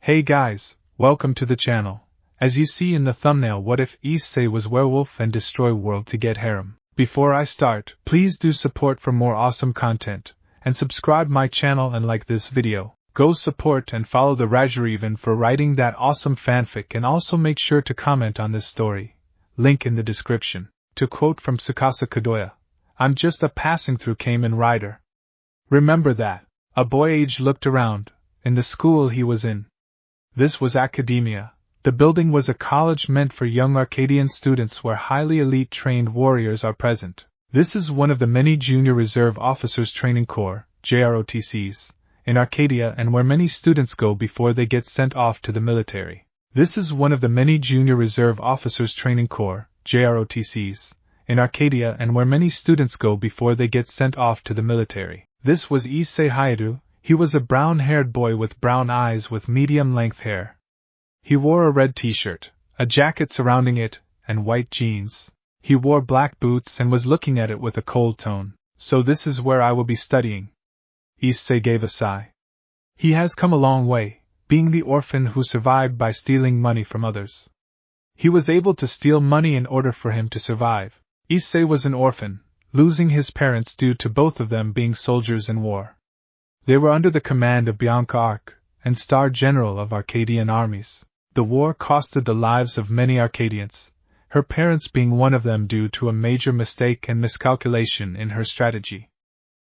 Hey guys, welcome to the channel. As you see in the thumbnail, what if Issei was werewolf and destroy world to get harem? Before I start, please do support for more awesome content, and subscribe my channel and like this video. Go support and follow the RageRevan for writing that awesome fanfic, and also make sure to comment on this story. Link in the description. To quote from Tsukasa Kadoya, I'm just a passing through Kamen Rider. Remember that. A boy age looked around, in the school he was in. This was academia. The building was a college meant for young Arcadian students where highly elite trained warriors are present. This is one of the many Junior Reserve Officers Training Corps, JROTCs, in Arcadia, and where many students go before they get sent off to the military. This is one of the many Junior Reserve Officers Training Corps, JROTCs, in Arcadia, and where many students go before they get sent off to the military. This was Issei Hayaru. He was a brown-haired boy with brown eyes with medium-length hair. He wore a red t-shirt, a jacket surrounding it, and white jeans. He wore black boots and was looking at it with a cold tone. So this is where I will be studying. Issei gave a sigh. He has come a long way, being the orphan who survived by stealing money from others. He was able to steal money in order for him to survive. Issei was an orphan, losing his parents due to both of them being soldiers in war. They were under the command of Jon Ark, and Star General of Arcadian armies. The war costed the lives of many Arcadians, her parents being one of them due to a major mistake and miscalculation in her strategy.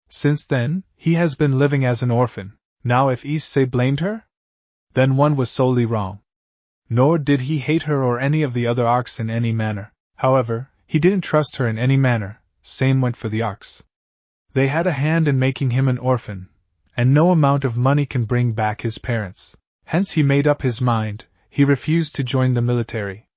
Since then, he has been living as an orphan. Now if Issei blamed her? Then one was solely wrong. Nor did he hate her or any of the other Arks in any manner. However, he didn't trust her in any manner. Same went for the Arks. They had a hand in making him an orphan, and no amount of money can bring back his parents. Hence he made up his mind. He refused to join the military.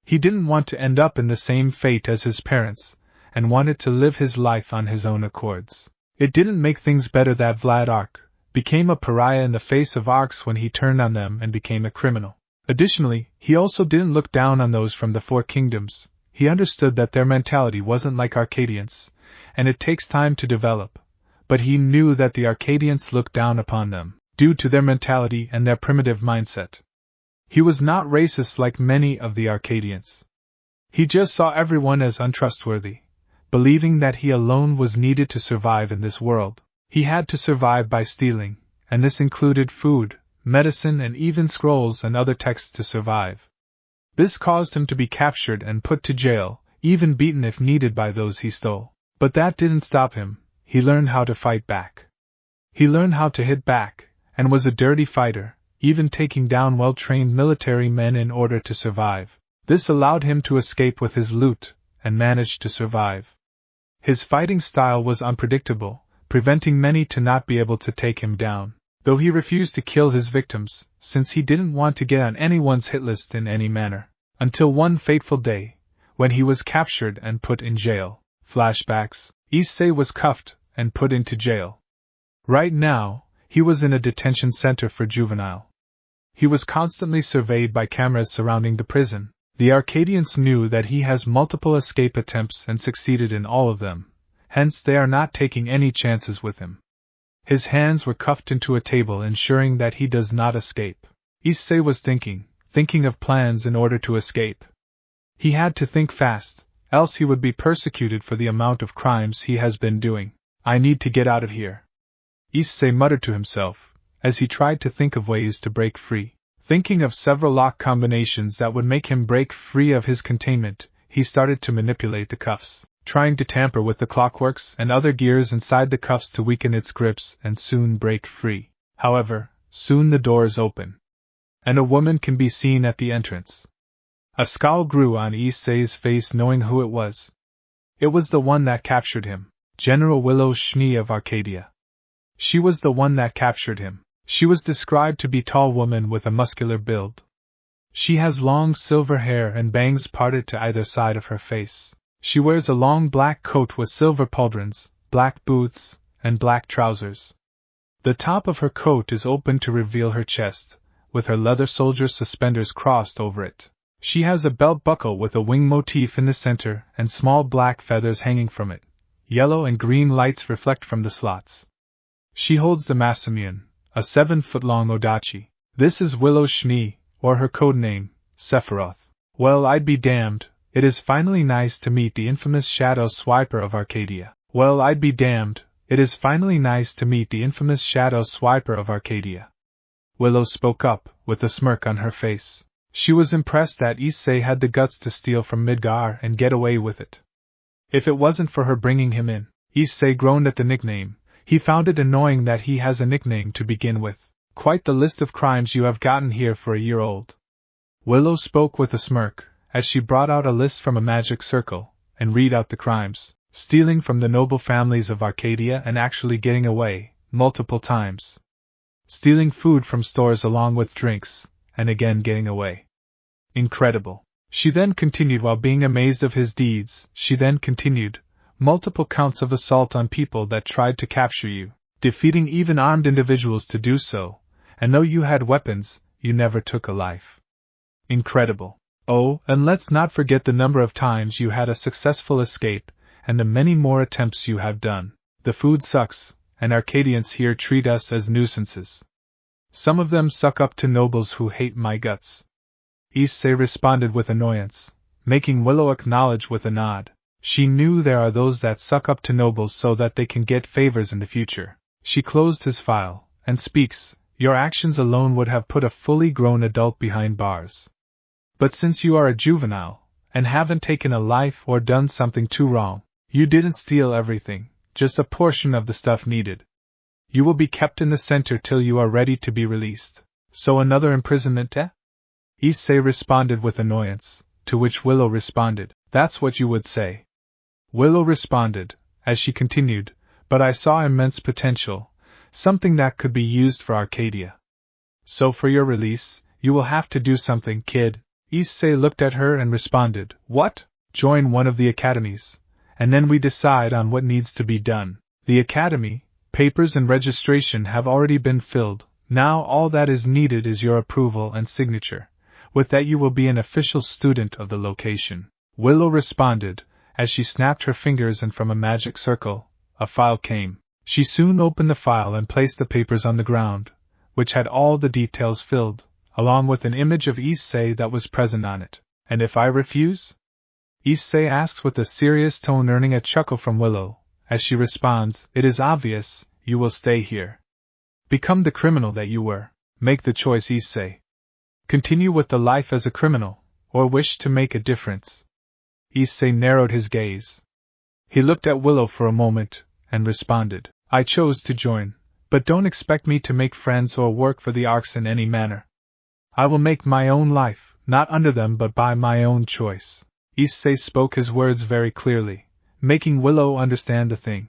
He didn't want to end up in the same fate as his parents, and wanted to live his life on his own accords. It didn't make things better that Vlad Ark became a pariah in the face of Arks when he turned on them and became a criminal. Additionally, he also didn't look down on those from the Four Kingdoms. He understood that their mentality wasn't like Arcadians, and it takes time to develop. But he knew that the Arcadians looked down upon them, due to their mentality and their primitive mindset. He was not racist like many of the Arcadians. He just saw everyone as untrustworthy, believing that he alone was needed to survive in this world. He had to survive by stealing, and this included food, medicine, and even scrolls and other texts to survive. This caused him to be captured and put to jail, even beaten if needed by those he stole. But that didn't stop him. He learned how to fight back. He learned how to hit back, and was a dirty fighter, even taking down well-trained military men in order to survive. This allowed him to escape with his loot, and managed to survive. His fighting style was unpredictable, preventing many to not be able to take him down, though he refused to kill his victims, since he didn't want to get on anyone's hit list in any manner. Until one fateful day, when he was captured and put in jail. Flashbacks. Issei was cuffed and put into jail. Right now, he was in a detention center for juvenile. He was constantly surveyed by cameras surrounding the prison. The Arcadians knew that he has multiple escape attempts and succeeded in all of them, hence they are not taking any chances with him. His hands were cuffed into a table, ensuring that he does not escape. Issei was thinking of plans in order to escape. He had to think fast, else he would be persecuted for the amount of crimes he has been doing. I need to get out of here, Issei muttered to himself, as he tried to think of ways to break free. Thinking of several lock combinations that would make him break free of his containment, he started to manipulate the cuffs, trying to tamper with the clockworks and other gears inside the cuffs to weaken its grips and soon break free. However, soon the doors open, and a woman can be seen at the entrance. A scowl grew on Issei's face knowing who it was. It was the one that captured him, General Willow of Arcadia. She was the one that captured him. She was described to be a tall woman with a muscular build. She has long silver hair and bangs parted to either side of her face. She wears a long black coat with silver pauldrons, black boots, and black trousers. The top of her coat is open to reveal her chest, with her leather soldier suspenders crossed over it. She has a belt buckle with a wing motif in the center and small black feathers hanging from it. Yellow and green lights reflect from the slots. She holds the Masamune, a 7-foot-long odachi. This is Willow Schnee, or her code name, Sephiroth. Well, I'd be damned, it is finally nice to meet the infamous Shadow Swiper of Arcadia. Well, I'd be damned, it is finally nice to meet the infamous Shadow Swiper of Arcadia. Willow spoke up, with a smirk on her face. She was impressed that Issei had the guts to steal from Midgar and get away with it. If it wasn't for her bringing him in, Issei groaned at the nickname. He found it annoying that he has a nickname to begin with. Quite the list of crimes you have gotten here for a year old. Willow spoke with a smirk, as she brought out a list from a magic circle, and read out the crimes: stealing from the noble families of Arcadia and actually getting away, multiple times. Stealing food from stores along with drinks, and again getting away. Incredible. She then continued while being amazed of his deeds. She then continued, multiple counts of assault on people that tried to capture you, defeating even armed individuals to do so, and though you had weapons, you never took a life. Incredible. Oh, and let's not forget the number of times you had a successful escape, and the many more attempts you have done. The food sucks, and Arcadians here treat us as nuisances. Some of them suck up to nobles who hate my guts. Issei responded with annoyance, making Willow acknowledge with a nod. She knew there are those that suck up to nobles so that they can get favors in the future. She closed his file, and speaks, your actions alone would have put a fully grown adult behind bars. But since you are a juvenile, and haven't taken a life or done something too wrong, you didn't steal everything, just a portion of the stuff needed. You will be kept in the center till you are ready to be released. So another imprisonment, eh? Issei responded with annoyance, to which Willow responded, that's what you would say. Willow responded, as she continued, but I saw immense potential, something that could be used for Arcadia. So for your release, you will have to do something, kid. Issei looked at her and responded, what? Join one of the academies, and then we decide on what needs to be done. The academy, papers and registration have already been filled, now all that is needed is your approval and signature. With that you will be an official student of the location. Willow responded, as she snapped her fingers and from a magic circle, a file came. She soon opened the file and placed the papers on the ground, which had all the details filled, along with an image of Issei that was present on it. And if I refuse? Issei asks with a serious tone, earning a chuckle from Willow, as she responds, it is obvious, you will stay here. Become the criminal that you were. Make the choice, Issei. Continue with the life as a criminal, or wish to make a difference. Issei narrowed his gaze. He looked at Willow for a moment, and responded, I chose to join, but don't expect me to make friends or work for the Arks in any manner. I will make my own life, not under them but by my own choice. Issei spoke his words very clearly, making Willow understand the thing.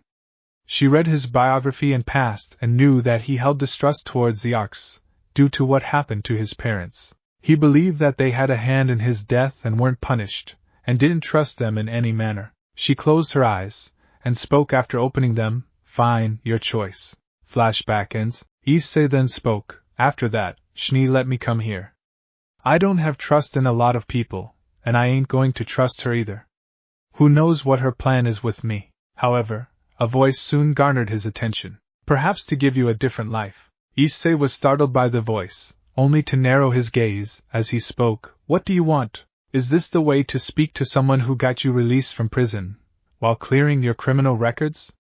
She read his biography and past and knew that he held distrust towards the Arks, due to what happened to his parents. He believed that they had a hand in his death and weren't punished, and didn't trust them in any manner. She closed her eyes, and spoke after opening them, fine, your choice. Flashback ends. Issei then spoke, after that, Schnee let me come here. I don't have trust in a lot of people, and I ain't going to trust her either. Who knows what her plan is with me? However, a voice soon garnered his attention. Perhaps to give you a different life. Issei was startled by the voice, only to narrow his gaze as he spoke. What do you want? Is this the way to speak to someone who got you released from prison, while clearing your criminal records?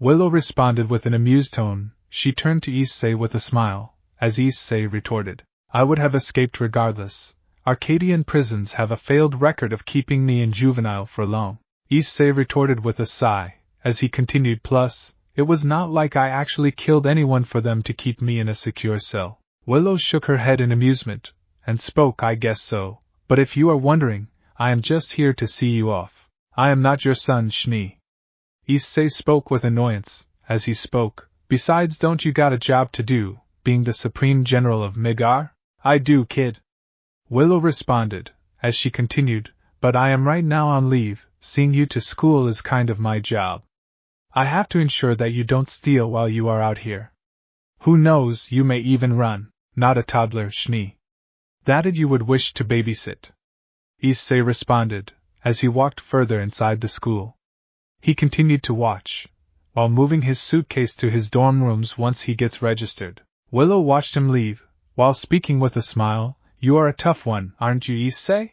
Willow responded with an amused tone. She turned to Issei with a smile, as Issei retorted, I would have escaped regardless. Arcadian prisons have a failed record of keeping me in juvenile for long. Issei retorted with a sigh, as he continued, plus, it was not like I actually killed anyone for them to keep me in a secure cell. Willow shook her head in amusement, and spoke, I guess so, but if you are wondering, I am just here to see you off. I am not your son, Schnee. Issei spoke with annoyance, as he spoke, besides don't you got a job to do, being the Supreme General of Midgar? I do, kid. Willow responded, as she continued, but I am right now on leave, seeing you to school is kind of my job. I have to ensure that you don't steal while you are out here. Who knows, you may even run, not a toddler, Schnee. That'd you would wish to babysit. Issei responded, as he walked further inside the school. He continued to watch, while moving his suitcase to his dorm rooms once he gets registered. Willow watched him leave, while speaking with a smile, "You are a tough one, aren't you, Issei?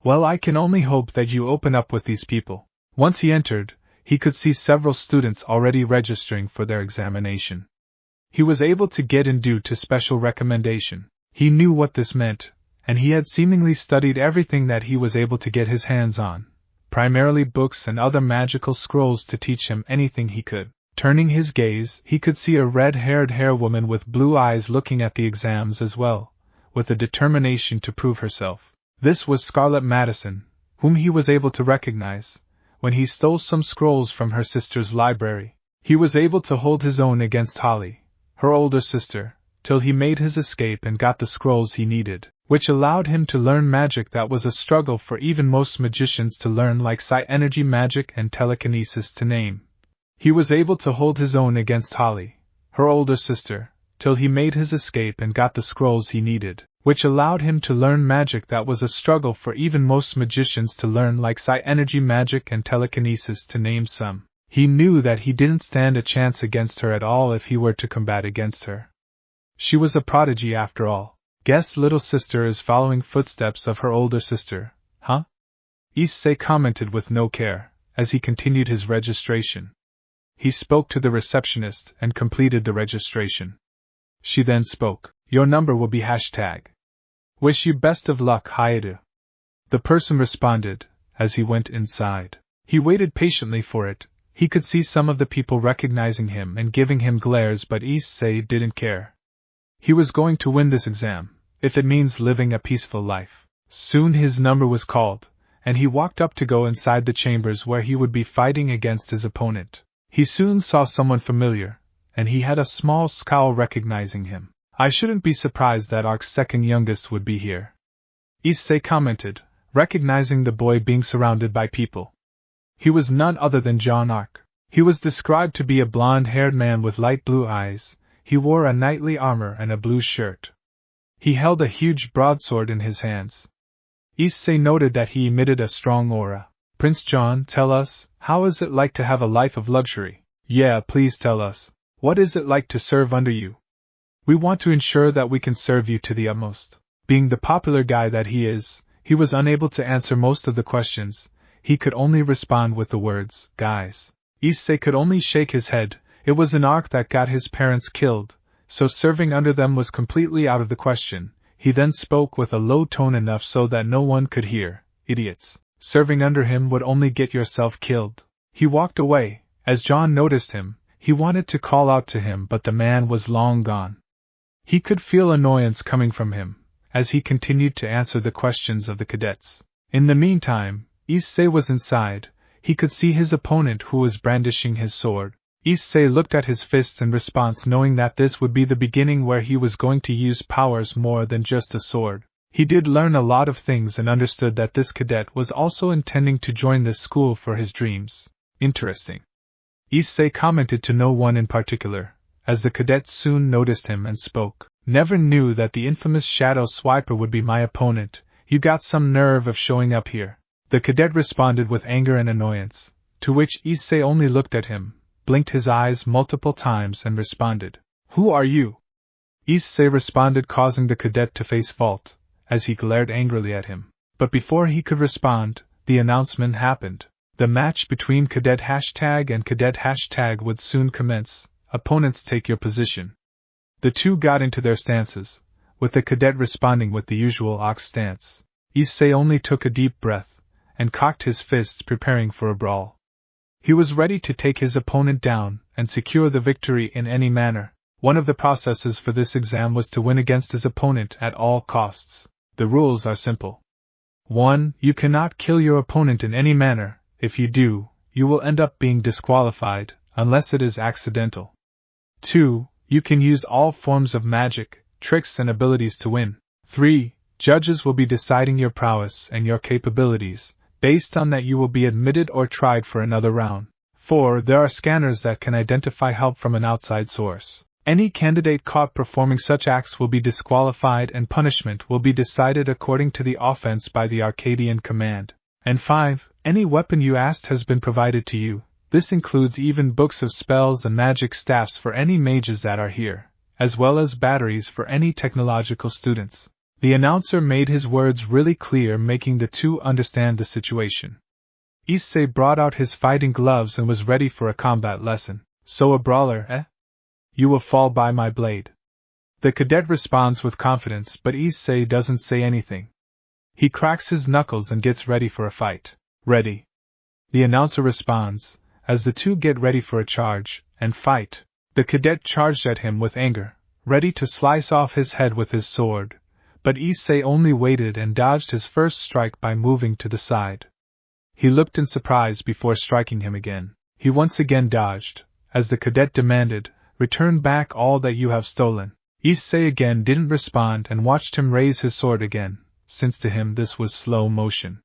Well, I can only hope that you open up with these people." Once he entered, he could see several students already registering for their examination. He was able to get in due to special recommendation. He knew what this meant, and he had seemingly studied everything that he was able to get his hands on, primarily books and other magical scrolls to teach him anything he could. Turning his gaze, he could see a red-haired woman with blue eyes looking at the exams as well, with a determination to prove herself. This was Scarlet Madison, whom he was able to recognize when he stole some scrolls from her sister's library. He was able to hold his own against Holly, her older sister, till he made his escape and got the scrolls he needed, which allowed him to learn magic that was a struggle for even most magicians to learn, like psi-energy magic and telekinesis to name. He was able to hold his own against Holly, her older sister, till he made his escape and got the scrolls he needed, which allowed him to learn magic that was a struggle for even most magicians to learn, like psi-energy magic and telekinesis to name some. He knew that he didn't stand a chance against her at all if he were to combat against her. She was a prodigy after all. Guess little sister is following footsteps of her older sister, huh? Issei commented with no care, as he continued his registration. He spoke to the receptionist and completed the registration. She then spoke. "Your number will be #. Wish you best of luck, Hayato." The person responded, as he went inside. He waited patiently for it. He could see some of the people recognizing him and giving him glares, but Issei didn't care. He was going to win this exam, if it means living a peaceful life. Soon his number was called, and he walked up to go inside the chambers where he would be fighting against his opponent. He soon saw someone familiar, and he had a small scowl recognizing him. "I shouldn't be surprised that Ark's second youngest would be here," Issei commented, recognizing the boy being surrounded by people. He was none other than Jon Ark. He was described to be a blonde-haired man with light blue eyes. He wore a knightly armor and a blue shirt. He held a huge broadsword in his hands. Issei noted that he emitted a strong aura. "Prince Jon, tell us, how is it like to have a life of luxury?" "Yeah, please tell us. What is it like to serve under you? We want to ensure that we can serve you to the utmost." Being the popular guy that he is, he was unable to answer most of the questions. He could only respond with the words, "Guys." Issei could only shake his head. It was an Ark that got his parents killed, so serving under them was completely out of the question. He then spoke with a low tone enough so that no one could hear. "Idiots. Serving under him would only get yourself killed." He walked away. As Jon noticed him, he wanted to call out to him, but the man was long gone. He could feel annoyance coming from him, as he continued to answer the questions of the cadets. In the meantime, Issei was inside. He could see his opponent, who was brandishing his sword. Issei looked at his fists in response, knowing that this would be the beginning where he was going to use powers more than just a sword. He did learn a lot of things and understood that this cadet was also intending to join this school for his dreams. Interesting. Issei commented to no one in particular, as the cadet soon noticed him and spoke. "Never knew that the infamous Shadow Swiper would be my opponent. You got some nerve of showing up here." The cadet responded with anger and annoyance, to which Issei only looked at him, blinked his eyes multiple times and responded. "Who are you?" Issei responded, causing the cadet to face fault, as he glared angrily at him. But before he could respond, the announcement happened. The match between Cadet # and Cadet # would soon commence. Opponents, take your position. The two got into their stances, with the cadet responding with the usual ox stance. Issei only took a deep breath, and cocked his fists, preparing for a brawl. He was ready to take his opponent down and secure the victory in any manner. One of the processes for this exam was to win against his opponent at all costs. The rules are simple. 1. You cannot kill your opponent in any manner. If you do, you will end up being disqualified, unless it is accidental. 2. You can use all forms of magic, tricks and abilities to win. 3. Judges will be deciding your prowess and your capabilities. Based on that, you will be admitted or tried for another round. 4. There are scanners that can identify help from an outside source. Any candidate caught performing such acts will be disqualified, and punishment will be decided according to the offense by the Arcadian command. And 5. Any weapon you asked has been provided to you. This includes even books of spells and magic staffs for any mages that are here. as well as batteries for any technological students. The announcer made his words really clear, making the two understand the situation. Issei brought out his fighting gloves and was ready for a combat lesson. So a brawler, eh? You will fall by my blade. The cadet responds with confidence, but Issei doesn't say anything. He cracks his knuckles and gets ready for a fight. Ready. The announcer responds, as the two get ready for a charge and fight. The cadet charged at him with anger, ready to slice off his head with his sword, but Issei only waited and dodged his first strike by moving to the side. He looked in surprise before striking him again. He once again dodged, as the cadet demanded, return back all that you have stolen. Issei again didn't respond and watched him raise his sword again, since to him this was slow motion.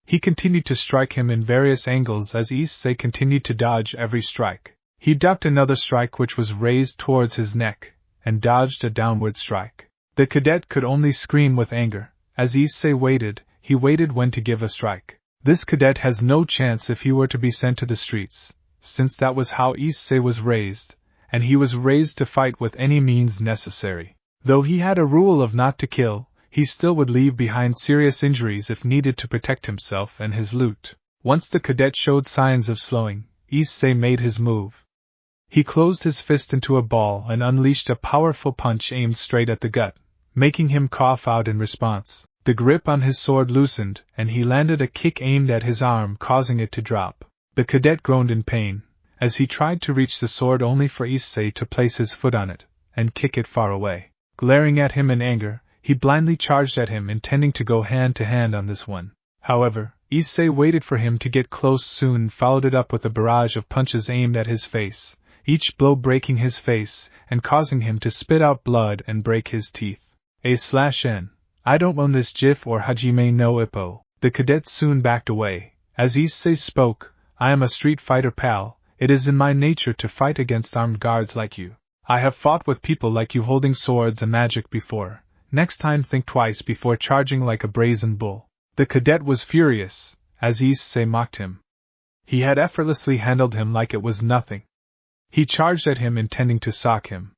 He continued to strike him in various angles as Issei continued to dodge every strike. He ducked another strike which was raised towards his neck, and dodged a downward strike. The cadet could only scream with anger. As Issei waited, he waited when to give a strike. This cadet has no chance if he were to be sent to the streets, since that was how Issei was raised, and he was raised to fight with any means necessary. Though he had a rule of not to kill, he still would leave behind serious injuries if needed to protect himself and his loot. Once the cadet showed signs of slowing, Issei made his move. He closed his fist into a ball and unleashed a powerful punch aimed straight at the gut, making him cough out in response. The grip on his sword loosened, and he landed a kick aimed at his arm, causing it to drop. The cadet groaned in pain, as he tried to reach the sword only for Issei to place his foot on it, and kick it far away. Glaring at him in anger, he blindly charged at him, intending to go hand to hand on this one. However, Issei waited for him to get close, soon followed it up with a barrage of punches aimed at his face, each blow breaking his face, and causing him to spit out blood and break his teeth. A/N. I don't own this GIF or Hajime no Ippo. The cadet soon backed away. As Issei spoke, I am a street fighter, pal. It is in my nature to fight against armed guards like you. I have fought with people like you holding swords and magic before. Next time think twice before charging like a brazen bull. The cadet was furious, as Issei mocked him. He had effortlessly handled him like it was nothing. He charged at him, intending to sock him,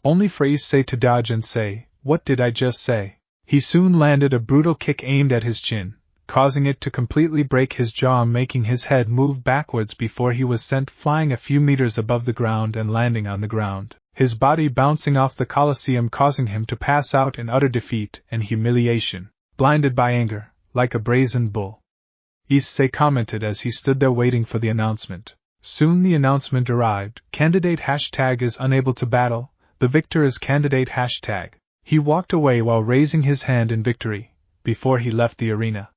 only for Issei to dodge and say, "What did I just say?" He soon landed a brutal kick aimed at his chin, causing it to completely break his jaw, making his head move backwards before he was sent flying a few meters above the ground and landing on the ground, his body bouncing off the Colosseum, causing him to pass out in utter defeat and humiliation, blinded by anger, like a brazen bull. Issei commented as he stood there waiting for the announcement. Soon the announcement arrived. Candidate # is unable to battle. The victor is candidate #. He walked away while raising his hand in victory, before he left the arena.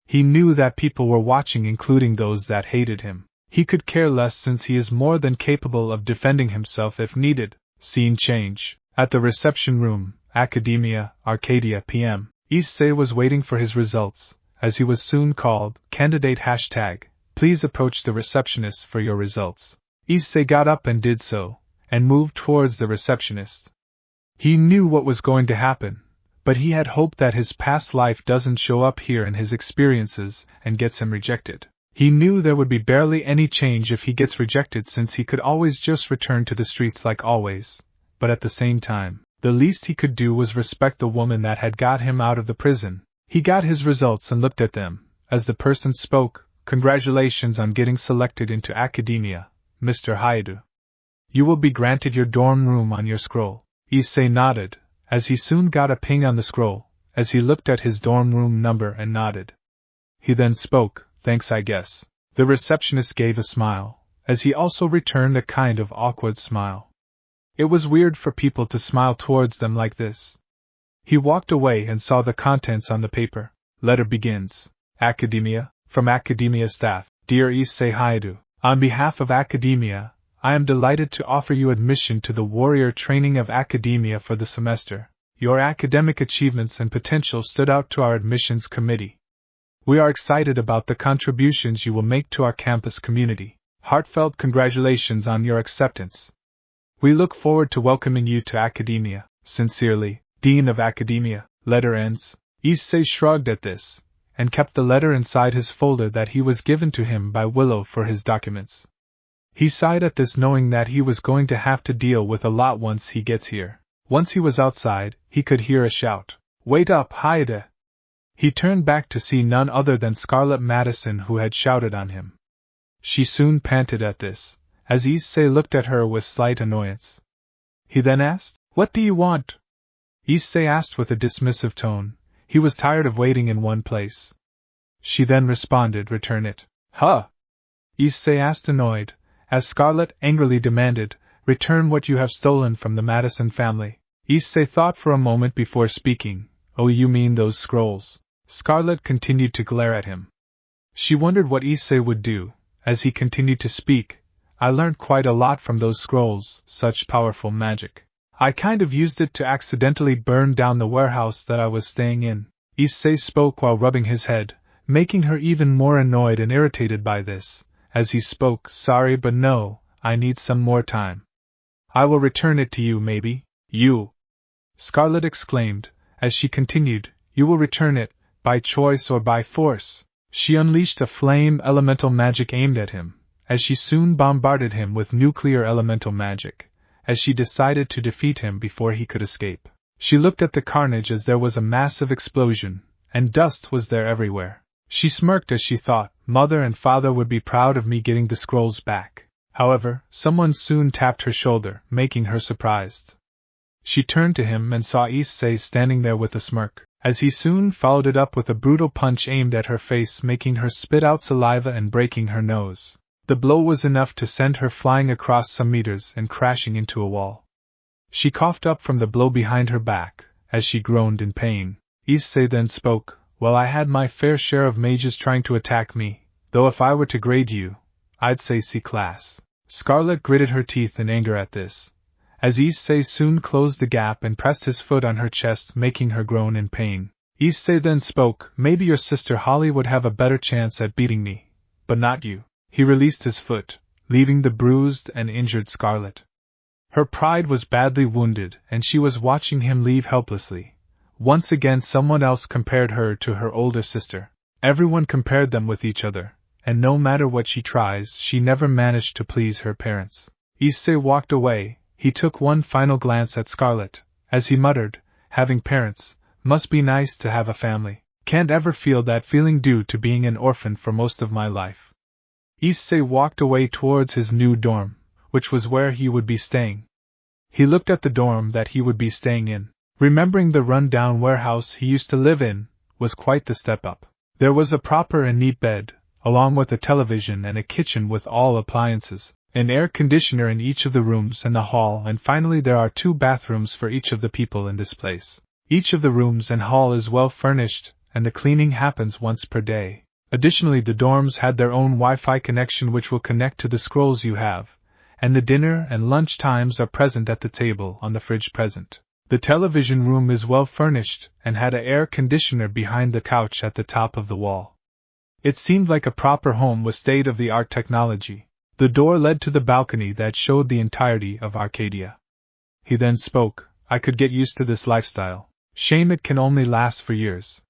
He knew that people were watching, including those that hated him. He could care less since he is more than capable of defending himself if needed. Scene change. At the reception room, Academia, Arcadia PM. Issei was waiting for his results, as he was soon called. Candidate #. Please approach the receptionist for your results. Issei got up and did so, and moved towards the receptionist. He knew what was going to happen, but he had hoped that his past life doesn't show up here in his experiences and gets him rejected. He knew there would be barely any change if he gets rejected, since he could always just return to the streets like always, but at the same time, the least he could do was respect the woman that had got him out of the prison. He got his results and looked at them, as the person spoke. Congratulations on getting selected into Academia, Mr. Hayato. You will be granted your dorm room on your scroll. Issei nodded, as he soon got a ping on the scroll, as he looked at his dorm room number and nodded. He then spoke, thanks I guess. The receptionist gave a smile, as he also returned a kind of awkward smile. It was weird for people to smile towards them like this. He walked away and saw the contents on the paper. Letter begins. Academia, from Academia staff. Dear Issei Hayato, on behalf of Academia, I am delighted to offer you admission to the warrior training of Academia for the semester. Your academic achievements and potential stood out to our admissions committee. We are excited about the contributions you will make to our campus community. Heartfelt congratulations on your acceptance. We look forward to welcoming you to Academia. Sincerely, Dean of Academia. Letter ends. Issei shrugged at this, and kept the letter inside his folder that he was given to him by Willow for his documents. He sighed at this, knowing that he was going to have to deal with a lot once he gets here. Once he was outside, he could hear a shout. "Wait up, Haide!" He turned back to see none other than Scarlet Madison, who had shouted on him. She soon panted at this, as Issei looked at her with slight annoyance. He then asked, "What do you want?" Issei asked with a dismissive tone. He was tired of waiting in one place. She then responded, "Return it." "Huh?" Issei asked, annoyed, as Scarlet angrily demanded, "Return what you have stolen from the Madison family." Issei thought for a moment before speaking. "Oh, you mean those scrolls?" Scarlet continued to glare at him. She wondered what Issei would do. As he continued to speak, "I learned quite a lot from those scrolls, such powerful magic. I kind of used it to accidentally burn down the warehouse that I was staying in." Issei spoke while rubbing his head, making her even more annoyed and irritated by this. As he spoke, "Sorry, but no, I need some more time. I will return it to you, maybe." "You!" Scarlet exclaimed, as she continued, "You will return it, by choice or by force?" She unleashed a flame elemental magic aimed at him, as she soon bombarded him with nuclear elemental magic, as she decided to defeat him before he could escape. She looked at the carnage as there was a massive explosion, and dust was there everywhere. She smirked as she thought, "Mother and father would be proud of me getting the scrolls back." However, someone soon tapped her shoulder, making her surprised. She turned to him and saw Issei standing there with a smirk, as he soon followed it up with a brutal punch aimed at her face, making her spit out saliva and breaking her nose. The blow was enough to send her flying across some meters and crashing into a wall. She coughed up from the blow behind her back, as she groaned in pain. Issei then spoke, "Well, I had my fair share of mages trying to attack me, though if I were to grade you, I'd say C class." Scarlet gritted her teeth in anger at this, as Issei soon closed the gap and pressed his foot on her chest, making her groan in pain. Issei then spoke, "Maybe your sister Holly would have a better chance at beating me, but not you." He released his foot, leaving the bruised and injured Scarlet. Her pride was badly wounded, and she was watching him leave helplessly. Once again someone else compared her to her older sister. Everyone compared them with each other, and no matter what she tries, she never managed to please her parents. Issei walked away. He took one final glance at Scarlet, as he muttered, "Having parents must be nice to have a family. Can't ever feel that feeling due to being an orphan for most of my life." Issei walked away towards his new dorm, which was where he would be staying. He looked at the dorm that he would be staying in. Remembering the run-down warehouse he used to live in was quite the step up. There was a proper and neat bed, along with a television and a kitchen with all appliances, an air conditioner in each of the rooms and the hall, and finally there are 2 bathrooms for each of the people in this place. Each of the rooms and hall is well furnished, and the cleaning happens once per day. Additionally, the dorms had their own Wi-Fi connection which will connect to the scrolls you have, and the dinner and lunch times are present at the table on the fridge present. The television room is well furnished, and had an air conditioner behind the couch at the top of the wall. It seemed like a proper home with state-of-the-art technology. The door led to the balcony that showed the entirety of Arcadia. He then spoke, "I could get used to this lifestyle. Shame it can only last for years."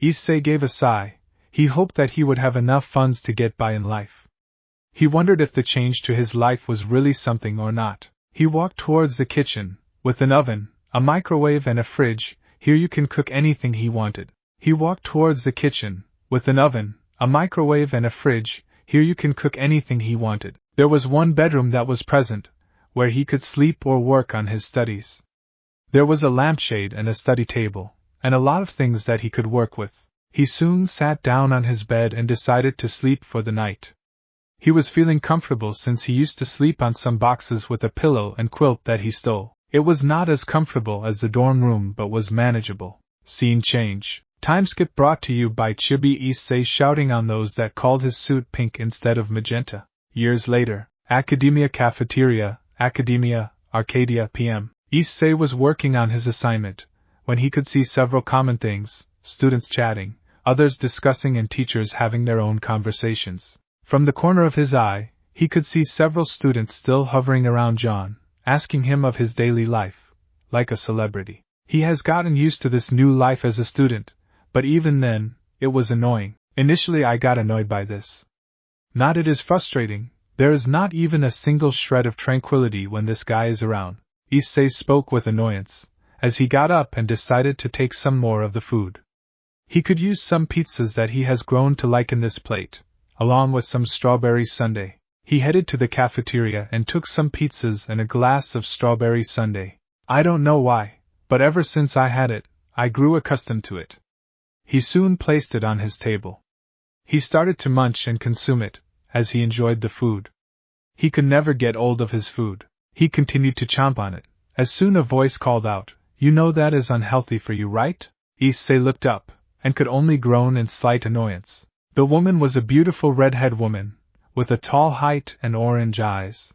Issei gave a sigh. He hoped that he would have enough funds to get by in life. He wondered if the change to his life was really something or not. He walked towards the kitchen, with an oven, a microwave and a fridge. Here you can cook anything he wanted. He walked towards the kitchen, with an oven, a microwave and a fridge. Here you can cook anything he wanted. There was one bedroom that was present, where he could sleep or work on his studies. There was a lampshade and a study table, and a lot of things that he could work with. He soon sat down on his bed and decided to sleep for the night. He was feeling comfortable since he used to sleep on some boxes with a pillow and quilt that he stole. It was not as comfortable as the dorm room but was manageable. Scene change. Time skip brought to you by Chibi Issei shouting on those that called his suit pink instead of magenta. Years later, Academia Cafeteria, Academia, Arcadia PM. Issei was working on his assignment, when he could see several common things, students chatting, others discussing and teachers having their own conversations. From the corner of his eye, he could see several students still hovering around Jon, asking him of his daily life, like a celebrity. He has gotten used to this new life as a student, but even then, it was annoying. Initially I got annoyed by this. Not it is frustrating, There is not even a single shred of tranquility when this guy is around. Issei spoke with annoyance, as he got up and decided to take some more of the food. He could use some pizzas that he has grown to like in this plate, along with some strawberry sundae. He headed to the cafeteria and took some pizzas and a glass of strawberry sundae. I don't know why, but ever since I had it, I grew accustomed to it. He soon placed it on his table. He started to munch and consume it, as he enjoyed the food. He could never get old of his food. He continued to chomp on it. As soon a voice called out, "You know that is unhealthy for you, right?" Issei looked up, and could only groan in slight annoyance. The woman was a beautiful red-haired woman, with a tall height and orange eyes.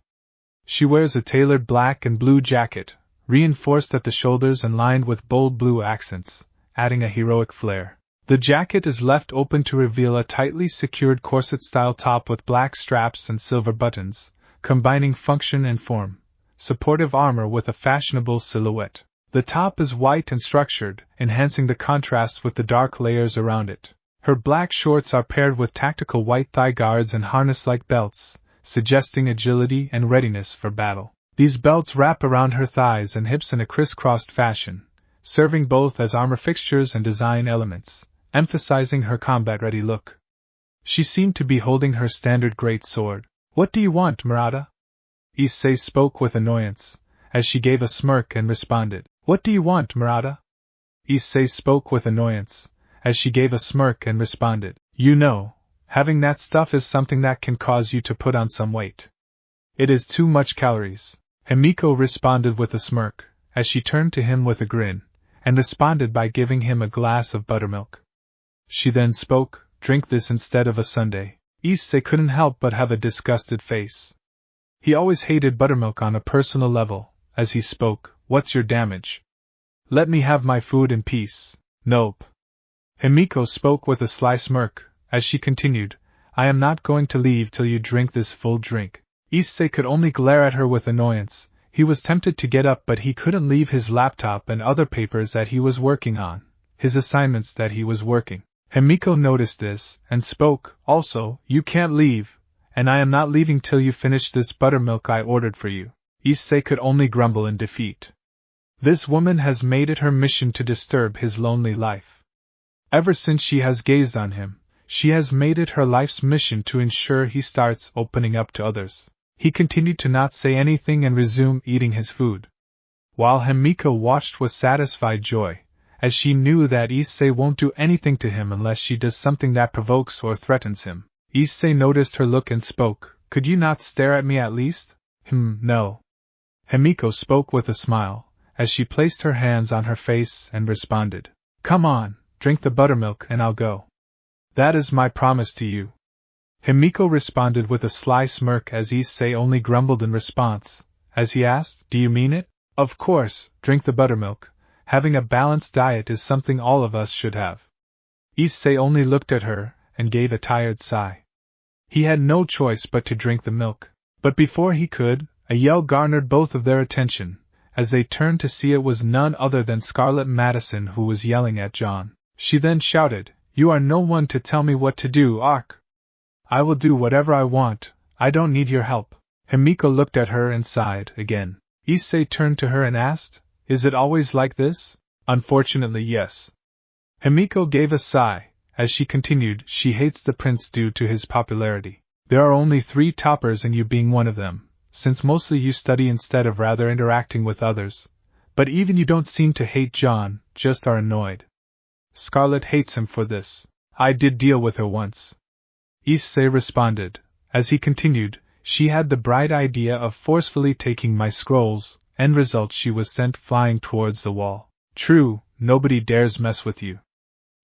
She wears a tailored black and blue jacket, reinforced at the shoulders and lined with bold blue accents, adding a heroic flair. The jacket is left open to reveal a tightly secured corset-style top with black straps and silver buttons, combining function and form. Supportive armor with a fashionable silhouette. The top is white and structured, enhancing the contrast with the dark layers around it. Her black shorts are paired with tactical white thigh guards and harness-like belts, suggesting agility and readiness for battle. These belts wrap around her thighs and hips in a crisscrossed fashion, serving both as armor fixtures and design elements, emphasizing her combat-ready look. She seemed to be holding her standard great sword. "What do you want, Murata?" Issei spoke with annoyance, as she gave a smirk and responded. "What do you want, Murata?" Issei spoke with annoyance, as she gave a smirk and responded. "You know, having that stuff is something that can cause you to put on some weight. It is too much calories." Himiko responded with a smirk, as she turned to him with a grin, and responded by giving him a glass of buttermilk. She then spoke, "Drink this instead of a sundae." Issei couldn't help but have a disgusted face. He always hated buttermilk on a personal level. As he spoke, "What's your damage? Let me have my food in peace." "Nope." Himiko spoke with a sly smirk, as she continued, "I am not going to leave till you drink this full drink." Issei could only glare at her with annoyance. He was tempted to get up, but he couldn't leave his laptop and other papers that he was working on, his assignments that he was working. Himiko noticed this, and spoke, "Also, you can't leave, and I am not leaving till you finish this buttermilk I ordered for you." Issei could only grumble in defeat. This woman has made it her mission to disturb his lonely life. Ever since she has gazed on him, she has made it her life's mission to ensure he starts opening up to others. He continued to not say anything and resume eating his food, while Himiko watched with satisfied joy, as she knew that Issei won't do anything to him unless she does something that provokes or threatens him. Issei noticed her look and spoke, "Could you not stare at me at least?" No." Himiko spoke with a smile, as she placed her hands on her face and responded, "Come on, drink the buttermilk and I'll go. That is my promise to you." Himiko responded with a sly smirk as Issei only grumbled in response, as he asked, "Do you mean it?" "Of course, drink the buttermilk. Having a balanced diet is something all of us should have." Issei only looked at her, and gave a tired sigh. He had no choice but to drink the milk. But before he could, a yell garnered both of their attention, as they turned to see it was none other than Scarlet Madison who was yelling at Jon. She then shouted, "You are no one to tell me what to do, Ark. I will do whatever I want, I don't need your help." Himiko looked at her and sighed again. Issei turned to her and asked, "Is it always like this?" "Unfortunately, yes." Himiko gave a sigh, as she continued, "She hates the prince due to his popularity. There are only 3 toppers and you being one of them, since mostly you study instead of rather interacting with others. But even you don't seem to hate Jon, just are annoyed. Scarlet hates him for this. I did deal with her once." Issei responded, as he continued, "She had the bright idea of forcefully taking my scrolls, end result she was sent flying towards the wall. True, nobody dares mess with you.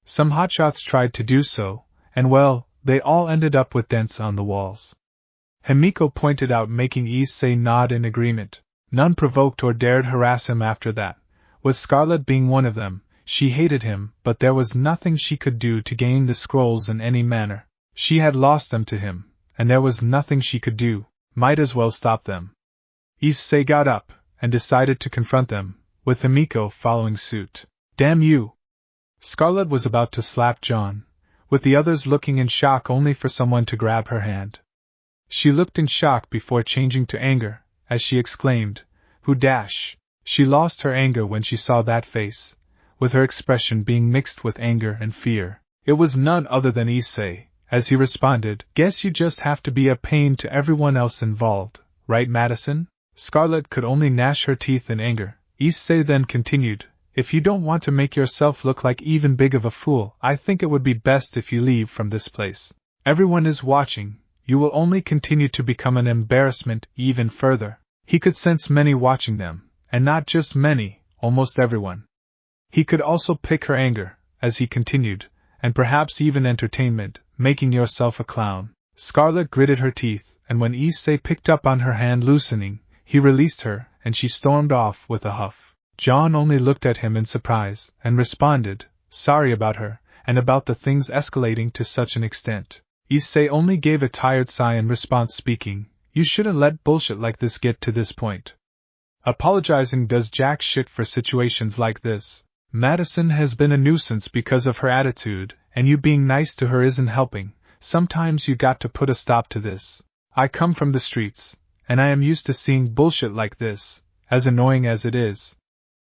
Some hotshots tried to do so, and well, they all ended up with dents on the walls." Himiko pointed out, making Issei nod in agreement. None provoked or dared harass him after that, with Scarlet being one of them. She hated him, but there was nothing she could do to gain the scrolls in any manner. She had lost them to him, and there was nothing she could do, might as well stop them. Issei got up, and decided to confront them, with Himiko following suit. "Damn you!" Scarlet was about to slap Jon, with the others looking in shock only for someone to grab her hand. She looked in shock before changing to anger, as she exclaimed, "Who dash?" She lost her anger when she saw that face, with her expression being mixed with anger and fear. It was none other than Issei, as he responded, "Guess you just have to be a pain to everyone else involved, right, Madison?" Scarlet could only gnash her teeth in anger. Issei then continued, "If you don't want to make yourself look like even big of a fool, I think it would be best if you leave from this place. Everyone is watching, you will only continue to become an embarrassment even further." He could sense many watching them, and not just many, almost everyone. He could also pick her anger, as he continued, "and perhaps even entertainment, making yourself a clown." Scarlet gritted her teeth, and when Issei picked up on her hand loosening, he released her, and she stormed off with a huff. Jon only looked at him in surprise, and responded, "Sorry about her, and about the things escalating to such an extent." Issei only gave a tired sigh in response, speaking, "You shouldn't let bullshit like this get to this point. Apologizing does jack shit for situations like this. Madison has been a nuisance because of her attitude, and you being nice to her isn't helping. Sometimes you got to put a stop to this. I come from the streets, and I am used to seeing bullshit like this, as annoying as it is.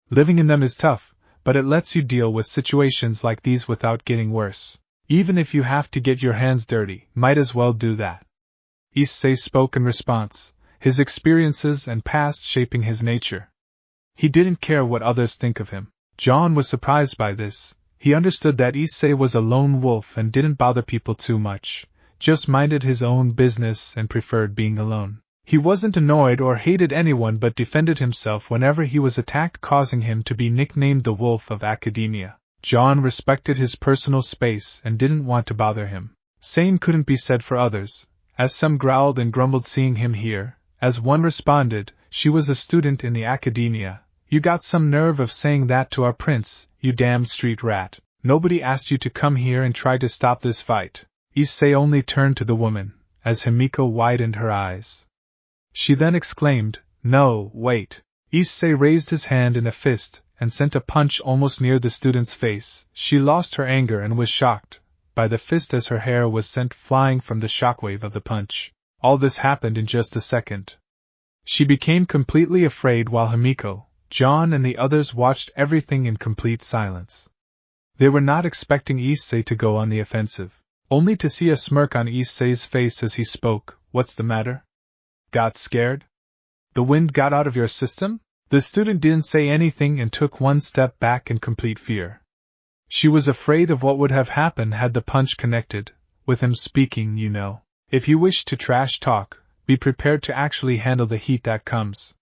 Living in them is tough, but it lets you deal with situations like these without getting worse. Even if you have to get your hands dirty, might as well do that." Issei spoke in response, his experiences and past shaping his nature. He didn't care what others think of him. Jon was surprised by this. He understood that Issei was a lone wolf and didn't bother people too much, just minded his own business and preferred being alone. He wasn't annoyed or hated anyone but defended himself whenever he was attacked, causing him to be nicknamed the Wolf of Academia. Jon respected his personal space and didn't want to bother him. Same couldn't be said for others, as some growled and grumbled seeing him here. As one responded, "She was a student in the Academia. You got some nerve of saying that to our prince, you damned street rat. Nobody asked you to come here and try to stop this fight." Issei only turned to the woman, as Himiko widened her eyes. She then exclaimed, "No, wait." Issei raised his hand in a fist, and sent a punch almost near the student's face. She lost her anger and was shocked by the fist as her hair was sent flying from the shockwave of the punch. All this happened in just a second. She became completely afraid while Himiko, Jon and the others watched everything in complete silence. They were not expecting Issei to go on the offensive, only to see a smirk on Issei's face as he spoke. "What's the matter? Got scared? The wind got out of your system?" The student didn't say anything and took one step back in complete fear. She was afraid of what would have happened had the punch connected, with him speaking, "You know, if you wish to trash talk, be prepared to actually handle the heat that comes.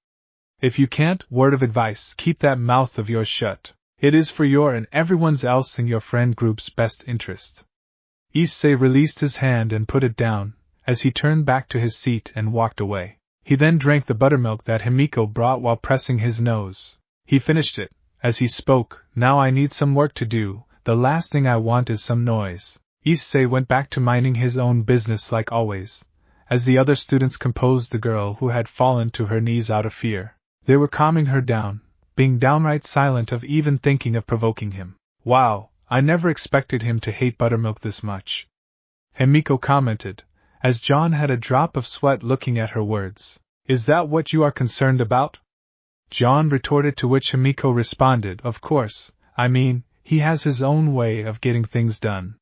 If you can't, word of advice, keep that mouth of yours shut. It is for your and everyone else in your friend group's best interest." Issei released his hand and put it down, as he turned back to his seat and walked away. He then drank the buttermilk that Himiko brought while pressing his nose. He finished it, as he spoke, "Now I need some work to do, the last thing I want is some noise." Issei went back to minding his own business like always, as the other students composed the girl who had fallen to her knees out of fear. They were calming her down, being downright silent of even thinking of provoking him. "Wow, I never expected him to hate buttermilk this much," Himiko commented, as Jon had a drop of sweat looking at her words. "Is that what you are concerned about?" Jon retorted, to which Himiko responded, "Of course, I mean, he has his own way of getting things done.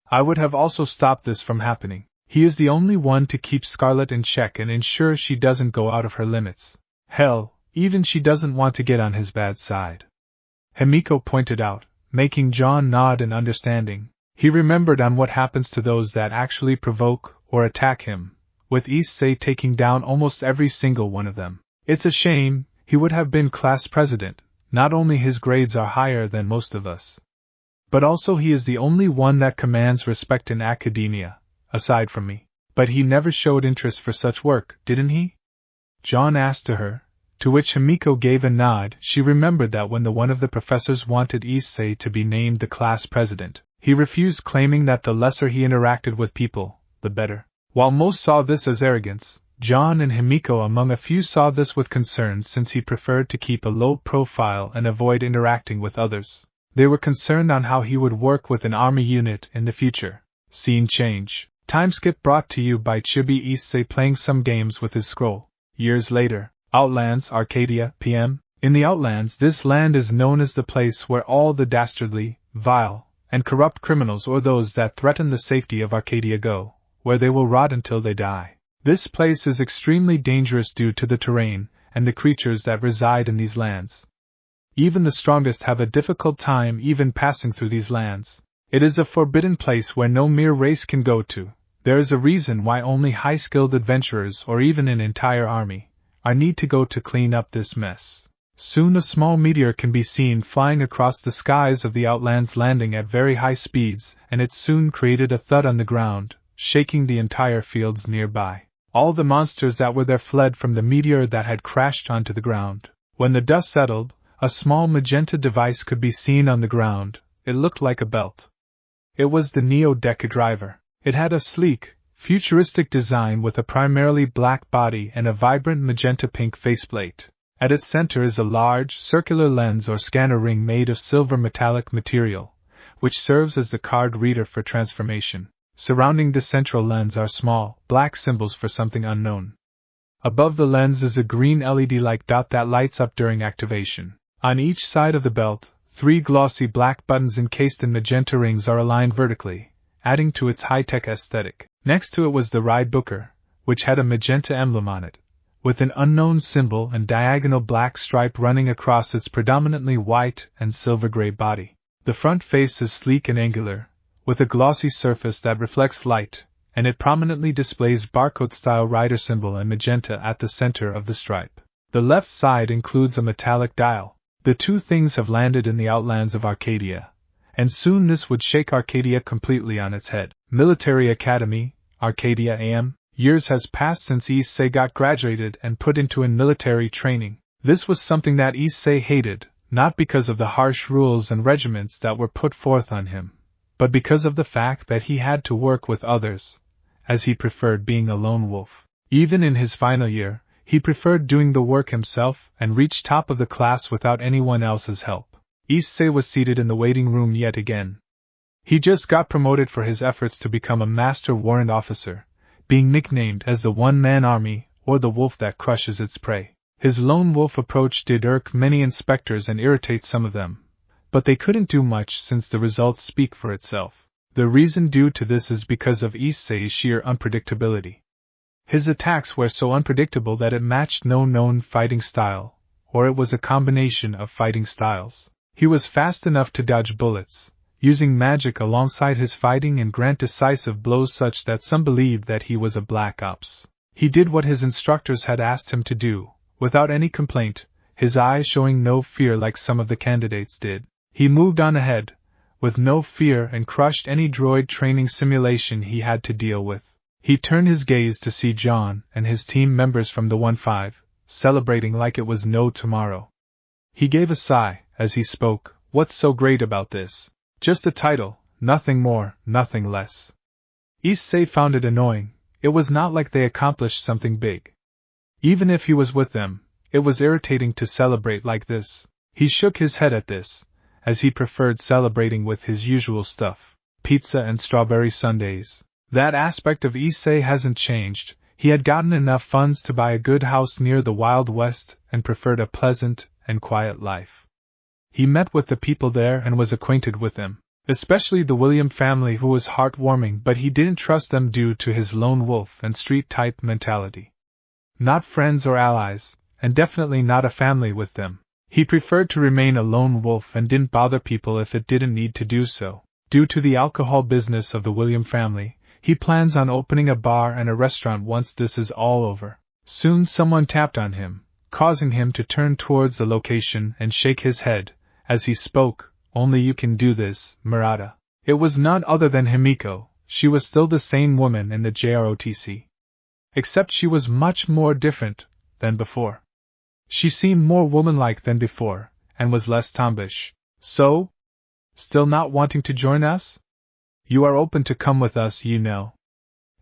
I would have also stopped this from happening. He is the only one to keep Scarlet in check and ensure she doesn't go out of her limits. Hell, even she doesn't want to get on his bad side," Himiko pointed out, making Jon nod in understanding. He remembered on what happens to those that actually provoke or attack him, with Issei taking down almost every single one of them. It's a shame, he would have been class president. Not only his grades are higher than most of us, but also he is the only one that commands respect in academia, aside from me. But he never showed interest for such work, didn't he? Jon asked to her, to which Himiko gave a nod. She remembered that when one of the professors wanted Issei to be named the class president, he refused, claiming that the lesser he interacted with people, the better. While most saw this as arrogance, Jon and Himiko among a few saw this with concern, since he preferred to keep a low profile and avoid interacting with others. They were concerned on how he would work with an army unit in the future. Scene change. Timeskip brought to you by Chibi Issei playing some games with his scroll. Years later, Outlands, Arcadia, PM. In the Outlands, this land is known as the place where all the dastardly, vile, and corrupt criminals or those that threaten the safety of Arcadia go, where they will rot until they die. This place is extremely dangerous due to the terrain and the creatures that reside in these lands. Even the strongest have a difficult time even passing through these lands. It is a forbidden place where no mere race can go to. There is a reason why only high-skilled adventurers or even an entire army are need to go to clean up this mess. Soon a small meteor can be seen flying across the skies of the Outlands, landing at very high speeds, and it soon created a thud on the ground, shaking the entire fields nearby. All the monsters that were there fled from the meteor that had crashed onto the ground. When the dust settled, a small magenta device could be seen on the ground. It looked like a belt. It was the Neo-Deca driver. It had a sleek, futuristic design with a primarily black body and a vibrant magenta-pink faceplate. At its center is a large, circular lens or scanner ring made of silver metallic material, which serves as the card reader for transformation. Surrounding the central lens are small, black symbols for something unknown. Above the lens is a green LED-like dot that lights up during activation. On each side of the belt, 3 glossy black buttons encased in magenta rings are aligned vertically, adding to its high-tech aesthetic. Next to it was the ride booker, which had a magenta emblem on it, with an unknown symbol and diagonal black stripe running across its predominantly white and silver-gray body. The front face is sleek and angular, with a glossy surface that reflects light, and it prominently displays barcode-style rider symbol and magenta at the center of the stripe. The left side includes a metallic dial. The two things have landed in the Outlands of Arcadia, and soon this would shake Arcadia completely on its head. Military Academy, Arcadia AM. Years has passed since Issei got graduated and put into an military training. This was something that Issei hated, not because of the harsh rules and regiments that were put forth on him, but because of the fact that he had to work with others, as he preferred being a lone wolf. Even in his final year, he preferred doing the work himself and reached top of the class without anyone else's help. Issei was seated in the waiting room yet again. He just got promoted for his efforts to become a master warrant officer, being nicknamed as the one-man army or the wolf that crushes its prey. His lone wolf approach did irk many inspectors and irritate some of them, but they couldn't do much since the results speak for itself. The reason due to this is because of Issei's sheer unpredictability. His attacks were so unpredictable that it matched no known fighting style, or it was a combination of fighting styles. He was fast enough to dodge bullets, using magic alongside his fighting and grant decisive blows such that some believed that he was a black ops. He did what his instructors had asked him to do, without any complaint, his eyes showing no fear like some of the candidates did. He moved on ahead, with no fear, and crushed any droid training simulation he had to deal with. He turned his gaze to see Jon and his team members from the 1-5, celebrating like it was no tomorrow. He gave a sigh as he spoke. What's so great about this? Just a title, nothing more, nothing less. Issei found it annoying. It was not like they accomplished something big. Even if he was with them, it was irritating to celebrate like this. He shook his head at this, as he preferred celebrating with his usual stuff, pizza and strawberry sundaes. That aspect of Issei hasn't changed. He had gotten enough funds to buy a good house near the Wild West and preferred a pleasant and quiet life. He met with the people there and was acquainted with them, especially the William family, who was heartwarming, but he didn't trust them due to his lone wolf and street-type mentality. Not friends or allies, and definitely not a family with them. He preferred to remain a lone wolf and didn't bother people if it didn't need to do so. Due to the alcohol business of the William family, he plans on opening a bar and a restaurant once this is all over. Soon someone tapped on him, causing him to turn towards the location and shake his head, as he spoke. Only you can do this, Murata. It was none other than Himiko. She was still the same woman in the JROTC. Except she was much more different than before. She seemed more womanlike than before, and was less tomboyish. So? Still not wanting to join us? You are open to come with us, you know.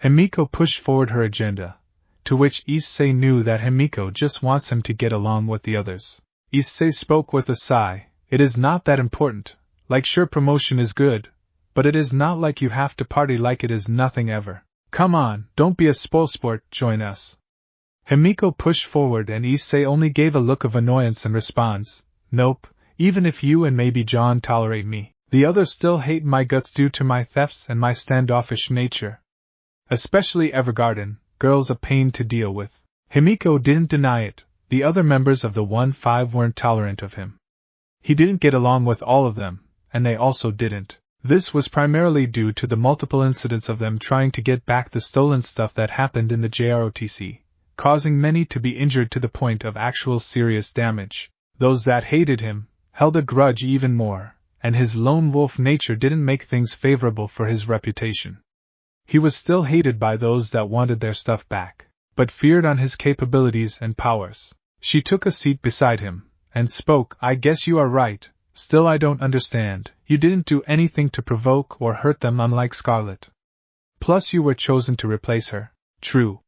Himiko pushed forward her agenda, to which Issei knew that Himiko just wants him to get along with the others. Issei spoke with a sigh. It is not that important. Like, sure, promotion is good, but it is not like you have to party like it is nothing ever. Come on, don't be a spoilsport, join us. Himiko pushed forward and Issei only gave a look of annoyance and responds, Nope, even if you and maybe Jon tolerate me, the others still hate my guts due to my thefts and my standoffish nature. Especially Evergarden, girls a pain to deal with. Himiko didn't deny it, the other members of the 1-5 weren't tolerant of him. He didn't get along with all of them, and they also didn't. This was primarily due to the multiple incidents of them trying to get back the stolen stuff that happened in the JROTC, causing many to be injured to the point of actual serious damage. Those that hated him held a grudge even more, and his lone wolf nature didn't make things favorable for his reputation. He was still hated by those that wanted their stuff back, but feared on his capabilities and powers. She took a seat beside him, and spoke, I guess you are right, still I don't understand, you didn't do anything to provoke or hurt them unlike Scarlet. Plus you were chosen to replace her. True.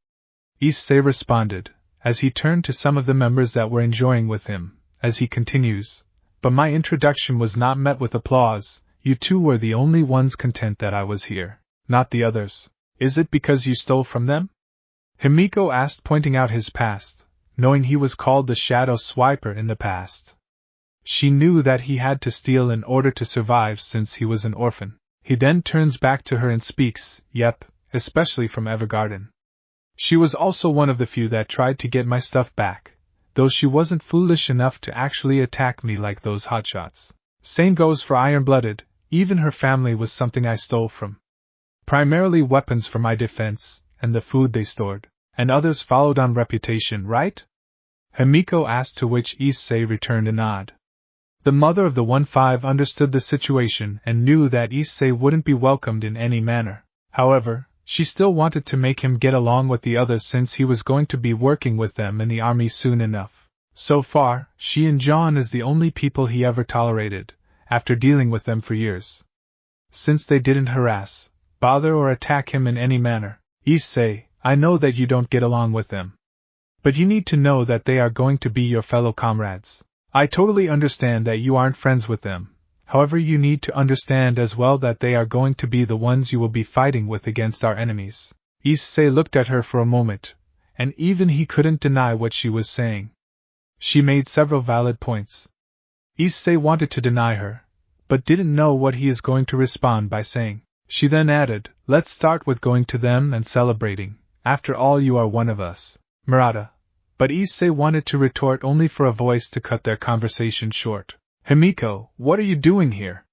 Issei responded, as he turned to some of the members that were enjoying with him, as he continues, but my introduction was not met with applause, you two were the only ones content that I was here, not the others. Is it because you stole from them? Himiko asked, pointing out his past, knowing he was called the Shadow Swiper in the past. She knew that he had to steal in order to survive since he was an orphan. He then turns back to her and speaks, Yep, especially from Evergarden. She was also one of the few that tried to get my stuff back, though she wasn't foolish enough to actually attack me like those hotshots. Same goes for Iron-Blooded, even her family was something I stole from. Primarily weapons for my defense, and the food they stored, and others followed on reputation, right? Himiko asked, to which Issei returned a nod. The mother of the 1-5 understood the situation and knew that Issei wouldn't be welcomed in any manner. However, she still wanted to make him get along with the others since he was going to be working with them in the army soon enough. So far, she and Jon is the only people he ever tolerated, after dealing with them for years. Since they didn't harass, bother or attack him in any manner. Issei, I know that you don't get along with them. But you need to know that they are going to be your fellow comrades. I totally understand that you aren't friends with them. However, you need to understand as well that they are going to be the ones you will be fighting with against our enemies. Issei looked at her for a moment, and even he couldn't deny what she was saying. She made several valid points. Issei wanted to deny her, but didn't know what he is going to respond by saying. She then added, Let's start with going to them and celebrating. After all, you are one of us, Murata. But Issei wanted to retort only for a voice to cut their conversation short. Himiko, what are you doing here?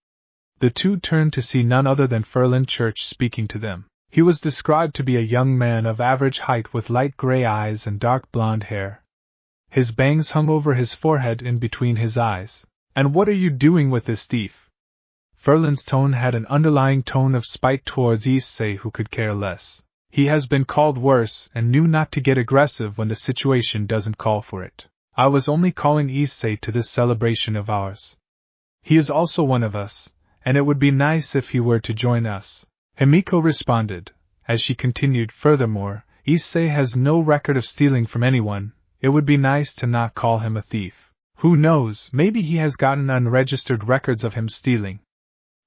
The two turned to see none other than Ferlin Church speaking to them. He was described to be a young man of average height with light gray eyes and dark blonde hair. His bangs hung over his forehead in between his eyes. And what are you doing with this thief? Ferlin's tone had an underlying tone of spite towards Issei, who could care less. He has been called worse and knew not to get aggressive when the situation doesn't call for it. I was only calling Issei to this celebration of ours. He is also one of us, and it would be nice if he were to join us. Himiko responded, as she continued, Furthermore, Issei has no record of stealing from anyone, it would be nice to not call him a thief. Who knows, maybe he has gotten unregistered records of him stealing.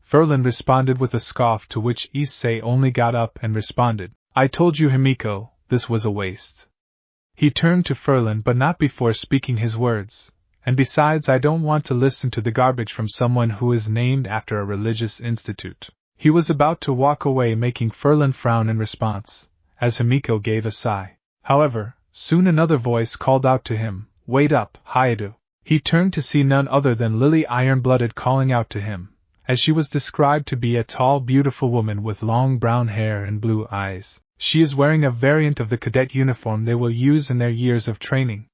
Ferlin responded with a scoff, to which Issei only got up and responded, I told you, Himiko, this was a waste. He turned to Ferlin, but not before speaking his words, and besides, I don't want to listen to the garbage from someone who is named after a religious institute. He was about to walk away, making Ferlin frown in response, as Himiko gave a sigh. However, soon another voice called out to him, Wait up, Hayato. He turned to see none other than Lily Iron-Blooded calling out to him, as she was described to be a tall, beautiful woman with long brown hair and blue eyes. She is wearing a variant of the cadet uniform they will use in their years of training.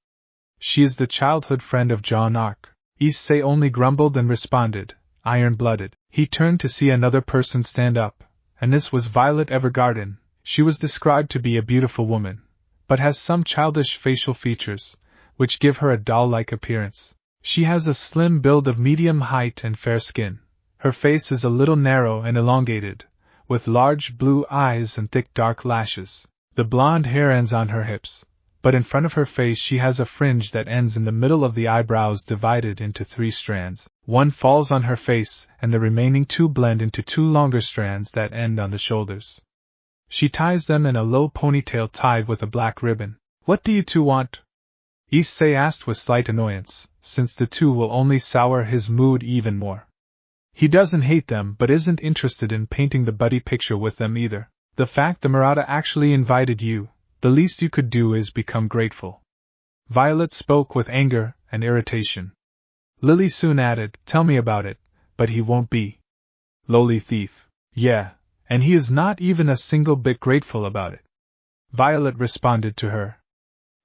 She is the childhood friend of Jon Ark. Issei only grumbled and responded, Iron-Blooded. He turned to see another person stand up, and this was Violet Evergarden. She was described to be a beautiful woman, but has some childish facial features, which give her a doll-like appearance. She has a slim build of medium height and fair skin. Her face is a little narrow and elongated, with large blue eyes and thick dark lashes. The blonde hair ends on her hips, but in front of her face she has a fringe that ends in the middle of the eyebrows, divided into 3 strands. One falls on her face, and the remaining 2 blend into 2 longer strands that end on the shoulders. She ties them in a low ponytail tied with a black ribbon. What do you two want? Issei asked with slight annoyance, since the two will only sour his mood even more. He doesn't hate them but isn't interested in painting the buddy picture with them either. The fact the Murata actually invited you, the least you could do is become grateful. Violet spoke with anger and irritation. Lily soon added, tell me about it, but he won't be. Lowly thief. Yeah, and he is not even a single bit grateful about it. Violet responded to her.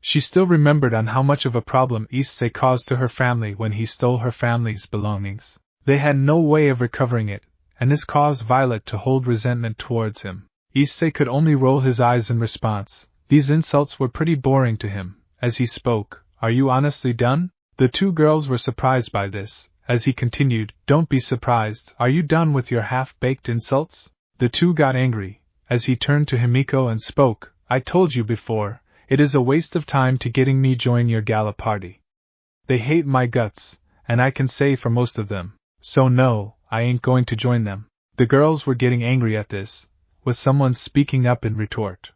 She still remembered on how much of a problem Issei caused to her family when he stole her family's belongings. They had no way of recovering it, and this caused Violet to hold resentment towards him. Issei could only roll his eyes in response. These insults were pretty boring to him. As he spoke, are you honestly done? The two girls were surprised by this. As he continued, don't be surprised, are you done with your half-baked insults? The two got angry. As he turned to Himiko and spoke, I told you before, it is a waste of time to getting me join your gala party. They hate my guts, and I can say for most of them. So no, I ain't going to join them. The girls were getting angry at this, with someone speaking up in retort.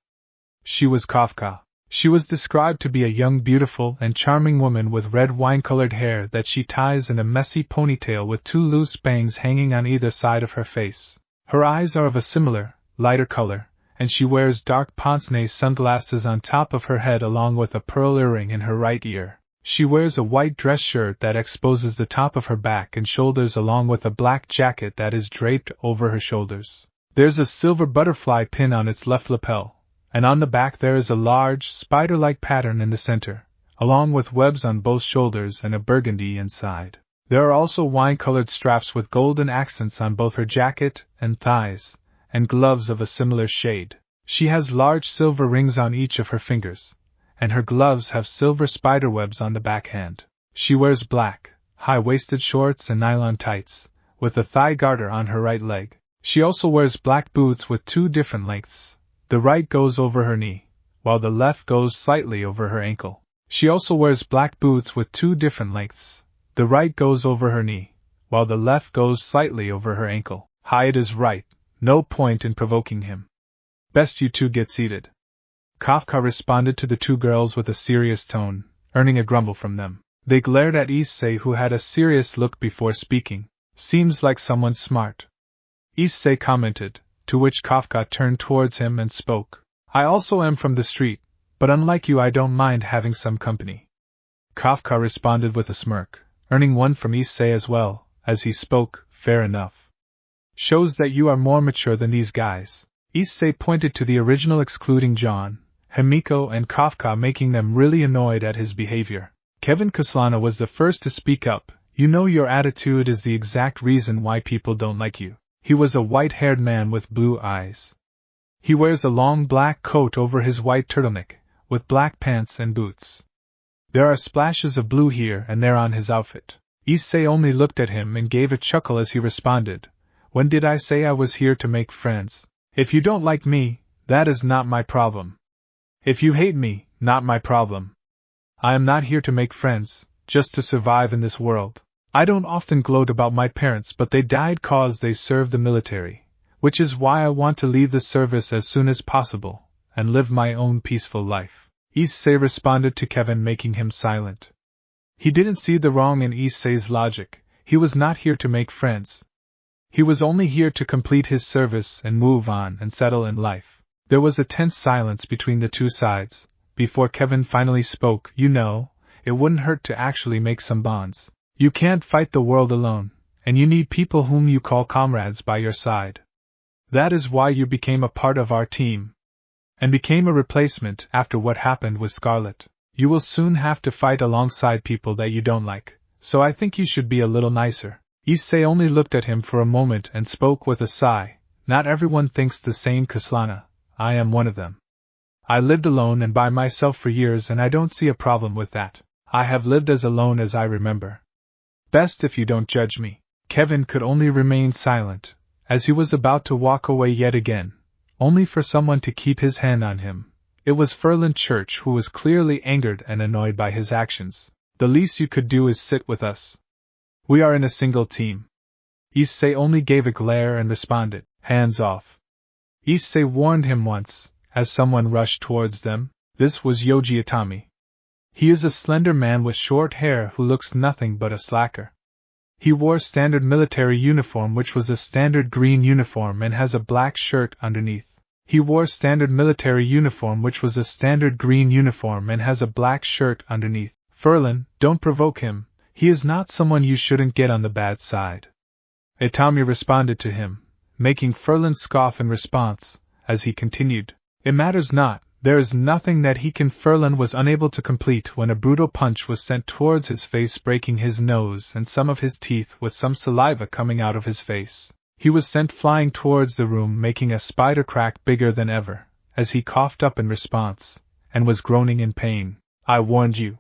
She was Kafka. She was described to be a young, beautiful, and charming woman with red wine-colored hair that she ties in a messy ponytail with two loose bangs hanging on either side of her face. Her eyes are of a similar, lighter color, and she wears dark pince-nez sunglasses on top of her head along with a pearl earring in her right ear. She wears a white dress shirt that exposes the top of her back and shoulders along with a black jacket that is draped over her shoulders. There's a silver butterfly pin on its left lapel, and on the back there is a large, spider-like pattern in the center, along with webs on both shoulders and a burgundy inside. There are also wine-colored straps with golden accents on both her jacket and thighs, and gloves of a similar shade. She has large silver rings on each of her fingers, and her gloves have silver spiderwebs on the backhand. She wears black, high-waisted shorts and nylon tights, with a thigh garter on her right leg. She also wears black boots with two different lengths. The right goes over her knee, while the left goes slightly over her ankle. She also wears black boots with two different lengths. The right goes over her knee, while the left goes slightly over her ankle. It is right, no point in provoking him. Best you two get seated. Kafka responded to the two girls with a serious tone, earning a grumble from them. They glared at Issei, who had a serious look before speaking. Seems like someone smart. Issei commented, to which Kafka turned towards him and spoke. I also am from the street, but unlike you I don't mind having some company. Kafka responded with a smirk, earning one from Issei as well. As he spoke, fair enough. Shows that you are more mature than these guys. Issei pointed to the original, excluding Jon, Himiko and Kafka, making them really annoyed at his behavior. Kevin Kaslana was the first to speak up. You know, your attitude is the exact reason why people don't like you. He was a white-haired man with blue eyes. He wears a long black coat over his white turtleneck, with black pants and boots. There are splashes of blue here and there on his outfit. Issei only looked at him and gave a chuckle as he responded, When did I say I was here to make friends? If you don't like me, that is not my problem. If you hate me, not my problem. I am not here to make friends, just to survive in this world. I don't often gloat about my parents, but they died cause they served the military, which is why I want to leave the service as soon as possible, and live my own peaceful life. Issei responded to Kevin, making him silent. He didn't see the wrong in Issei's logic. He was not here to make friends. He was only here to complete his service and move on and settle in life. There was a tense silence between the two sides, before Kevin finally spoke. You know, it wouldn't hurt to actually make some bonds. You can't fight the world alone, and you need people whom you call comrades by your side. That is why you became a part of our team, and became a replacement after what happened with Scarlet. You will soon have to fight alongside people that you don't like, so I think you should be a little nicer. Issei only looked at him for a moment and spoke with a sigh. Not everyone thinks the same, Kaslana. I am one of them. I lived alone and by myself for years, and I don't see a problem with that. I have lived as alone as I remember. Best if you don't judge me. Kevin could only remain silent, as he was about to walk away yet again, only for someone to keep his hand on him. It was Ferland Church, who was clearly angered and annoyed by his actions. The least you could do is sit with us. We are in a single team. Issei only gave a glare and responded, hands off. Issei warned him once, as someone rushed towards them. This was Yoji Itami. He is a slender man with short hair who looks nothing but a slacker. He wore standard military uniform, which was a standard green uniform and has a black shirt underneath. He wore standard military uniform, which was a standard green uniform and has a black shirt underneath. Furlan, don't provoke him. He is not someone you shouldn't get on the bad side. Itami responded to him, making Furlan scoff in response, as he continued. It matters not, there is nothing that he can. Furlan was unable to complete when a brutal punch was sent towards his face, breaking his nose and some of his teeth with some saliva coming out of his face. He was sent flying towards the room, making a spider crack bigger than ever, as he coughed up in response, and was groaning in pain. I warned you.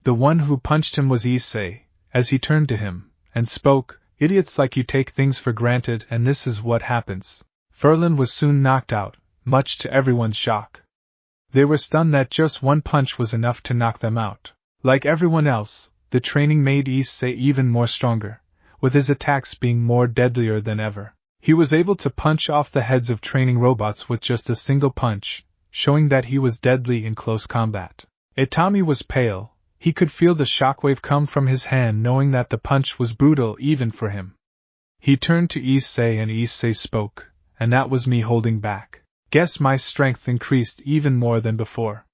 The one who punched him was Issei, as he turned to him, and spoke. Idiots like you take things for granted, and this is what happens. Furlan was soon knocked out, much to everyone's shock. They were stunned that just one punch was enough to knock them out. Like everyone else, the training made Issei even more stronger, with his attacks being more deadlier than ever. He was able to punch off the heads of training robots with just a single punch, showing that he was deadly in close combat. Itami was pale. He could feel the shockwave come from his hand, knowing that the punch was brutal even for him. He turned to Issei and Issei spoke, and that was me holding back. Guess my strength increased even more than before.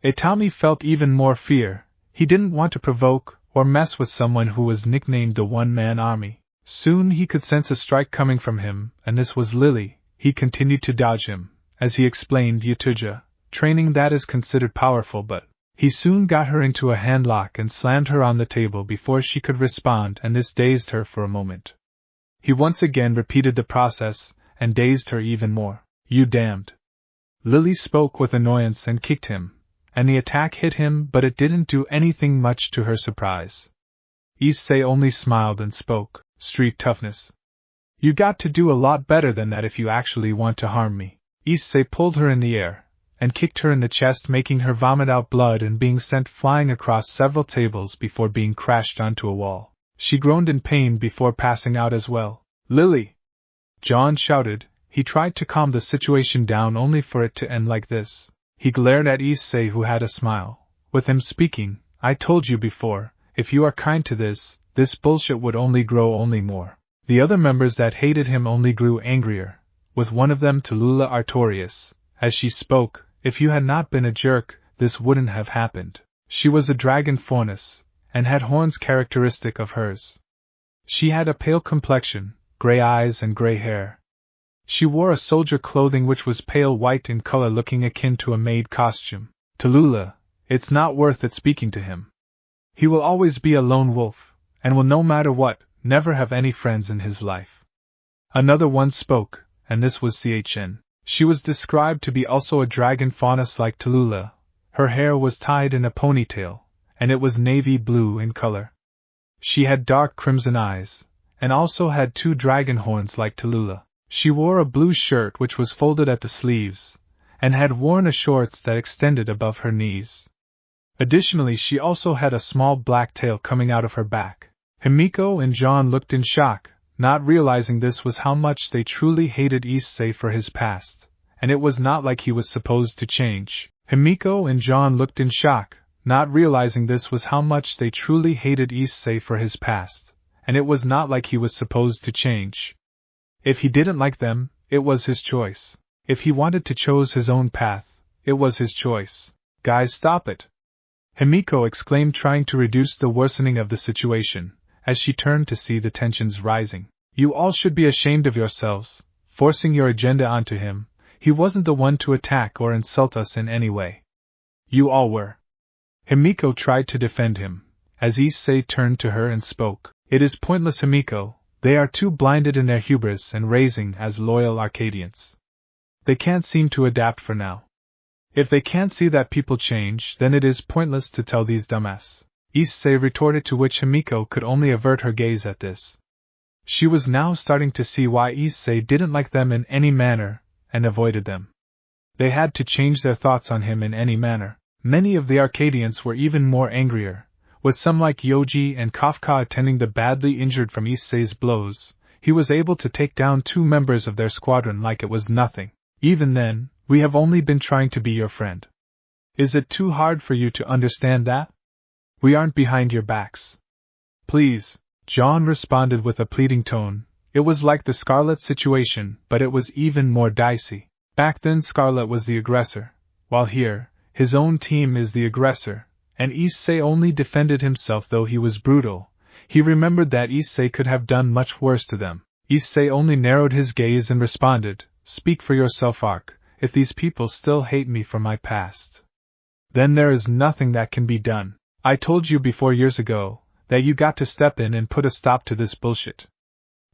Itami felt even more fear. He didn't want to provoke or mess with someone who was nicknamed the one-man army. Soon he could sense a strike coming from him, and this was Lily. He continued to dodge him, as he explained Yatuja, training that is considered powerful, but he soon got her into a handlock and slammed her on the table before she could respond, and this dazed her for a moment. He once again repeated the process, and dazed her even more. You damned. Lily spoke with annoyance and kicked him, and the attack hit him, but it didn't do anything much to her surprise. Issei only smiled and spoke, street toughness. You got to do a lot better than that if you actually want to harm me. Issei pulled her in the air, and kicked her in the chest, making her vomit out blood and being sent flying across several tables before being crashed onto a wall. She groaned in pain before passing out as well. Lily! Jon shouted. He tried to calm the situation down only for it to end like this. He glared at Issei, who had a smile. With him speaking, I told you before, if you are kind to this bullshit would only grow only more. The other members that hated him only grew angrier, with one of them Tallulah Artorias. As she spoke, if you had not been a jerk, this wouldn't have happened. She was a dragon faunus, and had horns characteristic of hers. She had a pale complexion, gray eyes and gray hair. She wore a soldier clothing which was pale white in color, looking akin to a maid costume. Tallulah, it's not worth it speaking to him. He will always be a lone wolf, and will no matter what, never have any friends in his life. Another one spoke, and this was Chn. She was described to be also a dragon faunus like Tallulah. Her hair was tied in a ponytail, and it was navy blue in color. She had dark crimson eyes, and also had 2 dragon horns like Tallulah. She wore a blue shirt which was folded at the sleeves, and had worn a shorts that extended above her knees. Additionally, she also had a small black tail coming out of her back. Himiko and Jon looked in shock, not realizing this was how much they truly hated Issei for his past, and it was not like he was supposed to change. Himiko and Jon looked in shock, not realizing this was how much they truly hated Issei for his past, and it was not like he was supposed to change. If he didn't like them, it was his choice. If he wanted to choose his own path, it was his choice. Guys, stop it! Himiko exclaimed, trying to reduce the worsening of the situation, as she turned to see the tensions rising. You all should be ashamed of yourselves, forcing your agenda onto him. He wasn't the one to attack or insult us in any way. You all were. Himiko tried to defend him, as Issei turned to her and spoke. It is pointless, Himiko. They are too blinded in their hubris and raising as loyal Arcadians. They can't seem to adapt for now. If they can't see that people change, then it is pointless to tell these dumbass. Issei retorted, to which Himiko could only avert her gaze at this. She was now starting to see why Issei didn't like them in any manner, and avoided them. They had to change their thoughts on him in any manner. Many of the Arcadians were even more angrier, with some like Yoji and Kafka attending the badly injured from Issei's blows. He was able to take down 2 members of their squadron like it was nothing. Even then, we have only been trying to be your friend. Is it too hard for you to understand that? We aren't behind your backs. Please, Jon responded with a pleading tone. It was like the Scarlet situation, but it was even more dicey. Back then Scarlet was the aggressor, while here, his own team is the aggressor, and Issei only defended himself though he was brutal. He remembered that Issei could have done much worse to them. Issei only narrowed his gaze and responded, "Speak for yourself, Ark. If these people still hate me for my past, then there is nothing that can be done. I told you before years ago that you got to step in and put a stop to this bullshit.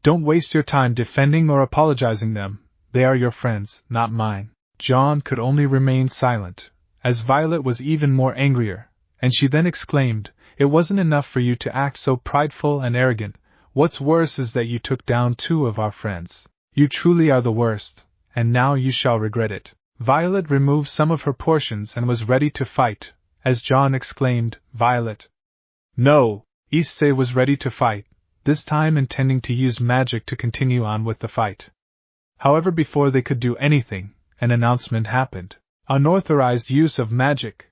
Don't waste your time defending or apologizing them. They are your friends, not mine." Jon could only remain silent, as Violet was even more angrier, and she then exclaimed, "It wasn't enough for you to act so prideful and arrogant. What's worse is that you took down 2 of our friends. You truly are the worst, and now you shall regret it." Violet removed some of her portions and was ready to fight, as Jon exclaimed, "Violet!" No, Issei was ready to fight, this time intending to use magic to continue on with the fight. However, before they could do anything, an announcement happened. Unauthorized use of magic.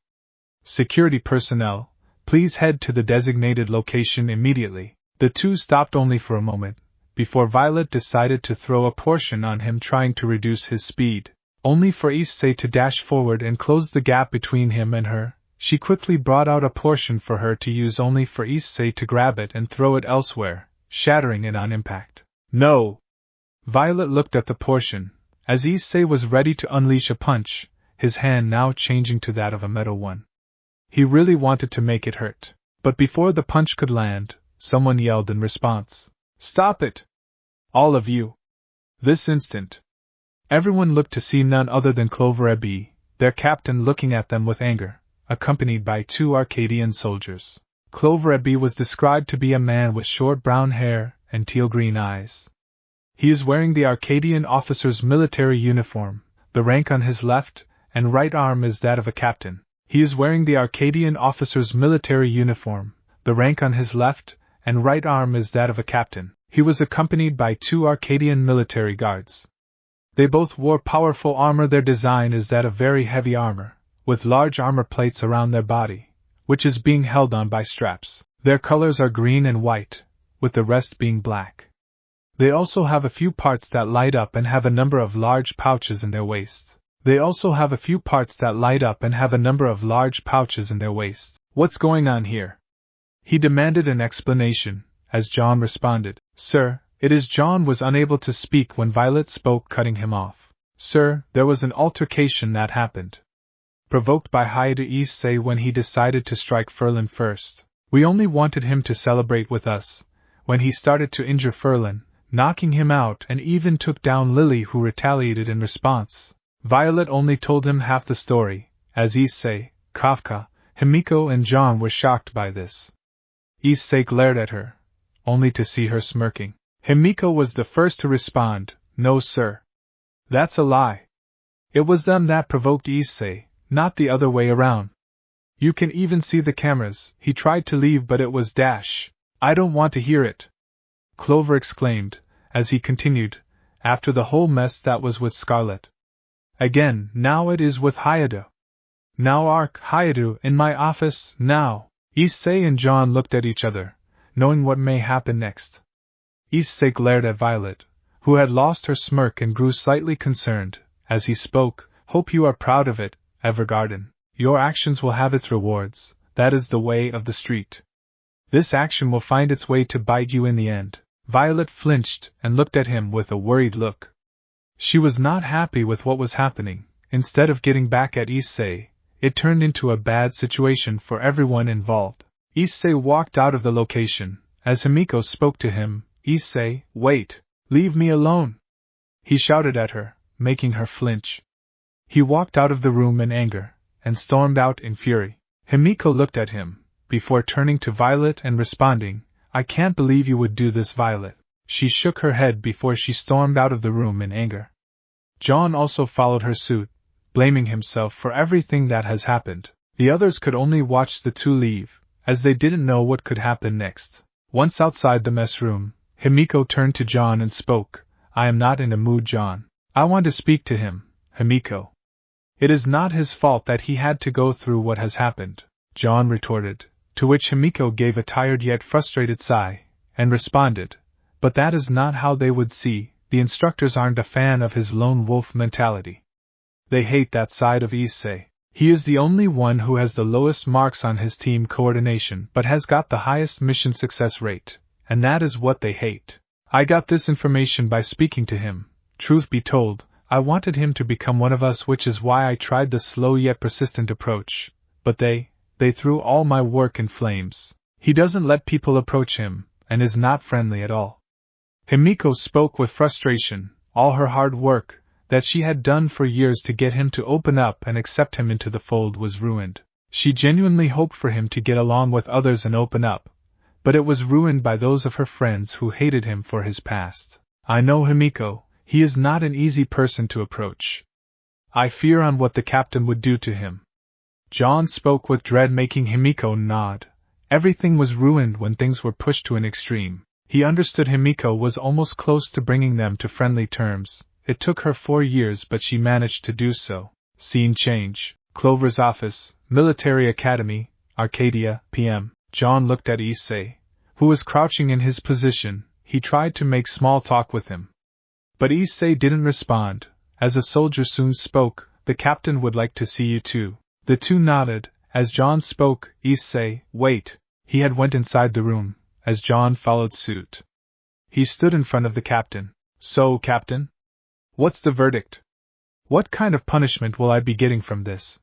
Security personnel, please head to the designated location immediately. The 2 stopped only for a moment, before Violet decided to throw a portion on him, trying to reduce his speed, only for Issei to dash forward and close the gap between him and her. She quickly brought out a portion for her to use, only for Issei to grab it and throw it elsewhere, shattering it on impact. No! Violet looked at the portion, as Issei was ready to unleash a punch, his hand now changing to that of a metal one. He really wanted to make it hurt. But before the punch could land, someone yelled in response, "Stop it! All of you!" This instant, everyone looked to see none other than Clover, their captain, looking at them with anger, accompanied by 2 Arcadian soldiers. Clover was described to be a man with short brown hair and teal-green eyes. He is wearing the Arcadian officer's military uniform. The rank on his left and right arm is that of a captain. He is wearing the Arcadian officer's military uniform. The rank on his left and right arm is that of a captain. He was accompanied by 2 Arcadian military guards. They both wore powerful armor. Their design is that of very heavy armor, with large armor plates around their body, which is being held on by straps. Their colors are green and white, with the rest being black. They also have a few parts that light up and have a number of large pouches in their waist. What's going on here? He demanded an explanation, as Jon responded, "Sir," it is Jon was unable to speak when Violet spoke, cutting him off. "Sir, there was an altercation that happened, provoked by Issei when he decided to strike Ferlin first. We only wanted him to celebrate with us, when he started to injure Ferlin, knocking him out, and even took down Lily, who retaliated in response." Violet only told him half the story, as Issei, Kafka, Himiko and Jon were shocked by this. Issei glared at her, only to see her smirking. Himiko was the first to respond, "No, sir. That's a lie. It was them that provoked Issei, not the other way around. You can even see the cameras. He tried to leave, but it was dash. I don't want to hear it," Clover exclaimed, as he continued, "after the whole mess that was with Scarlet. Again, now it is with Hayado. Now Ark, Hayado, in my office, now." Issei and Jon looked at each other, knowing what may happen next. Issei glared at Violet, who had lost her smirk and grew slightly concerned, as he spoke, "Hope you are proud of it, Evergarden. Your actions will have its rewards, that is the way of the street. This action will find its way to bite you in the end." Violet flinched and looked at him with a worried look. She was not happy with what was happening. Instead of getting back at Issei, it turned into a bad situation for everyone involved. Issei walked out of the location, as Himiko spoke to him. "Issei, wait! Leave me alone!" he shouted at her, making her flinch. He walked out of the room in anger, and stormed out in fury. Himiko looked at him, before turning to Violet and responding, "I can't believe you would do this, Violet." She shook her head before she stormed out of the room in anger. Jon also followed her suit, blaming himself for everything that has happened. The others could only watch the 2 leave, as they didn't know what could happen next. Once outside the mess room, Himiko turned to Jon and spoke, "I am not in a mood, Jon. I want to speak to him, Himiko. It is not his fault that he had to go through what has happened, Jon retorted, to which Himiko gave a tired yet frustrated sigh, and responded, but that is not how they would see. The instructors aren't a fan of his lone wolf mentality. They hate that side of Issei. He is the only one who has the lowest marks on his team coordination but has got the highest mission success rate, and that is what they hate. I got this information by speaking to him. Truth be told, I wanted him to become one of us, which is why I tried the slow yet persistent approach, but they threw all my work in flames. He doesn't let people approach him, and is not friendly at all. Himiko spoke with frustration. All her hard work, that she had done for years to get him to open up and accept him into the fold, was ruined. She genuinely hoped for him to get along with others and open up, but it was ruined by those of her friends who hated him for his past. I know Himiko, he is not an easy person to approach. I fear on what the captain would do to him. Jon spoke with dread, making Himiko nod. Everything was ruined when things were pushed to an extreme. He understood Himiko was almost close to bringing them to friendly terms. It took her 4 years, but she managed to do so. Scene change. Clover's office, Military Academy, Arcadia, PM. Jon looked at Issei, who was crouching in his position. He tried to make small talk with him, but Issei didn't respond. As a soldier soon spoke, the captain would like to see you too. The two nodded. As Jon spoke, Issei, wait. He had went inside the room, as Jon followed suit. He stood in front of the captain. So, Captain? What's the verdict? What kind of punishment will I be getting from this?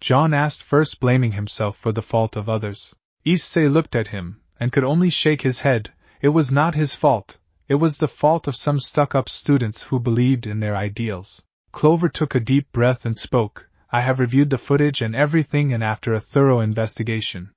Jon asked, first blaming himself for the fault of others. Issei looked at him, and could only shake his head. It was not his fault. It was the fault of some stuck-up students who believed in their ideals. Clover took a deep breath and spoke. I have reviewed the footage and everything, and after a thorough investigation,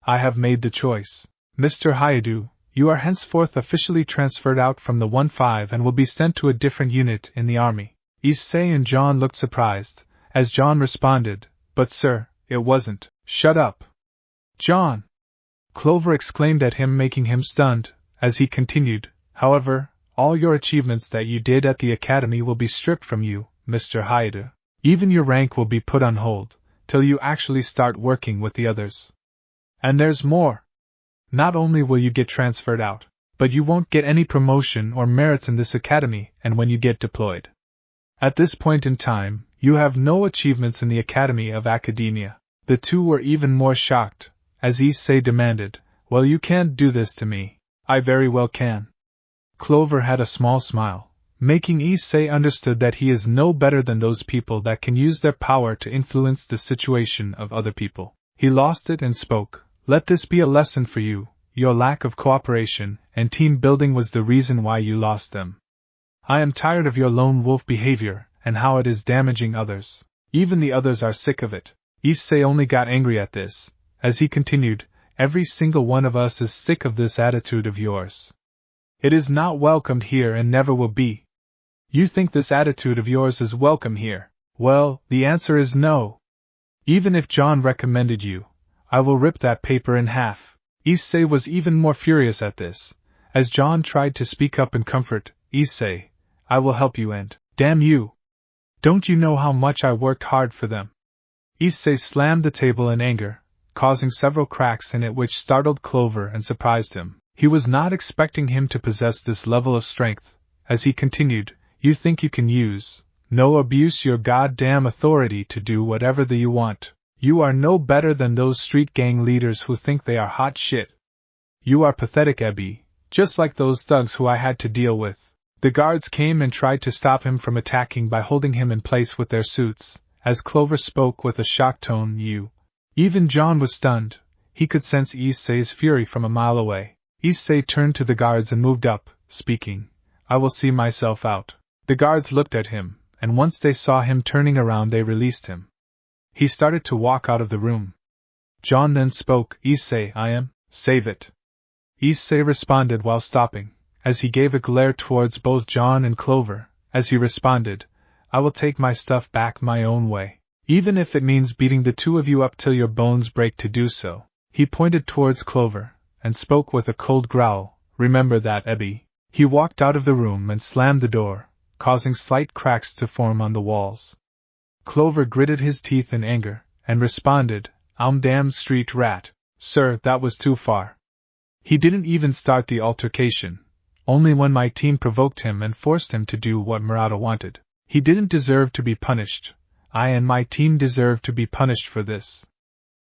I have made the choice. Mr. Hayadu, you are henceforth officially transferred out from the 1-5 and will be sent to a different unit in the army. Issei and Jon looked surprised, as Jon responded, but sir, it wasn't. Shut up, Jon! Clover exclaimed at him, making him stunned, as he continued, however, all your achievements that you did at the academy will be stripped from you, Mr. Hayadu. Even your rank will be put on hold, till you actually start working with the others. And there's more. Not only will you get transferred out, but you won't get any promotion or merits in this academy, and when you get deployed. At this point in time, you have no achievements in the Academy of Academia. The two were even more shocked, as Issei demanded, well, you can't do this to me. I very well can. Clover had a small smile, making Issei understood that he is no better than those people that can use their power to influence the situation of other people. He lost it and spoke. Let this be a lesson for you. Your lack of cooperation and team building was the reason why you lost them. I am tired of your lone wolf behavior and how it is damaging others. Even the others are sick of it. Issei only got angry at this. As he continued, every single one of us is sick of this attitude of yours. It is not welcomed here and never will be. You think this attitude of yours is welcome here? Well, the answer is no. Even if Jon recommended you, I will rip that paper in half. Issei was even more furious at this. As Jon tried to speak up and comfort, Issei, I will help you and, damn you! Don't you know how much I worked hard for them? Issei slammed the table in anger, causing several cracks in it which startled Clover and surprised him. He was not expecting him to possess this level of strength. As he continued, you think you can use, no abuse your goddamn authority to do whatever you want. You are no better than those street gang leaders who think they are hot shit. You are pathetic, Ebby, just like those thugs who I had to deal with. The guards came and tried to stop him from attacking by holding him in place with their suits. As Clover spoke with a shocked tone, Even Jon was stunned. He could sense Issei's fury from a mile away. Issei turned to the guards and moved up, speaking, I will see myself out. The guards looked at him, and once they saw him turning around they released him. He started to walk out of the room. Jon then spoke, Issei, I am, save it. Issei responded while stopping, as he gave a glare towards both Jon and Clover. As he responded, I will take my stuff back my own way, even if it means beating the two of you up till your bones break to do so. He pointed towards Clover, and spoke with a cold growl, remember that, Ebby. He walked out of the room and slammed the door, causing slight cracks to form on the walls. Clover gritted his teeth in anger, and responded, Damn street rat, sir, that was too far. He didn't even start the altercation. Only when my team provoked him and forced him to do what Murata wanted. He didn't deserve to be punished. I and my team deserve to be punished for this.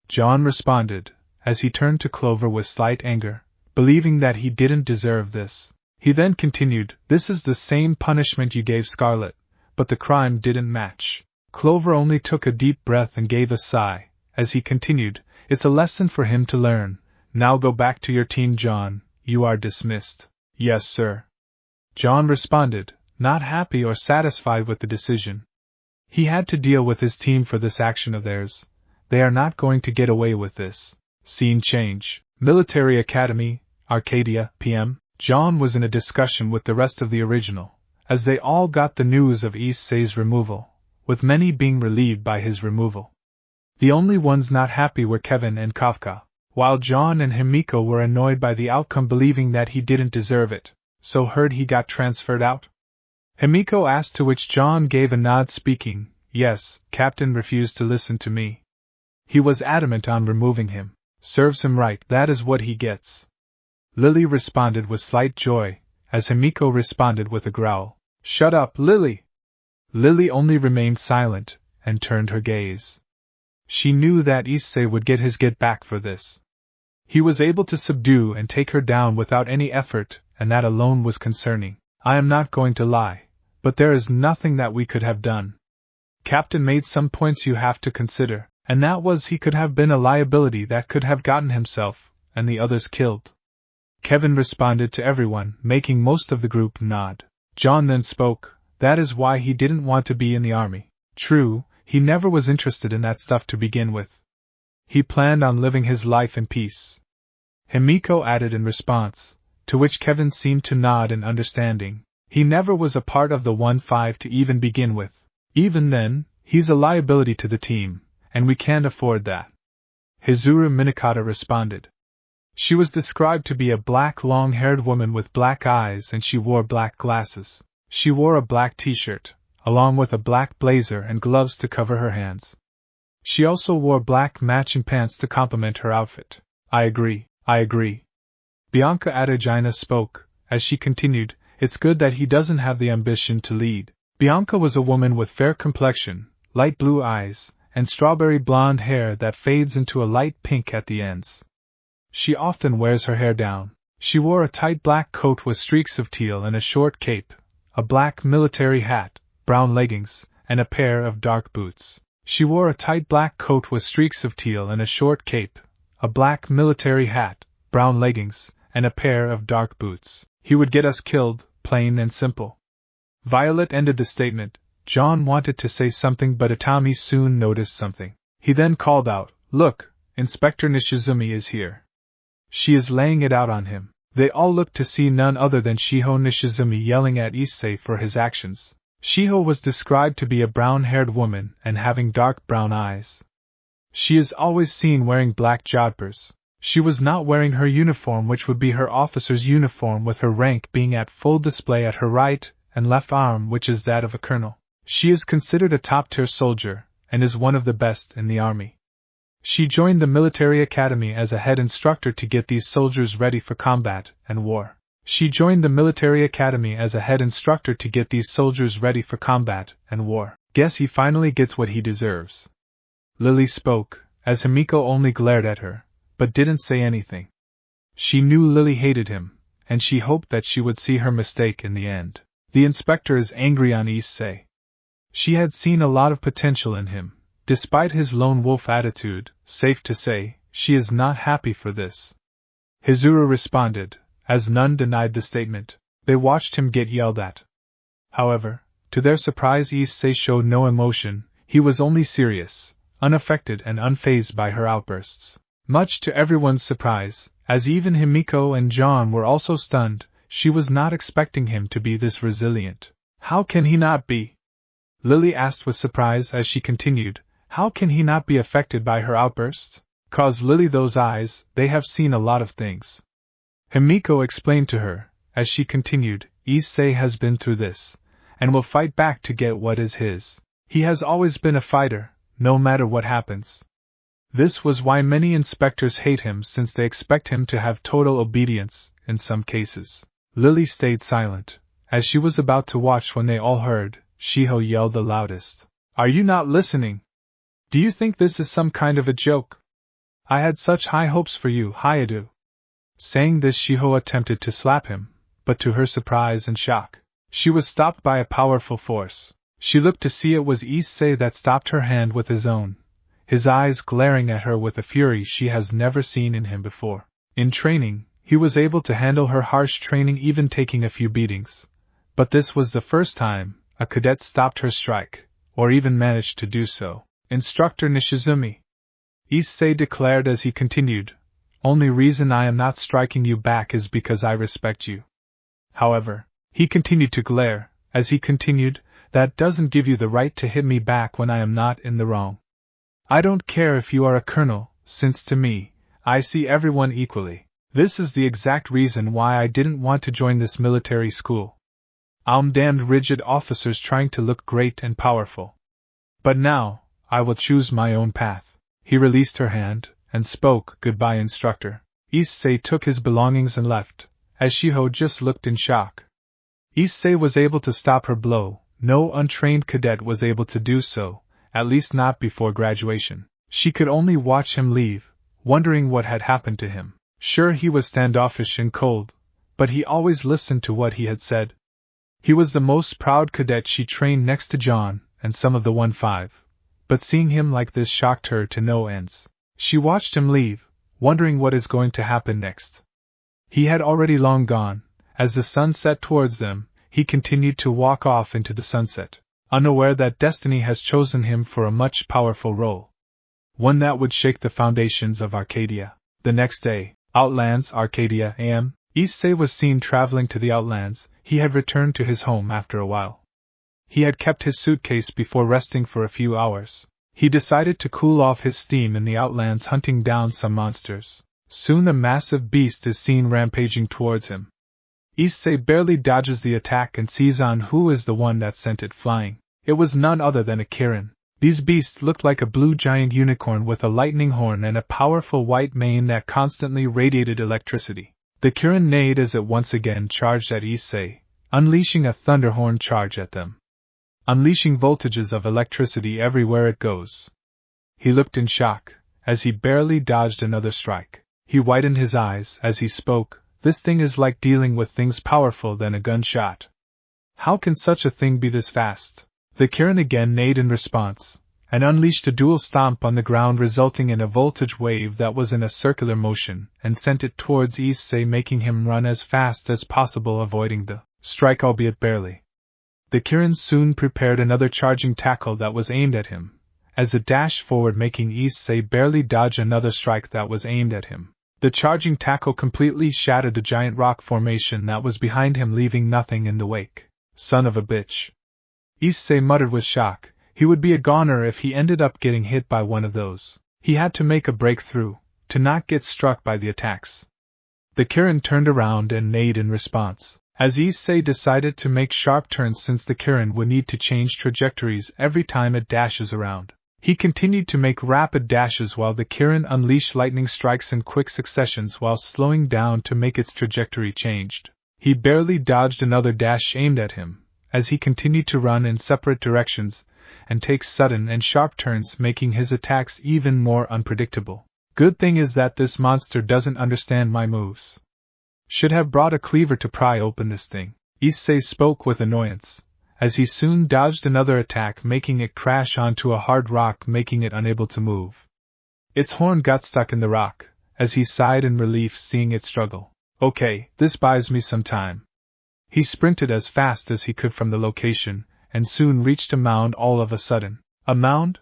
Jon responded, as he turned to Clover with slight anger, believing that he didn't deserve this. He then continued, This is the same punishment you gave Scarlet, but the crime didn't match. Clover only took a deep breath and gave a sigh, as he continued, It's a lesson for him to learn. Now go back to your team, Jon. You are dismissed. Yes, sir. Jon responded, not happy or satisfied with the decision. He had to deal with his team for this action of theirs. They are not going to get away with this. Scene change. Military Academy, Arcadia, PM. Jon was in a discussion with the rest of the original, as they all got the news of Issei's removal, with many being relieved by his removal. The only ones not happy were Kevin and Kafka, while Jon and Himiko were annoyed by the outcome, believing that he didn't deserve it. So heard he got transferred out? Himiko asked, to which Jon gave a nod, speaking, Yes, Captain refused to listen to me. He was adamant on removing him. Serves him right, that is what he gets. Lily responded with slight joy, as Himiko responded with a growl. Shut up, Lily! Lily only remained silent, and turned her gaze. She knew that Issei would get his get back for this. He was able to subdue and take her down without any effort, and that alone was concerning. I am not going to lie, but there is nothing that we could have done. Captain made some points you have to consider, and that was he could have been a liability that could have gotten himself, and the others killed. Kevin responded to everyone, making most of the group nod. Jon then spoke, that is why he didn't want to be in the army. True, he never was interested in that stuff to begin with. He planned on living his life in peace. Himiko added in response, to which Kevin seemed to nod in understanding. He never was a part of the 1-5 to even begin with. Even then, he's a liability to the team, and we can't afford that. Hizuru Minakata responded. She was described to be a black long-haired woman with black eyes, and she wore black glasses. She wore a black t-shirt, along with a black blazer and gloves to cover her hands. She also wore black matching pants to complement her outfit. I agree. Bianca Adagina spoke, as she continued, it's good that he doesn't have the ambition to lead. Bianca was a woman with fair complexion, light blue eyes, and strawberry blonde hair that fades into a light pink at the ends. She often wears her hair down. She wore a tight black coat with streaks of teal and a short cape, a black military hat, brown leggings, and a pair of dark boots. She wore a tight black coat with streaks of teal and a short cape, a black military hat, brown leggings, and a pair of dark boots. He would get us killed, plain and simple. Violet ended the statement. Jon wanted to say something, but Itami soon noticed something. He then called out, Look, Inspector Nishizumi is here. She is laying it out on him. They all looked to see none other than Shiho Nishizumi yelling at Issei for his actions. Shiho was described to be a brown-haired woman and having dark brown eyes. She is always seen wearing black jodhpurs. She was not wearing her uniform, which would be her officer's uniform, with her rank being at full display at her right and left arm, which is that of a colonel. She is considered a top-tier soldier, and is one of the best in the army. She joined the military academy as a head instructor to get these soldiers ready for combat and war. Guess he finally gets what he deserves. Lily spoke, as Himiko only glared at her, but didn't say anything. She knew Lily hated him, and she hoped that she would see her mistake in the end. The inspector is angry on Issei. She had seen a lot of potential in him. Despite his lone wolf attitude, safe to say, she is not happy for this. Hizuru responded, as none denied the statement. They watched him get yelled at. However, to their surprise, Issei showed no emotion. He was only serious, unaffected and unfazed by her outbursts. Much to everyone's surprise, as even Himiko and Jon were also stunned, she was not expecting him to be this resilient. How can he not be? Lily asked with surprise as she continued. How can he not be affected by her outbursts? "'Cause Lily, those eyes, they have seen a lot of things." Himiko explained to her, as she continued, Issei has been through this, and will fight back to get what is his. He has always been a fighter, no matter what happens. This was why many inspectors hate him, since they expect him to have total obedience, in some cases. Lily stayed silent, as she was about to watch when they all heard Shiho yell the loudest. Are you not listening? Do you think this is some kind of a joke? I had such high hopes for you, Hayadu. Saying this, Shiho attempted to slap him, but to her surprise and shock, she was stopped by a powerful force. She looked to see it was Issei that stopped her hand with his own, his eyes glaring at her with a fury she has never seen in him before. In training, he was able to handle her harsh training, even taking a few beatings. But this was the first time a cadet stopped her strike, or even managed to do so. Instructor Nishizumi, Issei declared as he continued, only reason I am not striking you back is because I respect you. However, he continued to glare, as he continued, that doesn't give you the right to hit me back when I am not in the wrong. I don't care if you are a colonel, since to me, I see everyone equally. This is the exact reason why I didn't want to join this military school. I'm damned rigid officers trying to look great and powerful. But now, I will choose my own path. He released her hand, and spoke, goodbye, instructor. Issei took his belongings and left, as Shiho just looked in shock. Issei was able to stop her blow. No untrained cadet was able to do so, at least not before graduation. She could only watch him leave, wondering what had happened to him. Sure, he was standoffish and cold, but he always listened to what he had said. He was the most proud cadet she trained next to Jon and some of the 1-5, but seeing him like this shocked her to no ends. She watched him leave, wondering what is going to happen next. He had already long gone. As the sun set towards them, he continued to walk off into the sunset, unaware that destiny has chosen him for a much powerful role. One that would shake the foundations of Arcadia. The next day, Outlands, Arcadia, AM, Issei was seen traveling to the Outlands. He had returned to his home after a while. He had kept his suitcase before resting for a few hours. He decided to cool off his steam in the Outlands, hunting down some monsters. Soon a massive beast is seen rampaging towards him. Issei barely dodges the attack and sees on who is the one that sent it flying. It was none other than a Kirin. These beasts looked like a blue giant unicorn with a lightning horn and a powerful white mane that constantly radiated electricity. The Kirin neighed as it once again charged at Issei, unleashing a thunderhorn charge at them, unleashing voltages of electricity everywhere it goes. He looked in shock, as he barely dodged another strike. He widened his eyes as he spoke. This thing is like dealing with things powerful than a gunshot. How can such a thing be this fast? The Kirin again neighed in response, and unleashed a dual stomp on the ground, resulting in a voltage wave that was in a circular motion, and sent it towards Issei, making him run as fast as possible, avoiding the strike, albeit barely. The Kirin soon prepared another charging tackle that was aimed at him, as it dashed forward, making Issei barely dodge another strike that was aimed at him. The charging tackle completely shattered the giant rock formation that was behind him, leaving nothing in the wake. Son of a bitch. Issei muttered with shock. He would be a goner if he ended up getting hit by one of those. He had to make a breakthrough, to not get struck by the attacks. The Kirin turned around and neighed in response, as Issei decided to make sharp turns, since the Kirin would need to change trajectories every time it dashes around. He continued to make rapid dashes while the Kirin unleashed lightning strikes in quick successions while slowing down to make its trajectory changed. He barely dodged another dash aimed at him, as he continued to run in separate directions and take sudden and sharp turns, making his attacks even more unpredictable. Good thing is that this monster doesn't understand my moves. Should have brought a cleaver to pry open this thing. Issei spoke with annoyance, as he soon dodged another attack, making it crash onto a hard rock, making it unable to move. Its horn got stuck in the rock, as he sighed in relief seeing it struggle. Okay, this buys me some time. He sprinted as fast as he could from the location, and soon reached a mound all of a sudden. A mound?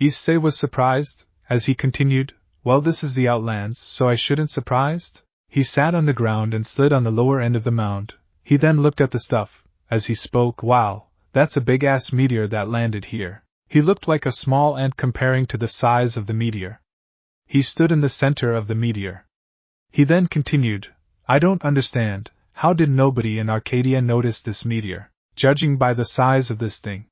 Issei was surprised, as he continued, well, this is the Outlands, so I shouldn't surprised? He sat on the ground and slid on the lower end of the mound. He then looked at the stuff. As he spoke, wow, that's a big-ass meteor that landed here. He looked like a small ant comparing to the size of the meteor. He stood in the center of the meteor. He then continued, I don't understand, how did nobody in Arcadia notice this meteor? judging by the size of this thing.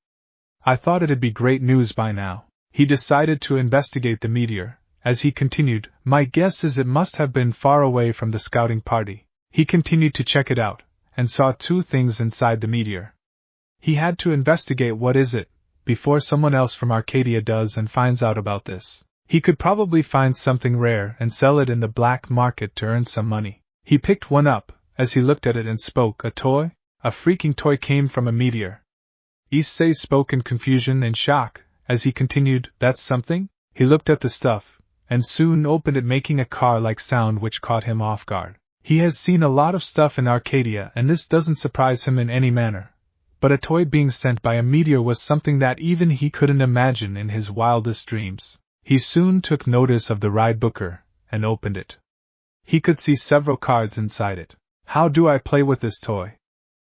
I thought it'd be great news by now. He decided to investigate the meteor. As he continued, my guess is it must have been far away from the scouting party. He continued to check it out, and saw two things inside the meteor. He had to investigate what is it, before someone else from Arcadia does and finds out about this. He could probably find something rare and sell it in the black market to earn some money. He picked one up, as he looked at it and spoke. A toy? A freaking toy came from a meteor. Issei spoke in confusion and shock, as he continued, that's something? He looked at the stuff, and soon opened it, making a car-like sound which caught him off guard. He has seen a lot of stuff in Arcadia and this doesn't surprise him in any manner. But a toy being sent by a meteor was something that even he couldn't imagine in his wildest dreams. He soon took notice of the ride booker, and opened it. He could see several cards inside it. How do I play with this toy?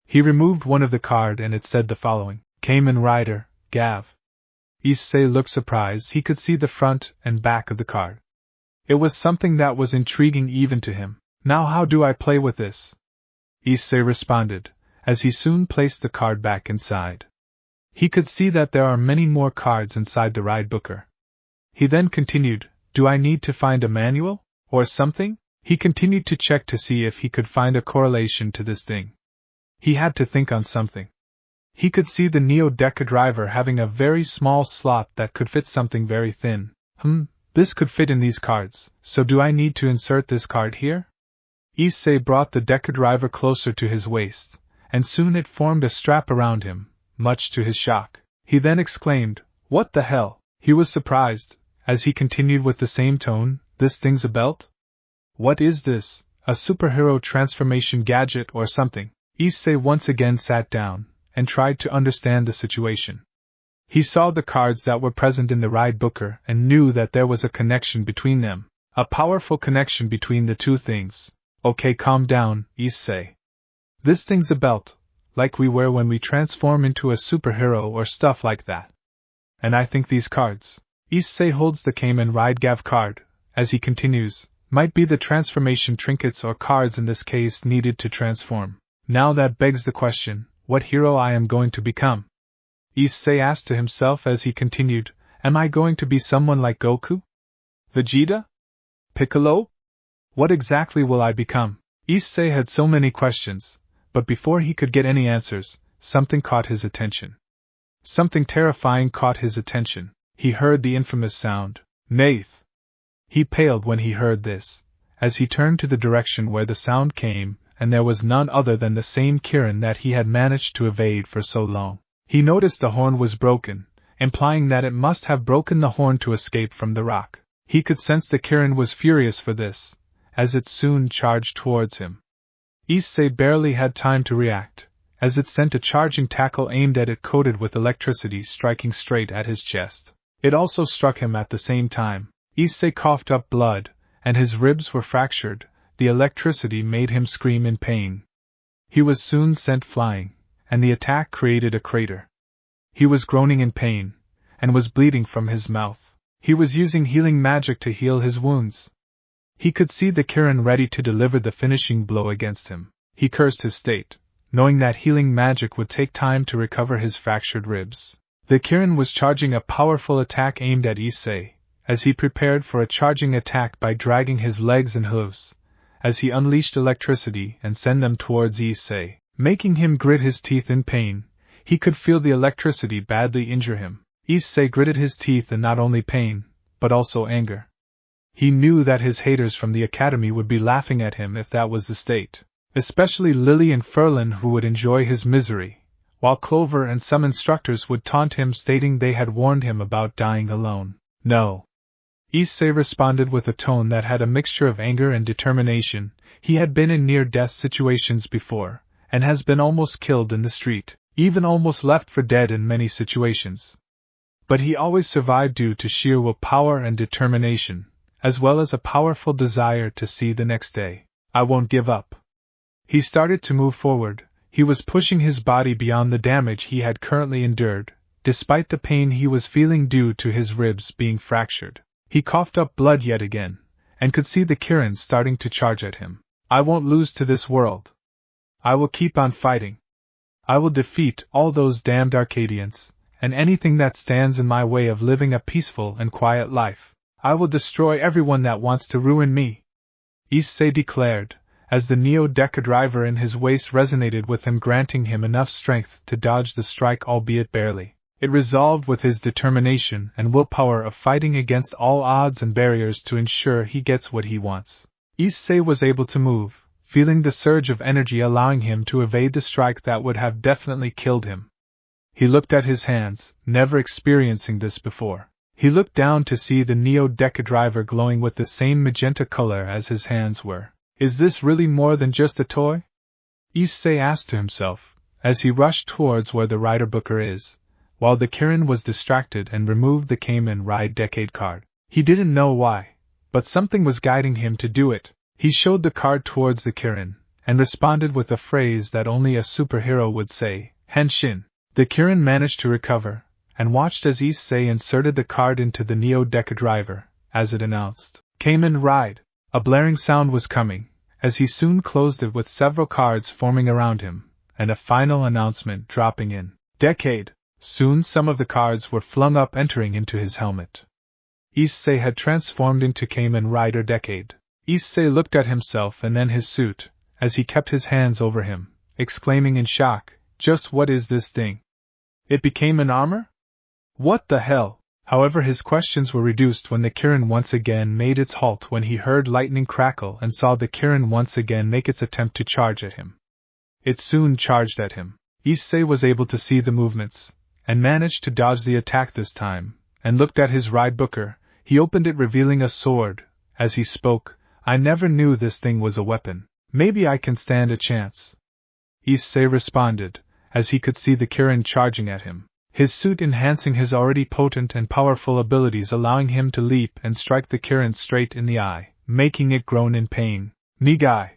He removed one of the card and it said the following, Kamen Rider, Gav. Issei looked surprised. He could see the front and back of the card. It was something that was intriguing even to him. Now how do I play with this? Issei responded, as he soon placed the card back inside. He could see that there are many more cards inside the ride booker. He then continued, do I need to find a manual, or something? He continued to check to see if he could find a correlation to this thing. He had to think on something. He could see the Neo-Deca driver having a very small slot that could fit something very thin. This could fit in these cards, so do I need to insert this card here? Issei brought the Deca driver closer to his waist, and soon it formed a strap around him, much to his shock. He then exclaimed, what the hell? He was surprised, as he continued with the same tone, this thing's a belt? What is this, a superhero transformation gadget or something? Issei once again sat down, and tried to understand the situation. He saw the cards that were present in the ride booker and knew that there was a connection between them. A powerful connection between the two things. Okay, calm down, Issei. This thing's a belt, like we wear when we transform into a superhero or stuff like that. And I think these cards. Issei holds the Kamen Ride Gav card, as he continues, might be the transformation trinkets or cards in this case needed to transform. Now that begs the question, what hero I am going to become? Issei asked to himself as he continued, am I going to be someone like Goku? Vegeta? Piccolo? What exactly will I become? Issei had so many questions, but before he could get any answers, something caught his attention. Something terrifying caught his attention. He heard the infamous sound, Nath. He paled when he heard this, as he turned to the direction where the sound came, and there was none other than the same Kirin that he had managed to evade for so long. He noticed the horn was broken, implying that it must have broken the horn to escape from the rock. He could sense the Kirin was furious for this, as it soon charged towards him. Issei barely had time to react, as it sent a charging tackle aimed at it coated with electricity striking straight at his chest. It also struck him at the same time. Issei coughed up blood, and his ribs were fractured. The electricity made him scream in pain. He was soon sent flying, and the attack created a crater. He was groaning in pain, and was bleeding from his mouth. He was using healing magic to heal his wounds. He could see the Kirin ready to deliver the finishing blow against him. He cursed his state, knowing that healing magic would take time to recover his fractured ribs. The Kirin was charging a powerful attack aimed at Issei, as he prepared for a charging attack by dragging his legs and hooves, as he unleashed electricity and sent them towards Issei, making him grit his teeth in pain. He could feel the electricity badly injure him. Issei gritted his teeth in not only pain, but also anger. He knew that his haters from the academy would be laughing at him if that was the state, especially Lily and Ferlin, who would enjoy his misery, while Clover and some instructors would taunt him, stating they had warned him about dying alone. No. Issei responded with a tone that had a mixture of anger and determination. He had been in near-death situations before, and has been almost killed in the street, even almost left for dead in many situations. But he always survived due to sheer willpower and determination, as well as a powerful desire to see the next day. I won't give up. He started to move forward. He was pushing his body beyond the damage he had currently endured, despite the pain he was feeling due to his ribs being fractured. He coughed up blood yet again, and could see the Kirin starting to charge at him. I won't lose to this world. I will keep on fighting. I will defeat all those damned Arcadians, and anything that stands in my way of living a peaceful and quiet life. I will destroy everyone that wants to ruin me," Issei declared, as the neo-deca driver in his waist resonated with him, granting him enough strength to dodge the strike, albeit barely. It resolved with his determination and willpower of fighting against all odds and barriers to ensure he gets what he wants. Issei was able to move, feeling the surge of energy allowing him to evade the strike that would have definitely killed him. He looked at his hands, never experiencing this before. He looked down to see the neo-deca driver glowing with the same magenta color as his hands were. Is this really more than just a toy? Issei asked to himself, as he rushed towards where the rider booker is, while the Kirin was distracted and removed the Kamen Ride Decade card. He didn't know why, but something was guiding him to do it. He showed the card towards the Kirin, and responded with a phrase that only a superhero would say, Henshin. The Kirin managed to recover, and watched as Issei inserted the card into the neo-deca driver, as it announced, Kamen Ride. A blaring sound was coming, as he soon closed it with several cards forming around him, and a final announcement dropping in, Decade. Soon some of the cards were flung up, entering into his helmet. Issei had transformed into Kamen Rider Decade. Issei looked at himself and then his suit, as he kept his hands over him, exclaiming in shock, just what is this thing? It became an armor? What the hell? However, his questions were reduced when the Kirin once again made its halt, when he heard lightning crackle and saw the Kirin once again make its attempt to charge at him. It soon charged at him. Issei was able to see the movements, and managed to dodge the attack this time, and looked at his ride booker. He opened it, revealing a sword. As he spoke, I never knew this thing was a weapon. Maybe I can stand a chance. Issei responded, as he could see the Kirin charging at him, his suit enhancing his already potent and powerful abilities, allowing him to leap and strike the Kirin straight in the eye, making it groan in pain. Nigai!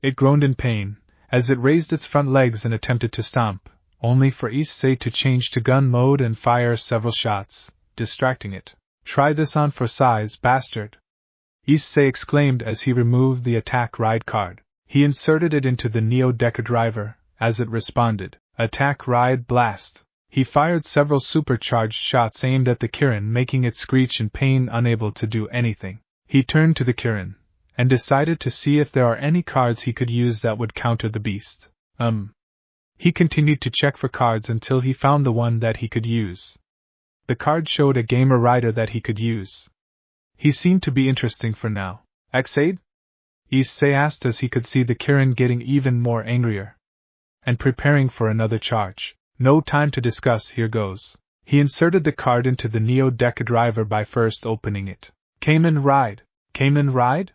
It groaned in pain, as it raised its front legs and attempted to stomp, only for Issei to change to gun mode and fire several shots, distracting it. Try this on for size, bastard! Issei exclaimed as he removed the attack ride card. He inserted it into the neo-deca driver, as it responded, Attack Ride Blast. He fired several supercharged shots aimed at the Kirin, making it screech in pain, unable to do anything. He turned to the Kirin, and decided to see if there are any cards he could use that would counter the beast. He continued to check for cards until he found the one that he could use. The card showed a gamer rider that he could use. He seemed to be interesting for now. Xaid? Issei asked as he could see the Kirin getting even more angrier, and preparing for another charge. No time to discuss, here goes. He inserted the card into the neo-deca driver by first opening it. Kamen Ride? Kamen Ride?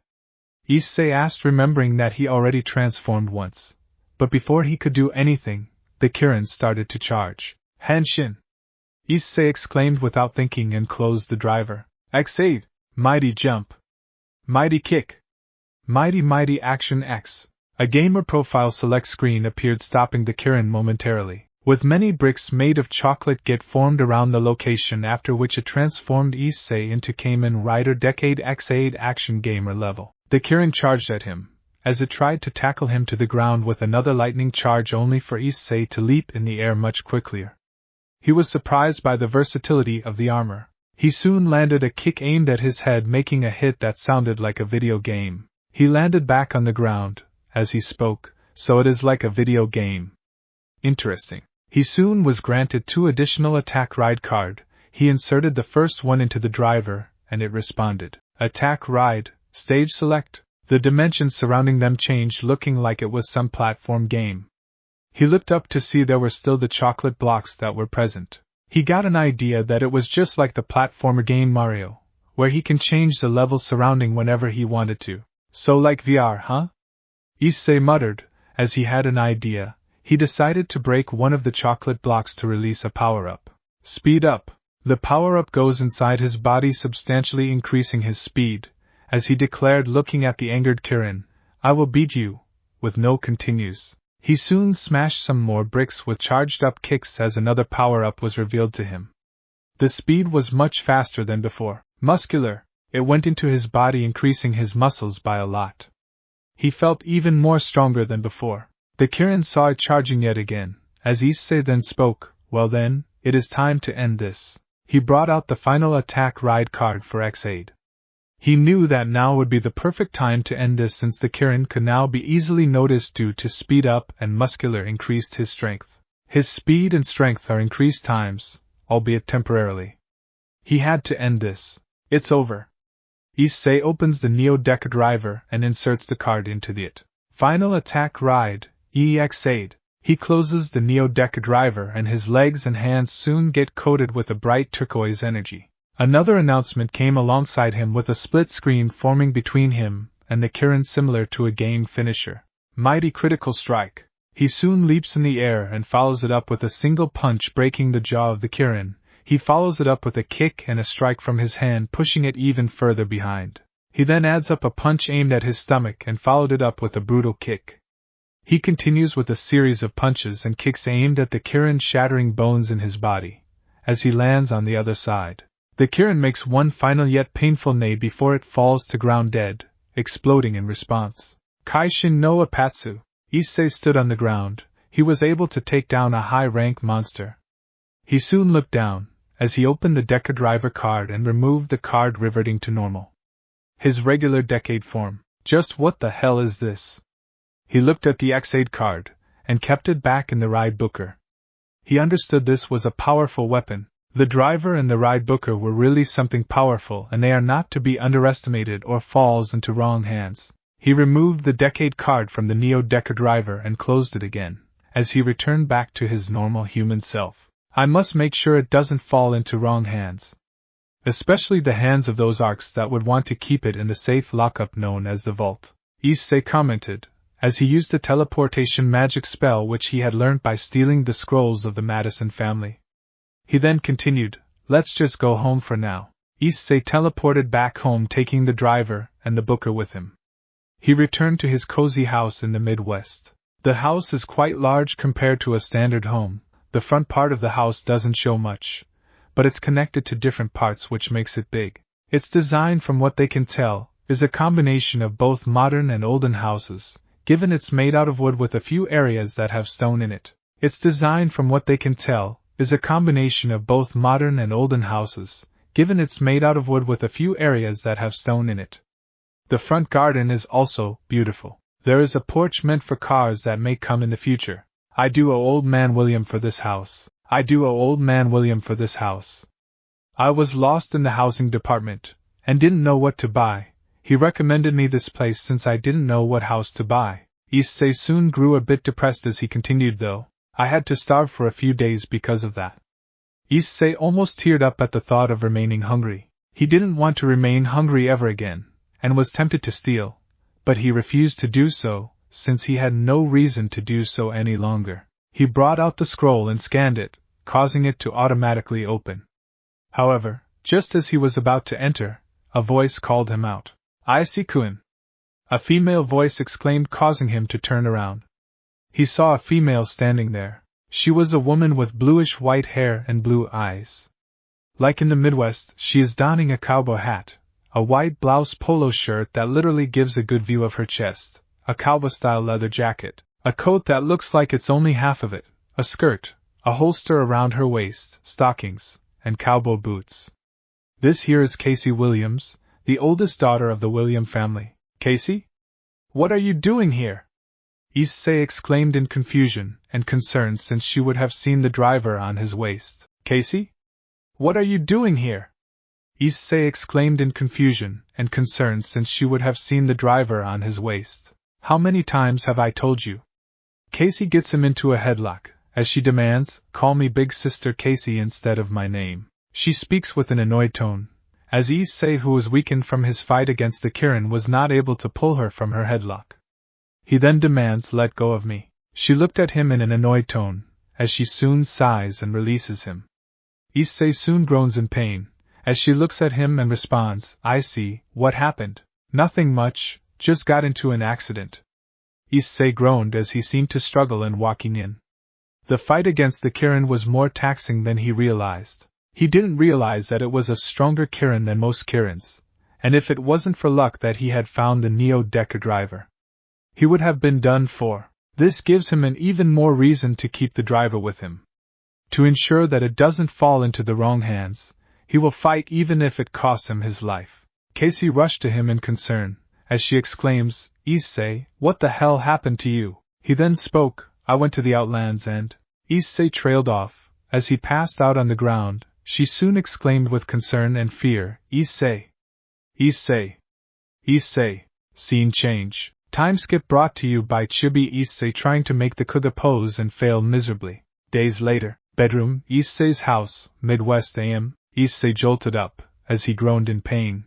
Issei asked, remembering that he already transformed once. But before he could do anything, the Kirin started to charge. Henshin! Issei exclaimed without thinking and closed the driver. Xaid! Mighty Jump! Mighty Kick! Mighty Action X! A gamer profile select screen appeared, stopping the Kirin momentarily, with many bricks made of chocolate get formed around the location, after which it transformed Issei into Kamen Rider Decade X8 Action Gamer level. The Kirin charged at him, as it tried to tackle him to the ground with another lightning charge, only for Issei to leap in the air much quicker. He was surprised by the versatility of the armor. He soon landed a kick aimed at his head, making a hit that sounded like a video game. He landed back on the ground, as he spoke, so it is like a video game. Interesting. He soon was granted 2 additional attack ride card. He inserted the first one into the driver, and it responded. Attack Ride, Stage Select. The dimensions surrounding them changed, looking like it was some platform game. He looked up to see there were still the chocolate blocks that were present. He got an idea that it was just like the platformer game Mario, where he can change the level surrounding whenever he wanted to. So like VR, huh? Issei muttered, as he had an idea. He decided to break one of the chocolate blocks to release a power-up. Speed up. The power-up goes inside his body, substantially increasing his speed, as he declared, looking at the angered Kirin. I will beat you, with no continues. He soon smashed some more bricks with charged-up kicks as another power-up was revealed to him. The speed was much faster than before. Muscular. It went into his body, increasing his muscles by a lot. He felt even more stronger than before. The Kirin saw it charging yet again, As Issei then spoke, well then, it is time to end this. He brought out the final attack ride card for X-Aid. He knew that now would be the perfect time to end this since the Kirin could now be easily noticed due to speed up and muscular increased his strength. His speed and strength are increased times, albeit temporarily. He had to end this. It's over. Issei opens the Neo-Deca driver and inserts the card into the final attack ride, X-Aid. He closes the Neo-Deca driver and his legs and hands soon get coated with a bright turquoise energy. Another announcement came alongside him with a split screen forming between him and the Kirin similar to a game finisher. Mighty critical strike. He soon leaps in the air and follows it up with a single punch breaking the jaw of the Kirin. He follows it up with a kick and a strike from his hand pushing it even further behind. He then adds up a punch aimed at his stomach and followed it up with a brutal kick. He continues with a series of punches and kicks aimed at the Kirin shattering bones in his body. As he lands on the other side, the Kirin makes one final yet painful neigh before it falls to ground dead, exploding in response. Kaishin no Apatsu. Issei stood on the ground. He was able to take down a high-rank monster. He soon looked down, as he opened the Deca driver card and removed the card reverting to normal. His regular decade form. Just what the hell is this? He looked at the X-Aid card, and kept it back in the ride booker. He understood this was a powerful weapon. The driver and the ride booker were really something powerful and they are not to be underestimated or falls into wrong hands. He removed the decade card from the Neo-Deca driver and closed it again, as he returned back to his normal human self. I must make sure it doesn't fall into wrong hands. Especially the hands of those Arks that would want to keep it in the safe lockup known as the vault. Issei commented, as he used a teleportation magic spell which he had learnt by stealing the scrolls of the Madison family. He then continued, let's just go home for now. Issei teleported back home taking the driver and the booker with him. He returned to his cozy house in the Midwest. The house is quite large compared to a standard home. The front part of the house doesn't show much, but it's connected to different parts which makes it big. Its design, from what they can tell, is a combination of both modern and olden houses, given it's made out of wood with a few areas that have stone in it. Its design, from what they can tell, is a combination of both modern and olden houses, given it's made out of wood with a few areas that have stone in it. The front garden is also beautiful. There is a porch meant for cars that may come in the future. I do owe old man William for this house. I do owe old man William for this house. I was lost in the housing department, and didn't know what to buy. He recommended me this place since I didn't know what house to buy. Issei soon grew a bit depressed as he continued though. I had to starve for a few days because of that. Issei almost teared up at the thought of remaining hungry. He didn't want to remain hungry ever again, and was tempted to steal, but he refused to do so, since he had no reason to do so any longer. He brought out the scroll and scanned it, causing it to automatically open. However, just as he was about to enter, a voice called him out. Issei-kun! A female voice exclaimed, causing him to turn around. He saw a female standing there. She was a woman with bluish-white hair and blue eyes. Like in the Midwest, she is donning a cowboy hat, a white blouse polo shirt that literally gives a good view of her chest, a cowboy-style leather jacket, a coat that looks like it's only half of it, a skirt, a holster around her waist, stockings, and cowboy boots. This here is Casey Williams, the oldest daughter of the William family. Casey? What are you doing here? Issei exclaimed in confusion and concern since she would have seen the driver on his waist. Casey? What are you doing here? Issei exclaimed in confusion and concern since she would have seen the driver on his waist. How many times have I told you? Casey gets him into a headlock, as she demands, call me Big Sister Casey instead of my name. She speaks with an annoyed tone, as Issei, who was weakened from his fight against the Kirin, was not able to pull her from her headlock. He then demands, let go of me. She looked at him in an annoyed tone, as she soon sighs and releases him. Issei soon groans in pain, as she looks at him and responds, I see, what happened? Nothing much, just got into an accident. Issei groaned as he seemed to struggle in walking in. The fight against the Kirin was more taxing than he realized. He didn't realize that it was a stronger Kirin than most Kirins, and if it wasn't for luck that he had found the Neo-Deca driver, he would have been done for. This gives him an even more reason to keep the driver with him. To ensure that it doesn't fall into the wrong hands, he will fight even if it costs him his life. Casey rushed to him in concern, as she exclaims, Issei, what the hell happened to you? He then spoke, I went to the Outlands and... Issei trailed off. As he passed out on the ground, she soon exclaimed with concern and fear, Issei. Issei. Issei. Scene change. Time skip brought to you by Chibi Issei trying to make the Kuga pose and fail miserably. Days later, bedroom, Issei's house, Midwest AM. Issei jolted up, as he groaned in pain.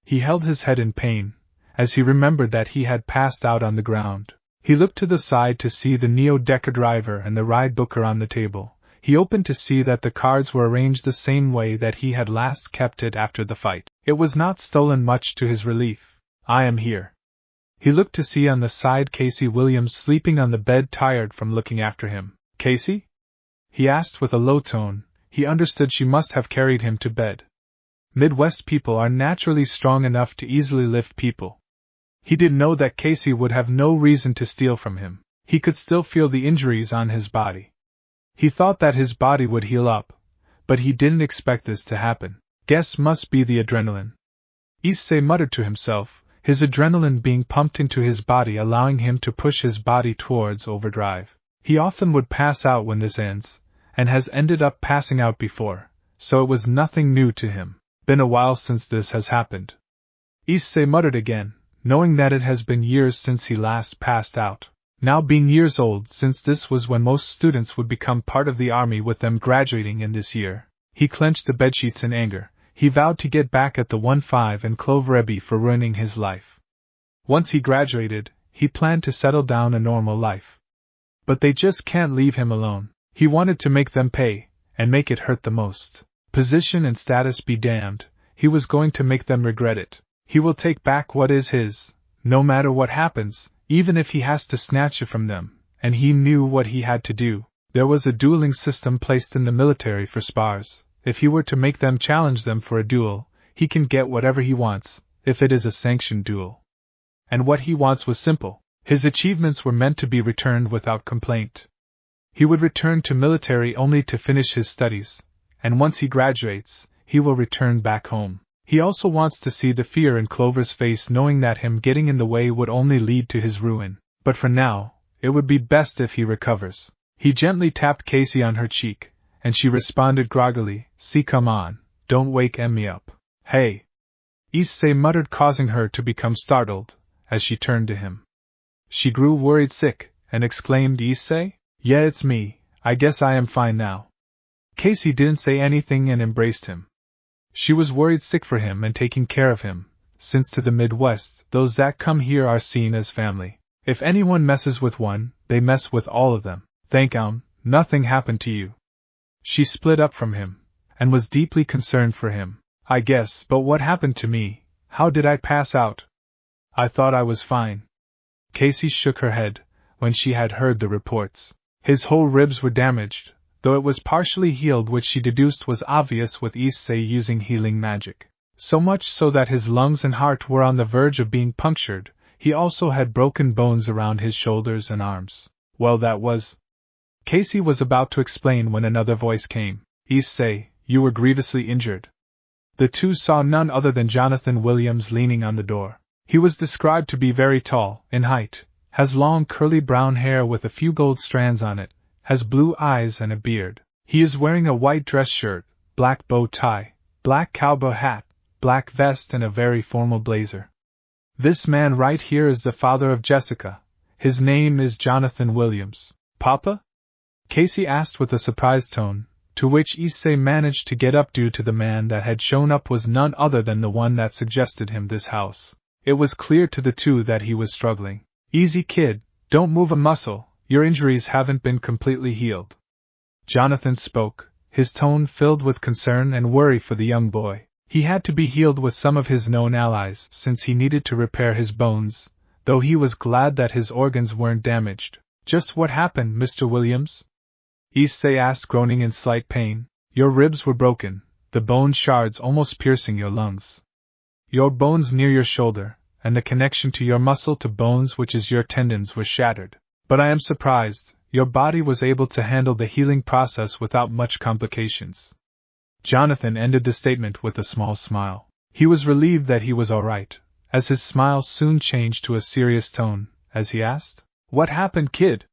He held his head in pain, as he remembered that he had passed out on the ground. He looked to the side to see the Neo-Deca driver and the ride booker on the table. He opened to see that the cards were arranged the same way that he had last kept it after the fight. It was not stolen, much to his relief. I am here. He looked to see on the side Casey Williams sleeping on the bed, tired from looking after him. Casey? He asked with a low tone. He understood she must have carried him to bed. Midwest people are naturally strong enough to easily lift people. He didn't know that Casey would have no reason to steal from him. He could still feel the injuries on his body. He thought that his body would heal up, but he didn't expect this to happen. Guess must be the adrenaline. Issei muttered to himself, his adrenaline being pumped into his body, allowing him to push his body towards overdrive. He often would pass out when this ends, and has ended up passing out before, so it was nothing new to him. Been a while since this has happened. Issei muttered again, knowing that it has been years since he last passed out. Now being years old, since this was when most students would become part of the army, with them graduating in this year. He clenched the bedsheets in anger. He vowed to get back at the 1-5 and Cloverebi for ruining his life. Once he graduated, he planned to settle down a normal life. But they just can't leave him alone. He wanted to make them pay, and make it hurt the most. Position and status be damned, he was going to make them regret it. He will take back what is his, no matter what happens, even if he has to snatch it from them, and he knew what he had to do. There was a dueling system placed in the military for spars. If he were to make them challenge them for a duel, he can get whatever he wants, if it is a sanctioned duel. And what he wants was simple. His achievements were meant to be returned without complaint. He would return to military only to finish his studies, and once he graduates, he will return back home. He also wants to see the fear in Clover's face, knowing that him getting in the way would only lead to his ruin. But for now, it would be best if he recovers. He gently tapped Casey on her cheek, and she responded groggily, "See, come on, don't wake me up." "Hey!" Issei muttered, causing her to become startled, as she turned to him. She grew worried sick, and exclaimed, "Issei? Yeah, it's me, I guess I am fine now." Casey didn't say anything and embraced him. She was worried sick for him and taking care of him, since to the Midwest, those that come here are seen as family. If anyone messes with one, they mess with all of them. "Thank nothing happened to you." She split up from him, and was deeply concerned for him. "I guess, but what happened to me? How did I pass out? I thought I was fine." Casey shook her head, when she had heard the reports. His whole ribs were damaged, though it was partially healed, which she deduced was obvious with Issei using healing magic. So much so that his lungs and heart were on the verge of being punctured. He also had broken bones around his shoulders and arms. Well, that was... Casey was about to explain when another voice came. "Issei, you were grievously injured." The two saw none other than Jonathan Williams leaning on the door. He was described to be very tall, in height, has long curly brown hair with a few gold strands on it, has blue eyes and a beard. He is wearing a white dress shirt, black bow tie, black cowboy hat, black vest and a very formal blazer. "This man right here is the father of Jessica. His name is Jonathan Williams." "Papa?" Casey asked with a surprised tone, to which Issei managed to get up due to the man that had shown up was none other than the one that suggested him this house. It was clear to the two that he was struggling. "Easy, kid, don't move a muscle, your injuries haven't been completely healed." Jonathan spoke, his tone filled with concern and worry for the young boy. He had to be healed with some of his known allies since he needed to repair his bones, though he was glad that his organs weren't damaged. "Just what happened, Mr. Williams?" Issei asked, groaning in slight pain. "Your ribs were broken, the bone shards almost piercing your lungs. Your bones near your shoulder, and the connection to your muscle to bones which is your tendons were shattered. But I am surprised, your body was able to handle the healing process without much complications. Jonathan ended the statement with a small smile. He was relieved that he was all right, as his smile soon changed to a serious tone, as he asked, "What happened, kid?"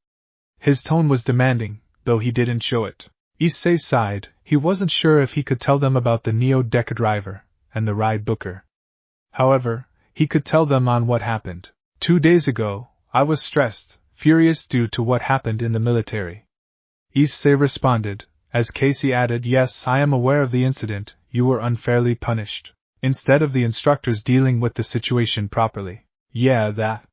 His tone was demanding, though he didn't show it. Issei sighed. He wasn't sure if he could tell them about the Neo-Deca driver and the ride booker. However, he could tell them on what happened. 2 days ago, I was stressed, furious due to what happened in the military. Issei responded, as Casey added, "Yes, I am aware of the incident. You were unfairly punished. Instead of the instructors dealing with the situation properly." "Yeah, that."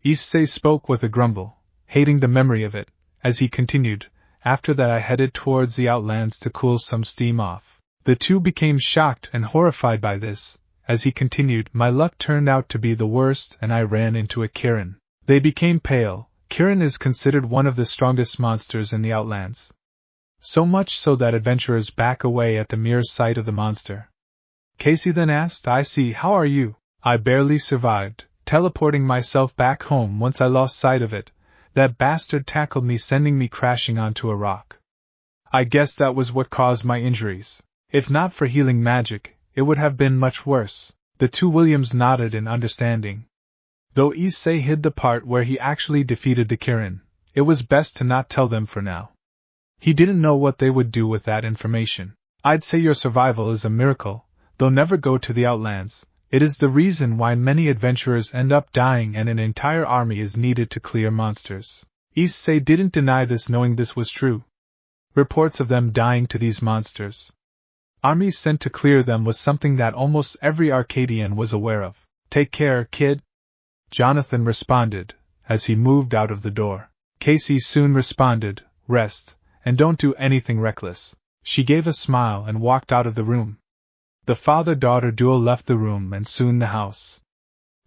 Issei spoke with a grumble, hating the memory of it, as he continued, "After that I headed towards the Outlands to cool some steam off." The two became shocked and horrified by this. As he continued, "My luck turned out to be the worst and I ran into a Kirin." They became pale. Kirin is considered one of the strongest monsters in the Outlands. So much so that adventurers back away at the mere sight of the monster. Casey then asked, "I see, how are you?" "I barely survived, teleporting myself back home once I lost sight of it. That bastard tackled me, sending me crashing onto a rock. I guess that was what caused my injuries. If not for healing magic, it would have been much worse." The two Williams nodded in understanding. Though Issei hid the part where he actually defeated the Kirin, it was best to not tell them for now. He didn't know what they would do with that information. "I'd say your survival is a miracle. They'll never go to the Outlands. It is the reason why many adventurers end up dying and an entire army is needed to clear monsters." Issei didn't deny this, knowing this was true. Reports of them dying to these monsters, armies sent to clear them, was something that almost every Arcadian was aware of. "Take care, kid," Jonathan responded, as he moved out of the door. Casey soon responded, "Rest, and don't do anything reckless." She gave a smile and walked out of the room. The father-daughter duo left the room and soon the house.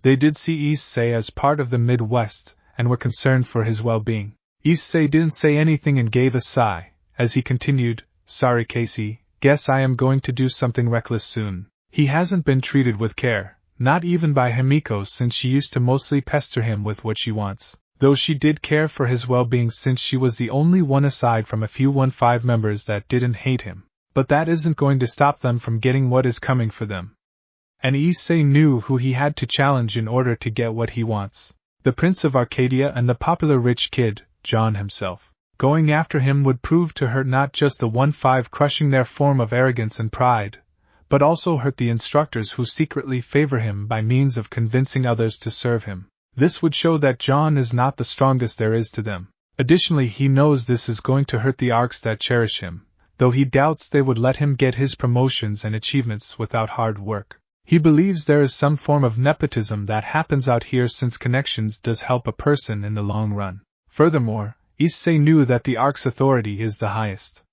They did see Issei as part of the Midwest and were concerned for his well-being. Issei didn't say anything and gave a sigh, as he continued, "Sorry, Casey, guess I am going to do something reckless soon." He hasn't been treated with care, not even by Himiko, since she used to mostly pester him with what she wants, though she did care for his well-being since she was the only one aside from a few 1-5 members that didn't hate him. But that isn't going to stop them from getting what is coming for them. And Issei knew who he had to challenge in order to get what he wants. The Prince of Arcadia and the popular rich kid, Jon himself. Going after him would prove to hurt not just the 1-5, crushing their form of arrogance and pride, but also hurt the instructors who secretly favor him by means of convincing others to serve him. This would show that Jon is not the strongest there is to them. Additionally, he knows this is going to hurt the Arks that cherish him, though he doubts they would let him get his promotions and achievements without hard work. He believes there is some form of nepotism that happens out here, since connections does help a person in the long run. Furthermore, Issei knew that the Ark's authority is the highest.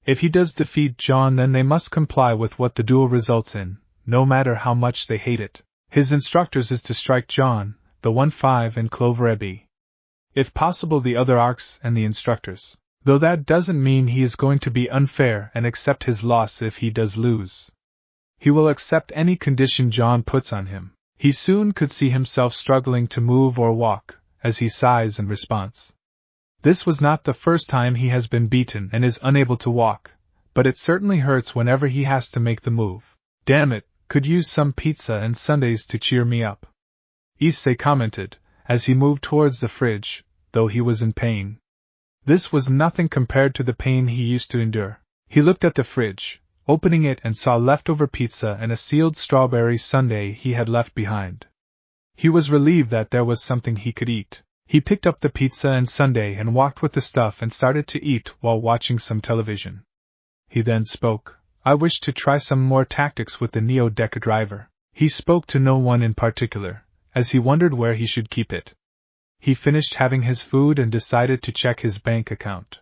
If he does defeat Jon, then they must comply with what the duel results in, no matter how much they hate it. His instructors is to strike Jon, the 1-5 and Clover Abbey. If possible, the other Arks and the instructors. Though that doesn't mean he is going to be unfair and accept his loss if he does lose. He will accept any condition Jon puts on him. He soon could see himself struggling to move or walk, as he sighs in response. This was not the first time he has been beaten and is unable to walk, but it certainly hurts whenever he has to make the move. "Damn it, could use some pizza and sundaes to cheer me up," Issei commented, as he moved towards the fridge, though he was in pain. This was nothing compared to the pain he used to endure. He looked at the fridge, opening it, and saw leftover pizza and a sealed strawberry sundae he had left behind. He was relieved that there was something he could eat. He picked up the pizza and sundae and walked with the stuff and started to eat while watching some television. He then spoke, "I wish to try some more tactics with the Neo-Deca driver." He spoke to no one in particular, as he wondered where he should keep it. He finished having his food and decided to check his bank account,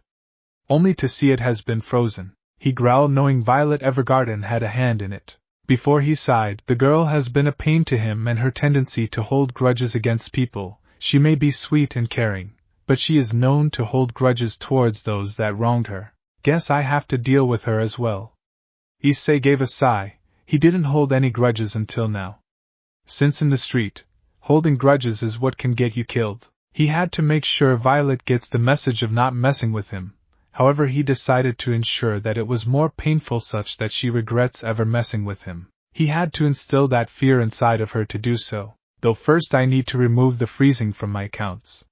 only to see it has been frozen. He growled, knowing Violet Evergarden had a hand in it. Before he sighed, the girl has been a pain to him, and her tendency to hold grudges against people. She may be sweet and caring, but she is known to hold grudges towards those that wronged her. Guess I have to deal with her as well. Issei gave a sigh. He didn't hold any grudges until now. Since in the street, holding grudges is what can get you killed. He had to make sure Violet gets the message of not messing with him. However, he decided to ensure that it was more painful such that she regrets ever messing with him. He had to instill that fear inside of her to do so, though first I need to remove the freezing from my accounts.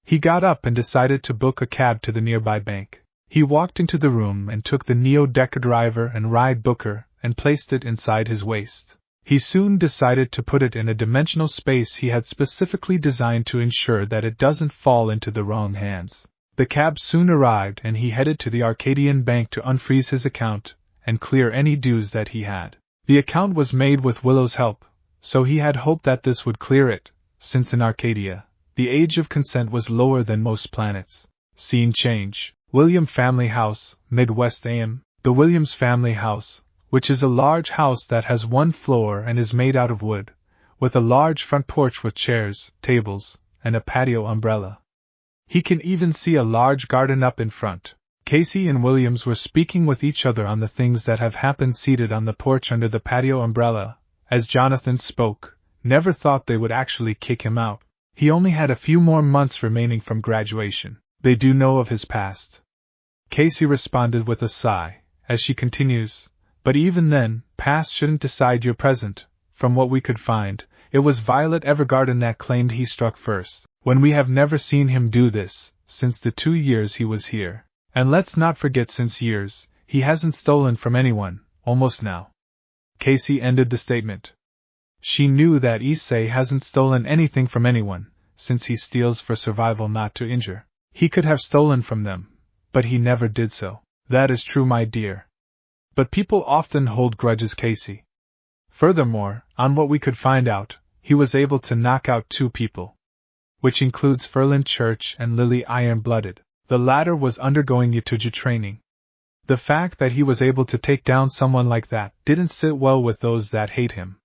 He got up and decided to book a cab to the nearby bank. He walked into the room and took the Neo-Decker driver and ride booker and placed it inside his waist. He soon decided to put it in a dimensional space he had specifically designed to ensure that it doesn't fall into the wrong hands. The cab soon arrived and he headed to the Arcadian bank to unfreeze his account and clear any dues that he had. The account was made with Willow's help, so he had hoped that this would clear it, since in Arcadia, the age of consent was lower than most planets. Scene change. William family house, Midwest AM. The Williams family house, which is a large house that has one floor and is made out of wood, with a large front porch with chairs, tables, and a patio umbrella. He can even see a large garden up in front. Casey and Williams were speaking with each other on the things that have happened seated on the porch under the patio umbrella. As Jonathan spoke, never thought they would actually kick him out. He only had a few more months remaining from graduation. They do know of his past. Casey responded with a sigh, as she continues, but even then, past shouldn't decide your present. From what we could find, it was Violet Evergarden that claimed he struck first, when we have never seen him do this, since the 2 years he was here. And let's not forget since years, he hasn't stolen from anyone, almost now. Casey ended the statement. She knew that Issei hasn't stolen anything from anyone, since he steals for survival not to injure. He could have stolen from them, but he never did so. That is true, my dear. But people often hold grudges, Casey. Furthermore, on what we could find out, he was able to knock out 2 people, which includes Ferland Church and Lily Iron-Blooded. The latter was undergoing Yatuja training. The fact that he was able to take down someone like that didn't sit well with those that hate him.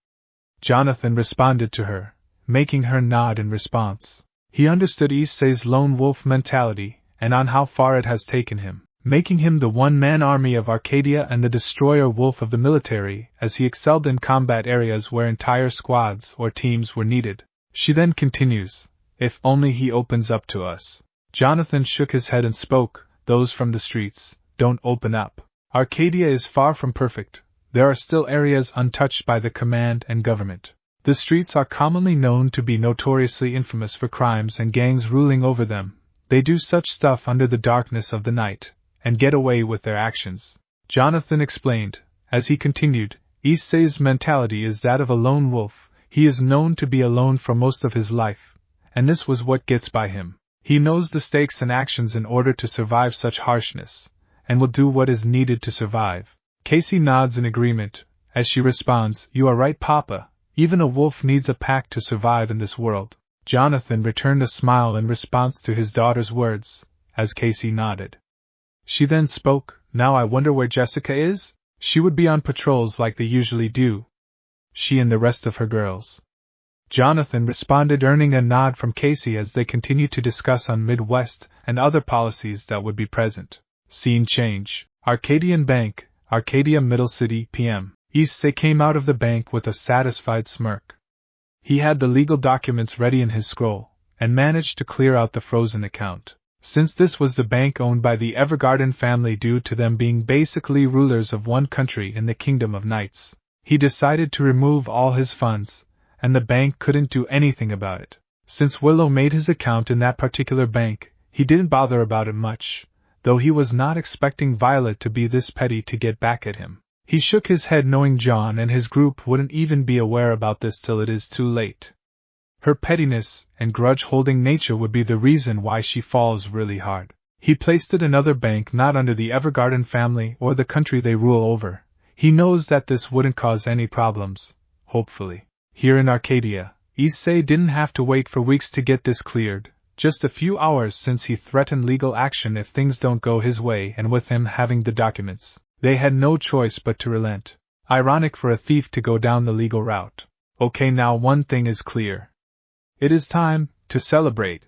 Jonathan responded to her, making her nod in response. He understood Issei's lone wolf mentality, and on how far it has taken him, making him the one-man army of Arcadia and the destroyer wolf of the military, as he excelled in combat areas where entire squads or teams were needed. She then continues, if only he opens up to us. Jonathan shook his head and spoke, those from the streets, don't open up. Arcadia is far from perfect. There are still areas untouched by the command and government. The streets are commonly known to be notoriously infamous for crimes and gangs ruling over them. They do such stuff under the darkness of the night, and get away with their actions. Jonathan explained, as he continued, Issei's mentality is that of a lone wolf. He is known to be alone for most of his life, and this was what gets by him. He knows the stakes and actions in order to survive such harshness, and will do what is needed to survive. Casey nods in agreement, as she responds, you are right, Papa. Even a wolf needs a pack to survive in this world. Jonathan returned a smile in response to his daughter's words, as Casey nodded. She then spoke, now I wonder where Jessica is? She would be on patrols like they usually do. She and the rest of her girls. Jonathan responded, earning a nod from Casey as they continued to discuss on Midwest and other policies that would be present. Scene change. Arcadian Bank, Arcadia Middle City, PM. Issei came out of the bank with a satisfied smirk. He had the legal documents ready in his scroll, and managed to clear out the frozen account. Since this was the bank owned by the Evergarden family due to them being basically rulers of one country in the Kingdom of Knights, he decided to remove all his funds, and the bank couldn't do anything about it. Since Willow made his account in that particular bank, he didn't bother about it much, though he was not expecting Violet to be this petty to get back at him. He shook his head knowing Jon and his group wouldn't even be aware about this till it is too late. Her pettiness and grudge-holding nature would be the reason why she falls really hard. He placed it in another bank not under the Evergarden family or the country they rule over. He knows that this wouldn't cause any problems, hopefully. Here in Arcadia, Issei didn't have to wait for weeks to get this cleared, just a few hours since he threatened legal action if things don't go his way, and with him having the documents, they had no choice but to relent. Ironic for a thief to go down the legal route. Okay, now one thing is clear. It is time to celebrate,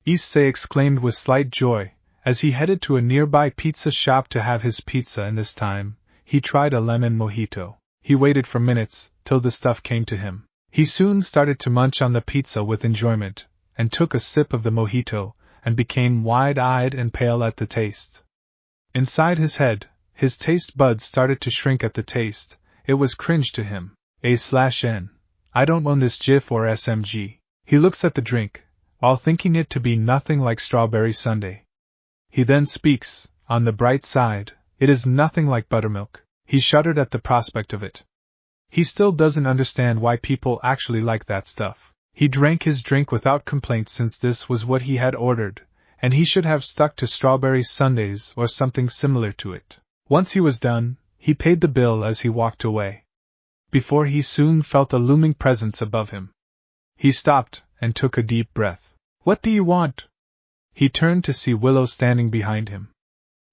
Issei exclaimed with slight joy, as he headed to a nearby pizza shop to have his pizza, and this time, he tried a lemon mojito. He waited for minutes, till the stuff came to him. He soon started to munch on the pizza with enjoyment, and took a sip of the mojito, and became wide-eyed and pale at the taste. Inside his head, his taste buds started to shrink at the taste. It was cringe to him. A/N. I don't own this GIF or SMG. He looks at the drink, while thinking it to be nothing like strawberry sundae. He then speaks, on the bright side, it is nothing like buttermilk. He shuddered at the prospect of it. He still doesn't understand why people actually like that stuff. He drank his drink without complaint since this was what he had ordered, and he should have stuck to strawberry sundaes or something similar to it. Once he was done, he paid the bill as he walked away. Before he soon felt a looming presence above him. He stopped and took a deep breath. What do you want? He turned to see Willow standing behind him.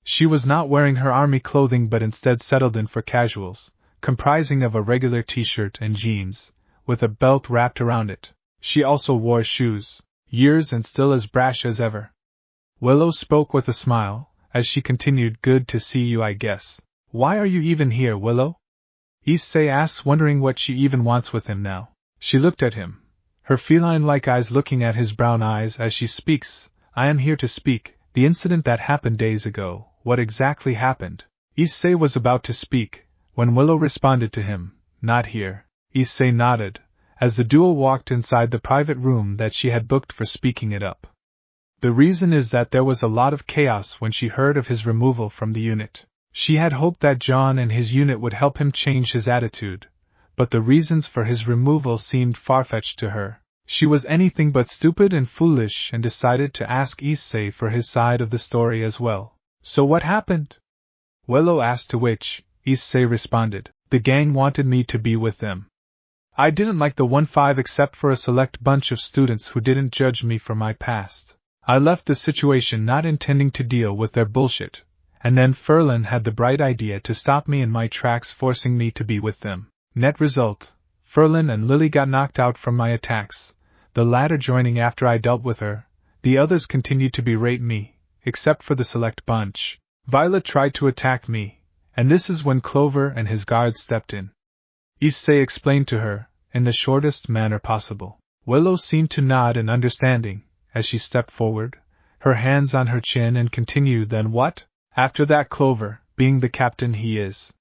She was not wearing her army clothing but instead settled in for casuals, comprising of a regular t-shirt and jeans, with a belt wrapped around it. She also wore shoes, years and still as brash as ever. Willow spoke with a smile, as she continued, good to see you I guess. Why are you even here, Willow? Issei asks, wondering what she even wants with him now. She looked at him, her feline-like eyes looking at his brown eyes as she speaks. I am here to speak, the incident that happened days ago. What exactly happened? Issei was about to speak, when Willow responded to him, not here. Issei nodded, as the duel walked inside the private room that she had booked for speaking it up. The reason is that there was a lot of chaos when she heard of his removal from the unit. She had hoped that Jon and his unit would help him change his attitude, but the reasons for his removal seemed far-fetched to her. She was anything but stupid and foolish and decided to ask Issei for his side of the story as well. So what happened? Willow asked, to which Issei responded, the gang wanted me to be with them. I didn't like the 1-5 except for a select bunch of students who didn't judge me for my past. I left the situation not intending to deal with their bullshit, and then Ferlin had the bright idea to stop me in my tracks, forcing me to be with them. Net result, Ferlin and Lily got knocked out from my attacks, the latter joining after I dealt with her. The others continued to berate me, except for the select bunch. Violet tried to attack me, and this is when Clover and his guards stepped in. Issei explained to her, in the shortest manner possible. Willow seemed to nod in understanding, as she stepped forward, her hands on her chin, and continued, then what? After that, Clover, being the captain he is.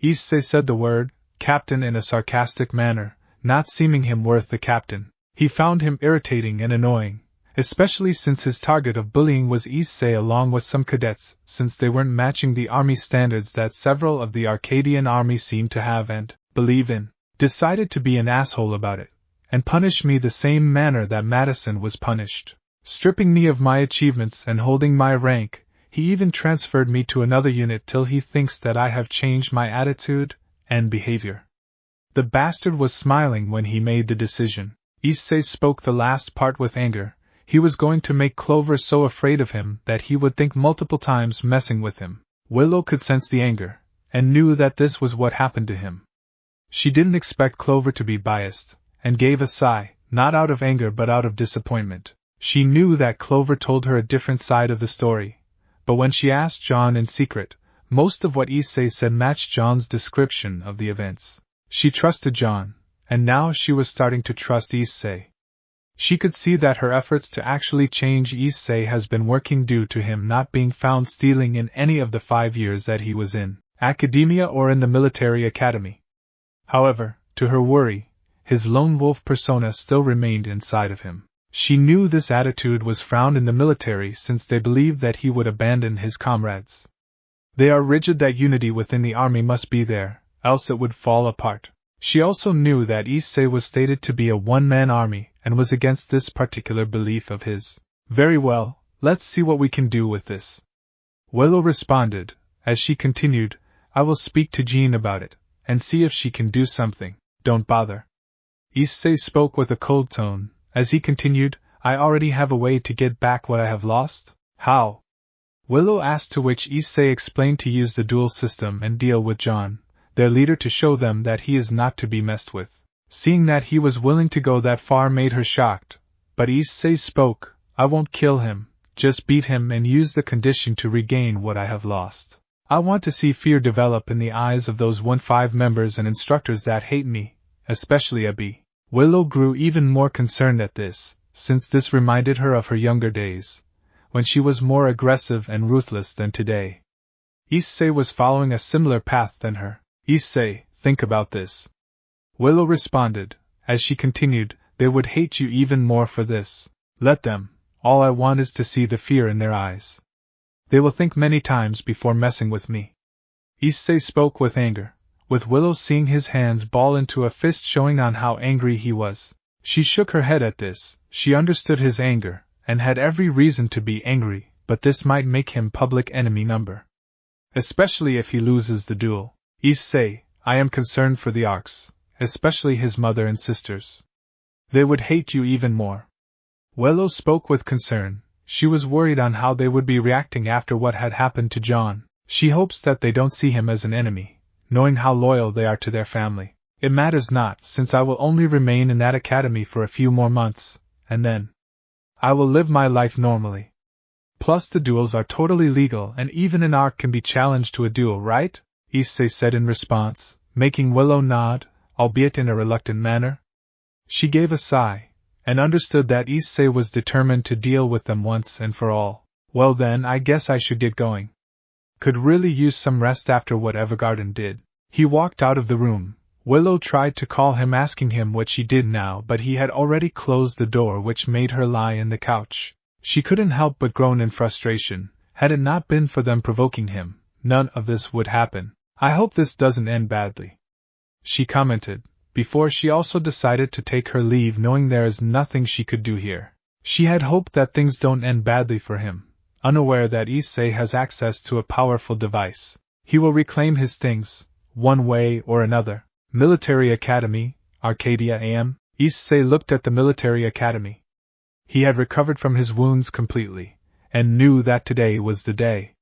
Issei said the word, captain, in a sarcastic manner, not seeming him worth the captain. He found him irritating and annoying, especially since his target of bullying was Issei along with some cadets, since they weren't matching the army standards that several of the Arcadian army seemed to have and believe in. Decided to be an asshole about it, and punish me the same manner that Madison was punished, stripping me of my achievements and holding my rank. He even transferred me to another unit till he thinks that I have changed my attitude and behavior. The bastard was smiling when he made the decision. Issei spoke the last part with anger. He was going to make Clover so afraid of him that he would think multiple times messing with him. Willow could sense the anger, and knew that this was what happened to him. She didn't expect Clover to be biased, and gave a sigh, not out of anger but out of disappointment. She knew that Clover told her a different side of the story, but when she asked Jon in secret, most of what Issei said matched Jon's description of the events. She trusted Jon, and now she was starting to trust Issei. She could see that her efforts to actually change Issei has been working due to him not being found stealing in any of the 5 years that he was in academia or in the military academy. However, to her worry, his lone wolf persona still remained inside of him. She knew this attitude was frowned in the military since they believed that he would abandon his comrades. They are rigid that unity within the army must be there, else it would fall apart. She also knew that Issei was stated to be a one-man army and was against this particular belief of his. Very well, let's see what we can do with this. Willow responded, as she continued, I will speak to Jean about it, and see if she can do something. Don't bother. Issei spoke with a cold tone, as he continued, I already have a way to get back what I have lost. How? Willow asked, to which Issei explained to use the duel system and deal with Jon, their leader, to show them that he is not to be messed with. Seeing that he was willing to go that far made her shocked, but Issei spoke, I won't kill him, just beat him and use the condition to regain what I have lost. I want to see fear develop in the eyes of those 1-5 members and instructors that hate me, especially Abby. Willow grew even more concerned at this, since this reminded her of her younger days, when she was more aggressive and ruthless than today. Issei was following a similar path than her. Issei, think about this. Willow responded, as she continued, they would hate you even more for this. Let them. All I want is to see the fear in their eyes. They will think many times before messing with me. Issei spoke with anger, with Willow seeing his hands ball into a fist showing on how angry he was. She shook her head at this. She understood his anger, and had every reason to be angry, but this might make him public enemy number. Especially if he loses the duel. Issei, I am concerned for the Arks, especially his mother and sisters. They would hate you even more. Willow spoke with concern. She was worried on how they would be reacting after what had happened to Jon. She hopes that they don't see him as an enemy, knowing how loyal they are to their family. It matters not, since I will only remain in that academy for a few more months, and then I will live my life normally. Plus the duels are totally legal and even an Ark can be challenged to a duel, right? Issei said in response, making Willow nod, albeit in a reluctant manner. She gave a sigh, and understood that Issei was determined to deal with them once and for all. Well then, I guess I should get going. Could really use some rest after what Evergarden did. He walked out of the room. Willow tried to call him asking him what she did now, but he had already closed the door, which made her lie in the couch. She couldn't help but groan in frustration. Had it not been for them provoking him, none of this would happen. I hope this doesn't end badly, she commented, before she also decided to take her leave, knowing there is nothing she could do here. She had hoped that things don't end badly for him, unaware that Issei has access to a powerful device. He will reclaim his things, one way or another. Military Academy, Arcadia AM. Issei looked at the military academy. He had recovered from his wounds completely, and knew that today was the day.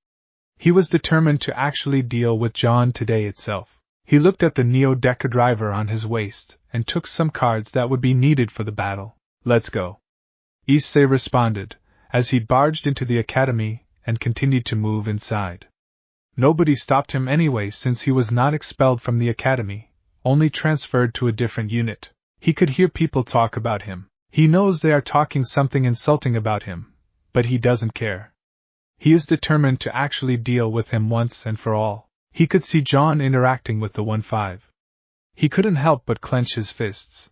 He was determined to actually deal with Jon today itself. He looked at the neo-decadriver on his waist, and took some cards that would be needed for the battle. Let's go. Issei responded, as he barged into the academy, and continued to move inside. Nobody stopped him anyway, since he was not expelled from the academy, only transferred to a different unit. He could hear people talk about him. He knows they are talking something insulting about him, but he doesn't care. He is determined to actually deal with him once and for all. He could see Jon interacting with the 1-5. He couldn't help but clench his fists.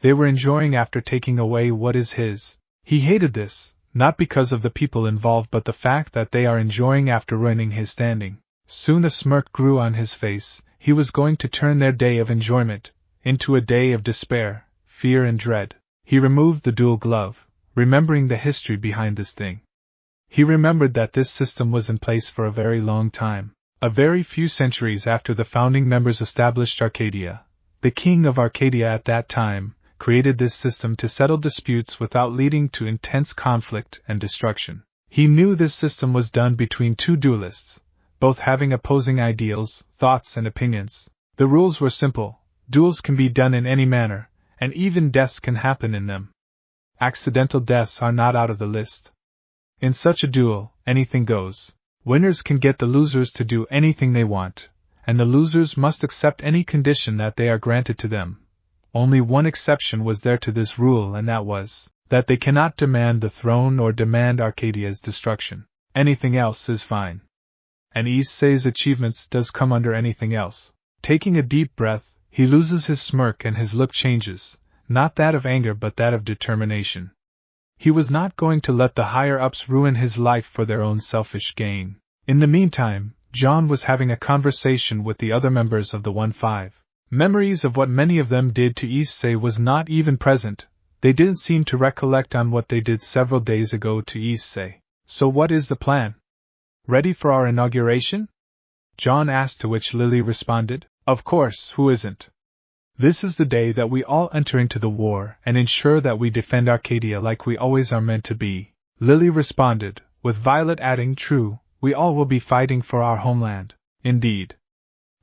They were enjoying after taking away what is his. He hated this, not because of the people involved but the fact that they are enjoying after ruining his standing. Soon a smirk grew on his face. He was going to turn their day of enjoyment into a day of despair, fear and dread. He removed the dual glove, remembering the history behind this thing. He remembered that this system was in place for a very long time. A very few centuries after the founding members established Arcadia, the king of Arcadia at that time created this system to settle disputes without leading to intense conflict and destruction. He knew this system was done between two duelists, both having opposing ideals, thoughts and opinions. The rules were simple. Duels can be done in any manner, and even deaths can happen in them. Accidental deaths are not out of the list. In such a duel, anything goes. Winners can get the losers to do anything they want, and the losers must accept any condition that they are granted to them. Only one exception was there to this rule, and that was that they cannot demand the throne or demand Arcadia's destruction. Anything else is fine. And Issei's achievements does come under anything else. Taking a deep breath, he loses his smirk and his look changes, not that of anger but that of determination. He was not going to let the higher-ups ruin his life for their own selfish gain. In the meantime, Jon was having a conversation with the other members of the 1-5. Memories of what many of them did to Issei was not even present. They didn't seem to recollect on what they did several days ago to Issei. So what is the plan? Ready for our inauguration? Jon asked, to which Lily responded, Of course, who isn't? This is the day that we all enter into the war and ensure that we defend Arcadia like we always are meant to be. Lily responded, with Violet adding, True, we all will be fighting for our homeland. Indeed.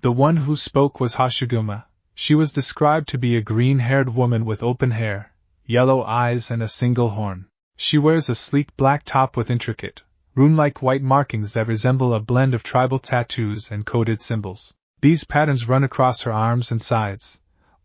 The one who spoke was Hashiguma. She was described to be a green-haired woman with open hair, yellow eyes and a single horn. She wears a sleek black top with intricate, rune-like white markings that resemble a blend of tribal tattoos and coded symbols. These patterns run across her arms and sides,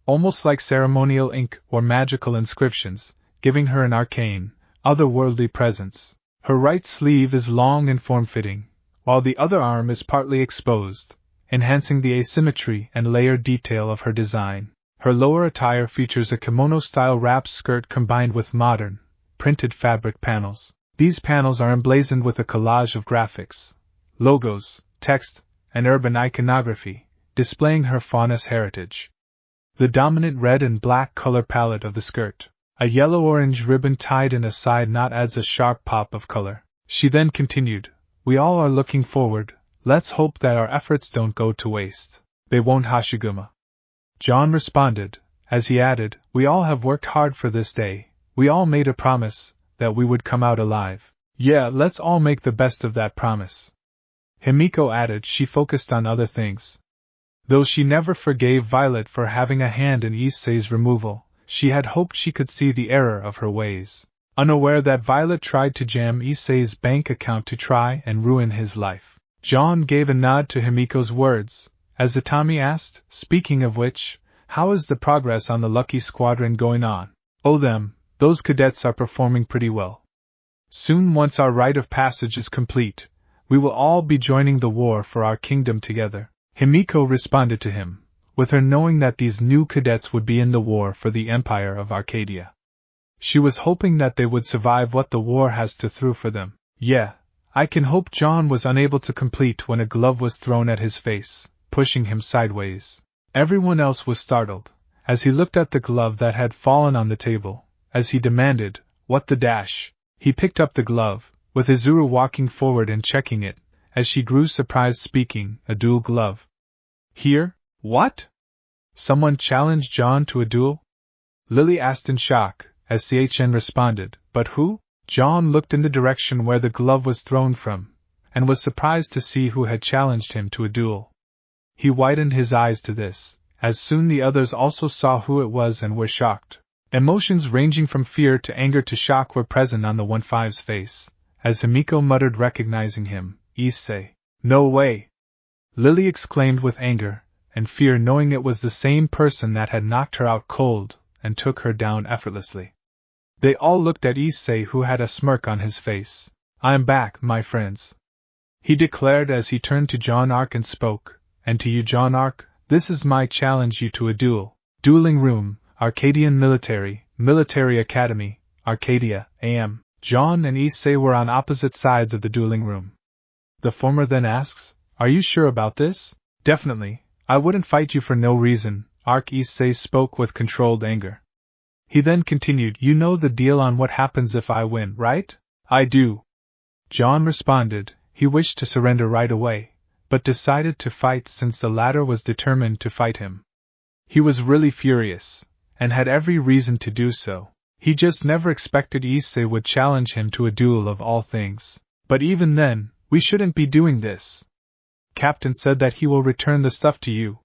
almost like ceremonial ink or magical inscriptions, giving her an arcane, otherworldly presence. Her right sleeve is long and form-fitting, while the other arm is partly exposed, enhancing the asymmetry and layered detail of her design. Her lower attire features a kimono-style wrap skirt combined with modern, printed fabric panels. These panels are emblazoned with a collage of graphics, logos, text, and urban iconography, displaying her faunus heritage. The dominant red and black color palette of the skirt, a yellow-orange ribbon tied in a side knot, adds a sharp pop of color. She then continued, "We all are looking forward, let's hope that our efforts don't go to waste. They won't, Hashiguma." Jon responded, as he added, "We all have worked hard for this day, we all made a promise that we would come out alive. Yeah, let's all make the best of that promise." Himiko added she focused on other things. Though she never forgave Violet for having a hand in Issei's removal, she had hoped she could see the error of her ways. Unaware that Violet tried to jam Issei's bank account to try and ruin his life, Jon gave a nod to Himiko's words, as Itami asked, "Speaking of which, how is the progress on the Lucky Squadron going on?" "Oh those cadets are performing pretty well. Soon, once our rite of passage is complete, we will all be joining the war for our kingdom together." Himiko responded to him, with her knowing that these new cadets would be in the war for the Empire of Arcadia. She was hoping that they would survive what the war has to throw for them. "Yeah, I can hope." Jon was unable to complete when a glove was thrown at his face, pushing him sideways. Everyone else was startled, as he looked at the glove that had fallen on the table, as he demanded, "What the dash?" He picked up the glove, with Izuru walking forward and checking it, as she grew surprised, speaking, "A duel glove? Here? What? Someone challenged Jon to a duel?" Lily asked in shock, as CHN responded, "But who?" Jon looked in the direction where the glove was thrown from, and was surprised to see who had challenged him to a duel. He widened his eyes to this, as soon the others also saw who it was and were shocked. Emotions ranging from fear to anger to shock were present on the 1-5's face, as Himiko muttered, recognizing him, "Issei." "No way!" Lily exclaimed with anger and fear, knowing it was the same person that had knocked her out cold and took her down effortlessly. They all looked at Issei, who had a smirk on his face. "I'm back, my friends," he declared as he turned to Jon Ark and spoke, "And to you, Jon Ark, this is my challenge you to a duel. Dueling room, Arcadian Military Academy, Arcadia, AM." Jon and Issei were on opposite sides of the dueling room. The former then asks, "Are you sure about this?" "Definitely, I wouldn't fight you for no reason," Ark. Issei spoke with controlled anger. He then continued, "You know the deal on what happens if I win, right?" "I do," Jon responded. He wished to surrender right away, but decided to fight since the latter was determined to fight him. He was really furious, and had every reason to do so. He just never expected Issei would challenge him to a duel of all things. "But even then, we shouldn't be doing this. Captain said that he will return the stuff to you."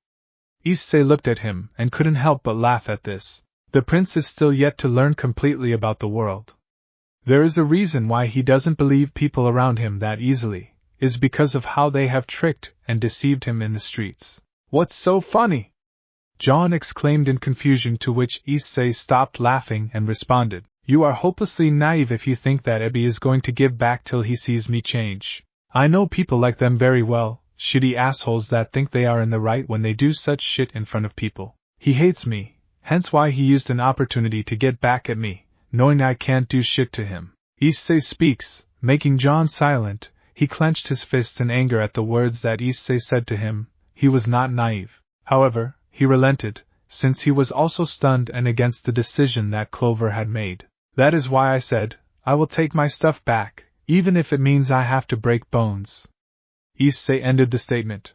Issei looked at him and couldn't help but laugh at this. The prince is still yet to learn completely about the world. There is a reason why he doesn't believe people around him that easily, is because of how they have tricked and deceived him in the streets. "What's so funny?" Jon exclaimed in confusion, to which Issei stopped laughing and responded, "You are hopelessly naive if you think that Ebi is going to give back till he sees me change. I know people like them very well, shitty assholes that think they are in the right when they do such shit in front of people. He hates me, hence why he used an opportunity to get back at me, knowing I can't do shit to him." Issei speaks, making Jon silent. He clenched his fists in anger at the words that Issei said to him. He was not naive. However, he relented, since he was also stunned and against the decision that Clover had made. "That is why I said, I will take my stuff back, even if it means I have to break bones." Issei ended the statement.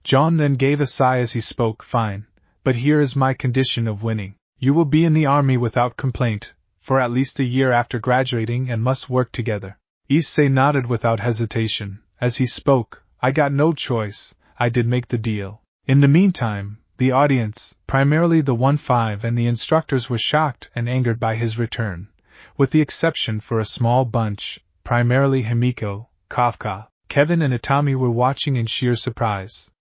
Jon then gave a sigh as he spoke, "Fine, but here is my condition of winning. You will be in the army without complaint, for at least a year after graduating, and must work together." Issei nodded without hesitation. As he spoke, "I got no choice, I did make the deal." In the meantime, the audience, primarily the 1-5 and the instructors, were shocked and angered by his return, with the exception for a small bunch, primarily Himiko, Kafka, Kevin and Itami were watching in sheer surprise.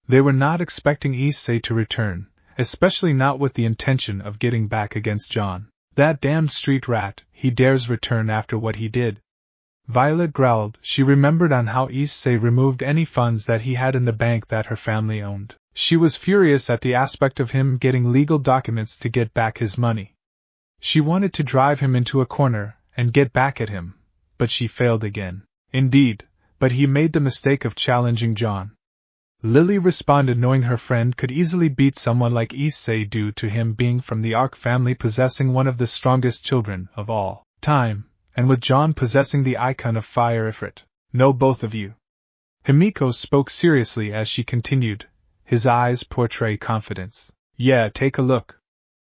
They were not expecting Issei to return, especially not with the intention of getting back against Jon. That damned street rat, he dares return after what he did. Violet growled. She remembered on how Issei removed any funds that he had in the bank that her family owned. She was furious at the aspect of him getting legal documents to get back his money. She wanted to drive him into a corner and get back at him, but she failed again. Indeed, but he made the mistake of challenging Jon. Lily responded, knowing her friend could easily beat someone like Issei due to him being from the Ark family, possessing one of the strongest children of all time, and with Jon possessing the icon of fire Ifrit. No, both of you. Himiko spoke seriously as she continued, his eyes portray confidence. Yeah, take a look.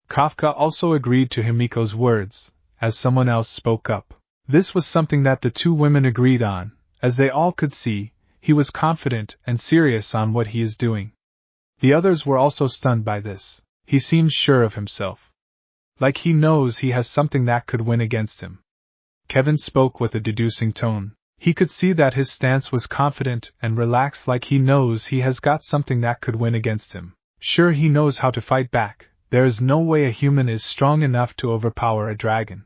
Kafka also agreed to Himiko's words, as someone else spoke up. This was something that the two women agreed on, as they all could see. He was confident and serious on what he is doing. The others were also stunned by this. He seemed sure of himself. Like he knows he has something that could win against him. Kevin spoke with a deducing tone. He could see that his stance was confident and relaxed, like he knows he has got something that could win against him. Sure, he knows how to fight back. There is no way a human is strong enough to overpower a dragon.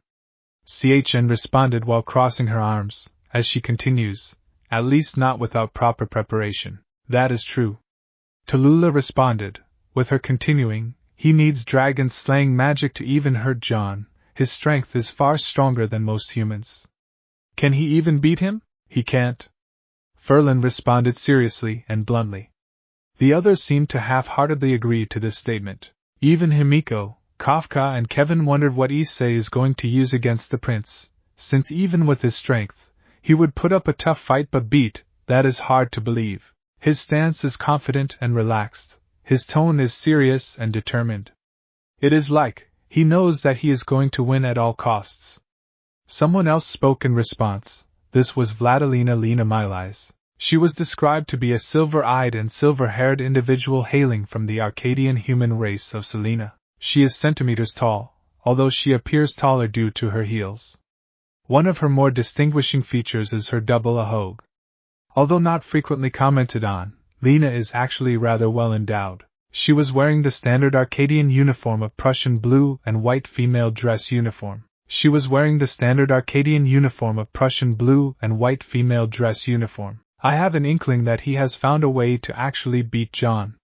Chn responded while crossing her arms, as she continues. At least not without proper preparation. That is true. Tallulah responded, with her continuing, he needs dragon-slaying magic to even hurt Jon. His strength is far stronger than most humans. Can he even beat him? He can't. Ferlin responded seriously and bluntly. The others seemed to half-heartedly agree to this statement. Even Himiko, Kafka and Kevin wondered what Issei is going to use against the prince, since even with his strength, he would put up a tough fight, but beat, that is hard to believe. His stance is confident and relaxed. His tone is serious and determined. It is like, he knows that he is going to win at all costs. Someone else spoke in response. This was Vladilena Lena Miles. She was described to be a silver-eyed and silver-haired individual hailing from the Arcadian human race of Selena. She is centimeters tall, although she appears taller due to her heels. One of her more distinguishing features is her double ahogue. Although not frequently commented on, Lena is actually rather well endowed. She was wearing the standard Arcadian uniform of Prussian blue and white female dress uniform. I have an inkling that he has found a way to actually beat Jon.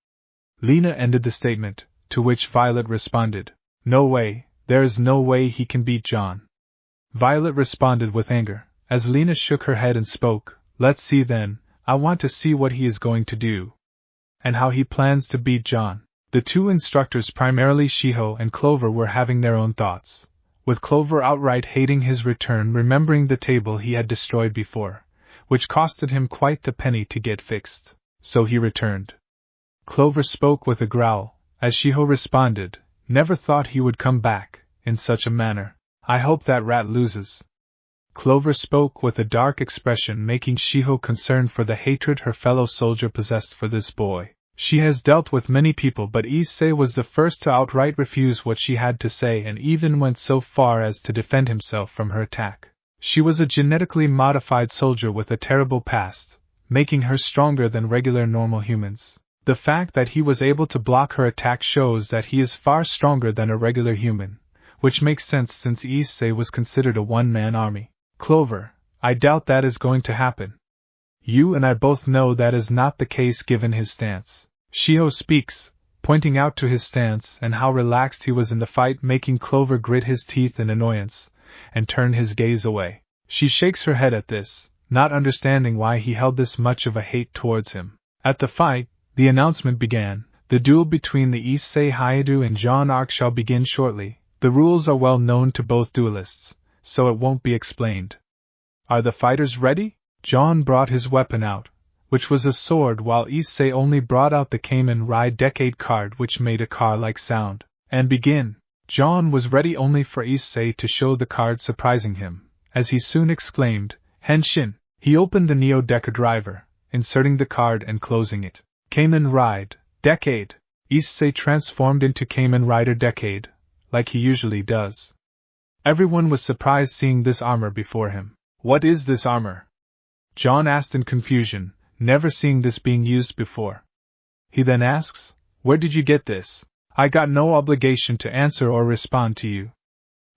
Lena ended the statement, to which Violet responded. No way, there is no way he can beat Jon. Violet responded with anger, as Lena shook her head and spoke, let's see then, I want to see what he is going to do. And how he plans to beat Jon. The two instructors, primarily Shiho and Clover, were having their own thoughts, with Clover outright hating his return, remembering the table he had destroyed before, which costed him quite the penny to get fixed. So he returned. Clover spoke with a growl, as Shiho responded, never thought he would come back, in such a manner. I hope that rat loses. Clover spoke with a dark expression, making Shiho concerned for the hatred her fellow soldier possessed for this boy. She has dealt with many people, but Issei was the first to outright refuse what she had to say, and even went so far as to defend himself from her attack. She was a genetically modified soldier with a terrible past, making her stronger than regular normal humans. The fact that he was able to block her attack shows that he is far stronger than a regular human, which makes sense since Issei was considered a one-man army. Clover, I doubt that is going to happen. You and I both know that is not the case given his stance. Shiho speaks, pointing out to his stance and how relaxed he was in the fight, making Clover grit his teeth in annoyance, and turn his gaze away. She shakes her head at this, not understanding why he held this much of a hate towards him. At the fight, the announcement began. The duel between the Issei Hayabu and Jon Ark shall begin shortly. The rules are well known to both duelists, so it won't be explained. Are the fighters ready? Jon brought his weapon out, which was a sword, while Issei only brought out the Kamen Ride Decade card, which made a car-like sound. And begin. Jon was ready only for Issei to show the card, surprising him, as he soon exclaimed, Henshin! He opened the Neo Deca driver, inserting the card and closing it. Kamen Ride Decade. Issei transformed into Kamen Rider Decade, like he usually does. Everyone was surprised seeing this armor before him. What is this armor? Jon asked in confusion, never seeing this being used before. He then asks, where did you get this? I got no obligation to answer or respond to you.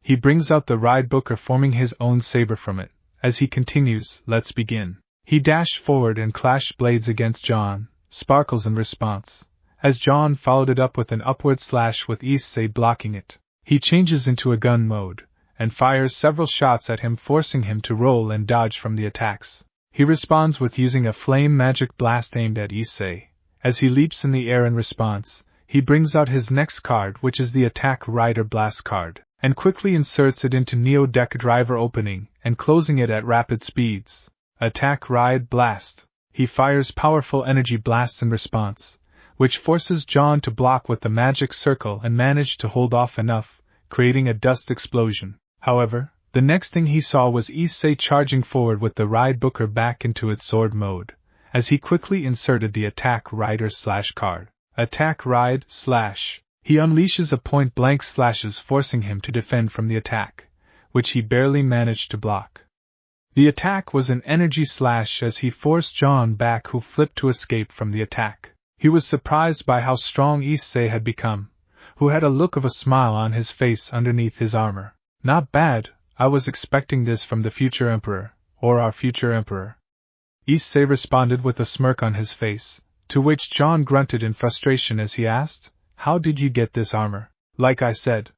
He brings out the ride booker, forming his own saber from it. As he continues, let's begin. He dashed forward and clashed blades against Jon, sparkles in response. As Jon followed it up with an upward slash with Issei blocking it, he changes into a gun mode, and fires several shots at him, forcing him to roll and dodge from the attacks. He responds with using a flame magic blast aimed at Issei. As he leaps in the air in response, he brings out his next card, which is the Attack Rider Blast card, and quickly inserts it into Neo Deck Driver, opening and closing it at rapid speeds. Attack Ride Blast. He fires powerful energy blasts in response, which forces Jon to block with the magic circle and manage to hold off enough, creating a dust explosion. However, the next thing he saw was Issei charging forward with the ride booker back into its sword mode, as he quickly inserted the Attack Rider Slash card. Attack Ride Slash. He unleashes a point-blank slashes, forcing him to defend from the attack, which he barely managed to block. The attack was an energy slash as he forced Jon back, who flipped to escape from the attack. He was surprised by how strong Issei had become, who had a look of a smile on his face underneath his armor. Not bad, I was expecting this from the future emperor, or our future emperor. Issei responded with a smirk on his face, to which Jon grunted in frustration as he asked, "How did you get this armor?" "Like I said,"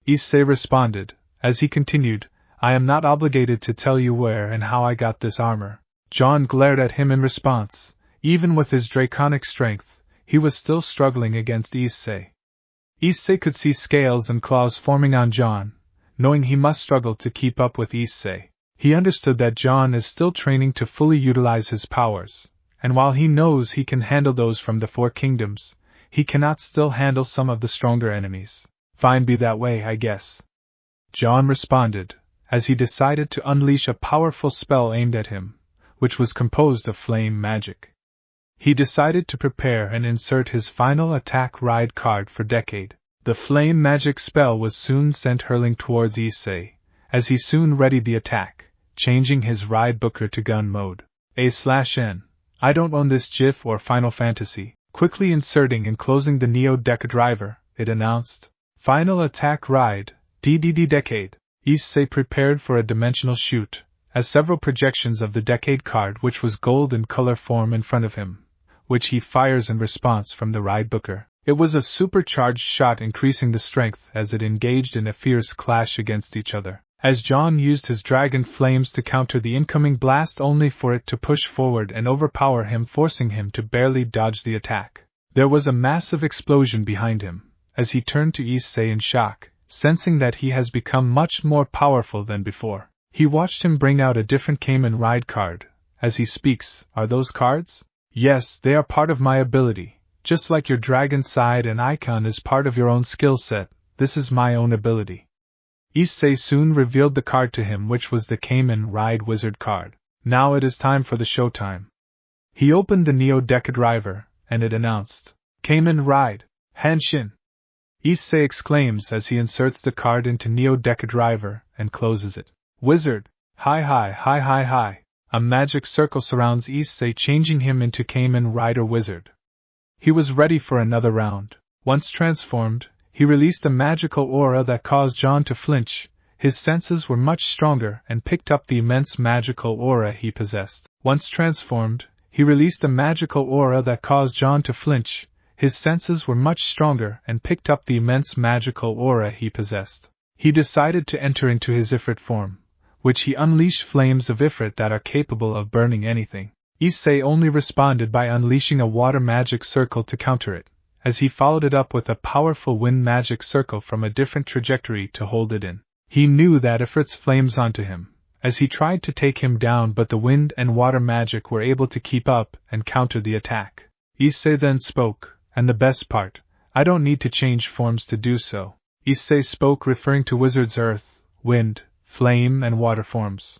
Issei responded, as he continued, "I am not obligated to tell you where and how I got this armor." Jon glared at him in response. Even with his draconic strength, he was still struggling against Issei. Issei could see scales and claws forming on Jon, knowing he must struggle to keep up with Issei. He understood that Jon is still training to fully utilize his powers, and while he knows he can handle those from the Four Kingdoms, he cannot still handle some of the stronger enemies. "Fine, be that way, I guess," Jon responded, as he decided to unleash a powerful spell aimed at him, which was composed of flame magic. He decided to prepare and insert his final Attack Ride card for Decade. The flame magic spell was soon sent hurling towards Issei, as he soon readied the attack, changing his ride booker to gun mode. A/N. I don't own this GIF or Final Fantasy. Quickly inserting and closing the Neo Deck Driver, it announced, "Final Attack Ride, DDD Decade." Issei prepared for a dimensional shoot, as several projections of the Decade card, which was gold in color, form in front of him, which he fires in response from the ride booker. It was a supercharged shot, increasing the strength as it engaged in a fierce clash against each other, as Jon used his dragon flames to counter the incoming blast, only for it to push forward and overpower him, forcing him to barely dodge the attack. There was a massive explosion behind him, as he turned to Issei in shock, sensing that he has become much more powerful than before. He watched him bring out a different Cayman Ride card. As he speaks, "Are those cards?" "Yes, they are part of my ability. Just like your dragon side and icon is part of your own skill set, this is my own ability." Issei soon revealed the card to him, which was the Cayman Ride Wizard card. "Now it is time for the showtime." He opened the Neo Deck Driver, and it announced, "Cayman Ride, Hanshin." Issei exclaims as he inserts the card into Neo Deck Driver and closes it. "Wizard, hi hi hi hi hi." A magic circle surrounds Issei, changing him into Cayman Rider Wizard. He was ready for another round. Once transformed, he released a magical aura that caused Jon to flinch. His senses were much stronger and picked up the immense magical aura he possessed. Once transformed, he released a magical aura that caused Jon to flinch. His senses were much stronger and picked up the immense magical aura he possessed. He decided to enter into his Ifrit form, which he unleashed flames of Ifrit that are capable of burning anything. Issei only responded by unleashing a water magic circle to counter it, as he followed it up with a powerful wind magic circle from a different trajectory to hold it in. He knew that Ifrit's flames onto him, as he tried to take him down, but the wind and water magic were able to keep up and counter the attack. Issei then spoke, and the best part, I don't need to change forms to do so. Issei spoke referring to Wizard's earth, wind, flame and water forms.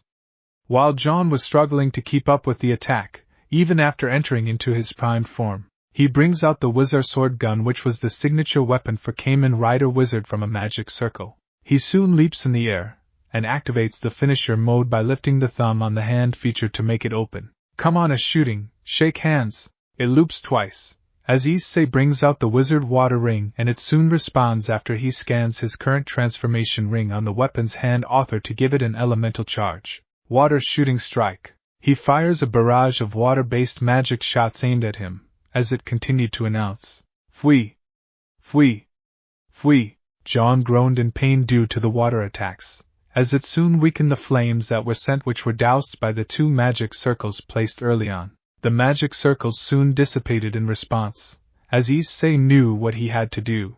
While Jon was struggling to keep up with the attack, even after entering into his primed form, he brings out the Wizard Sword Gun, which was the signature weapon for Cayman Rider Wizard, from a magic circle. He soon leaps in the air, and activates the finisher mode by lifting the thumb on the hand feature to make it open. "Come on, a shooting, shake hands." It loops twice, as Issei brings out the wizard water ring, and it soon responds after he scans his current transformation ring on the weapon's hand author to give it an elemental charge. Water shooting strike. He fires a barrage of water-based magic shots aimed at him, as it continued to announce, "Fui! Fui! Fui!" Jon groaned in pain due to the water attacks, as it soon weakened the flames that were sent, which were doused by the 2 magic circles placed early on. The magic circles soon dissipated in response, as Issei knew what he had to do.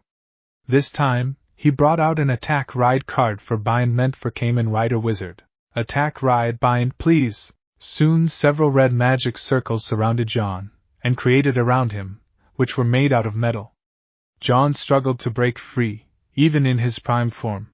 This time, he brought out an attack ride card for bind meant for Kamen Rider Wizard. "Attack ride bind, please!" Soon several red magic circles surrounded Jon, and created around him, which were made out of metal. Jon struggled to break free, even in his prime form.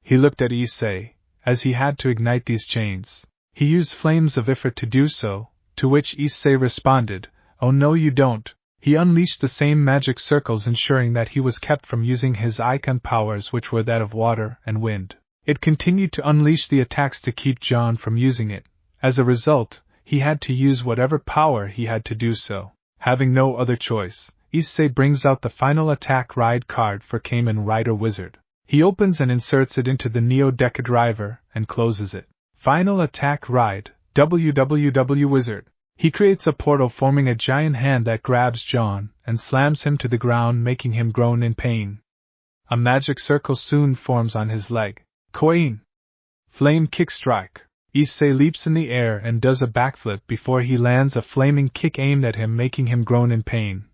He looked at Issei, as he had to ignite these chains. He used flames of Ifrit to do so, to which Issei responded, "Oh no you don't." He unleashed the same magic circles, ensuring that he was kept from using his icon powers, which were that of water and wind. It continued to unleash the attacks to keep Jon from using it. As a result, he had to use whatever power he had to do so. Having no other choice, Issei brings out the final attack ride card for Kamen Rider Wizard. He opens and inserts it into the Neo Deca driver, and closes it. Final attack ride, WWW Wizard. He creates a portal forming a giant hand that grabs Jon, and slams him to the ground, making him groan in pain. A magic circle soon forms on his leg. Koin! Flame kick strike. Issei leaps in the air and does a backflip before he lands a flaming kick aimed at him, making him groan in pain.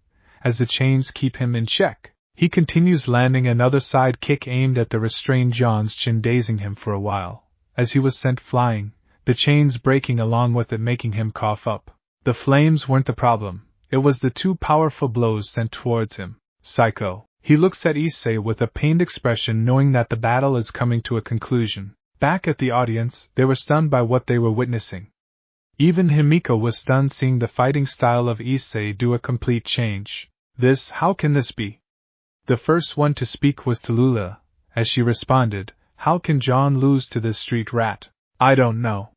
As the chains keep him in check, he continues landing another side kick aimed at the restrained Jon's chin, dazing him for a while. As he was sent flying, the chains breaking along with it, making him cough up. The flames weren't the problem, it was the 2 powerful blows sent towards him. Psycho. He looks at Issei with a pained expression, knowing that the battle is coming to a conclusion. Back at the audience, they were stunned by what they were witnessing. Even Himiko was stunned, seeing the fighting style of Issei do a complete change. How can this be? The first one to speak was Tallulah, as she responded, "How can Jon lose to this street rat? I don't know."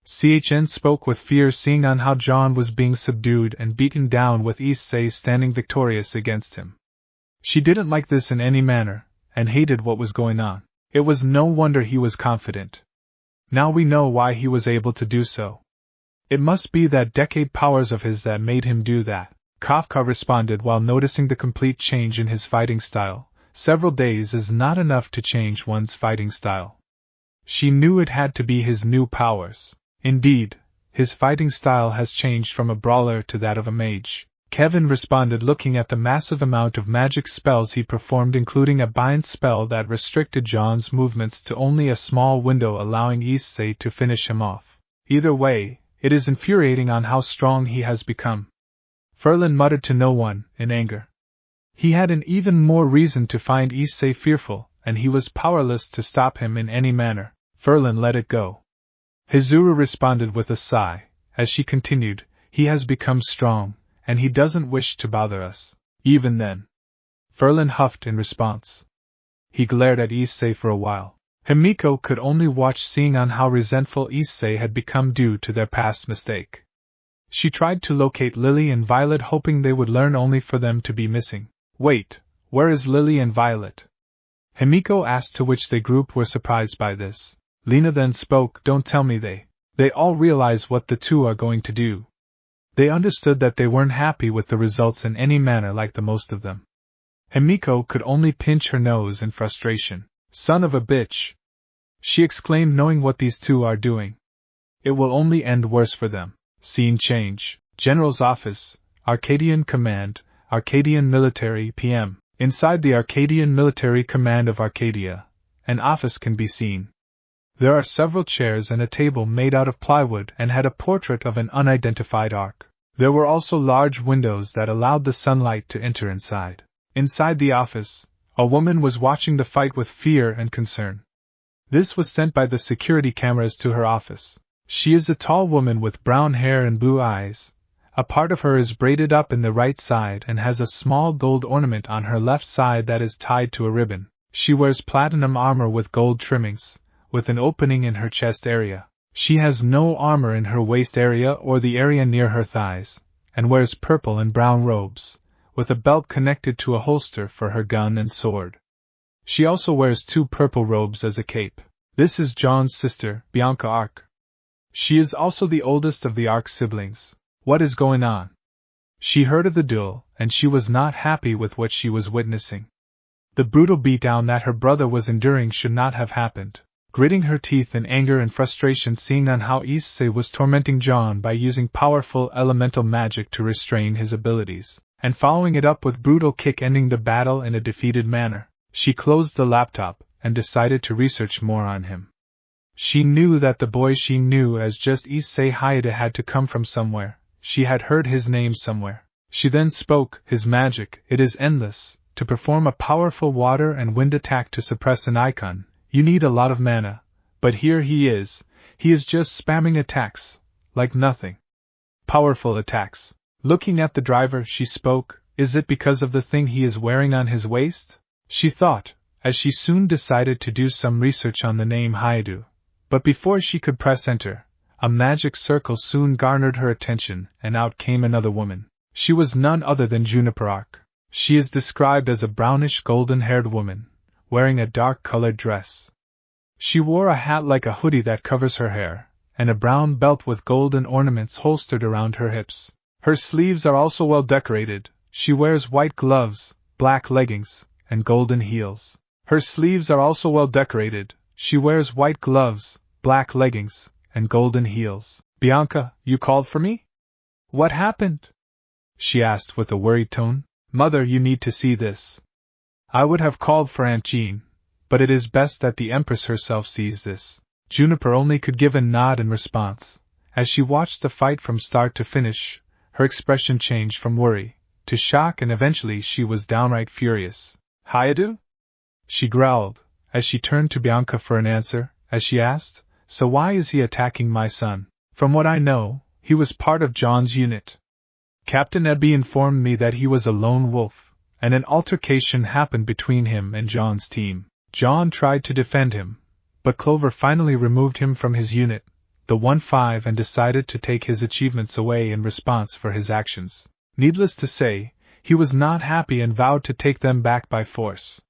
Chn spoke with fear, seeing on how Jon was being subdued and beaten down, with Issei standing victorious against him. She didn't like this in any manner, and hated what was going on. It was no wonder he was confident. Now we know why he was able to do so. It must be that decade powers of his that made him do that. Kafka responded while noticing the complete change in his fighting style. Several days is not enough to change one's fighting style. She knew it had to be his new powers. Indeed, his fighting style has changed from a brawler to that of a mage. Kevin responded, looking at the massive amount of magic spells he performed, including a bind spell that restricted Jon's movements to only a small window, allowing Issei to finish him off. Either way, it is infuriating on how strong he has become. Ferlin muttered to no one, in anger. He had an even more reason to find Issei fearful, and he was powerless to stop him in any manner. Ferlin let it go. Hizuru responded with a sigh, as she continued, "He has become strong, and he doesn't wish to bother us." Even then. Ferlin huffed in response. He glared at Issei for a while. Himiko could only watch, seeing on how resentful Issei had become due to their past mistake. She tried to locate Lily and Violet, hoping they would learn, only for them to be missing. "Wait, where is Lily and Violet?" Himiko asked, to which the group were surprised by this. Lena then spoke, "Don't tell me they all realize what the 2 are going to do. They understood that they weren't happy with the results in any manner, like the most of them." Himiko could only pinch her nose in frustration. "Son of a bitch!" she exclaimed, knowing what these 2 are doing. It will only end worse for them. Scene change. General's office, Arcadian Command, Arcadian Military PM. Inside the Arcadian Military Command of Arcadia, an office can be seen. There are several chairs and a table made out of plywood, and had a portrait of an unidentified Ark. There were also large windows that allowed the sunlight to enter inside. Inside the office, a woman was watching the fight with fear and concern. This was sent by the security cameras to her office. She is a tall woman with brown hair and blue eyes. A part of her is braided up in the right side and has a small gold ornament on her left side that is tied to a ribbon. She wears platinum armor with gold trimmings, with an opening in her chest area. She has no armor in her waist area or the area near her thighs, and wears purple and brown robes, with a belt connected to a holster for her gun and sword. She also wears 2 purple robes as a cape. This is Jon's sister, Bianca Ark. She is also the oldest of the Ark siblings. What is going on? She heard of the duel, and she was not happy with what she was witnessing. The brutal beatdown that her brother was enduring should not have happened. Gritting her teeth in anger and frustration seeing on how Issei was tormenting Jon by using powerful elemental magic to restrain his abilities, and following it up with brutal kick ending the battle in a defeated manner, she closed the laptop and decided to research more on him. She knew that the boy she knew as just Issei Hayate had to come from somewhere. She had heard his name somewhere. She then spoke. His magic, it is endless. To perform a powerful water and wind attack to suppress an icon, you need a lot of mana. But here he is just spamming attacks, like nothing. Powerful attacks. Looking at the driver, she spoke. Is it because of the thing he is wearing on his waist? She thought, as she soon decided to do some research on the name Hayadu. But before she could press enter, a magic circle soon garnered her attention, and out came another woman. She was none other than Juniper Ark. She is described as a brownish golden-haired woman, wearing a dark-colored dress. She wore a hat like a hoodie that covers her hair, and a brown belt with golden ornaments holstered around her hips. Her sleeves are also well decorated. She wears white gloves, black leggings, and golden heels. Her sleeves are also well decorated. She wears white gloves, black leggings, and golden heels. Bianca, you called for me? What happened? She asked with a worried tone. Mother, you need to see this. I would have called for Aunt Jean, but it is best that the Empress herself sees this. Juniper only could give a nod in response. As she watched the fight from start to finish, her expression changed from worry to shock, and eventually she was downright furious. Hayadu? She growled, as she turned to Bianca for an answer, as she asked, so why is he attacking my son? From what I know, he was part of Jon's unit. Captain Ebby informed me that he was a lone wolf, and an altercation happened between him and Jon's team. Jon tried to defend him, but Clover finally removed him from his unit, the 1-5, and decided to take his achievements away in response for his actions. Needless to say, he was not happy and vowed to take them back by force.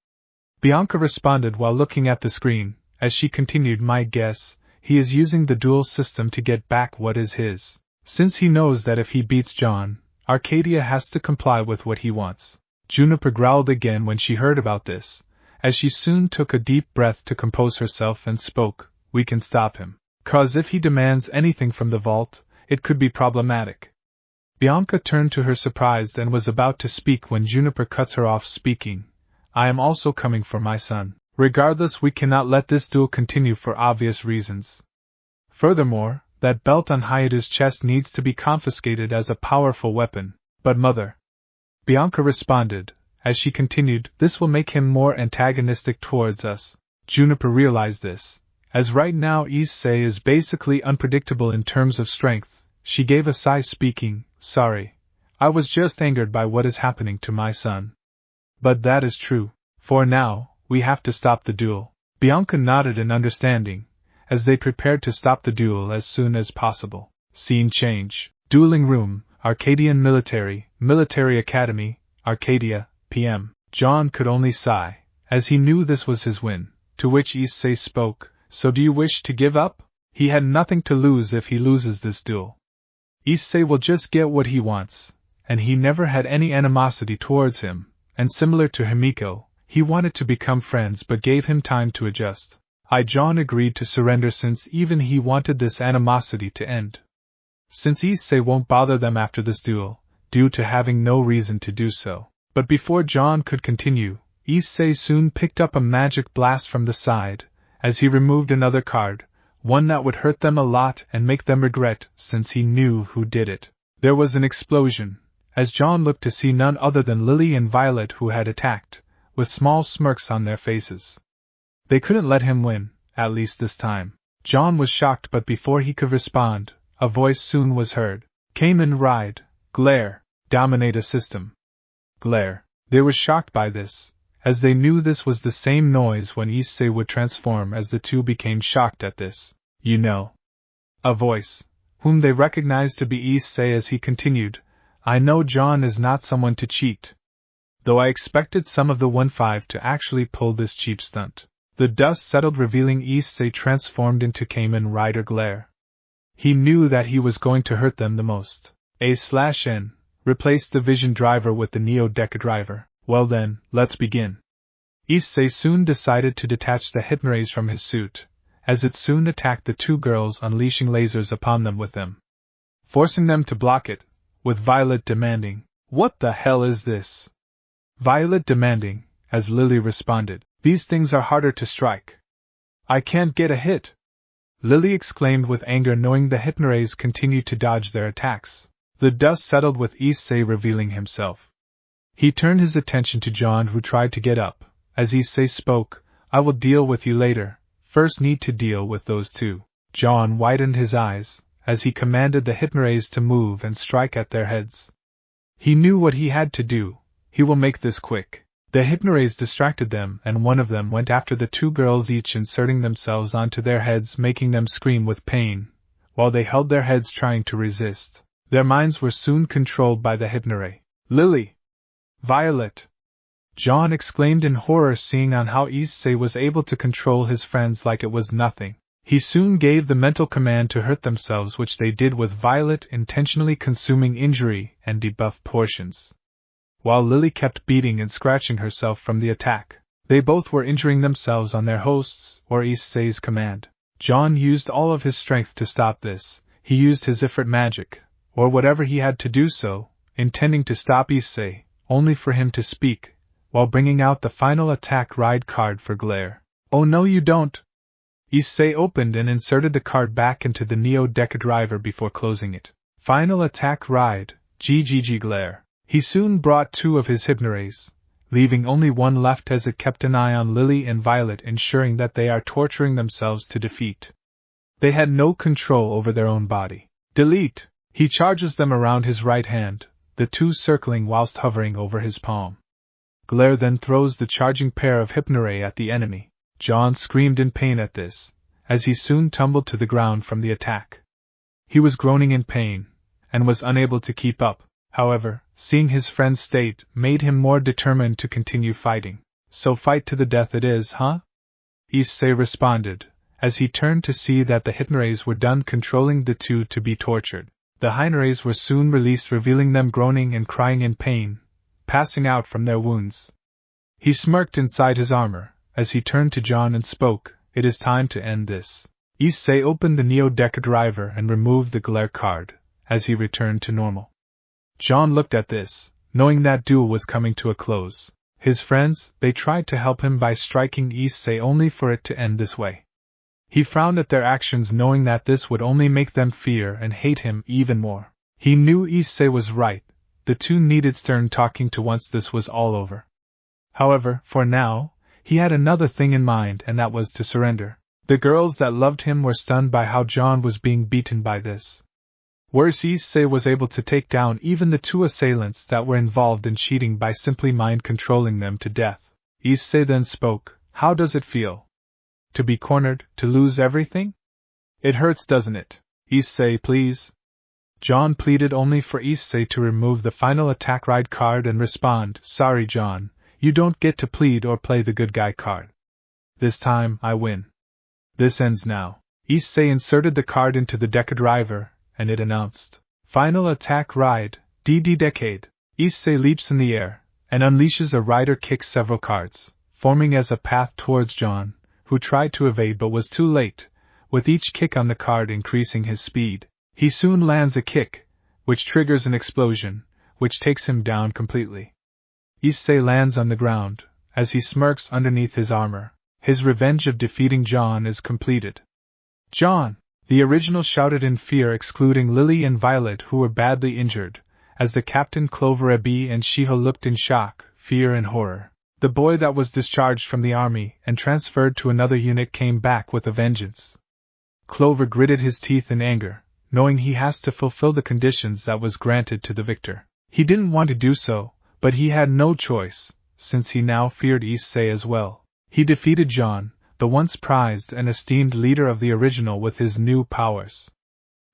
Bianca responded while looking at the screen, as she continued, my guess, he is using the duel system to get back what is his. Since he knows that if he beats Jon, Arcadia has to comply with what he wants. Juniper growled again when she heard about this, as she soon took a deep breath to compose herself and spoke, we can stop him. 'Cause if he demands anything from the vault, it could be problematic. Bianca turned to her surprised and was about to speak when Juniper cuts her off speaking. I am also coming for my son. Regardless, we cannot let this duel continue for obvious reasons. Furthermore, that belt on Hayadu's chest needs to be confiscated as a powerful weapon. But mother, Bianca responded, as she continued, this will make him more antagonistic towards us. Juniper realized this, as right now Issei is basically unpredictable in terms of strength. She gave a sigh speaking, sorry, I was just angered by what is happening to my son. But that is true. For now, we have to stop the duel. Bianca nodded in understanding, as they prepared to stop the duel as soon as possible. Scene change. Dueling room, Arcadian Military Academy, Arcadia, PM. Jon could only sigh, as he knew this was his win, to which Issei spoke, so do you wish to give up? He had nothing to lose if he loses this duel. Issei will just get what he wants, and he never had any animosity towards him, and similar to Himiko, he wanted to become friends but gave him time to adjust. Jon agreed to surrender since even he wanted this animosity to end. Since Issei won't bother them after this duel, due to having no reason to do so. But before Jon could continue, Issei soon picked up a magic blast from the side, as he removed another card, one that would hurt them a lot and make them regret since he knew who did it. There was an explosion, as Jon looked to see none other than Lily and Violet who had attacked, with small smirks on their faces. They couldn't let him win, at least this time. Jon was shocked, but before he could respond, a voice soon was heard. Came and ride, glare, dominate a system. Glare. They were shocked by this, as they knew this was the same noise when Issei would transform, as the two became shocked at this. You know. A voice, whom they recognized to be Issei, as he continued, I know Jon is not someone to cheat. Though I expected some of the 1-5 to actually pull this cheap stunt. The dust settled, revealing Issei transformed into Kamen Rider Glare. He knew that he was going to hurt them the most. A/N replaced the Vision Driver with the Neo Deca Driver. Well then, let's begin. Issei soon decided to detach the hypnorays from his suit, as it soon attacked the two girls, unleashing lasers upon them with them, forcing them to block it, with Violet demanding, "What the hell is this?" Violet demanding, as Lily responded, "These things are harder to strike. I can't get a hit." Lily exclaimed with anger, knowing the hypnorays continued to dodge their attacks. The dust settled with Issei revealing himself. He turned his attention to Jon, who tried to get up. As Issei spoke, "I will deal with you later, first need to deal with those two." Jon widened his eyes, as he commanded the hypnorays to move and strike at their heads. He knew what he had to do. He will make this quick. The hypnorays distracted them, and one of them went after the two girls, each inserting themselves onto their heads, making them scream with pain, while they held their heads trying to resist. Their minds were soon controlled by the hypnoray. "Lily! Violet!" Jon exclaimed in horror, seeing on how Issei was able to control his friends like it was nothing. He soon gave the mental command to hurt themselves, which they did, with Violet intentionally consuming injury and debuff portions, while Lily kept beating and scratching herself from the attack. They both were injuring themselves on their host's or Issei's command. Jon used all of his strength to stop this. He used his Ifrit magic, or whatever he had to do so, intending to stop Issei, only for him to speak, while bringing out the final attack ride card for Glare. "Oh no, you don't!" Issei opened and inserted the card back into the Neo Deca Driver before closing it. "Final attack ride, GGG Glare." He soon brought two of his hypnorays, leaving only one left, as it kept an eye on Lily and Violet, ensuring that they are torturing themselves to defeat. They had no control over their own body. "Delete!" He charges them around his right hand, the two circling whilst hovering over his palm. Glare then throws the charging pair of hypnoray at the enemy. Jon screamed in pain at this, as he soon tumbled to the ground from the attack. He was groaning in pain, and was unable to keep up. However, seeing his friend's state made him more determined to continue fighting. "So fight to the death it is, huh?" Issei responded, as he turned to see that the hypnorays were done controlling the two to be tortured. The hypnorays were soon released, revealing them groaning and crying in pain, passing out from their wounds. He smirked inside his armor, as he turned to Jon and spoke, "It is time to end this." Issei opened the Neo Deca Driver and removed the Glare card, as he returned to normal. Jon looked at this, knowing that duel was coming to a close. His friends, they tried to help him by striking Issei, only for it to end this way. He frowned at their actions, knowing that this would only make them fear and hate him even more. He knew Issei was right. The two needed stern talking to once this was all over. However, for now, he had another thing in mind, and that was to surrender. The girls that loved him were stunned by how Jon was being beaten by this. Worse, Issei was able to take down even the two assailants that were involved in cheating by simply mind-controlling them to death. Issei then spoke, "How does it feel? To be cornered, to lose everything? It hurts, doesn't it? Issei, please." Jon pleaded, only for Issei to remove the final attack ride card and respond, "Sorry, Jon, you don't get to plead or play the good guy card. This time, I win. This ends now." Issei inserted the card into the Deca Driver, and it announced, "Final attack ride, DD Decade." Issei leaps in the air, and unleashes a rider kick several cards, forming as a path towards Jon, who tried to evade but was too late, with each kick on the card increasing his speed. He soon lands a kick, which triggers an explosion, which takes him down completely. Issei lands on the ground, as he smirks underneath his armor. His revenge of defeating Jon is completed. "Jon!" The original shouted in fear, excluding Lily and Violet, who were badly injured, as the captain, Clover, Abby, and Shiho looked in shock, fear, and horror. The boy that was discharged from the army and transferred to another unit came back with a vengeance. Clover gritted his teeth in anger, knowing he has to fulfill the conditions that was granted to the victor. He didn't want to do so, but he had no choice, since he now feared Issei as well. He defeated Jon, the once prized and esteemed leader of the original, with his new powers.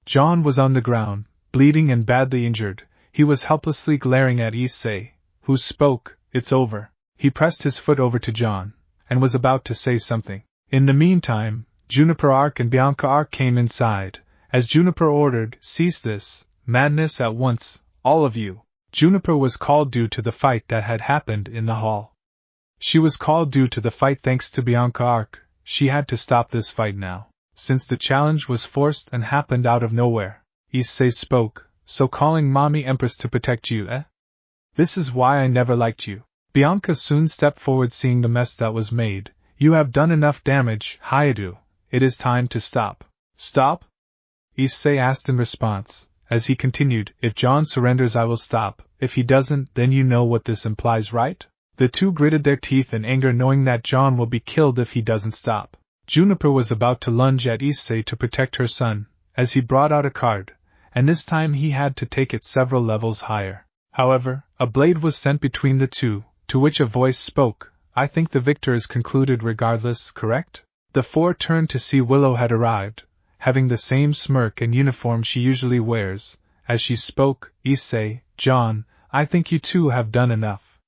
Jon was on the ground, bleeding and badly injured. He was helplessly glaring at Issei, who spoke, "It's over." He pressed his foot over to Jon, and was about to say something. In the meantime, Juniper Ark and Bianca Ark came inside. As Juniper ordered, "Cease this madness at once, all of you." Juniper was called due to the fight that had happened in the hall. She was called due to the fight thanks to Bianca Ark. She had to stop this fight now, since the challenge was forced and happened out of nowhere. Issei spoke, "So calling Mommy Empress to protect you, eh? This is why I never liked you." Bianca soon stepped forward, seeing the mess that was made. "You have done enough damage, Hayadu. It is time to stop." "Stop?" Issei asked in response, as he continued, "If Jon surrenders I will stop, if he doesn't then you know what this implies, right?" The two gritted their teeth in anger, knowing that Jon will be killed if he doesn't stop. Juniper was about to lunge at Issei to protect her son, as he brought out a card, and this time he had to take it several levels higher. However, a blade was sent between the two, to which a voice spoke, "I think the victor is concluded regardless, correct?" The four turned to see Willow had arrived, having the same smirk and uniform she usually wears. As she spoke, "Issei, Jon, I think you two have done enough.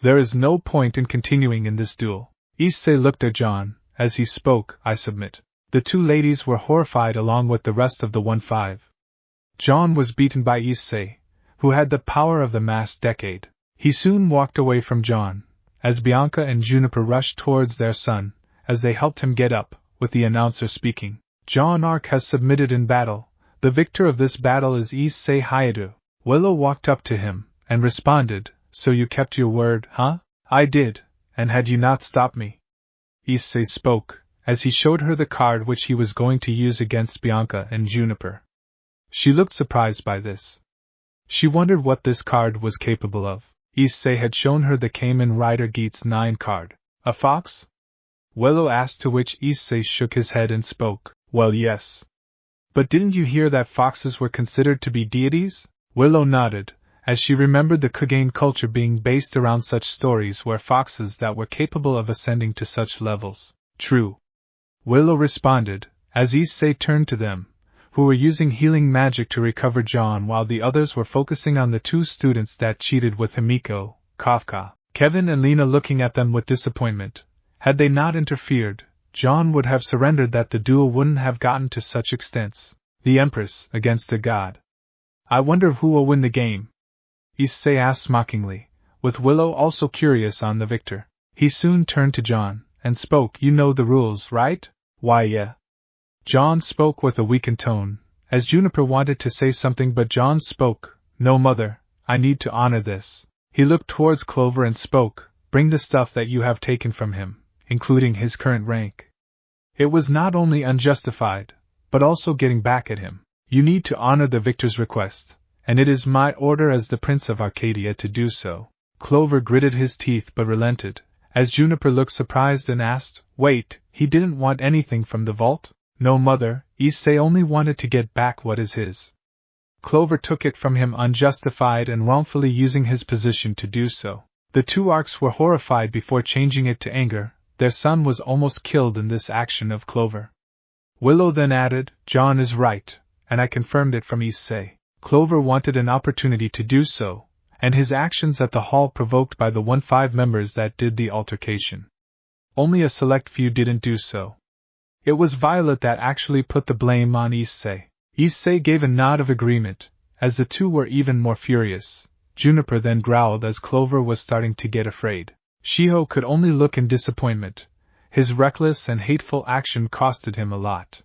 There is no point in continuing in this duel." Issei looked at Jon. As he spoke, "I submit." The two ladies were horrified along with the rest of the 1-5. Jon was beaten by Issei, who had the power of the masked decade. He soon walked away from Jon, as Bianca and Juniper rushed towards their son, as they helped him get up, with the announcer speaking, "Jon Ark has submitted in battle. The victor of this battle is Issei Hayadu." Willow walked up to him, and responded, "So you kept your word, huh?" "I did, and had you not stopped me?" Issei spoke, as he showed her the card which he was going to use against Bianca and Juniper. She looked surprised by this. She wondered what this card was capable of. Issei had shown her the Kamen Rider Geats 9 card. "A fox?" Willow asked, to which Issei shook his head and spoke, "Well, yes. But didn't you hear that foxes were considered to be deities?" Willow nodded, as she remembered the Kugane culture being based around such stories where foxes that were capable of ascending to such levels. "True," Willow responded, as Issei turned to them, who were using healing magic to recover Jon while the others were focusing on the two students that cheated with Himiko, Kafka, Kevin and Lena, looking at them with disappointment. Had they not interfered, Jon would have surrendered, that the duel wouldn't have gotten to such extents. The Empress against the god. "I wonder who will win the game?" Issei asked mockingly, with Willow also curious on the victor. He soon turned to Jon, and spoke, "You know the rules, right?" "Why, yeah." Jon spoke with a weakened tone, as Juniper wanted to say something, but Jon spoke, "No, mother, I need to honor this." He looked towards Clover and spoke, "Bring the stuff that you have taken from him, including his current rank. It was not only unjustified, but also getting back at him. You need to honor the victor's request, and it is my order as the Prince of Arcadia to do so." Clover gritted his teeth but relented, as Juniper looked surprised and asked, "Wait, he didn't want anything from the vault?" "No, mother, Issei only wanted to get back what is his. Clover took it from him unjustified and wrongfully, using his position to do so." The two Arks were horrified before changing it to anger. Their son was almost killed in this action of Clover. Willow then added, "Jon is right, and I confirmed it from Issei." Clover wanted an opportunity to do so, and his actions at the hall provoked by the 1-5 members that did the altercation. Only a select few didn't do so. It was Violet that actually put the blame on Issei. Issei gave a nod of agreement, as the two were even more furious. Juniper then growled as Clover was starting to get afraid. Shiho could only look in disappointment. His reckless and hateful action costed him a lot.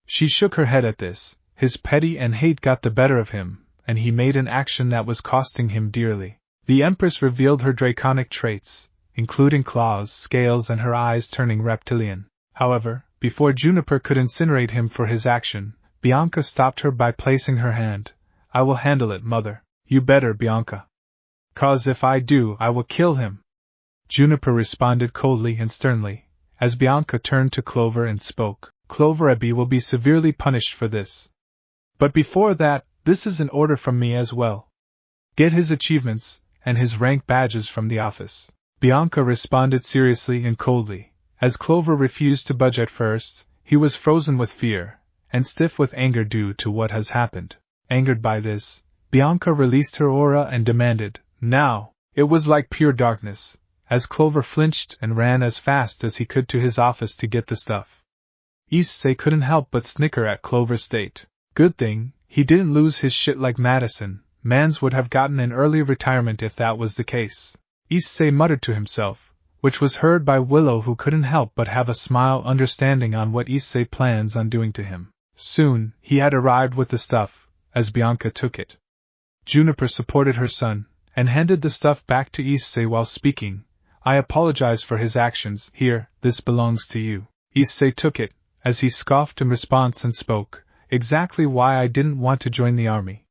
She shook her head at this. His petty and hate got the better of him, and he made an action that was costing him dearly. The Empress revealed her draconic traits, including claws, scales, and her eyes turning reptilian. However, before Juniper could incinerate him for his action, Bianca stopped her by placing her hand. "I will handle it, mother." "You better, Bianca. 'Cause if I do, I will kill him," Juniper responded coldly and sternly, as Bianca turned to Clover and spoke. "Clover Abbey will be severely punished for this. But before that, this is an order from me as well. Get his achievements and his rank badges from the office." Bianca responded seriously and coldly. As Clover refused to budge at first, he was frozen with fear, and stiff with anger due to what has happened. Angered by this, Bianca released her aura and demanded, "Now!" It was like pure darkness, as Clover flinched and ran as fast as he could to his office to get the stuff. Issei couldn't help but snicker at Clover's state. Good thing he didn't lose his shit like Madison. Mans would have gotten an early retirement if that was the case. Issei muttered to himself, which was heard by Willow, who couldn't help but have a smile understanding on what Issei plans on doing to him. Soon, he had arrived with the stuff, as Bianca took it. Juniper supported her son, and handed the stuff back to Issei while speaking. "I apologize for his actions. Here, this belongs to you." Issei took it, as he scoffed in response and spoke, "Exactly why I didn't want to join the army.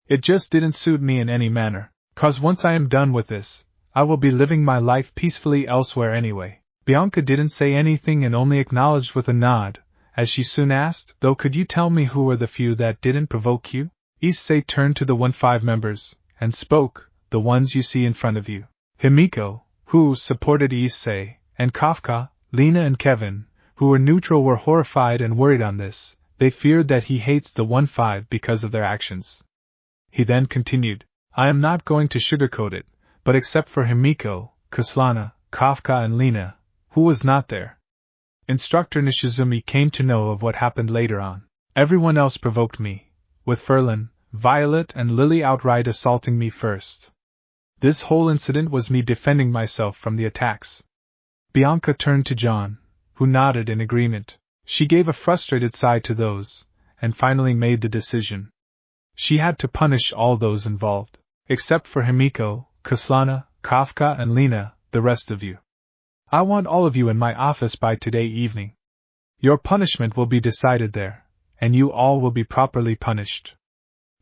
It just didn't suit me in any manner. 'Cause once I am done with this, I will be living my life peacefully elsewhere anyway." Bianca didn't say anything and only acknowledged with a nod, as she soon asked, "Though, could you tell me who were the few that didn't provoke you?" Issei turned to the 1-5 members, and spoke, "The ones you see in front of you. Himiko, who supported Issei, and Kafka, Lena and Kevin, who were neutral, were horrified and worried on this. They feared that he hates the 1-5 because of their actions." He then continued, "I am not going to sugarcoat it, but except for Himiko, Kaslana, Kafka and Lena, who was not there. Instructor Nishizumi came to know of what happened later on. Everyone else provoked me, with Ferlin, Violet and Lily outright assaulting me first. This whole incident was me defending myself from the attacks." Bianca turned to Jon, who nodded in agreement. She gave a frustrated sigh to those, and finally made the decision. She had to punish all those involved. "Except for Himiko, Kaslana, Kafka and Lena, the rest of you. I want all of you in my office by today evening. Your punishment will be decided there, and you all will be properly punished.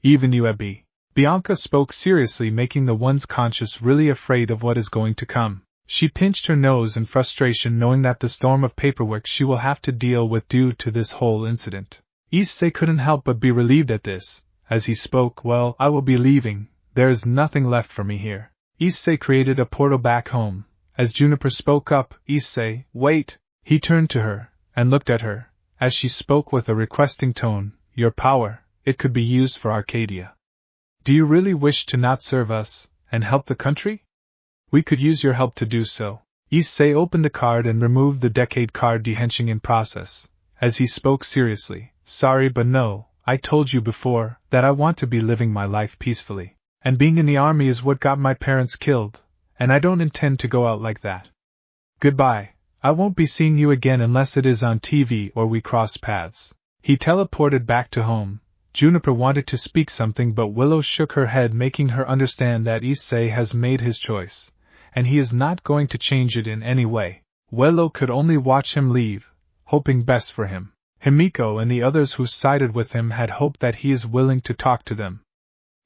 Even you, Abby." Bianca spoke seriously, making the ones conscious really afraid of what is going to come. She pinched her nose in frustration, knowing that the storm of paperwork she will have to deal with due to this whole incident. Issei couldn't help but be relieved at this, as he spoke, "Well, I will be leaving. There is nothing left for me here." Issei created a portal back home. As Juniper spoke up, "Issei, wait!" He turned to her, and looked at her, as she spoke with a requesting tone, "Your power, it could be used for Arcadia. Do you really wish to not serve us, and help the country? We could use your help to do so." Issei opened the card and removed the decade card dehenching in process, as he spoke seriously, "Sorry but no, I told you before that I want to be living my life peacefully, and being in the army is what got my parents killed, and I don't intend to go out like that. Goodbye, I won't be seeing you again unless it is on TV or we cross paths." He teleported back to home. Juniper wanted to speak something, but Willow shook her head, making her understand that Issei has made his choice, and he is not going to change it in any way. Willow could only watch him leave, hoping best for him. Himiko and the others who sided with him had hoped that he is willing to talk to them.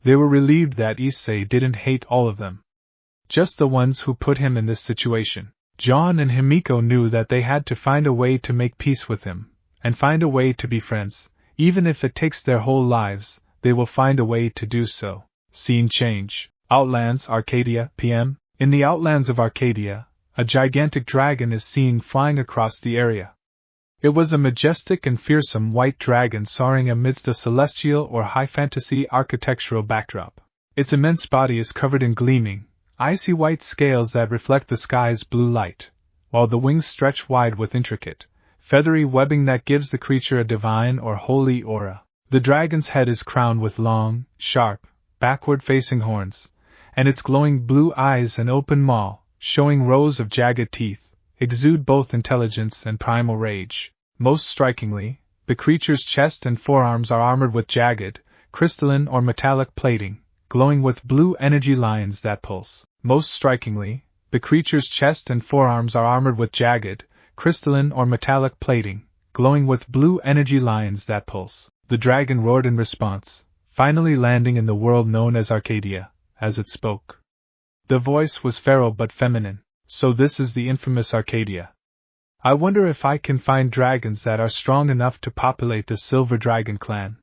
They were relieved that Issei didn't hate all of them, just the ones who put him in this situation. Jon and Himiko knew that they had to find a way to make peace with him, and find a way to be friends. Even if it takes their whole lives, they will find a way to do so. Scene change. Outlands, Arcadia, PM. In the outlands of Arcadia, a gigantic dragon is seen flying across the area. It was a majestic and fearsome white dragon soaring amidst a celestial or high fantasy architectural backdrop. Its immense body is covered in gleaming, icy white scales that reflect the sky's blue light, while the wings stretch wide with intricate, feathery webbing that gives the creature a divine or holy aura. The dragon's head is crowned with long, sharp, backward-facing horns, and its glowing blue eyes and open maw, showing rows of jagged teeth, exude both intelligence and primal rage. Most strikingly, the creature's chest and forearms are armored with jagged, crystalline or metallic plating, glowing with blue energy lines that pulse. Most strikingly, the creature's chest and forearms are armored with jagged, crystalline or metallic plating, glowing with blue energy lines that pulse. The dragon roared in response, finally landing in the world known as Arcadia, as it spoke. The voice was feral but feminine. "So this is the infamous Arcadia. I wonder if I can find dragons that are strong enough to populate the Silver Dragon clan.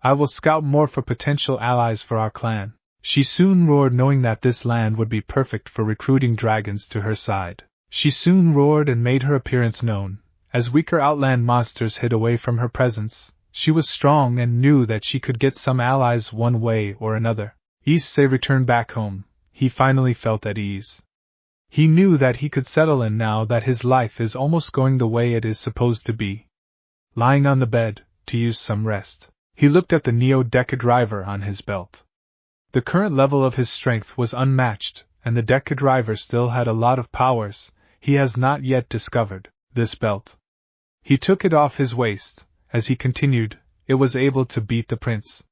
I will scout more for potential allies for our clan." She soon roared, knowing that this land would be perfect for recruiting dragons to her side. She soon roared and made her appearance known, as weaker outland monsters hid away from her presence, She was strong and knew that she could get some allies one way or another. Issei returned back home. He finally felt at ease. He knew that he could settle in now that his life is almost going the way it is supposed to be. Lying on the bed, to use some rest, he looked at the Neo-Deca driver on his belt. The current level of his strength was unmatched, and the Deca driver still had a lot of powers he has not yet discovered. This belt. He took it off his waist. As he continued, it was able to beat the prince.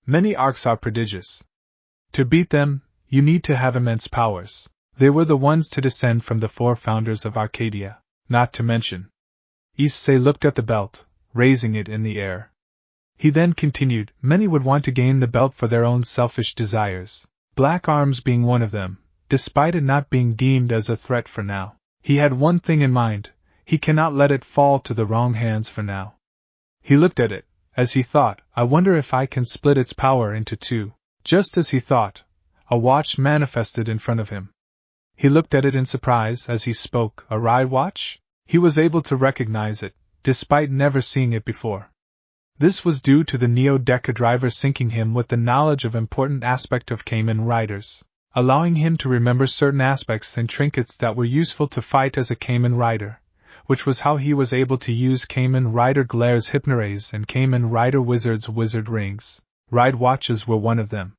Many arcs are prodigious. To beat them, you need to have immense powers. They were the ones to descend from the 4 founders of Arcadia, not to mention. Issei looked at the belt, raising it in the air. He then continued, many would want to gain the belt for their own selfish desires, Black Arms being one of them, despite it not being deemed as a threat for now. He had one thing in mind, he cannot let it fall to the wrong hands for now. He looked at it, as he thought, I wonder if I can split its power into 2. Just as he thought, a watch manifested in front of him. He looked at it in surprise as he spoke, a ride watch? He was able to recognize it, despite never seeing it before. This was due to the Neo-Deca driver syncing him with the knowledge of important aspect of Kamen Riders, allowing him to remember certain aspects and trinkets that were useful to fight as a Kamen Rider, which was how he was able to use Kamen Rider Glaire's Hypnorays and Kamen Rider Wizard's Wizard Rings. Ride watches were one of them.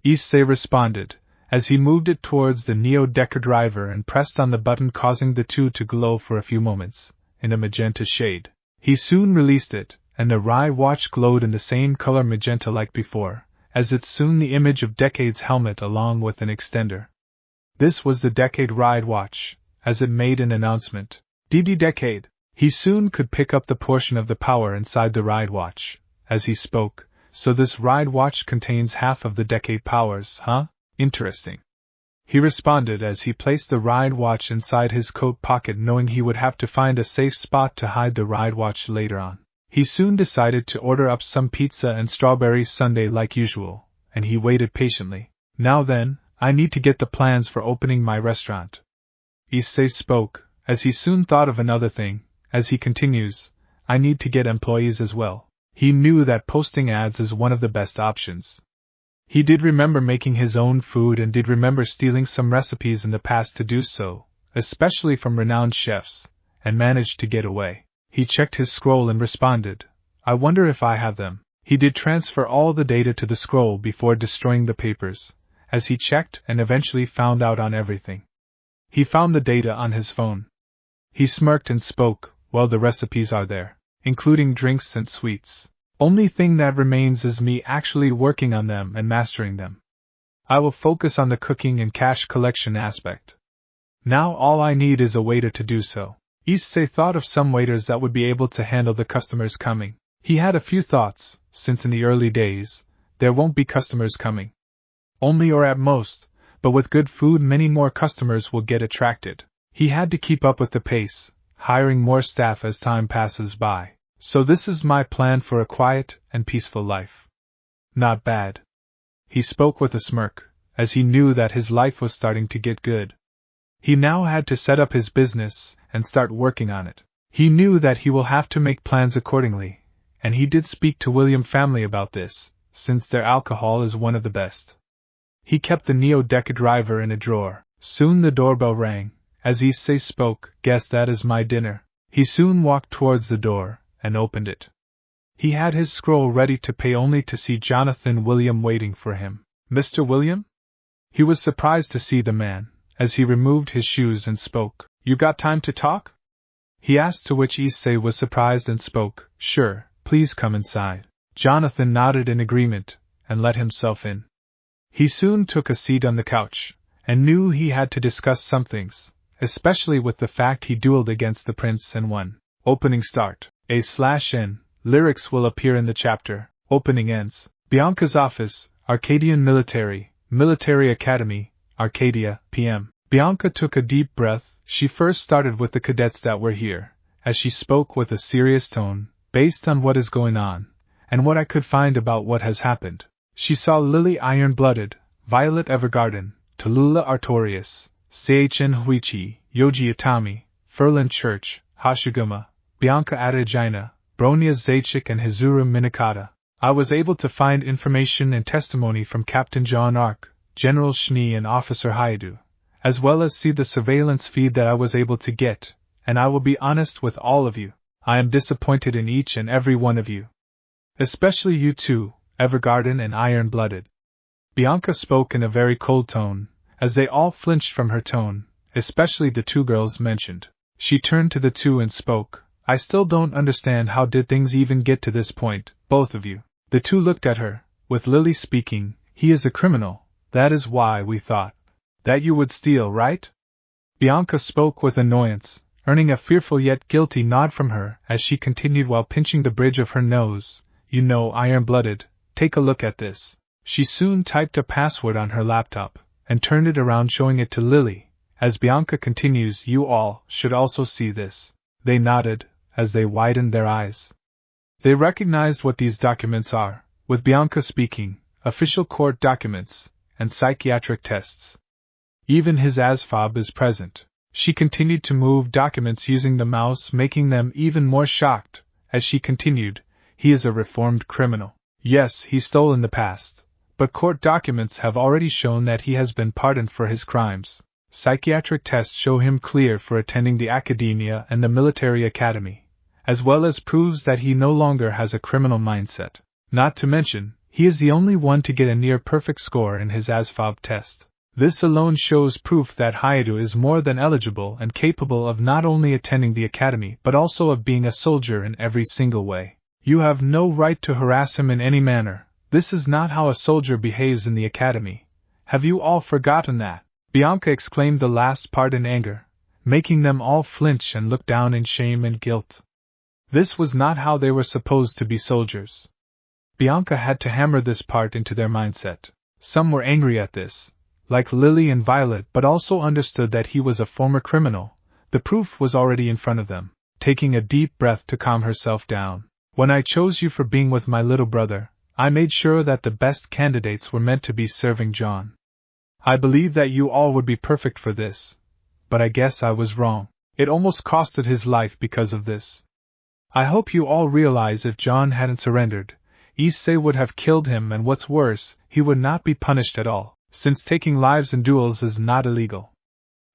Issei responded, as he moved it towards the Neo-Deca driver and pressed on the button, causing the 2 to glow for a few moments, in a magenta shade. He soon released it, and the ride watch glowed in the same color magenta like before, as it soon the image of Decade's helmet along with an extender. This was the Decade ride watch, as it made an announcement. DD Decade. He soon could pick up the portion of the power inside the ride watch, as he spoke, so this ride watch contains half of the Decade powers, huh? Interesting. He responded as he placed the ride watch inside his coat pocket, knowing he would have to find a safe spot to hide the ride watch later on. He soon decided to order up some pizza and strawberry sundae like usual, and he waited patiently. Now then, I need to get the plans for opening my restaurant. Issei spoke, as he soon thought of another thing, as he continues, I need to get employees as well. He knew that posting ads is one of the best options. He did remember making his own food and did remember stealing some recipes in the past to do so, especially from renowned chefs, and managed to get away. He checked his scroll and responded, I wonder if I have them. He did transfer all the data to the scroll before destroying the papers, as he checked and eventually found out on everything. He found the data on his phone. He smirked and spoke, well, the recipes are there, including drinks and sweets. Only thing that remains is me actually working on them and mastering them. I will focus on the cooking and cash collection aspect. Now all I need is a waiter to do so. Issei thought of some waiters that would be able to handle the customers coming. He had a few thoughts, since in the early days, there won't be customers coming. Only or at most, but with good food many more customers will get attracted. He had to keep up with the pace, hiring more staff as time passes by. So this is my plan for a quiet and peaceful life. Not bad. He spoke with a smirk, as he knew that his life was starting to get good. He now had to set up his business and start working on it. He knew that he will have to make plans accordingly, and he did speak to William family about this, since their alcohol is one of the best. He kept the Neo-Deca driver in a drawer. Soon the doorbell rang. As Issei spoke, guess that is my dinner. He soon walked towards the door and opened it. He had his scroll ready to pay only to see Jonathan William waiting for him. Mr. William? He was surprised to see the man, as he removed his shoes and spoke. You got time to talk? He asked, to which Issei was surprised and spoke. Sure, please come inside. Jonathan nodded in agreement, and let himself in. He soon took a seat on the couch, and knew he had to discuss some things, especially with the fact he dueled against the prince and won. Opening start. A/N. Lyrics will appear in the chapter. Opening ends. Bianca's office, Arcadian Military Academy, Arcadia, PM. Bianca took a deep breath. She first started with the cadets that were here, as she spoke with a serious tone, based on what is going on, and what I could find about what has happened. She saw Lily Iron-Blooded, Violet Evergarden, Tallulah Artorias, Seichen Huichi, Yoji Itami, Ferland Church, Hashiguma, Bianca Adegina, Bronya Zacic and Hizuru Minakata. I was able to find information and testimony from Captain Jon Ark, General Schnee and Officer Haidu, as well as see the surveillance feed that I was able to get, and I will be honest with all of you, I am disappointed in each and every one of you. Especially you two, Evergarden and Iron-Blooded. Bianca spoke in a very cold tone, as they all flinched from her tone, especially the two girls mentioned. She turned to the two and spoke, I still don't understand how did things even get to this point, both of you. The two looked at her, with Lily speaking, he is a criminal, that is why we thought that you would steal, right? Bianca spoke with annoyance, earning a fearful yet guilty nod from her as she continued while pinching the bridge of her nose, you know, Iron-Blooded, take a look at this. She soon typed a password on her laptop, and turned it around showing it to Lily. As Bianca continues, you all should also see this. They nodded, as they widened their eyes. They recognized what these documents are, with Bianca speaking, official court documents, and psychiatric tests. Even his ASFOB is present. She continued to move documents using the mouse, making them even more shocked, as she continued, he is a reformed criminal. Yes, he stole in the past, but court documents have already shown that he has been pardoned for his crimes. Psychiatric tests show him clear for attending the academia and the military academy, as well as proves that he no longer has a criminal mindset. Not to mention, he is the only one to get a near-perfect score in his ASFOB test. This alone shows proof that Haidu is more than eligible and capable of not only attending the academy but also of being a soldier in every single way. You have no right to harass him in any manner. This is not how a soldier behaves in the academy. Have you all forgotten that? Bianca exclaimed the last part in anger, making them all flinch and look down in shame and guilt. This was not how they were supposed to be soldiers. Bianca had to hammer this part into their mindset. Some were angry at this, like Lily and Violet, but also understood that he was a former criminal. The proof was already in front of them. Taking a deep breath to calm herself down. When I chose you for being with my little brother, I made sure that the best candidates were meant to be serving Jon. I believed that you all would be perfect for this, but I guess I was wrong. It almost costed his life because of this. I hope you all realize if Jon hadn't surrendered, Issei would have killed him, and what's worse, he would not be punished at all, since taking lives in duels is not illegal.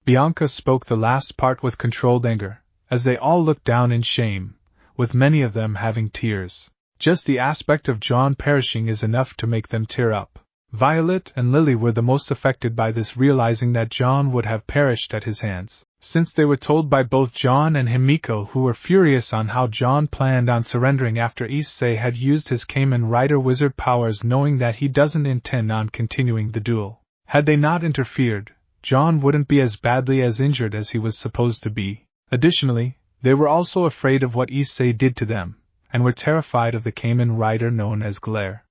Bianca spoke the last part with controlled anger, as they all looked down in shame, with many of them having tears. Just the aspect of Jon perishing is enough to make them tear up. Violet and Lily were the most affected by this, realizing that Jon would have perished at his hands, since they were told by both Jon and Himiko, who were furious on how Jon planned on surrendering after Issei had used his Kamen Rider wizard powers, knowing that he doesn't intend on continuing the duel. Had they not interfered, Jon wouldn't be as badly as injured as he was supposed to be. Additionally, they were also afraid of what Issei did to them, and were terrified of the Kamen Rider known as Glare.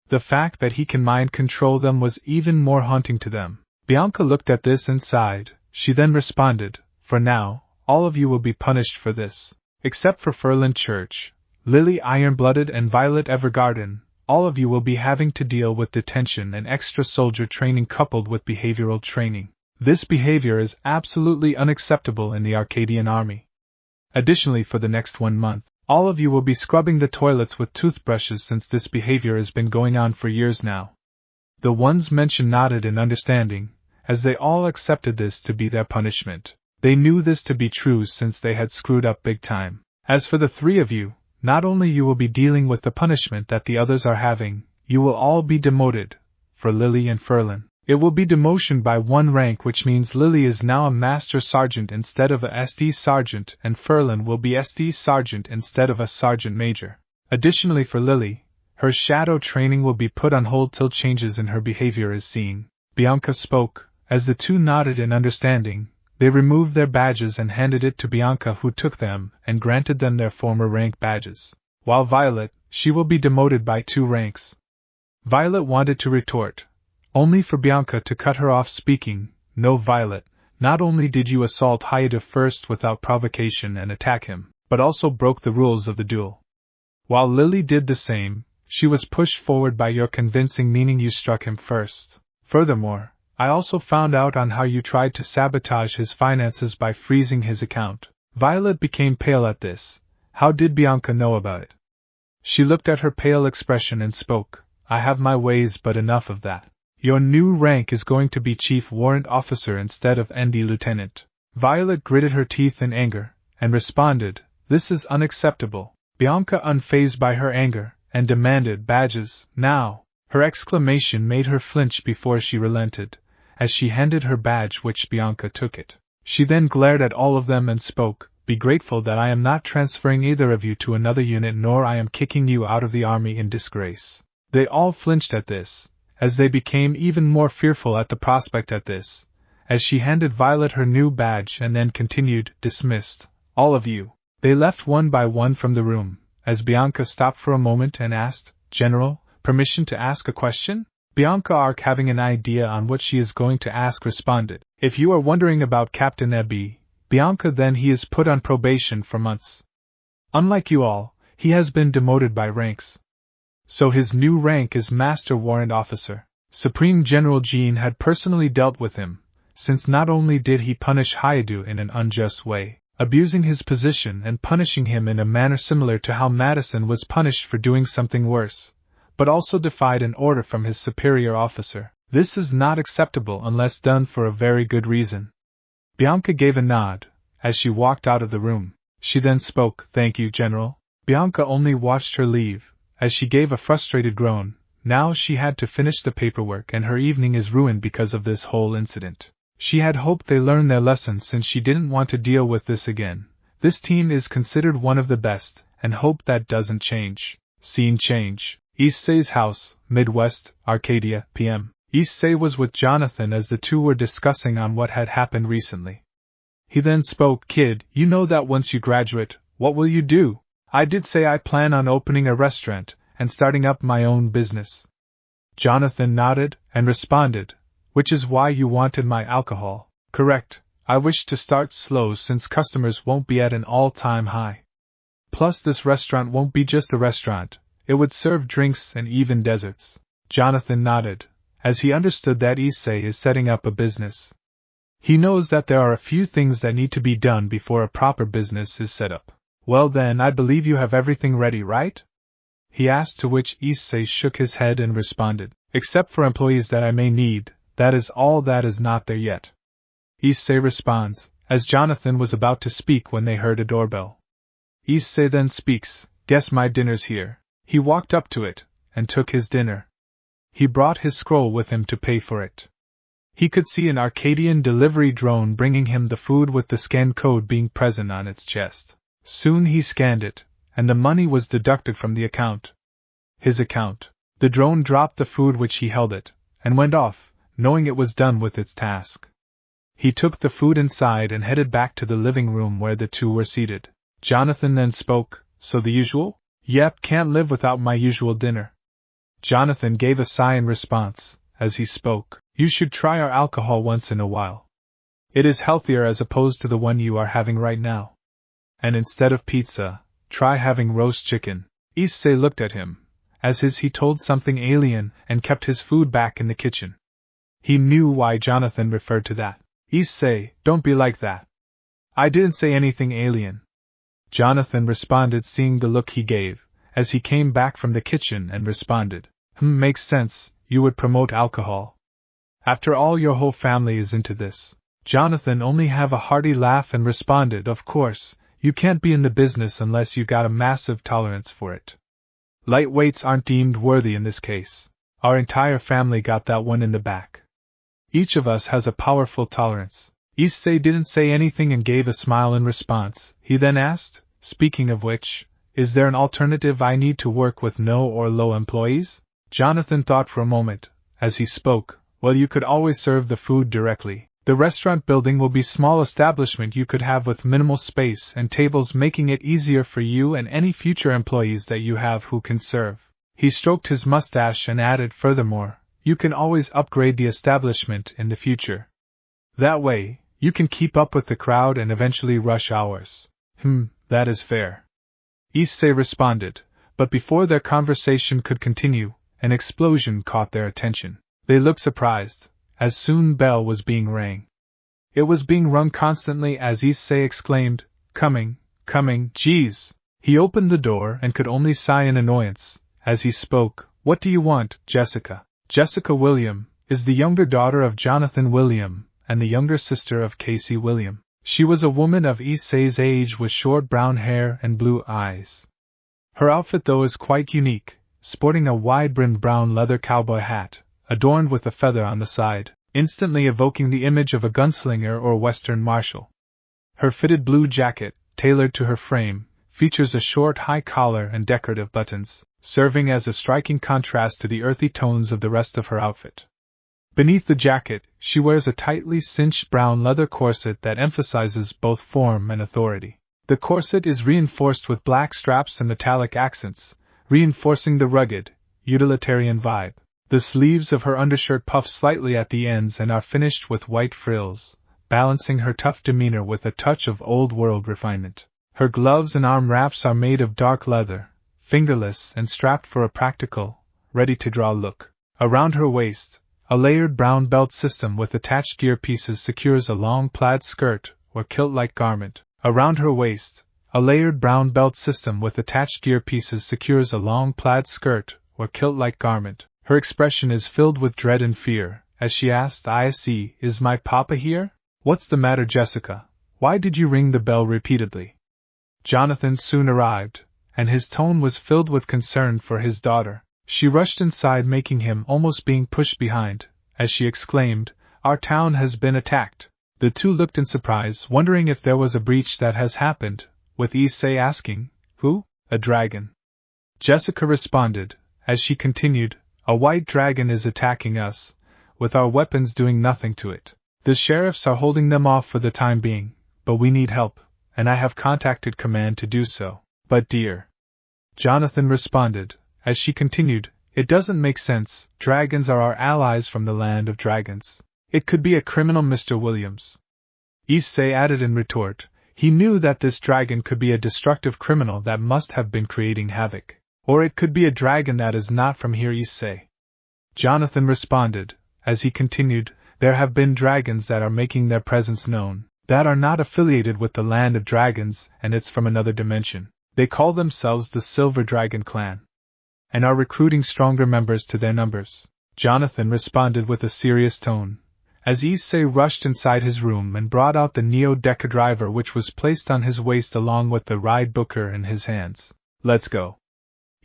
The fact that he can mind control them was even more haunting to them. Bianca looked at this and sighed. She then responded, for now, all of you will be punished for this. Except for Ferlin Church, Lily Iron-Blooded and Violet Evergarden, all of you will be having to deal with detention and extra soldier training coupled with behavioral training. This behavior is absolutely unacceptable in the Arcadian army. Additionally, for the next 1 month, all of you will be scrubbing the toilets with toothbrushes, since this behavior has been going on for years now. The ones mentioned nodded in understanding, as they all accepted this to be their punishment. They knew this to be true since they had screwed up big time. As for the 3 of you, not only you will be dealing with the punishment that the others are having, you will all be demoted. For Lily and Ferlin, it will be demotion by 1 rank, which means Lily is now a Master Sergeant instead of a SD Sergeant, and Ferlin will be SD Sergeant instead of a Sergeant Major. Additionally, for Lily, her shadow training will be put on hold till changes in her behavior is seen. Bianca spoke. As the 2 nodded in understanding, they removed their badges and handed it to Bianca, who took them and granted them their former rank badges. While Violet, she will be demoted by 2 ranks. Violet wanted to retort, only for Bianca to cut her off, speaking, no, Violet, not only did you assault Haida first without provocation and attack him, but also broke the rules of the duel. While Lily did the same, she was pushed forward by your convincing, meaning you struck him first. Furthermore, I also found out on how you tried to sabotage his finances by freezing his account. Violet became pale at this, How did Bianca know about it? She looked at her pale expression and spoke. I have my ways, but enough of that. Your new rank is going to be Chief Warrant Officer instead of ND Lieutenant. Violet gritted her teeth in anger, and responded, This is unacceptable. Bianca unfazed by her anger, and demanded badges, now. Her exclamation made her flinch before she relented, as she handed her badge, which Bianca took it. She then glared at all of them and spoke, Be grateful that I am not transferring either of you to another unit, nor I am kicking you out of the army in disgrace. They all flinched at this, as they became even more fearful at the prospect at this, as she handed Violet her new badge and then continued, Dismissed, all of you. They left one by one from the room, as Bianca stopped for a moment and asked, General, permission to ask a question? Bianca Ark, having an idea on what she is going to ask, responded, If you are wondering about Captain Ebby, Bianca, then he is put on probation for months. Unlike you all, he has been demoted by ranks. So his new rank is Master Warrant Officer. Supreme General Jean had personally dealt with him, since not only did he punish Hayaду in an unjust way, abusing his position and punishing him in a manner similar to how Madison was punished for doing something worse, but also defied an order from his superior officer. This is not acceptable unless done for a very good reason. Bianca gave a nod, as she walked out of the room. She then spoke, Thank you, General. Bianca only watched her leave, as she gave a frustrated groan. Now she had to finish the paperwork and her evening is ruined because of this whole incident. She had hoped they learned their lesson since she didn't want to deal with this again. This team is considered one of the best, and hope that doesn't change. Scene change. Issei's house, Midwest, Arcadia, p.m. Issei was with Jonathan as the two were discussing on what had happened recently. He then spoke, Kid, you know that once you graduate, what will you do? I did say I plan on opening a restaurant and starting up my own business. Jonathan nodded and responded, Which is why you wanted my alcohol. Correct, I wish to start slow since customers won't be at an all-time high. Plus this restaurant won't be just a restaurant, it would serve drinks and even desserts. Jonathan nodded, as he understood that Issei is setting up a business. He knows that there are a few things that need to be done before a proper business is set up. Well then, I believe you have everything ready, right? He asked, to which Issei shook his head and responded, Except for employees that I may need, that is all that is not there yet. Issei responds, as Jonathan was about to speak when they heard a doorbell. Issei then speaks, Guess my dinner's here. He walked up to it, and took his dinner. He brought his scroll with him to pay for it. He could see an Arcadian delivery drone bringing him the food with the scan code being present on its chest. Soon he scanned it, and the money was deducted from the account. His account. The drone dropped the food which he held it, and went off, knowing it was done with its task. He took the food inside and headed back to the living room where the two were seated. Jonathan then spoke, So the usual? Yep, can't live without my usual dinner. Jonathan gave a sigh in response, as he spoke, You should try our alcohol once in a while. It is healthier as opposed to the one you are having right now. And instead of pizza, try having roast chicken. Issei looked at him, as he told something alien, and kept his food back in the kitchen. He knew why Jonathan referred to that. Issei, don't be like that. I didn't say anything alien. Jonathan responded, seeing the look he gave, as he came back from the kitchen and responded, Makes sense, you would promote alcohol. After all, your whole family is into this. Jonathan only have a hearty laugh and responded, Of course, you can't be in the business unless you got a massive tolerance for it. Lightweights aren't deemed worthy in this case. Our entire family got that one in the back. Each of us has a powerful tolerance. Issei didn't say anything and gave a smile in response. He then asked, Speaking of which, is there an alternative? I need to work with no or low employees? Jonathan thought for a moment, as he spoke, Well, you could always serve the food directly. The restaurant building will be small establishment you could have with minimal space and tables, making it easier for you and any future employees that you have who can serve. He stroked his mustache and added, Furthermore, you can always upgrade the establishment in the future. That way, you can keep up with the crowd and eventually rush hours. That is fair. Issei responded, but before their conversation could continue, an explosion caught their attention. They looked surprised, as soon bell was being rang. It was being rung constantly as Issei exclaimed, Coming, geez! He opened the door and could only sigh in annoyance. As he spoke, "What do you want, Jessica?" Jessica William is the younger daughter of Jonathan William and the younger sister of Casey William. She was a woman of Issei's age with short brown hair and blue eyes. Her outfit, though, is quite unique, sporting a wide-brimmed brown leather cowboy hat, adorned with a feather on the side, instantly evoking the image of a gunslinger or western marshal. Her fitted blue jacket, tailored to her frame, features a short high collar and decorative buttons, serving as a striking contrast to the earthy tones of the rest of her outfit. Beneath the jacket, she wears a tightly cinched brown leather corset that emphasizes both form and authority. The corset is reinforced with black straps and metallic accents, reinforcing the rugged, utilitarian vibe. The sleeves of her undershirt puff slightly at the ends and are finished with white frills, balancing her tough demeanor with a touch of old-world refinement. Her gloves and arm wraps are made of dark leather, fingerless and strapped for a practical, ready-to-draw look. Around her waist, a layered brown belt system with attached gear pieces secures a long plaid skirt or kilt-like garment. Around her waist, a layered brown belt system with attached gear pieces secures a long plaid skirt or kilt-like garment. Her expression is filled with dread and fear, as she asked, "Issei, is my papa here?" "What's the matter, Jessica? Why did you ring the bell repeatedly?" Jonathan soon arrived, and his tone was filled with concern for his daughter. She rushed inside, making him almost being pushed behind, as she exclaimed, "Our town has been attacked." The two looked in surprise, wondering if there was a breach that has happened, with Issei asking, "Who?" "A dragon," Jessica responded, as she continued, "A white dragon is attacking us, with our weapons doing nothing to it. The sheriffs are holding them off for the time being, but we need help, and I have contacted command to do so." "But dear," Jonathan responded, as she continued, "it doesn't make sense. Dragons are our allies from the land of dragons. It could be a criminal, Mr. Williams." Issei added in retort, he knew that this dragon could be a destructive criminal that must have been creating havoc. "Or it could be a dragon that is not from here, Issei," Jonathan responded, as he continued, "There have been dragons that are making their presence known, that are not affiliated with the land of dragons, and it's from another dimension. They call themselves the Silver Dragon Clan, and are recruiting stronger members to their numbers." Jonathan responded with a serious tone, as Issei rushed inside his room and brought out the Neo-Deca driver, which was placed on his waist along with the ride booker in his hands. "Let's go,"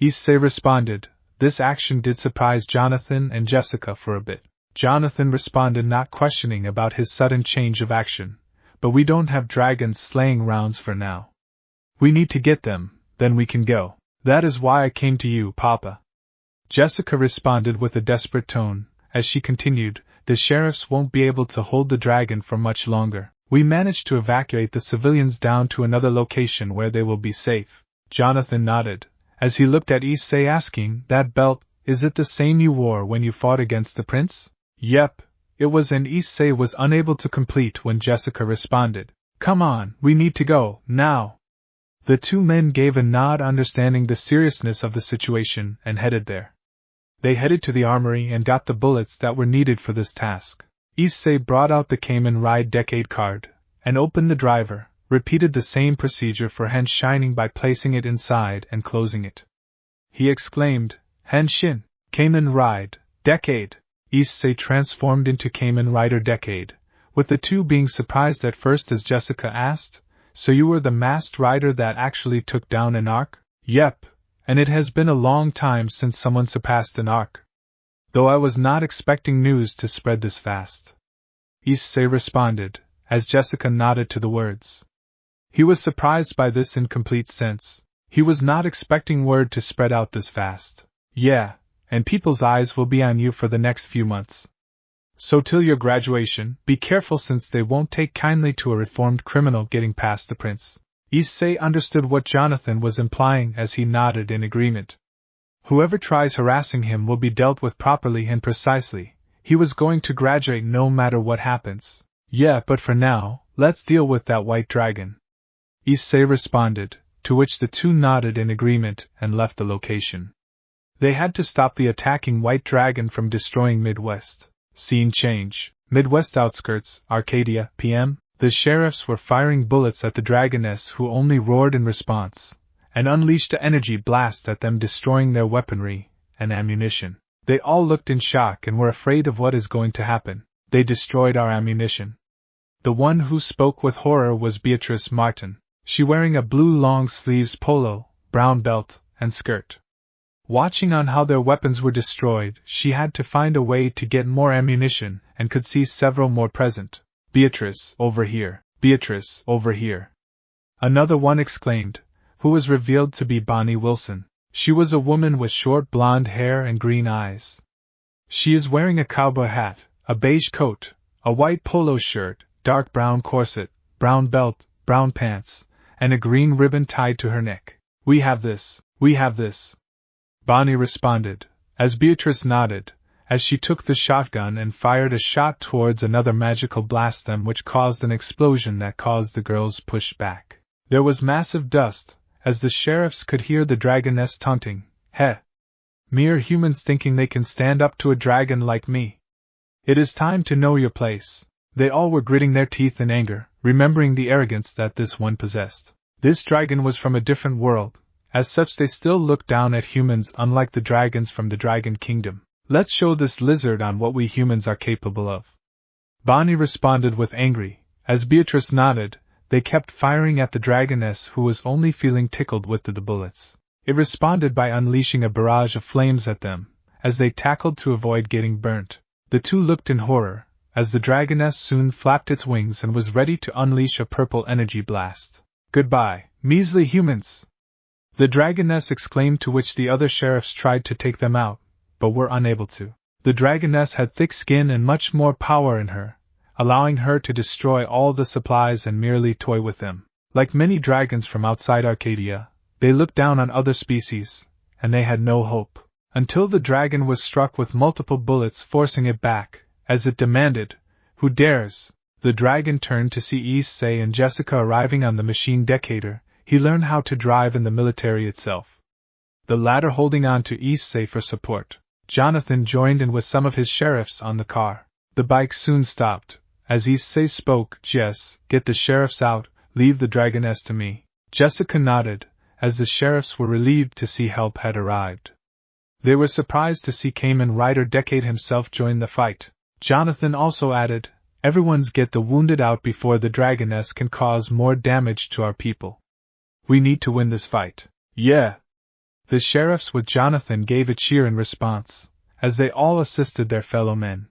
Issei responded. This action did surprise Jonathan and Jessica for a bit. Jonathan responded, not questioning about his sudden change of action, "But we don't have dragons slaying rounds for now. We need to get them, then we can go. That is why I came to you, Papa," Jessica responded with a desperate tone, as she continued, "The sheriffs won't be able to hold the dragon for much longer. We managed to evacuate the civilians down to another location where they will be safe." Jonathan nodded, as he looked at Issei, asking, "That belt, is it the same you wore when you fought against the prince?" "Yep, it was," and Issei was unable to complete when Jessica responded, "Come on, we need to go, now." The two men gave a nod, understanding the seriousness of the situation, and headed there. They headed to the armory and got the bullets that were needed for this task. Issei brought out the Kamen Ride Decade card, and opened the driver, repeated the same procedure for Henshining by placing it inside and closing it. He exclaimed, "Henshin, Kamen Ride Decade!" Issei transformed into Kamen Rider Decade, with the two being surprised at first as Jessica asked, "So you were the masked rider that actually took down an Ark?" "Yep, and it has been a long time since someone surpassed an Ark. Though I was not expecting news to spread this fast," Issei responded, as Jessica nodded to the words. He was surprised by this incomplete sense. He was not expecting word to spread out this fast. "Yeah, and people's eyes will be on you for the next few months. So till your graduation, be careful, since they won't take kindly to a reformed criminal getting past the prince." Issei understood what Jonathan was implying as he nodded in agreement. Whoever tries harassing him will be dealt with properly and precisely. He was going to graduate no matter what happens. "Yeah, but for now, let's deal with that white dragon," Issei responded, to which the two nodded in agreement and left the location. They had to stop the attacking white dragon from destroying Midwest. Scene change. Midwest outskirts, Arcadia, PM. The sheriffs were firing bullets at the dragoness, who only roared in response, and unleashed an energy blast at them, destroying their weaponry and ammunition. They all looked in shock and were afraid of what is going to happen. They destroyed our ammunition. The one who spoke with horror was Beatrice Martin, she wearing a blue long-sleeves polo, brown belt, and skirt. Watching on how their weapons were destroyed, she had to find a way to get more ammunition and could see several more present. Beatrice, over here. Beatrice, over here. Another one exclaimed, who was revealed to be Bonnie Wilson. She was a woman with short blonde hair and green eyes. She is wearing a cowboy hat, a beige coat, a white polo shirt, dark brown corset, brown belt, brown pants, and a green ribbon tied to her neck. We have this. We have this. Bonnie responded, as Beatrice nodded, as she took the shotgun and fired a shot towards another magical blast them, which caused an explosion that caused the girls push back. There was massive dust, as the sheriffs could hear the dragoness taunting, "Heh! Mere humans thinking they can stand up to a dragon like me. It is time to know your place." They all were gritting their teeth in anger, remembering the arrogance that this one possessed. This dragon was from a different world. As such, they still looked down at humans, unlike the dragons from the Dragon Kingdom. "Let's show this lizard on what we humans are capable of." Bonnie responded with angry. As Beatrice nodded, they kept firing at the dragoness, who was only feeling tickled with the bullets. It responded by unleashing a barrage of flames at them, as they tackled to avoid getting burnt. The two looked in horror, as the dragoness soon flapped its wings and was ready to unleash a purple energy blast. "Goodbye, measly humans!" the dragoness exclaimed, to which the other sheriffs tried to take them out, but were unable to. The dragoness had thick skin and much more power in her, allowing her to destroy all the supplies and merely toy with them. Like many dragons from outside Arcadia, they looked down on other species, and they had no hope, until the dragon was struck with multiple bullets, forcing it back, as it demanded, "Who dares?" The dragon turned to see Issei and Jessica arriving on the machine Decatur. He learned how to drive in the military itself, the latter holding on to Issei for support. Jonathan joined in with some of his sheriffs on the car. The bike soon stopped. As Issei spoke, "Jess, get the sheriffs out, leave the dragoness to me." Jessica nodded, as the sheriffs were relieved to see help had arrived. They were surprised to see Kamen Rider Decade himself join the fight. Jonathan also added, "Everyone's get the wounded out before the dragoness can cause more damage to our people. We need to win this fight." "Yeah!" The sheriffs with Jonathan gave a cheer in response, as they all assisted their fellow men.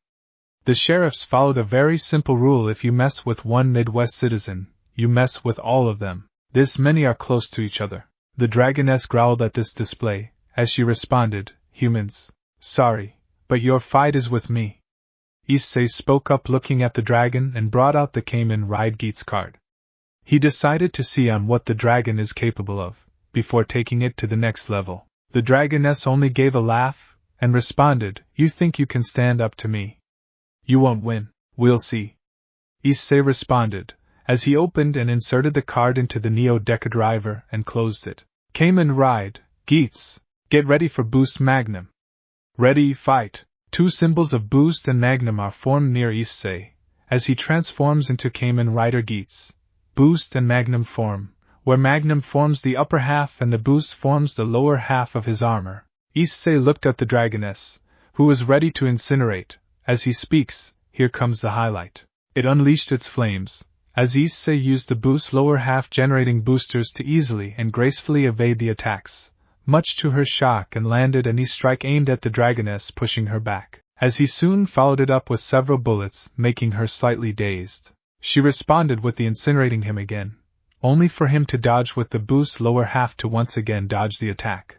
The sheriffs followed a very simple rule: if you mess with one Midwest citizen, you mess with all of them. This many are close to each other. The dragoness growled at this display, as she responded, "Humans, sorry, but your fight is with me." Issei spoke up, looking at the dragon, and brought out the Kamen Ride Geats card. He decided to see on what the dragon is capable of, before taking it to the next level. The dragoness only gave a laugh, and responded, "You think you can stand up to me? You won't win. We'll see." Issei responded, as he opened and inserted the card into the Neo-Deca driver and closed it. "Kamen Ride, Geats, get ready for Boost Magnum." "Ready, fight." Two symbols of Boost and Magnum are formed near Issei, as he transforms into Kamen Rider Geats. Boost and Magnum form, where Magnum forms the upper half and the Boost forms the lower half of his armor. Issei looked at the dragoness, who was ready to incinerate. As he speaks, here comes the highlight. It unleashed its flames, as Issei used the Boost lower half generating boosters to easily and gracefully evade the attacks, much to her shock, and landed an E-strike aimed at the dragoness, pushing her back, as he soon followed it up with several bullets, making her slightly dazed. She responded with the incinerating him again, only for him to dodge with the Boost lower half to once again dodge the attack.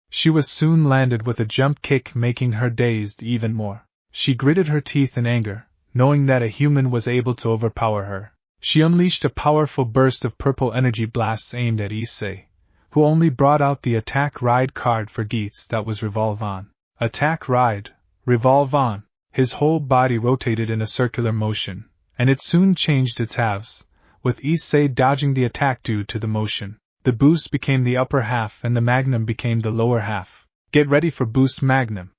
She was soon landed with a jump kick, making her dazed even more. She gritted her teeth in anger, knowing that a human was able to overpower her. She unleashed a powerful burst of purple energy blasts aimed at Issei, who only brought out the Attack Ride card for Geats that was Revolve On. Attack Ride, Revolve On. His whole body rotated in a circular motion, and it soon changed its halves, with Issei dodging the attack due to the motion. The Boost became the upper half and the Magnum became the lower half. "Get ready for Boost Magnum."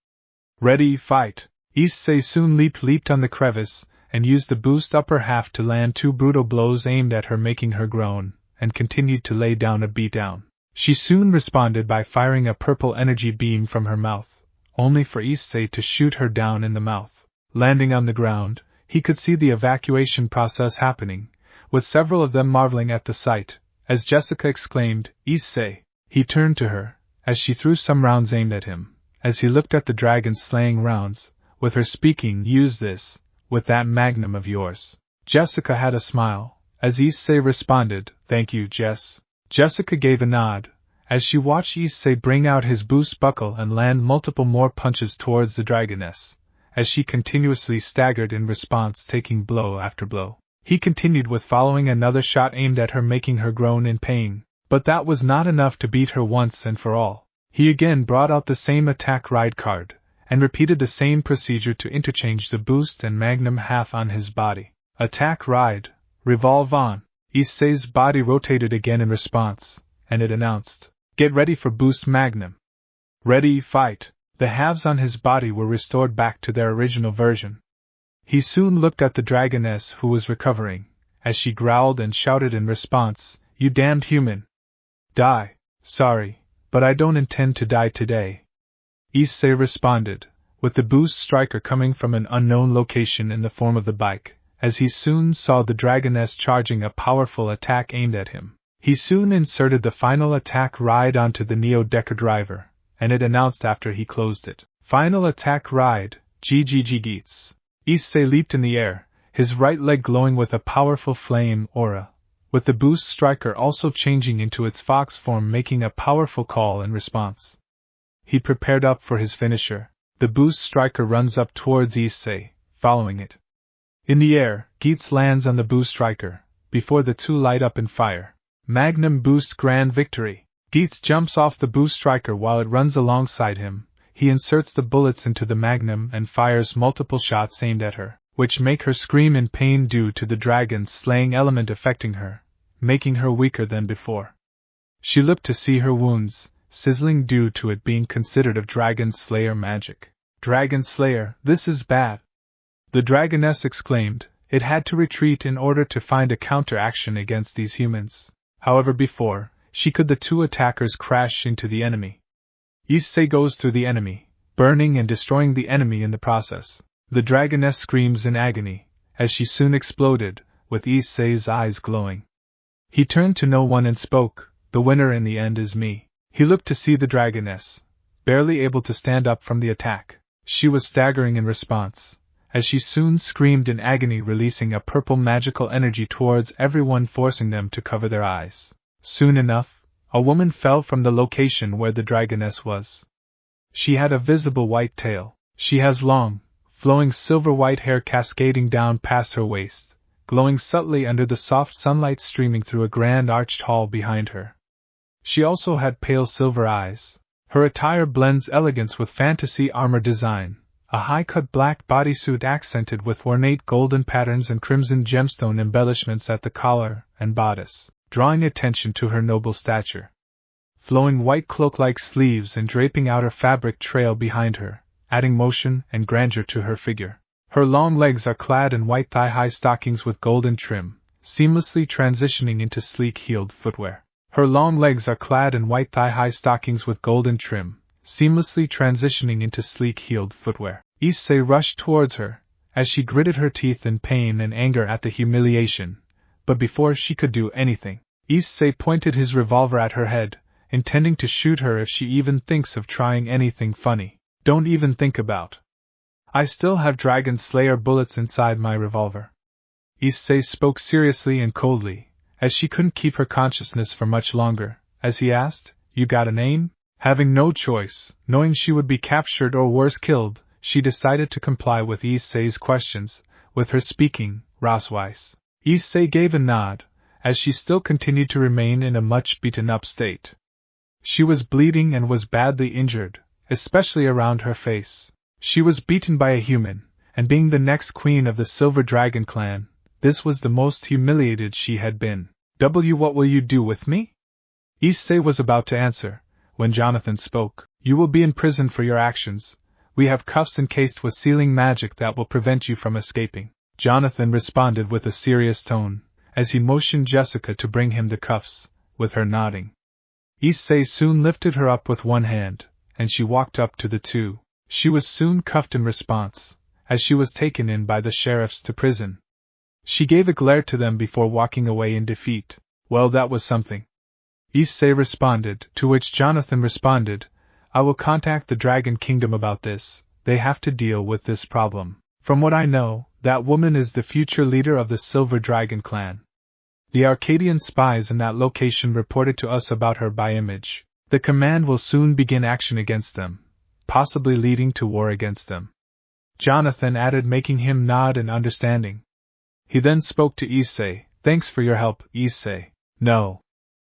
"Ready, fight." Issei soon leaped on the crevice, and used the Boost upper half to land two brutal blows aimed at her, making her groan, and continued to lay down a beatdown. She soon responded by firing a purple energy beam from her mouth, only for Issei to shoot her down in the mouth. Landing on the ground, he could see the evacuation process happening, with several of them marveling at the sight. As Jessica exclaimed, "Issei!" he turned to her, as she threw some rounds aimed at him. As he looked at the dragon's slaying rounds, with her speaking, "Use this, with that magnum of yours." Jessica had a smile, as Issei responded, "Thank you, Jess." Jessica gave a nod, as she watched Issei bring out his boost buckle and land multiple more punches towards the dragoness, as she continuously staggered in response, taking blow after blow. He continued with following another shot aimed at her, making her groan in pain, but that was not enough to beat her once and for all. He again brought out the same attack ride card, and repeated the same procedure to interchange the boost and magnum half on his body. Attack ride, revolve on. Issei's body rotated again in response, and it announced, "Get ready for boost magnum." Ready, fight. The halves on his body were restored back to their original version. He soon looked at the dragoness, who was recovering, as she growled and shouted in response, "You damned human! Die! Sorry, but I don't intend to die today." Issei responded, with the boost striker coming from an unknown location in the form of the bike, as he soon saw the dragoness charging a powerful attack aimed at him. He soon inserted the final attack ride onto the Neo-Decker driver, and it announced after he closed it, "Final attack ride, GGG Geats." Issei leaped in the air, his right leg glowing with a powerful flame aura, with the boost striker also changing into its fox form, making a powerful call in response. He prepared up for his finisher. The boost striker runs up towards Issei, following it. In the air, Geats lands on the boost striker, before the two light up in fire. Magnum boost grand victory. Geats jumps off the boost striker while it runs alongside him. He inserts the bullets into the magnum and fires multiple shots aimed at her, which make her scream in pain due to the dragon's slaying element affecting her, making her weaker than before. She looked to see her wounds, sizzling due to it being considered of Dragon Slayer magic. "Dragon Slayer, this is bad!" the dragoness exclaimed. It had to retreat in order to find a counteraction against these humans. However, before she could, the two attackers crash into the enemy. Issei goes through the enemy, burning and destroying the enemy in the process. The dragoness screams in agony, as she soon exploded, with Issei's eyes glowing. He turned to no one and spoke, "The winner in the end is me." He looked to see the dragoness, barely able to stand up from the attack. She was staggering in response, as she soon screamed in agony, releasing a purple magical energy towards everyone, forcing them to cover their eyes. Soon enough, a woman fell from the location where the dragoness was. She had a visible white tail. She has long, flowing silver-white hair cascading down past her waist, glowing subtly under the soft sunlight streaming through a grand arched hall behind her. She also had pale silver eyes. Her attire blends elegance with fantasy armor design, a high-cut black bodysuit accented with ornate golden patterns and crimson gemstone embellishments at the collar and bodice, drawing attention to her noble stature. Flowing white cloak-like sleeves and draping outer fabric trail behind her, adding motion and grandeur to her figure. Her long legs are clad in white thigh-high stockings with golden trim, seamlessly transitioning into sleek heeled footwear. Her long legs are clad in white thigh-high stockings with golden trim, seamlessly transitioning into sleek heeled footwear. Issei rushed towards her, as she gritted her teeth in pain and anger at the humiliation, but before she could do anything, Issei pointed his revolver at her head, intending to shoot her if she even thinks of trying anything funny. "Don't even think about. I still have Dragon Slayer bullets inside my revolver." Issei spoke seriously and coldly, as she couldn't keep her consciousness for much longer, as he asked, "You got an aim?" Having no choice, knowing she would be captured or worse killed, she decided to comply with Issei's questions, with her speaking Rossweiss. Issei gave a nod, as she still continued to remain in a much beaten-up state. She was bleeding and was badly injured, especially around her face. She was beaten by a human, and being the next queen of the Silver Dragon clan, this was the most humiliated she had been. What will you do with me?" Issei was about to answer, when Jonathan spoke. "You will be imprisoned for your actions. We have cuffs encased with sealing magic that will prevent you from escaping." Jonathan responded with a serious tone, as he motioned Jessica to bring him the cuffs, with her nodding. Issei soon lifted her up with one hand, and she walked up to the two. She was soon cuffed in response, as she was taken in by the sheriffs to prison. She gave a glare to them before walking away in defeat. Well, that was something. Issei responded, to which Jonathan responded, I will contact the Dragon Kingdom about this. They have to deal with this problem. From what I know, that woman is the future leader of the Silver Dragon clan. The Arcadian spies in that location reported to us about her by image. The command will soon begin action against them, possibly leading to war against them. Jonathan added, making him nod in understanding. He then spoke to Issei. Thanks for your help, Issei. No.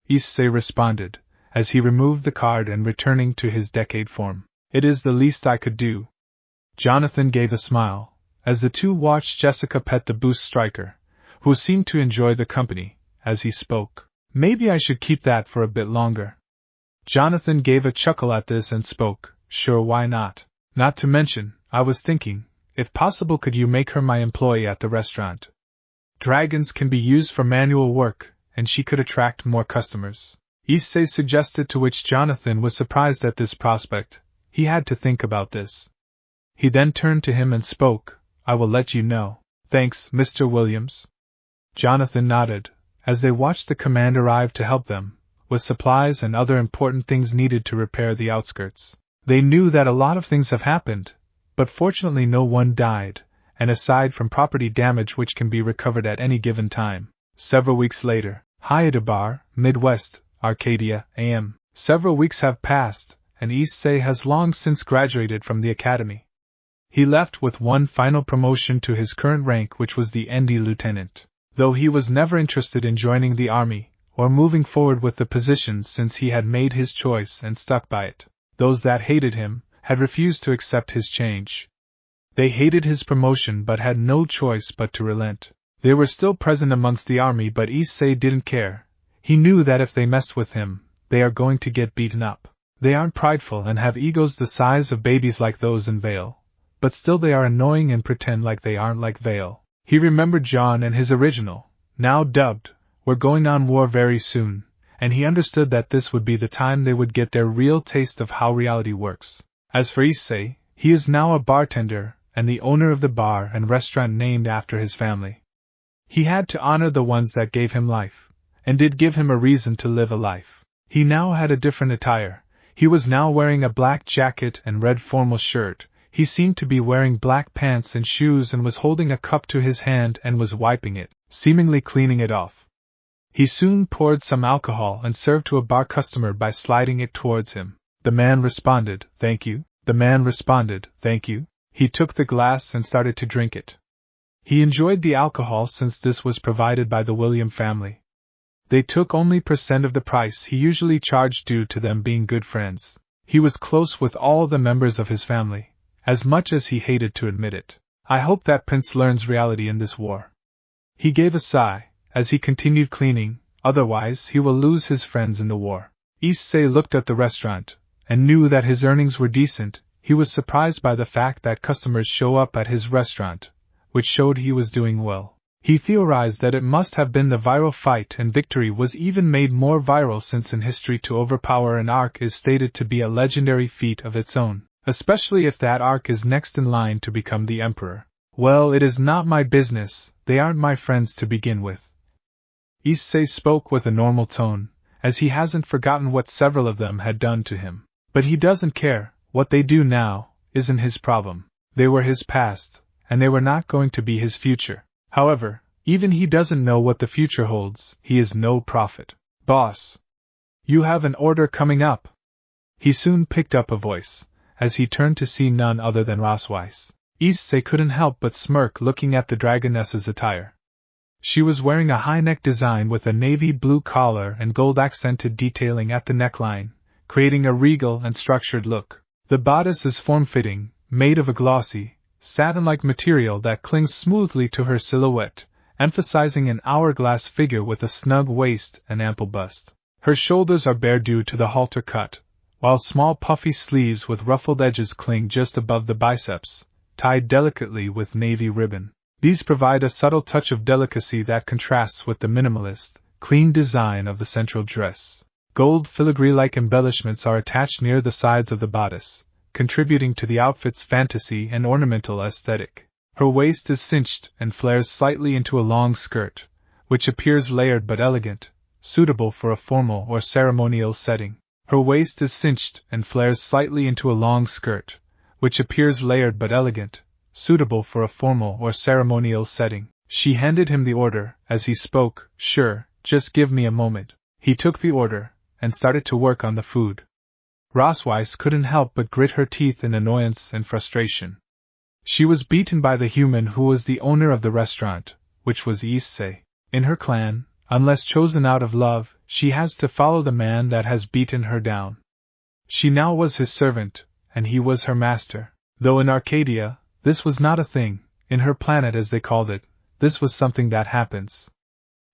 Issei responded, as he removed the card and returning to his decade form. It is the least I could do. Jonathan gave a smile, as the two watched Jessica pet the boost striker, who seemed to enjoy the company, as he spoke. Maybe I should keep that for a bit longer. Jonathan gave a chuckle at this and spoke, sure, why not? Not to mention, I was thinking, if possible, could you make her my employee at the restaurant? Dragons can be used for manual work, and she could attract more customers. Issei suggested, to which Jonathan was surprised at this prospect. He had to think about this. He then turned to him and spoke, I will let you know. Thanks, Mr. Williams. Jonathan nodded, as they watched the command arrive to help them, with supplies and other important things needed to repair the outskirts. They knew that a lot of things have happened, but fortunately no one died, and aside from property damage which can be recovered at any given time. Several weeks later, Hyderabad, Midwest, Arcadia, AM. Several weeks have passed, and Issei has long since graduated from the academy. He left with one final promotion to his current rank, which was the ND lieutenant. Though he was never interested in joining the army, or moving forward with the position since he had made his choice and stuck by it. Those that hated him had refused to accept his change. They hated his promotion but had no choice but to relent. They were still present amongst the army, but Issei didn't care. He knew that if they messed with him, they are going to get beaten up. They aren't prideful and have egos the size of babies like those in Vale, but still they are annoying and pretend like they aren't like Vale. He remembered Jon and his original, now dubbed, were going on war very soon, and he understood that this would be the time they would get their real taste of how reality works. As for Issei, he is now a bartender, and the owner of the bar and restaurant named after his family. He had to honor the ones that gave him life, and did give him a reason to live a life. He now had a different attire. He was now wearing a black jacket and red formal shirt. He seemed to be wearing black pants and shoes and was holding a cup to his hand and was wiping it, seemingly cleaning it off. He soon poured some alcohol and served to a bar customer by sliding it towards him. The man responded, "Thank you." The man responded, "Thank you." He took the glass and started to drink it. He enjoyed the alcohol since this was provided by the William family. They took only % of the price he usually charged due to them being good friends. He was close with all the members of his family, as much as he hated to admit it. I hope that Prince learns reality in this war. He gave a sigh, as he continued cleaning, otherwise he will lose his friends in the war. Issei looked at the restaurant, and knew that his earnings were decent. He was surprised by the fact that customers show up at his restaurant, which showed he was doing well. He theorized that it must have been the viral fight, and victory was even made more viral since in history to overpower an Ark is stated to be a legendary feat of its own, especially if that Ark is next in line to become the Emperor. Well, it is not my business, they aren't my friends to begin with. Issei spoke with a normal tone, as he hasn't forgotten what several of them had done to him. But he doesn't care, what they do now isn't his problem. They were his past, and they were not going to be his future. However, even he doesn't know what the future holds. He is no prophet. "Boss, you have an order coming up." He soon picked up a voice, as he turned to see none other than Rosweiss. Issei couldn't help but smirk looking at the dragoness's attire. She was wearing a high-neck design with a navy blue collar and gold-accented detailing at the neckline, creating a regal and structured look. The bodice is form-fitting, made of a glossy, satin-like material that clings smoothly to her silhouette, emphasizing an hourglass figure with a snug waist and ample bust. Her shoulders are bare due to the halter cut, while small puffy sleeves with ruffled edges cling just above the biceps, tied delicately with navy ribbon. These provide a subtle touch of delicacy that contrasts with the minimalist, clean design of the central dress. Gold filigree-like embellishments are attached near the sides of the bodice, contributing to the outfit's fantasy and ornamental aesthetic. Her waist is cinched and flares slightly into a long skirt, which appears layered but elegant, suitable for a formal or ceremonial setting. Her waist is cinched and flares slightly into a long skirt, which appears layered but elegant, suitable for a formal or ceremonial setting. She handed him the order as he spoke. Sure, just give me a moment. He took the order and started to work on the food. Rosweiss couldn't help but grit her teeth in annoyance and frustration. She was beaten by the human who was the owner of the restaurant, which was Issei. In her clan, unless chosen out of love, she has to follow the man that has beaten her down. She now was his servant, and he was her master. Though in Arcadia, this was not a thing, in her planet as they called it, this was something that happens.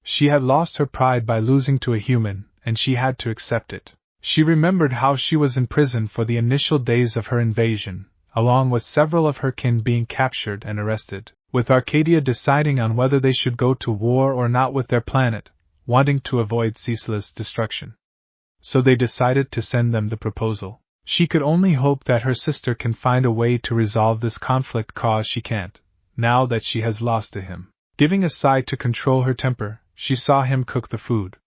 She had lost her pride by losing to a human, and she had to accept it. She remembered how she was in prison for the initial days of her invasion, along with several of her kin being captured and arrested, with Arcadia deciding on whether they should go to war or not with their planet, wanting to avoid ceaseless destruction. So they decided to send them the proposal. She could only hope that her sister can find a way to resolve this conflict, cause she can't, now that she has lost to him. Giving a sigh to control her temper, she saw him cook the food.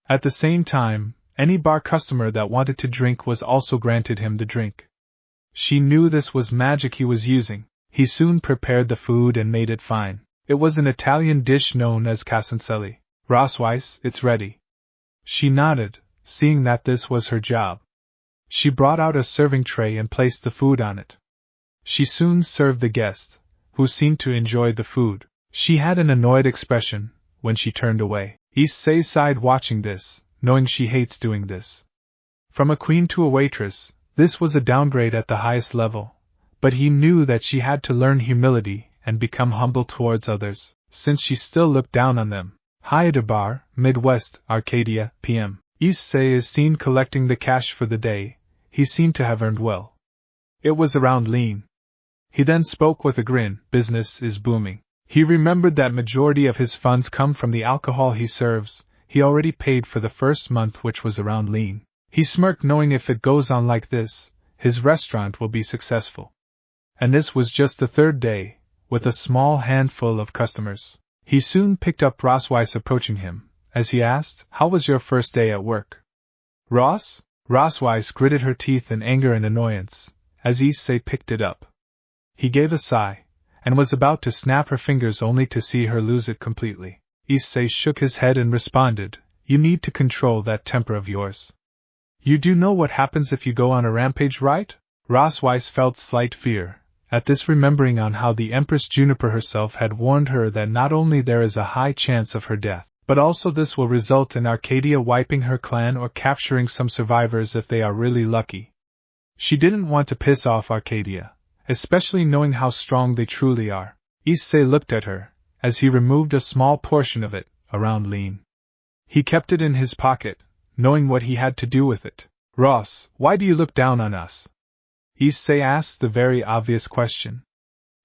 At the same time, any bar customer that wanted to drink was also granted him the drink. She knew this was magic he was using. He soon prepared the food and made it fine. It was an Italian dish known as casoncelli. Rosweiss, it's ready. She nodded, seeing that this was her job. She brought out a serving tray and placed the food on it. She soon served the guest, who seemed to enjoy the food. She had an annoyed expression when she turned away. Issei sighed watching this, knowing she hates doing this. From a queen to a waitress, this was a downgrade at the highest level, but he knew that she had to learn humility and become humble towards others, since she still looked down on them. Hyderabad, Midwest, Arcadia, p.m. Issei is seen collecting the cash for the day. He seemed to have earned well. It was around lean. He then spoke with a grin. Business is booming. He remembered that majority of his funds come from the alcohol he serves. He already paid for the first month, which was around lean. He smirked, knowing if it goes on like this, his restaurant will be successful. And this was just the third day, with a small handful of customers. He soon picked up Rosweiss approaching him, as he asked, "How was your first day at work?" "Ross?" Rosweiss gritted her teeth in anger and annoyance, as Issei picked it up. He gave a sigh, and was about to snap her fingers only to see her lose it completely. Issei shook his head and responded, "You need to control that temper of yours. You do know what happens if you go on a rampage, right?" Rosweiss felt slight fear at this, remembering on how the Empress Juniper herself had warned her that not only there is a high chance of her death, but also this will result in Arcadia wiping her clan or capturing some survivors if they are really lucky. She didn't want to piss off Arcadia, especially knowing how strong they truly are. Issei looked at her, as he removed a small portion of it, around lean. He kept it in his pocket, knowing what he had to do with it. "Ross, why do you look down on us?" Issei asked the very obvious question.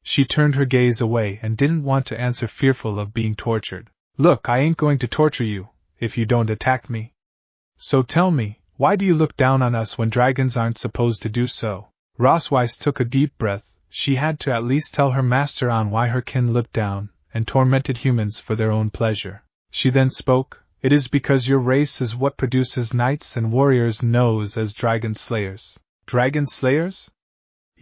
She turned her gaze away and didn't want to answer, fearful of being tortured. "Look, I ain't going to torture you, if you don't attack me. So tell me, why do you look down on us when dragons aren't supposed to do so?" Rosweiss took a deep breath. She had to at least tell her master on why her kin looked down and tormented humans for their own pleasure. She then spoke, "It is because your race is what produces knights and warriors known as dragon slayers." "Dragon slayers?"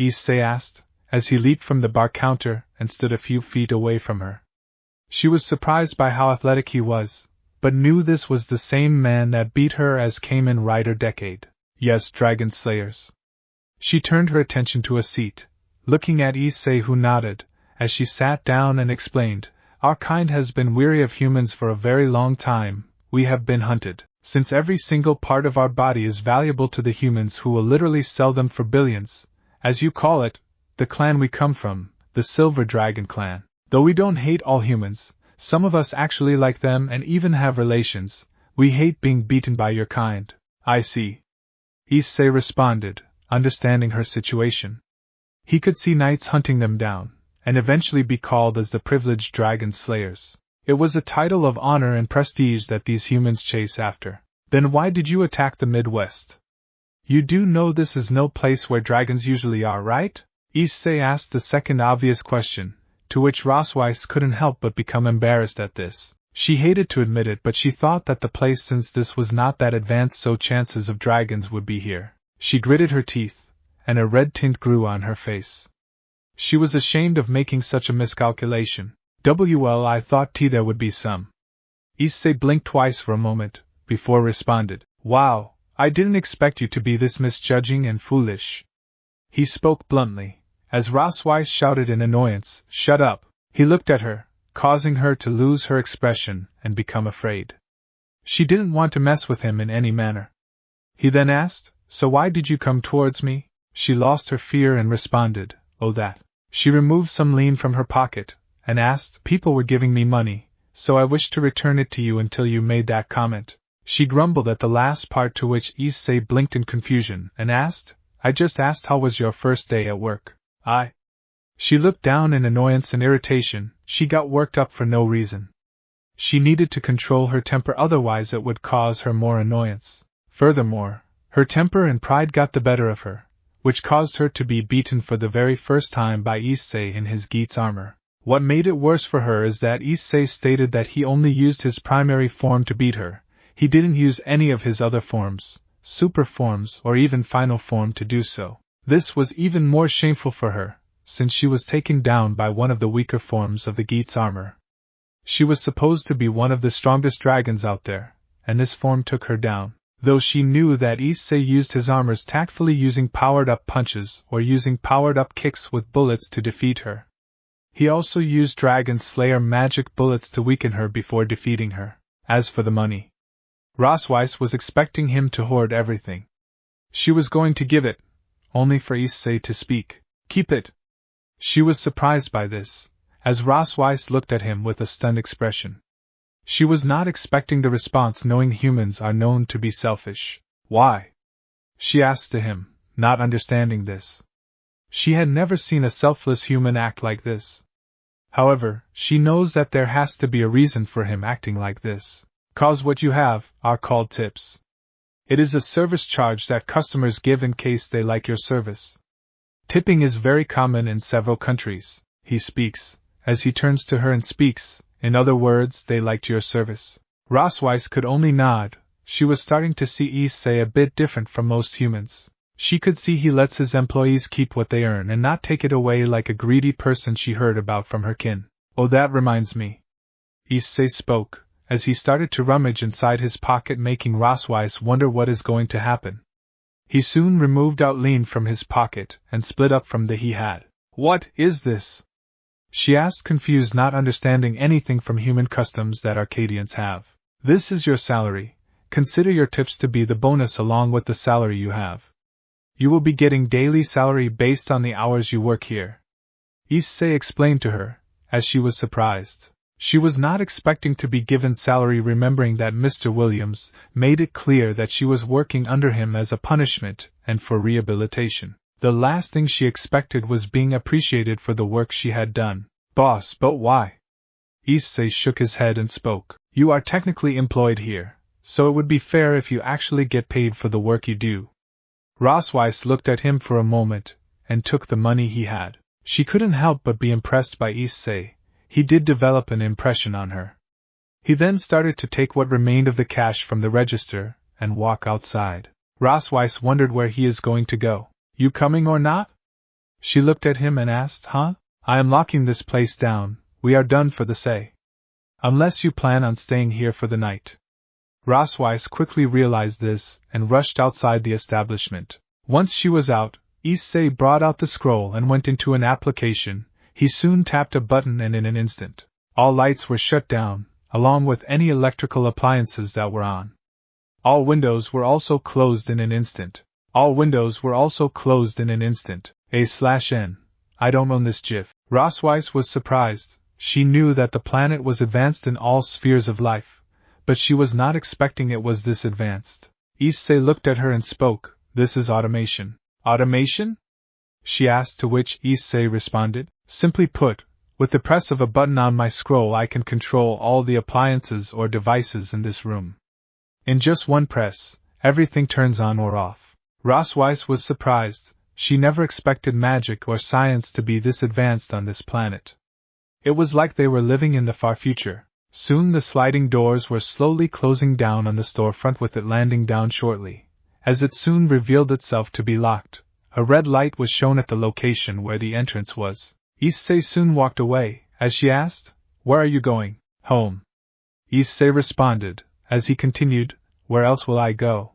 Issei asked, as he leaped from the bar counter and stood a few feet away from her. She was surprised by how athletic he was, but knew this was the same man that beat her as Kamen Rider Decade. "Yes, dragon slayers." She turned her attention to a seat, looking at Issei, who nodded, as she sat down and explained, "Our kind has been weary of humans for a very long time. We have been hunted. Since every single part of our body is valuable to the humans, who will literally sell them for billions, as you call it, the clan we come from, the Silver Dragon clan. Though we don't hate all humans, some of us actually like them and even have relations. We hate being beaten by your kind." "I see," Issei responded, understanding her situation. He could see knights hunting them down, and eventually be called as the privileged dragon slayers. It was a title of honor and prestige that these humans chase after. Then why did you attack the Midwest? You do know this is no place where dragons usually are, right? Issei asked the second obvious question, to which Rosweiss couldn't help but become embarrassed at this. She hated to admit it, but she thought that the place, since this was not that advanced, so chances of dragons would be here. She gritted her teeth, and a red tint grew on her face. She was ashamed of making such a miscalculation. Well, I thought there would be some. Issei blinked twice for a moment, before responded. Wow, I didn't expect you to be this misjudging and foolish. He spoke bluntly, as Rosweiss shouted in annoyance, Shut up! He looked at her, causing her to lose her expression and become afraid. She didn't want to mess with him in any manner. He then asked, So why did you come towards me? She lost her fear and responded, Oh that. She removed some lien from her pocket, and asked, People were giving me money, so I wished to return it to you until you made that comment. She grumbled at the last part, to which Issei blinked in confusion, and asked, I just asked how was your first day at work. She looked down in annoyance and irritation. She got worked up for no reason. She needed to control her temper, otherwise it would cause her more annoyance. Furthermore, her temper and pride got the better of her, which caused her to be beaten for the very first time by Issei in his Geats armor. What made it worse for her is that Issei stated that he only used his primary form to beat her. He didn't use any of his other forms, super forms, or even final form to do so. This was even more shameful for her, since she was taken down by one of the weaker forms of the Geats armor. She was supposed to be one of the strongest dragons out there, and this form took her down, though she knew that Issei used his armors tactfully, using powered-up punches or using powered-up kicks with bullets to defeat her. He also used Dragon Slayer magic bullets to weaken her before defeating her. As for the money, Rosweiss was expecting him to hoard everything. She was going to give it, only for Issei to speak. Keep it. She was surprised by this, as Rosweiss looked at him with a stunned expression. She was not expecting the response, knowing humans are known to be selfish. Why? She asked to him, not understanding this. She had never seen a selfless human act like this. However, she knows that there has to be a reason for him acting like this. Cause what you have are called tips. It is a service charge that customers give in case they like your service. Tipping is very common in several countries. He speaks, as he turns to her and speaks, in other words, they liked your service. Rosweiss could only nod. She was starting to see Issei a bit different from most humans. She could see he lets his employees keep what they earn and not take it away like a greedy person she heard about from her kin. Oh, that reminds me. Issei spoke, as he started to rummage inside his pocket, making Rosweiss wonder what is going to happen. He soon removed out lien from his pocket and split up from the he had. What is this? She asked, confused, not understanding anything from human customs that Arcadians have. This is your salary. Consider your tips to be the bonus along with the salary you have. You will be getting daily salary based on the hours you work here. Issei explained to her, as she was surprised. She was not expecting to be given salary, remembering that Mr. Williams made it clear that she was working under him as a punishment and for rehabilitation. The last thing she expected was being appreciated for the work she had done. Boss, but why? Issei shook his head and spoke. You are technically employed here, so it would be fair if you actually get paid for the work you do. Rosweiss looked at him for a moment, and took the money he had. She couldn't help but be impressed by Issei. He did develop an impression on her. He then started to take what remained of the cash from the register, and walk outside. Rosweiss wondered where he is going to go. You coming or not? She looked at him and asked, Huh? I am locking this place down, we are done for the day. Unless you plan on staying here for the night. Rosweiss quickly realized this, and rushed outside the establishment. Once she was out, Issei brought out the scroll and went into an application. He soon tapped a button and in an instant, all lights were shut down, along with any electrical appliances that were on. All windows were also closed in an instant. All windows were also closed in an instant. A/N. I don't own this GIF. Rosweiss was surprised. She knew that the planet was advanced in all spheres of life, but she was not expecting it was this advanced. Issei looked at her and spoke. This is automation. Automation? She asked, to which Issei responded. Simply put, with the press of a button on my scroll I can control all the appliances or devices in this room. In just one press, everything turns on or off. Rosweiss was surprised. She never expected magic or science to be this advanced on this planet. It was like they were living in the far future. Soon the sliding doors were slowly closing down on the storefront, with it landing down shortly. As it soon revealed itself to be locked, a red light was shown at the location where the entrance was. Issei soon walked away. As she asked, "Where are you going?" "Home." Issei responded. As he continued, "Where else will I go?"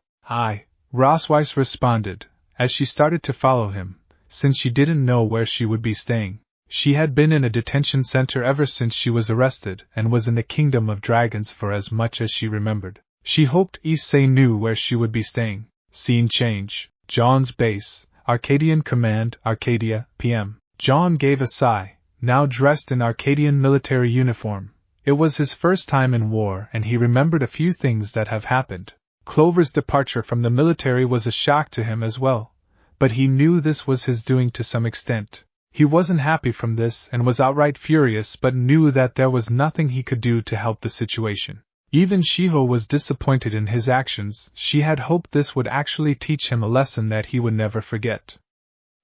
Rosweiss responded, as she started to follow him, since she didn't know where she would be staying. She had been in a detention center ever since she was arrested and was in the Kingdom of Dragons for as much as she remembered. She hoped Issei knew where she would be staying. Scene change. Jon's base, Arcadian Command, Arcadia, PM. Jon gave a sigh, now dressed in Arcadian military uniform. It was his first time in war and he remembered a few things that have happened. Clover's departure from the military was a shock to him as well, but he knew this was his doing to some extent. He wasn't happy from this and was outright furious, but knew that there was nothing he could do to help the situation. Even Shiho was disappointed in his actions. She had hoped this would actually teach him a lesson that he would never forget.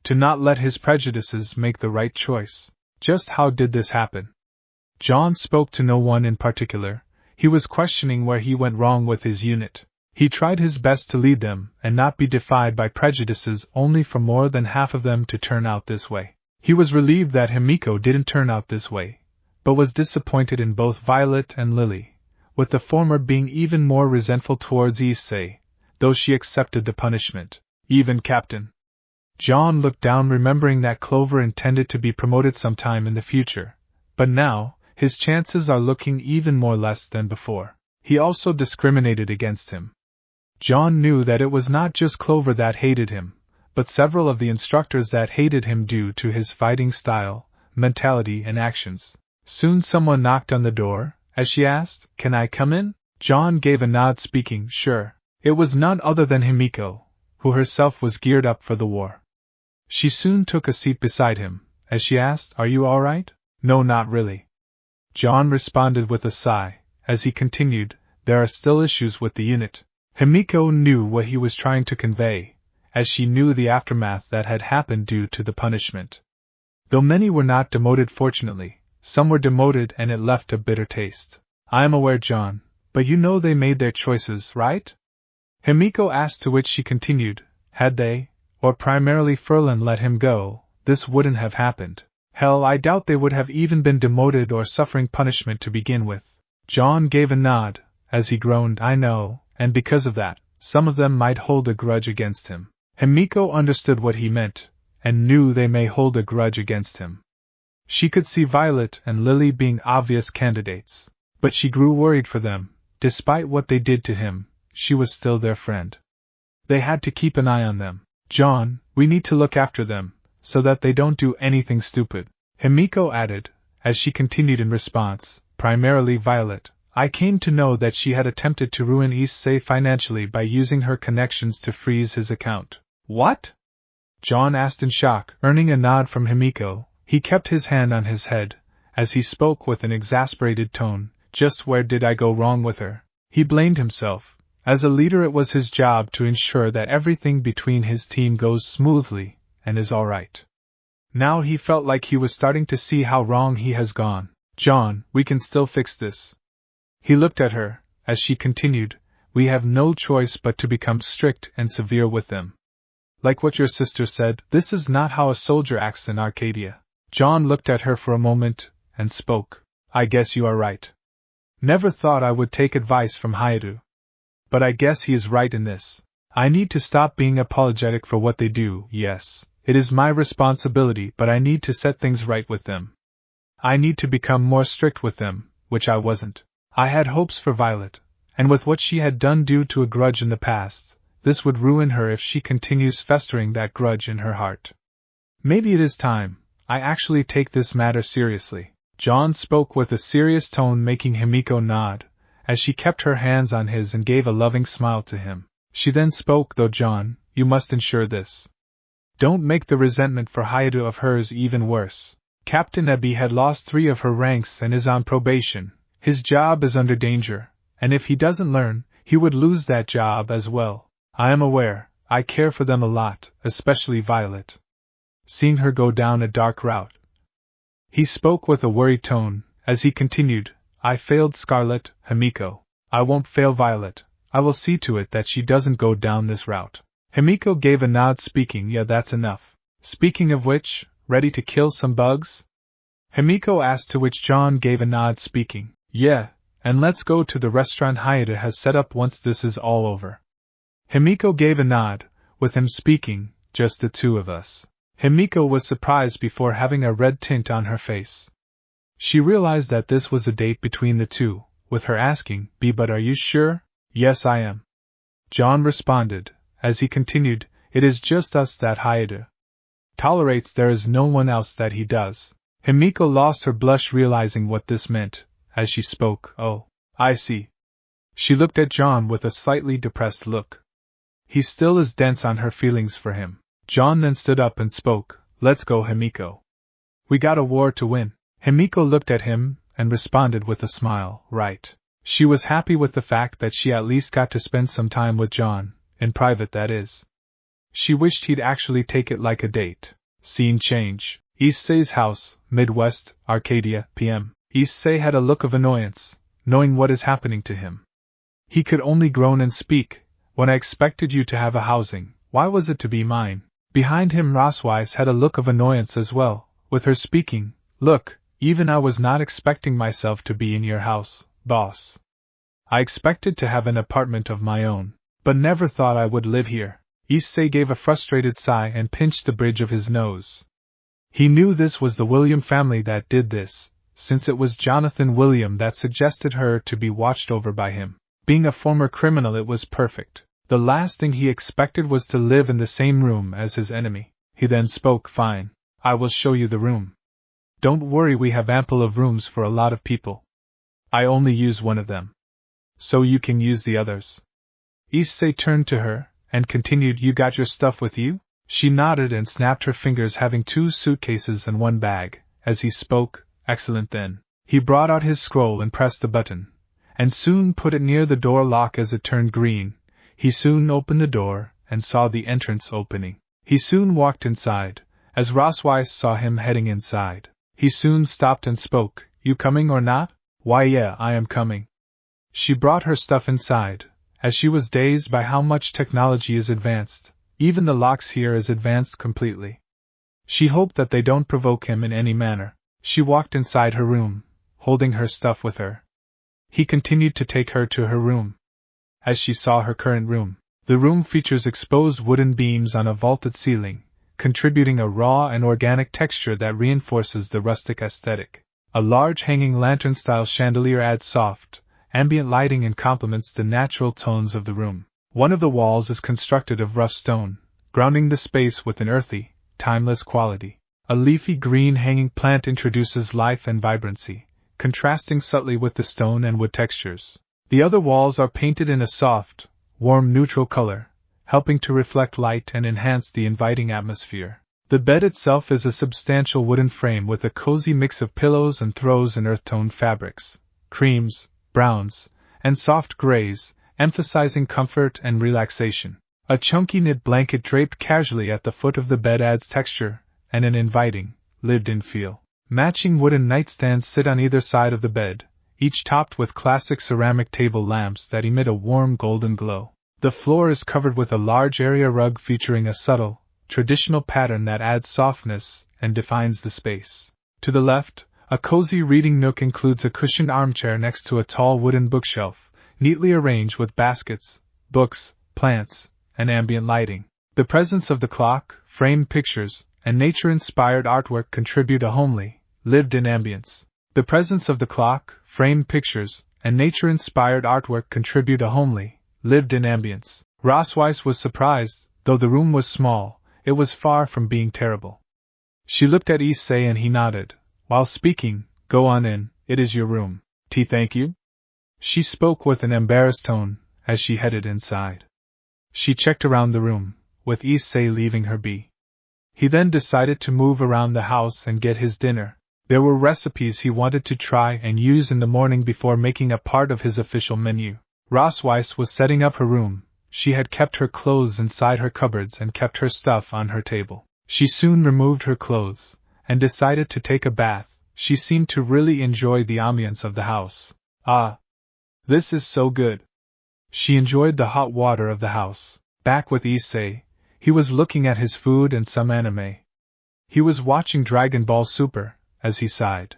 To not let his prejudices make the right choice. Just how did this happen? Jon spoke to no one in particular. He was questioning where he went wrong with his unit. He tried his best to lead them and not be defied by prejudices, only for more than half of them to turn out this way. He was relieved that Himiko didn't turn out this way, but was disappointed in both Violet and Lily, with the former being even more resentful towards Issei, though she accepted the punishment. Even Captain Jon looked down, remembering that Clover intended to be promoted sometime in the future, but now, his chances are looking even more less than before. He also discriminated against him. Jon knew that it was not just Clover that hated him, but several of the instructors that hated him due to his fighting style, mentality and actions. Soon someone knocked on the door. As she asked, "Can I come in?" Jon gave a nod, speaking, "Sure." It was none other than Himiko, who herself was geared up for the war. She soon took a seat beside him. As she asked, "Are you all right?" "No, not really." Jon responded with a sigh. As he continued, "There are still issues with the unit." Himiko knew what he was trying to convey, as she knew the aftermath that had happened due to the punishment. Though many were not demoted, fortunately, some were demoted and it left a bitter taste. "I am aware, Jon, but you know they made their choices, right?" Himiko asked, to which she continued, "Had they, or primarily Ferlin, let him go, this wouldn't have happened. Hell, I doubt they would have even been demoted or suffering punishment to begin with." Jon gave a nod, as he groaned, "I know, and because of that, some of them might hold a grudge against him." Himiko understood what he meant, and knew they may hold a grudge against him. She could see Violet and Lily being obvious candidates, but she grew worried for them. Despite what they did to him, she was still their friend. They had to keep an eye on them. "Jon, we need to look after them, so that they don't do anything stupid," Himiko added, as she continued in response, "Primarily Violet. I came to know that she had attempted to ruin Issei financially by using her connections to freeze his account." "What?" Jon asked in shock, earning a nod from Himiko. He kept his hand on his head, as he spoke with an exasperated tone. "Just where did I go wrong with her?" He blamed himself. As a leader, it was his job to ensure that everything between his team goes smoothly, and is alright. Now he felt like he was starting to see how wrong he has gone. "Jon, we can still fix this." He looked at her, as she continued, "We have no choice but to become strict and severe with them. Like what your sister said, this is not how a soldier acts in Arcadia." Jon looked at her for a moment, and spoke. "I guess you are right. Never thought I would take advice from Hayato. But I guess he is right in this. I need to stop being apologetic for what they do. Yes, it is my responsibility, but I need to set things right with them. I need to become more strict with them, which I wasn't. I had hopes for Violet, and with what she had done due to a grudge in the past, this would ruin her if she continues festering that grudge in her heart. Maybe it is time I actually take this matter seriously." Jon spoke with a serious tone, making Himiko nod, as she kept her hands on his and gave a loving smile to him. She then spoke, "Though Jon, you must ensure this. Don't make the resentment for Hayato of hers even worse. Captain Ebi had lost 3 of her ranks and is on probation. His job is under danger, and if he doesn't learn, He would lose that job as well. I am aware, I care for them a lot, especially Violet. Seeing her go down a dark route. He spoke with a worried tone, as he continued, I failed Scarlet, Himiko. I won't fail Violet. I will see to it that she doesn't go down this route. Himiko gave a nod speaking, yeah, that's enough. Speaking of which, ready to kill some bugs? Himiko asked, to which Jon gave a nod speaking, yeah, and let's go to the restaurant Hayate has set up once this is all over. Himiko gave a nod, with him speaking, just the two of us. Himiko was surprised before having a red tint on her face. She realized that this was a date between the two, with her asking, but are you sure? Yes, I am. Jon responded, as he continued, it is just us that Hayate tolerates, there is no one else that he does. Himiko lost her blush realizing what this meant, as she spoke, oh, I see. She looked at Jon with a slightly depressed look. He still is dense on her feelings for him. Jon then stood up and spoke, let's go Himiko. We got a war to win. Himiko looked at him, and responded with a smile, right. She was happy with the fact that she at least got to spend some time with Jon, in private that is. She wished he'd actually take it like a date. Scene change. Issei's house, Midwest, Arcadia, PM. Issei had a look of annoyance, knowing what is happening to him. He could only groan and speak, when I expected you to have a housing, why was it to be mine? Behind him Roswise had a look of annoyance as well, with her speaking, look, even I was not expecting myself to be in your house, boss. I expected to have an apartment of my own, but never thought I would live here. Issei gave a frustrated sigh and pinched the bridge of his nose. He knew this was the William family that did this, since it was Jonathan William that suggested her to be watched over by him. Being a former criminal, it was perfect. The last thing he expected was to live in the same room as his enemy. He then spoke, fine. I will show you the room. Don't worry, we have ample of rooms for a lot of people. I only use one of them. So you can use the others. Issei turned to her, and continued, you got your stuff with you? She nodded and snapped her fingers, having 2 suitcases and 1 bag, as he spoke, excellent then. He brought out his scroll and pressed the button, and soon put it near the door lock. As it turned green, he soon opened the door, and saw the entrance opening. He soon walked inside, as Roswise saw him heading inside. He soon stopped and spoke, you coming or not? Why yeah, I am coming. She brought her stuff inside, as she was dazed by how much technology is advanced. Even the locks here is advanced completely. She hoped that they don't provoke him in any manner. She walked inside her room, holding her stuff with her. He continued to take her to her room. As she saw her current room, the room features exposed wooden beams on a vaulted ceiling, contributing a raw and organic texture that reinforces the rustic aesthetic. A large hanging lantern-style chandelier adds soft, ambient lighting and complements the natural tones of the room. One of the walls is constructed of rough stone, grounding the space with an earthy, timeless quality. A leafy green hanging plant introduces life and vibrancy, contrasting subtly with the stone and wood textures. The other walls are painted in a soft, warm neutral color, helping to reflect light and enhance the inviting atmosphere. The bed itself is a substantial wooden frame with a cozy mix of pillows and throws in earth-toned fabrics, creams, browns, and soft grays, emphasizing comfort and relaxation. A chunky knit blanket draped casually at the foot of the bed adds texture and an inviting, lived-in feel. Matching wooden nightstands sit on either side of the bed, each topped with classic ceramic table lamps that emit a warm golden glow. The floor is covered with a large area rug featuring a subtle, traditional pattern that adds softness and defines the space. To the left, a cozy reading nook includes a cushioned armchair next to a tall wooden bookshelf, neatly arranged with baskets, books, plants, and ambient lighting. The presence of the clock, framed pictures, and nature-inspired artwork contribute a homely, lived-in ambience. The presence of the clock, framed pictures, and nature-inspired artwork contribute a homely, lived-in ambience. Roswise was surprised. Though the room was small, it was far from being terrible. She looked at Issei and he nodded, while speaking, go on in, it is your room. Tea, thank you? She spoke with an embarrassed tone, as she headed inside. She checked around the room, with Issei leaving her be. He then decided to move around the house and get his dinner. There were recipes he wanted to try and use in the morning before making a part of his official menu. Rossweiss was setting up her room. She had kept her clothes inside her cupboards and kept her stuff on her table. She soon removed her clothes, and decided to take a bath. She seemed to really enjoy the ambience of the house. Ah! This is so good! She enjoyed the hot water of the house. Back with Issei, he was looking at his food and some anime. He was watching Dragon Ball Super, as he sighed.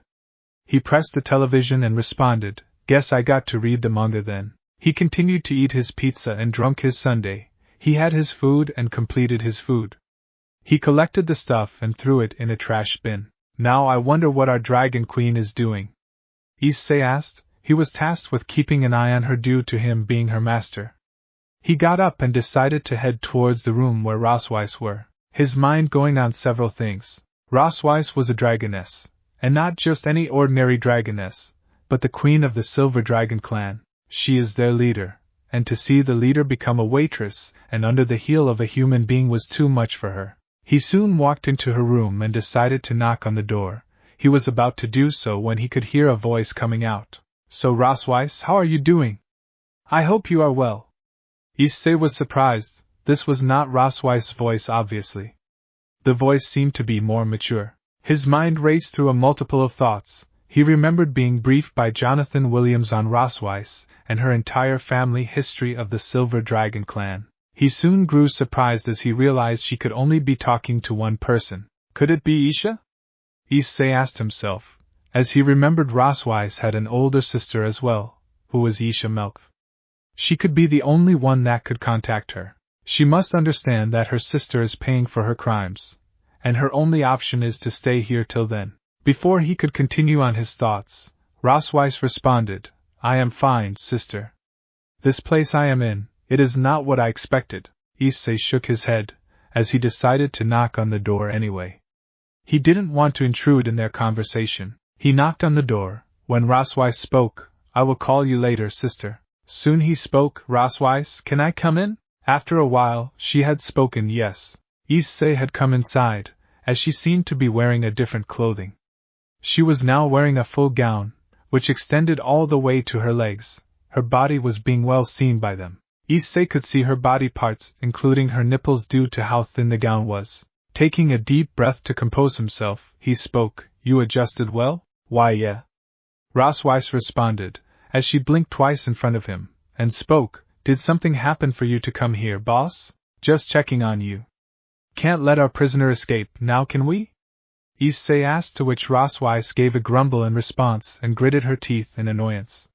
He pressed the television and responded, "Guess I got to read the manga then." He continued to eat his pizza and drunk his sundae. He had his food and completed his food. He collected the stuff and threw it in a trash bin. "Now I wonder what our Dragon Queen is doing?" Issei asked. He was tasked with keeping an eye on her due to him being her master. He got up and decided to head towards the room where Rossweiss were, his mind going on several things. Rossweiss was a dragoness, and not just any ordinary dragoness, but the queen of the Silver Dragon clan. She is their leader, and to see the leader become a waitress and under the heel of a human being was too much for her. He soon walked into her room and decided to knock on the door. He was about to do so when he could hear a voice coming out. "So Rossweiss, how are you doing? I hope you are well." Issei was surprised. This was not Rossweiss's voice obviously. The voice seemed to be more mature. His mind raced through a multiple of thoughts. He remembered being briefed by Jonathan Williams on Rossweiss and her entire family history of the Silver Dragon clan. He soon grew surprised as he realized she could only be talking to one person. Could it be Isha? Issei asked himself, as he remembered Rossweiss had an older sister as well, who was Isha Melk. She could be the only one that could contact her. She must understand that her sister is paying for her crimes, and her only option is to stay here till then. Before he could continue on his thoughts, Rossweiss responded, "I am fine, sister. This place I am in, it is not what I expected." Issei shook his head, as he decided to knock on the door anyway. He didn't want to intrude in their conversation. He knocked on the door. When Rossweiss spoke, "I will call you later, sister." Soon he spoke, "Rossweiss, can I come in?" After a while, she had spoken yes. Issei had come inside, as she seemed to be wearing a different clothing. She was now wearing a full gown, which extended all the way to her legs. Her body was being well seen by them. Issei could see her body parts, including her nipples due to how thin the gown was. Taking a deep breath to compose himself, he spoke, "You adjusted well?" "Why yeah." Rossweiss responded, as she blinked twice in front of him, and spoke, "Did something happen for you to come here, boss? Just checking on you. Can't let our prisoner escape now, can we?" Issei asked, to which Rossweiss gave a grumble in response and gritted her teeth in annoyance.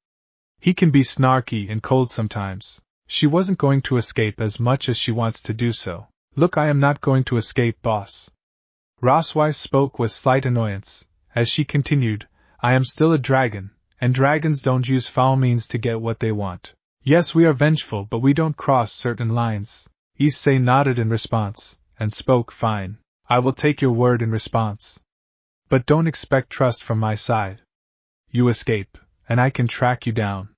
He can be snarky and cold sometimes. She wasn't going to escape as much as she wants to do so. "Look, I am not going to escape, boss." Rossweiss spoke with slight annoyance, as she continued, "I am still a dragon, and dragons don't use foul means to get what they want. Yes, we are vengeful, but we don't cross certain lines." Issei nodded in response, and spoke, "Fine. I will take your word in response. But don't expect trust from my side. You escape, and I can track you down."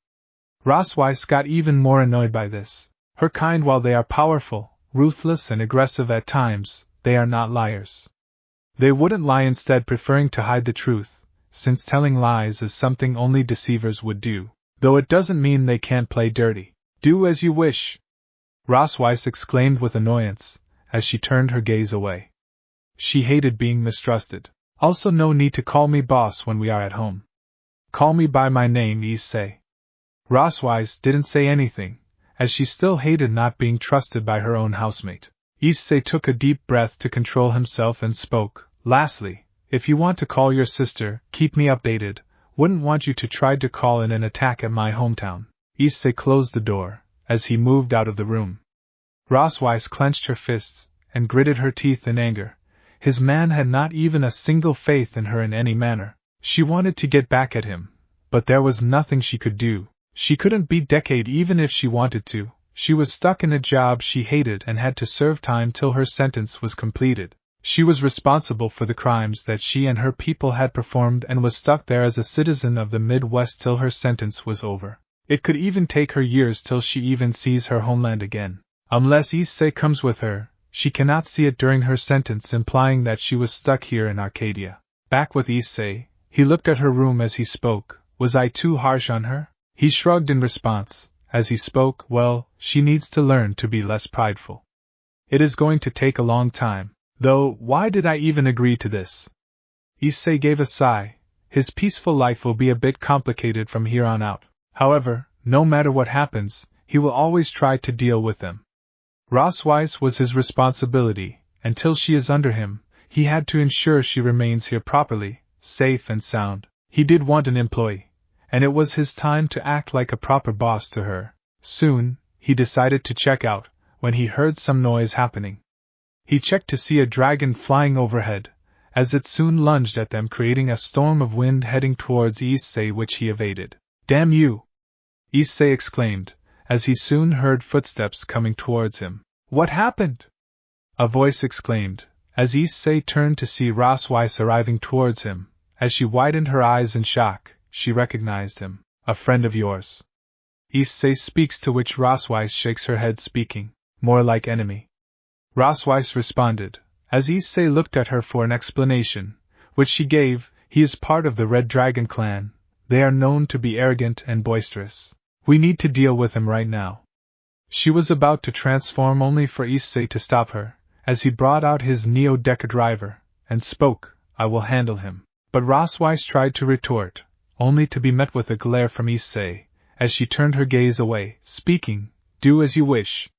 Rossweiss got even more annoyed by this. Her kind, while they are powerful, ruthless and aggressive at times, they are not liars. They wouldn't lie, instead preferring to hide the truth, since telling lies is something only deceivers would do, though it doesn't mean they can't play dirty. "Do as you wish," Rossweiss exclaimed with annoyance, as she turned her gaze away. She hated being mistrusted. "Also, no need to call me boss when we are at home. Call me by my name, Issei." Rossweiss didn't say anything, as she still hated not being trusted by her own housemate. Issei took a deep breath to control himself and spoke, "Lastly, if you want to call your sister, keep me updated. Wouldn't want you to try to call in an attack at my hometown." Issei closed the door, as he moved out of the room. Rossweiss clenched her fists, and gritted her teeth in anger. His man had not even a single faith in her in any manner. She wanted to get back at him, but there was nothing she could do. She couldn't beat Decade even if she wanted to. She was stuck in a job she hated and had to serve time till her sentence was completed. She was responsible for the crimes that she and her people had performed and was stuck there as a citizen of the Midwest till her sentence was over. It could even take her years till she even sees her homeland again. Unless Issei comes with her, she cannot see it during her sentence, implying that she was stuck here in Arcadia. Back with Issei, he looked at her room as he spoke. "Was I too harsh on her?" He shrugged in response, as he spoke, well, she needs to learn to be less prideful. It is going to take a long time, though. Why did I even agree to this? Issei gave a sigh. His peaceful life will be a bit complicated from here on out. However, no matter what happens, he will always try to deal with them. Rossweiss was his responsibility. Until she is under him, he had to ensure she remains here properly, safe and sound. He did want an employee, and it was his time to act like a proper boss to her. Soon, he decided to check out, when he heard some noise happening. He checked to see a dragon flying overhead, as it soon lunged at them, creating a storm of wind heading towards Issei, which he evaded. "Damn you!" Issei exclaimed, as he soon heard footsteps coming towards him. "What happened?" a voice exclaimed, as Issei turned to see Rossweiss arriving towards him. As she widened her eyes in shock, she recognized him. "A friend of yours?" Issei speaks, to which Rossweiss shakes her head, speaking, "More like enemy." Rossweiss responded, as Issei looked at her for an explanation, which she gave. "He is part of the Red Dragon clan. They are known to be arrogant and boisterous. We need to deal with him right now." She was about to transform, only for Issei to stop her, as he brought out his Neo-Decker driver, and spoke, "I will handle him." But Rossweiss tried to retort, only to be met with a glare from Issei, as she turned her gaze away, speaking, "Do as you wish.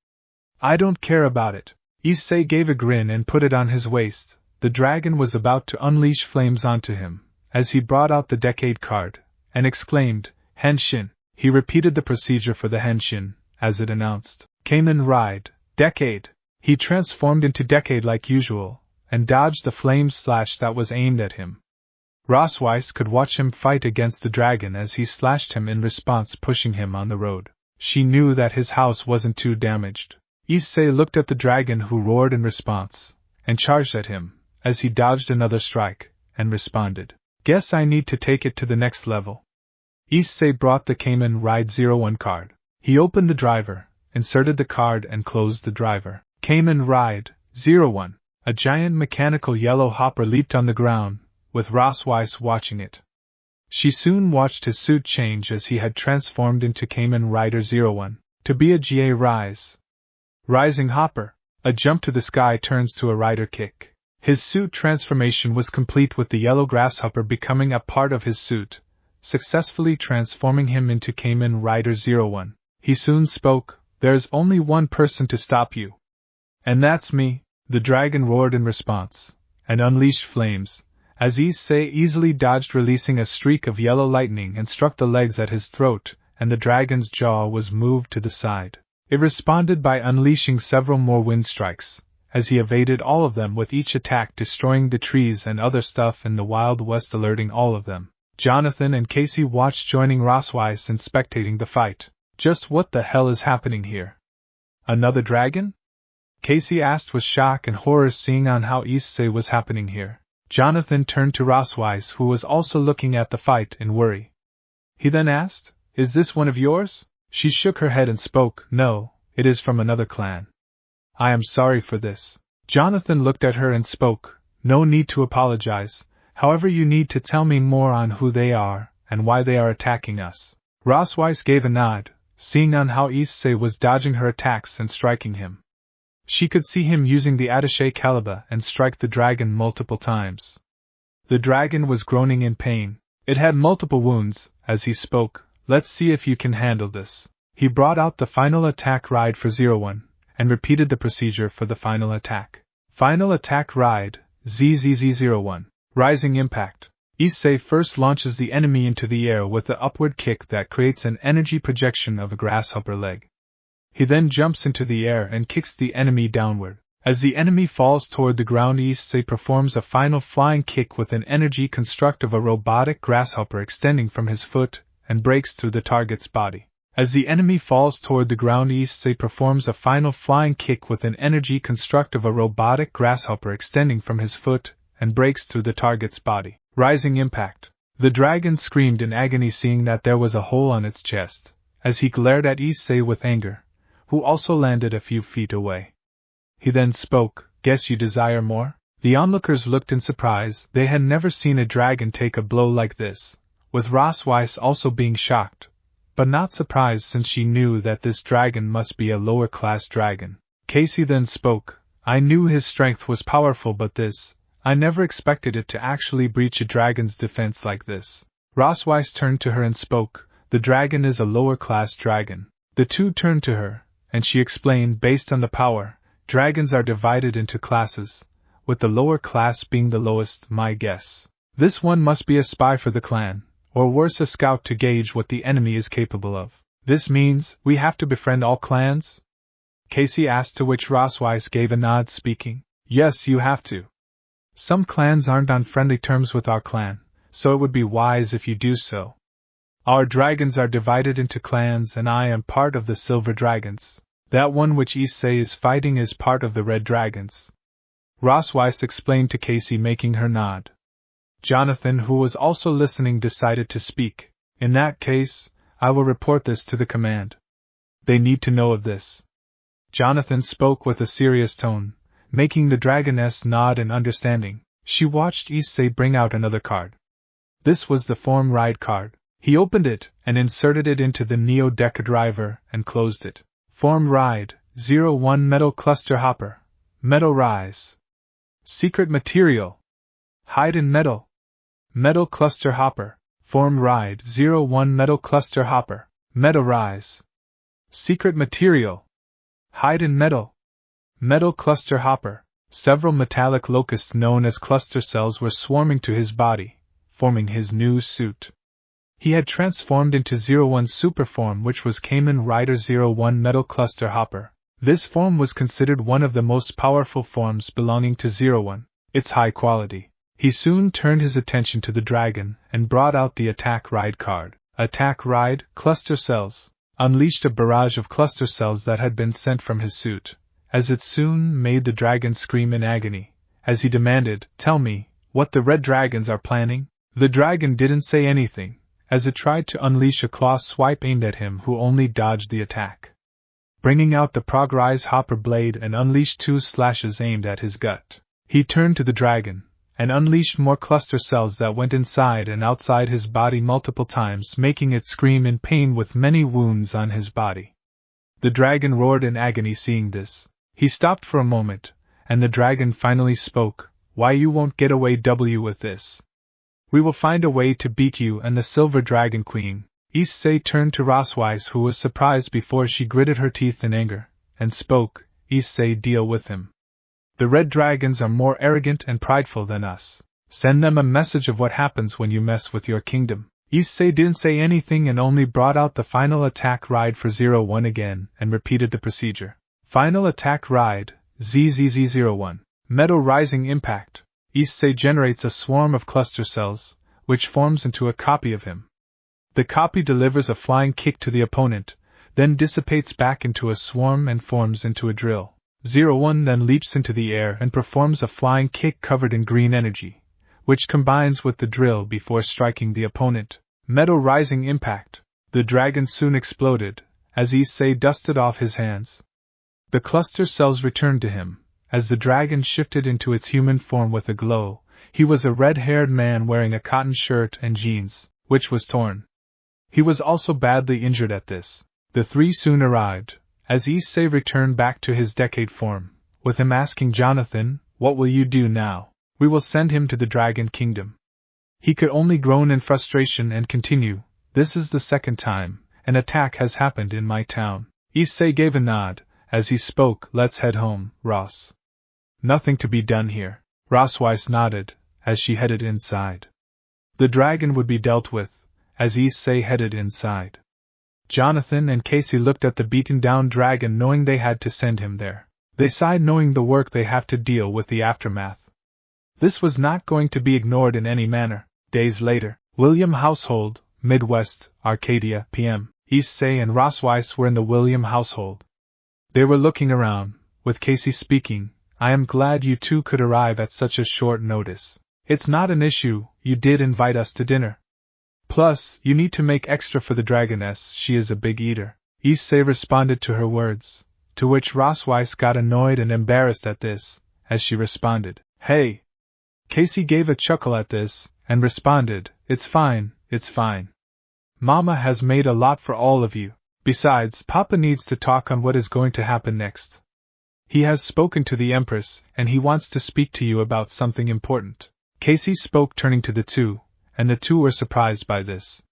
I don't care about it." Issei gave a grin and put it on his waist. The dragon was about to unleash flames onto him, as he brought out the Decade card, and exclaimed, "Henshin." He repeated the procedure for the Henshin, as it announced, "Kamen Ride, Decade." He transformed into Decade like usual, and dodged the flame slash that was aimed at him. Rossweiss could watch him fight against the dragon as he slashed him in response, pushing him on the road. She knew that his house wasn't too damaged. Issei looked at the dragon, who roared in response, and charged at him, as he dodged another strike, and responded, "Guess I need to take it to the next level." Issei brought the Kamen Ride 01 card. He opened the driver, inserted the card and closed the driver. Kamen Ride 01. A giant mechanical yellow hopper leaped on the ground, with Rossweiss watching it. She soon watched his suit change as he had transformed into Kamen Rider 01, to be a GA rise. Rising hopper, a jump to the sky turns to a rider kick. His suit transformation was complete, with the yellow grasshopper becoming a part of his suit, successfully transforming him into Kamen Rider 01. He soon spoke, "There's only one person to stop you. And that's me." The dragon roared in response, and unleashed flames, as Issei easily dodged, releasing a streak of yellow lightning and struck the legs at his throat, and the dragon's jaw was moved to the side. It responded by unleashing several more wind strikes, as he evaded all of them, with each attack destroying the trees and other stuff in the Wild West, alerting all of them. Jonathan and Casey watched, joining Rossweiss in spectating the fight. "Just what the hell is happening here? Another dragon?" Casey asked with shock and horror, seeing on how Issei was happening here. Jonathan turned to Rossweiss, who was also looking at the fight in worry. He then asked, "Is this one of yours?" She shook her head and spoke, "No, it is from another clan. I am sorry for this." Jonathan looked at her and spoke, "No need to apologize, however you need to tell me more on who they are, and why they are attacking us." Rossweiss gave a nod, seeing on how Issei was dodging her attacks and striking him. She could see him using the attaché caliber and strike the dragon multiple times. The dragon was groaning in pain. It had multiple wounds. As he spoke, "Let's see if you can handle this." He brought out the final attack ride for 01, and repeated the procedure for the final attack. Final attack ride, ZZZ01. Rising impact. Issei first launches the enemy into the air with the upward kick that creates an energy projection of a grasshopper leg. He then jumps into the air and kicks the enemy downward. As the enemy falls toward the ground, Issei performs a final flying kick with an energy construct of a robotic grasshopper extending from his foot, and breaks through the target's body. As the enemy falls toward the ground, Issei performs a final flying kick with an energy construct of a robotic grasshopper extending from his foot, and breaks through the target's body. Rising impact. The dragon screamed in agony, seeing that there was a hole on its chest, as he glared at Issei with anger, who also landed a few feet away. He then spoke, "Guess you desire more?" The onlookers looked in surprise. They had never seen a dragon take a blow like this, with Rossweiss also being shocked, but not surprised since she knew that this dragon must be a lower-class dragon. Casey then spoke. I knew his strength was powerful, but I never expected it to actually breach a dragon's defense like this. Rossweiss turned to her and spoke. The dragon is a lower-class dragon. The two turned to her, and she explained, based on the power, dragons are divided into classes, with the lower class being the lowest, my guess. This one must be a spy for the clan, or worse, a scout to gauge what the enemy is capable of. This means we have to befriend all clans? Casey asked, to which Rossweiss gave a nod, speaking. Yes, you have to. Some clans aren't on friendly terms with our clan, so it would be wise if you do so. Our dragons are divided into clans, and I am part of the Silver Dragons. That one which Issei is fighting is part of the Red Dragons. Rossweiss explained to Casey, making her nod. Jonathan, who was also listening, decided to speak. In that case, I will report this to the command. They need to know of this. Jonathan spoke with a serious tone, making the dragoness nod in understanding. She watched Issei bring out another card. This was the Form Ride card. He opened it and inserted it into the Neo Deca driver and closed it. Form Ride, 01 Metal Cluster Hopper. Metal Rise. Secret Material. Hide in Metal. Metal Cluster Hopper. Form Ride, 01 Metal Cluster Hopper. Metal Rise. Secret Material. Hide in Metal. Metal Cluster Hopper. Several metallic locusts known as cluster cells were swarming to his body, forming his new suit. He had transformed into 01 Superform, which was Kamen Rider 01 Metal Cluster Hopper. This form was considered one of the most powerful forms belonging to 01. Its high quality. He soon turned his attention to the dragon and brought out the Attack Ride card. Attack Ride, Cluster Cells. Unleashed a barrage of cluster cells that had been sent from his suit, as it soon made the dragon scream in agony, as he demanded, Tell me, what the Red Dragons are planning? The dragon didn't say anything, as it tried to unleash a claw swipe aimed at him, who only dodged the attack. Bringing out the Progrise Hopper blade and unleashed 2 slashes aimed at his gut. He turned to the dragon, and unleashed more cluster cells that went inside and outside his body multiple times, making it scream in pain with many wounds on his body. The dragon roared in agony seeing this. He stopped for a moment, and the dragon finally spoke. Why, you won't get away with this. We will find a way to beat you and the Silver Dragon Queen. Issei turned to Rossweiss, who was surprised before she gritted her teeth in anger, and spoke. Issei, deal with him. The Red Dragons are more arrogant and prideful than us. Send them a message of what happens when you mess with your kingdom. Issei didn't say anything and only brought out the Final Attack Ride for 01 again and repeated the procedure. Final Attack Ride, ZZZ01. Metal Rising Impact. Issei generates a swarm of cluster cells, which forms into a copy of him. The copy delivers a flying kick to the opponent, then dissipates back into a swarm and forms into a drill. 01 then leaps into the air and performs a flying kick covered in green energy, which combines with the drill before striking the opponent. Metal Rising Impact. The dragon soon exploded, as Issei dusted off his hands. The cluster cells returned to him, as the dragon shifted into its human form with a glow. He was a red-haired man wearing a cotton shirt and jeans, which was torn. He was also badly injured at this. The three soon arrived, as Issei returned back to his decade form, with him asking Jonathan, What will you do now? We will send him to the Dragon Kingdom. He could only groan in frustration and continue, This is the second time an attack has happened in my town. Issei gave a nod, as he spoke, Let's head home, Ross. Nothing to be done here. Rossweiss nodded, as she headed inside. The dragon would be dealt with, as Issei headed inside. Jonathan and Casey looked at the beaten-down dragon, knowing they had to send him there. They sighed, knowing the work they have to deal with the aftermath. This was not going to be ignored in any manner. Days later, William household, Midwest, Arcadia, PM. Issei and Rossweiss were in the William household. They were looking around, with Casey speaking, I am glad you two could arrive at such a short notice. It's not an issue, you did invite us to dinner. Plus, you need to make extra for the dragoness, she is a big eater. Issei responded to her words, to which Rossweiss got annoyed and embarrassed at this, as she responded, Hey! Casey gave a chuckle at this, and responded, It's fine, it's fine. Mama has made a lot for all of you. Besides, Papa needs to talk on what is going to happen next. He has spoken to the Empress, and he wants to speak to you about something important. Casey spoke, turning to the two, and the two were surprised by this.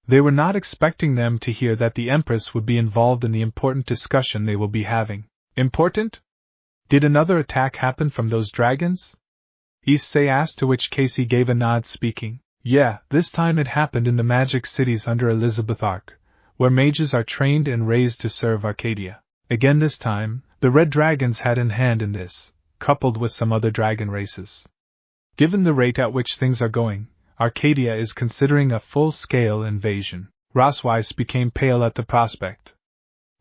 They were not expecting them to hear that the Empress would be involved in the important discussion they will be having. Important? Did another attack happen from those dragons? Issei asked, to which Casey gave a nod, speaking. Yeah, this time it happened in the magic cities under Elizabeth Ark, where mages are trained and raised to serve Arcadia. Again this time, the red dragons had a hand in this, coupled with some other dragon races. Given the rate at which things are going, Arcadia is considering a full-scale invasion. Rosweiss became pale at the prospect.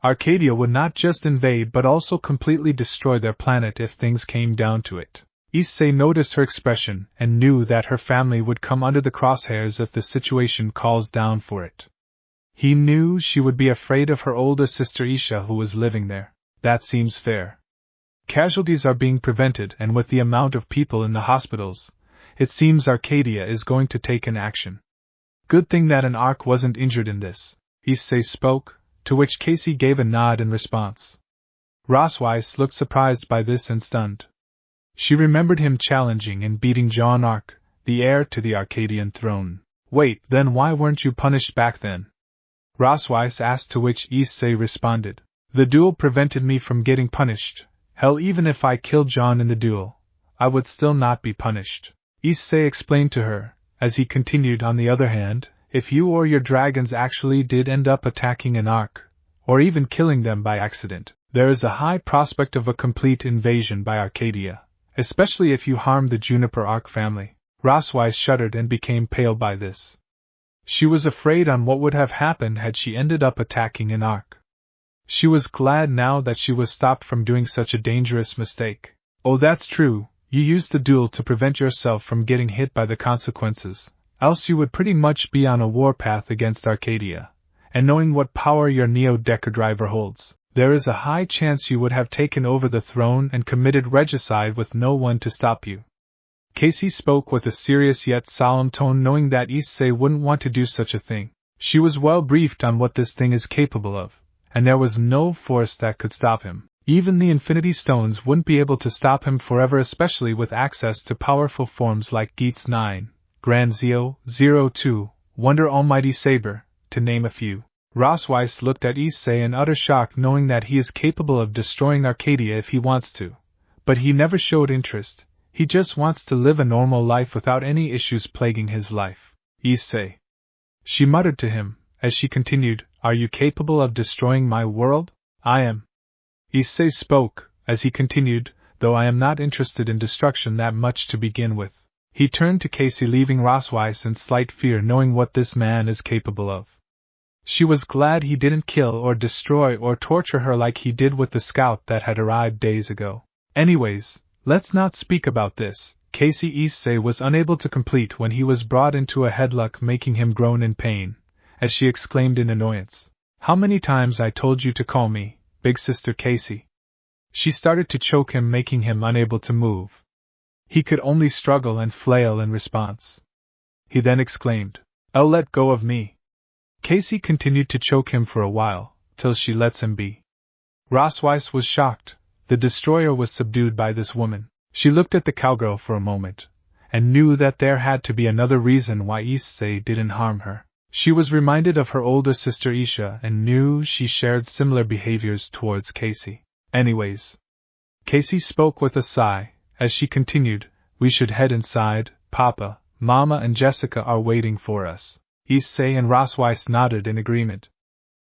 Arcadia would not just invade but also completely destroy their planet if things came down to it. Issei noticed her expression and knew that her family would come under the crosshairs if the situation calls down for it. He knew she would be afraid of her older sister Isha, who was living there. That seems fair. Casualties are being prevented, and with the amount of people in the hospitals, it seems Arcadia is going to take an action. Good thing that an Ark wasn't injured in this, Issei spoke, to which Casey gave a nod in response. Rosweiss looked surprised by this and stunned. She remembered him challenging and beating Jon Ark, the heir to the Arcadian throne. Wait, then why weren't you punished back then? Rosweiss asked, to which Issei responded. The duel prevented me from getting punished. Hell, even if I killed Jon in the duel, I would still not be punished. Issei explained to her, as he continued. On the other hand, if you or your dragons actually did end up attacking an Ark, or even killing them by accident, there is a high prospect of a complete invasion by Arcadia, especially if you harm the Juniper Ark family. Rosweiss shuddered and became pale by this. She was afraid on what would have happened had she ended up attacking an Ark. She was glad now that she was stopped from doing such a dangerous mistake. Oh, that's true, you used the duel to prevent yourself from getting hit by the consequences, else you would pretty much be on a warpath against Arcadia, and knowing what power your Neo-Decker driver holds, there is a high chance you would have taken over the throne and committed regicide with no one to stop you. Casey spoke with a serious yet solemn tone, knowing that Issei wouldn't want to do such a thing. She was well briefed on what this thing is capable of, and there was no force that could stop him. Even the Infinity Stones wouldn't be able to stop him forever, especially with access to powerful forms like Geats 9, Grand Zeo, 02, Wonder Almighty Saber, to name a few. Rosweiss looked at Issei in utter shock, knowing that he is capable of destroying Arcadia if he wants to, but he never showed interest. He just wants to live a normal life without any issues plaguing his life. Issei, she muttered to him, as she continued, are you capable of destroying my world? I am. Issei spoke, as he continued, though I am not interested in destruction that much to begin with. He turned to Casey, leaving Rosweiss in slight fear, knowing what this man is capable of. She was glad he didn't kill or destroy or torture her like he did with the scout that had arrived days ago. Anyways, let's not speak about this. Casey Issei was unable to complete when he was brought into a headlock, making him groan in pain, as she exclaimed in annoyance. How many times I told you to call me, Big Sister Casey? She started to choke him, making him unable to move. He could only struggle and flail in response. He then exclaimed, "Oh, let go of me." Casey continued to choke him for a while, till she lets him be. Rosweiss was shocked. The destroyer was subdued by this woman. She looked at the cowgirl for a moment, and knew that there had to be another reason why Issei didn't harm her. She was reminded of her older sister Isha and knew she shared similar behaviors towards Casey. Anyways, Casey spoke with a sigh, as she continued, we should head inside. Papa, Mama and Jessica are waiting for us. Issei and Rosweiss nodded in agreement.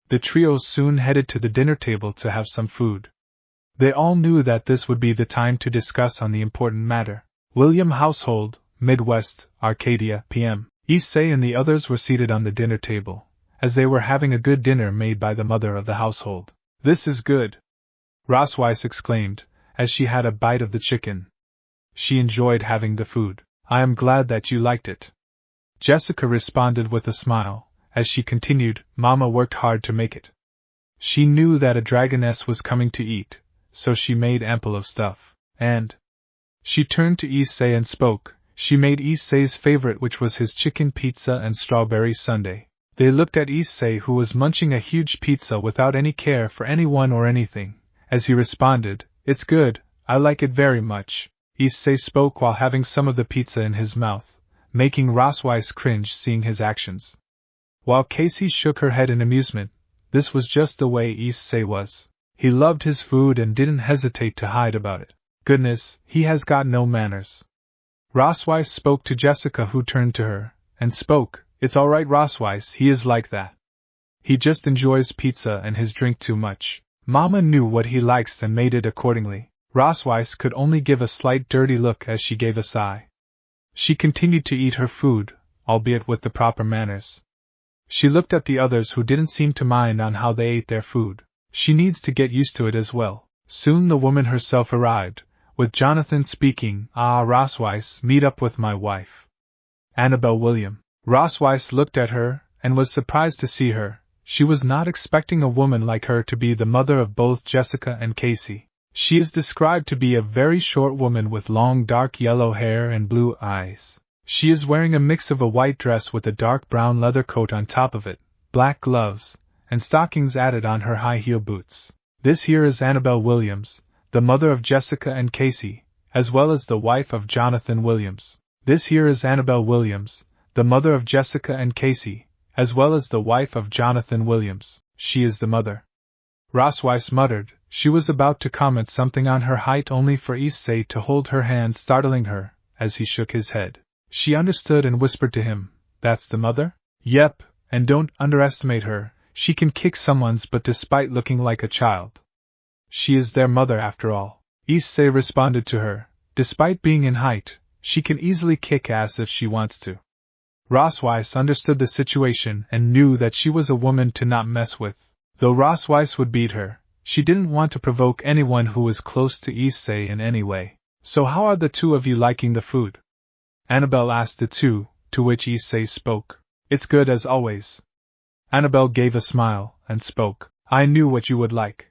The trio soon headed to the dinner table to have some food. They all knew that this would be the time to discuss on the important matter. William household, Midwest, Arcadia, PM. Issei and the others were seated on the dinner table, as they were having a good dinner made by the mother of the household. This is good, Rosweiss exclaimed, as she had a bite of the chicken. She enjoyed having the food. I am glad that you liked it. Jessica responded with a smile, as she continued, Mama worked hard to make it. She knew that a dragoness was coming to eat, so she made ample of stuff, and she turned to Issei and spoke. She made Issei's favorite, which was his chicken pizza and strawberry sundae. They looked at Issei, who was munching a huge pizza without any care for anyone or anything, as he responded, "It's good, I like it very much." Issei spoke while having some of the pizza in his mouth, making Rosweiss cringe seeing his actions. While Casey shook her head in amusement, this was just the way Issei was. He loved his food and didn't hesitate to hide about it. Goodness, he has got no manners. Rosweiss spoke to Jessica, who turned to her, and spoke, "It's all right, Rosweiss, he is like that. He just enjoys pizza and his drink too much." Mama knew what he likes and made it accordingly. Rosweiss could only give a slight dirty look as she gave a sigh. She continued to eat her food, albeit with the proper manners. She looked at the others, who didn't seem to mind on how they ate their food. She needs to get used to it as well. Soon the woman herself arrived, with Jonathan speaking, Rosweiss, meet up with my wife, Annabelle William." Rosweiss looked at her, and was surprised to see her. She was not expecting a woman like her to be the mother of both Jessica and Casey. She is described to be a very short woman with long dark yellow hair and blue eyes. She is wearing a mix of a white dress with a dark brown leather coat on top of it, black gloves, and stockings added on her high heel boots. This here is Annabelle Williams, the mother of Jessica and Casey, as well as the wife of Jonathan Williams. This here is Annabelle Williams, the mother of Jessica and Casey, as well as the wife of Jonathan Williams. She is the mother. Rosweiss muttered. She was about to comment something on her height, only for Issei to hold her hand, startling her, as he shook his head. She understood and whispered to him, "That's the mother?" "Yep, and don't underestimate her, she can kick someone's butt despite looking like a child. She is their mother after all." Issei responded to her, "Despite being in height, she can easily kick ass if she wants to." Rosweiss understood the situation and knew that she was a woman to not mess with. Though Rosweiss would beat her, she didn't want to provoke anyone who was close to Issei in any way. "So how are the two of you liking the food?" Annabelle asked the two, to which Issei spoke, "It's good as always." Annabelle gave a smile, and spoke, "I knew what you would like.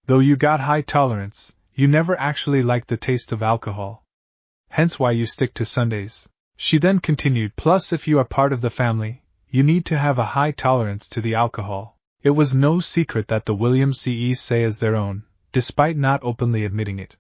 Though you got high tolerance, you never actually liked the taste of alcohol. Hence why you stick to Sundays." She then continued, "Plus if you are part of the family, you need to have a high tolerance to the alcohol." It was no secret that the Williams see Issei as their own, despite not openly admitting it.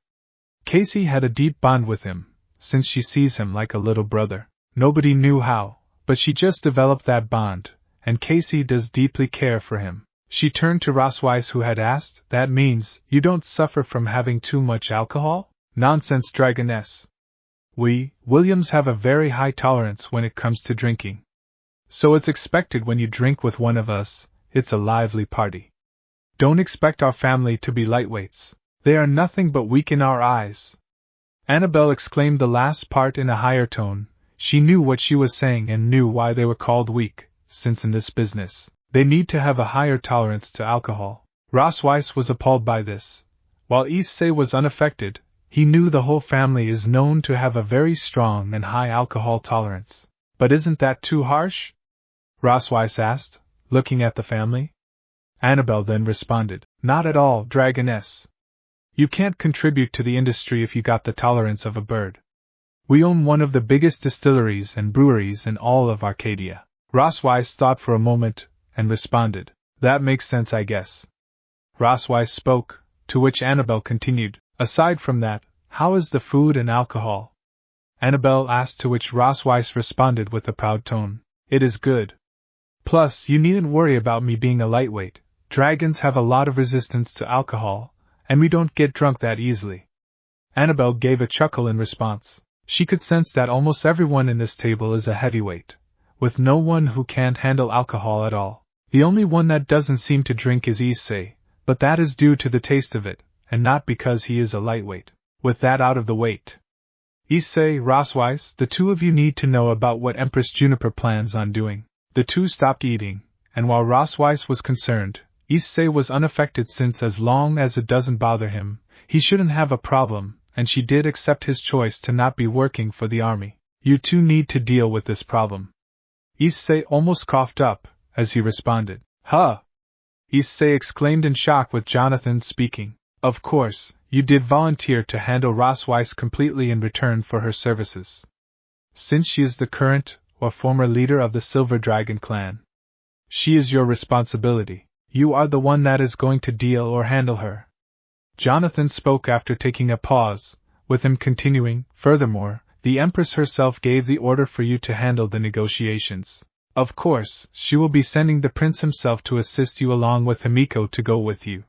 Casey had a deep bond with him, since she sees him like a little brother. Nobody knew how, but she just developed that bond, and Casey does deeply care for him. She turned to Rosweiss, who had asked, "That means, you don't suffer from having too much alcohol?" "Nonsense, Dragoness. We, Williams, have a very high tolerance when it comes to drinking. So it's expected when you drink with one of us, it's a lively party. Don't expect our family to be lightweights. They are nothing but weak in our eyes." Annabelle exclaimed the last part in a higher tone. She knew what she was saying and knew why they were called weak, since in this business, they need to have a higher tolerance to alcohol. Rosweiss was appalled by this. While Issei was unaffected, he knew the whole family is known to have a very strong and high alcohol tolerance. "But isn't that too harsh?" Rosweiss asked, looking at the family. Annabelle then responded, "Not at all, Dragoness. You can't contribute to the industry if you got the tolerance of a bird. We own one of the biggest distilleries and breweries in all of Arcadia." Rosweiss thought for a moment, and responded, "That makes sense, I guess." Rosweiss spoke, to which Annabelle continued, "Aside from that, how is the food and alcohol?" Annabelle asked, to which Rosweiss responded with a proud tone, "It is good. Plus, you needn't worry about me being a lightweight. Dragons have a lot of resistance to alcohol, and we don't get drunk that easily." Annabelle gave a chuckle in response. She could sense that almost everyone in this table is a heavyweight, with no one who can't handle alcohol at all. The only one that doesn't seem to drink is Issei, but that is due to the taste of it, and not because he is a lightweight. With that out of the way, Issei, Rosweiss, the two of you need to know about what Empress Juniper plans on doing. The two stopped eating, and while Rosweiss was concerned, Issei was unaffected, since as long as it doesn't bother him, he shouldn't have a problem, and she did accept his choice to not be working for the army. "You two need to deal with this problem." Issei almost coughed up, as he responded, "Huh!" Issei exclaimed in shock with Jonathan speaking. "Of course, you did volunteer to handle Rosweiss completely in return for her services. Since she is the current, or former leader of the Silver Dragon clan." She is your responsibility. You are the one that is going to deal or handle her. Jonathan spoke after taking a pause, with him continuing, furthermore, the Empress herself gave the order for you to handle the negotiations. Of course, she will be sending the prince himself to assist you along with Himiko to go with you.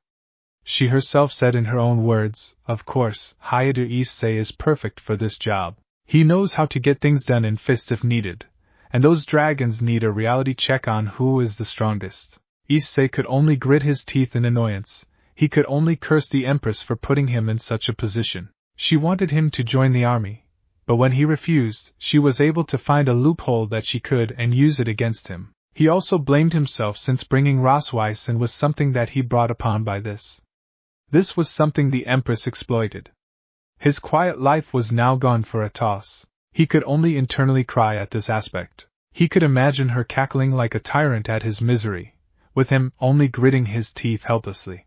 She herself said in her own words, of course, Hayate Issei is perfect for this job. He knows how to get things done in fists if needed, and those dragons need a reality check on who is the strongest. Issei could only grit his teeth in annoyance. He could only curse the Empress for putting him in such a position. She wanted him to join the army, but when he refused, she was able to find a loophole that she could and use it against him. He also blamed himself since bringing Rosweiss in was something that he brought upon by this. This was something the Empress exploited. His quiet life was now gone for a toss. He could only internally cry at this aspect. He could imagine her cackling like a tyrant at his misery, with him only gritting his teeth helplessly.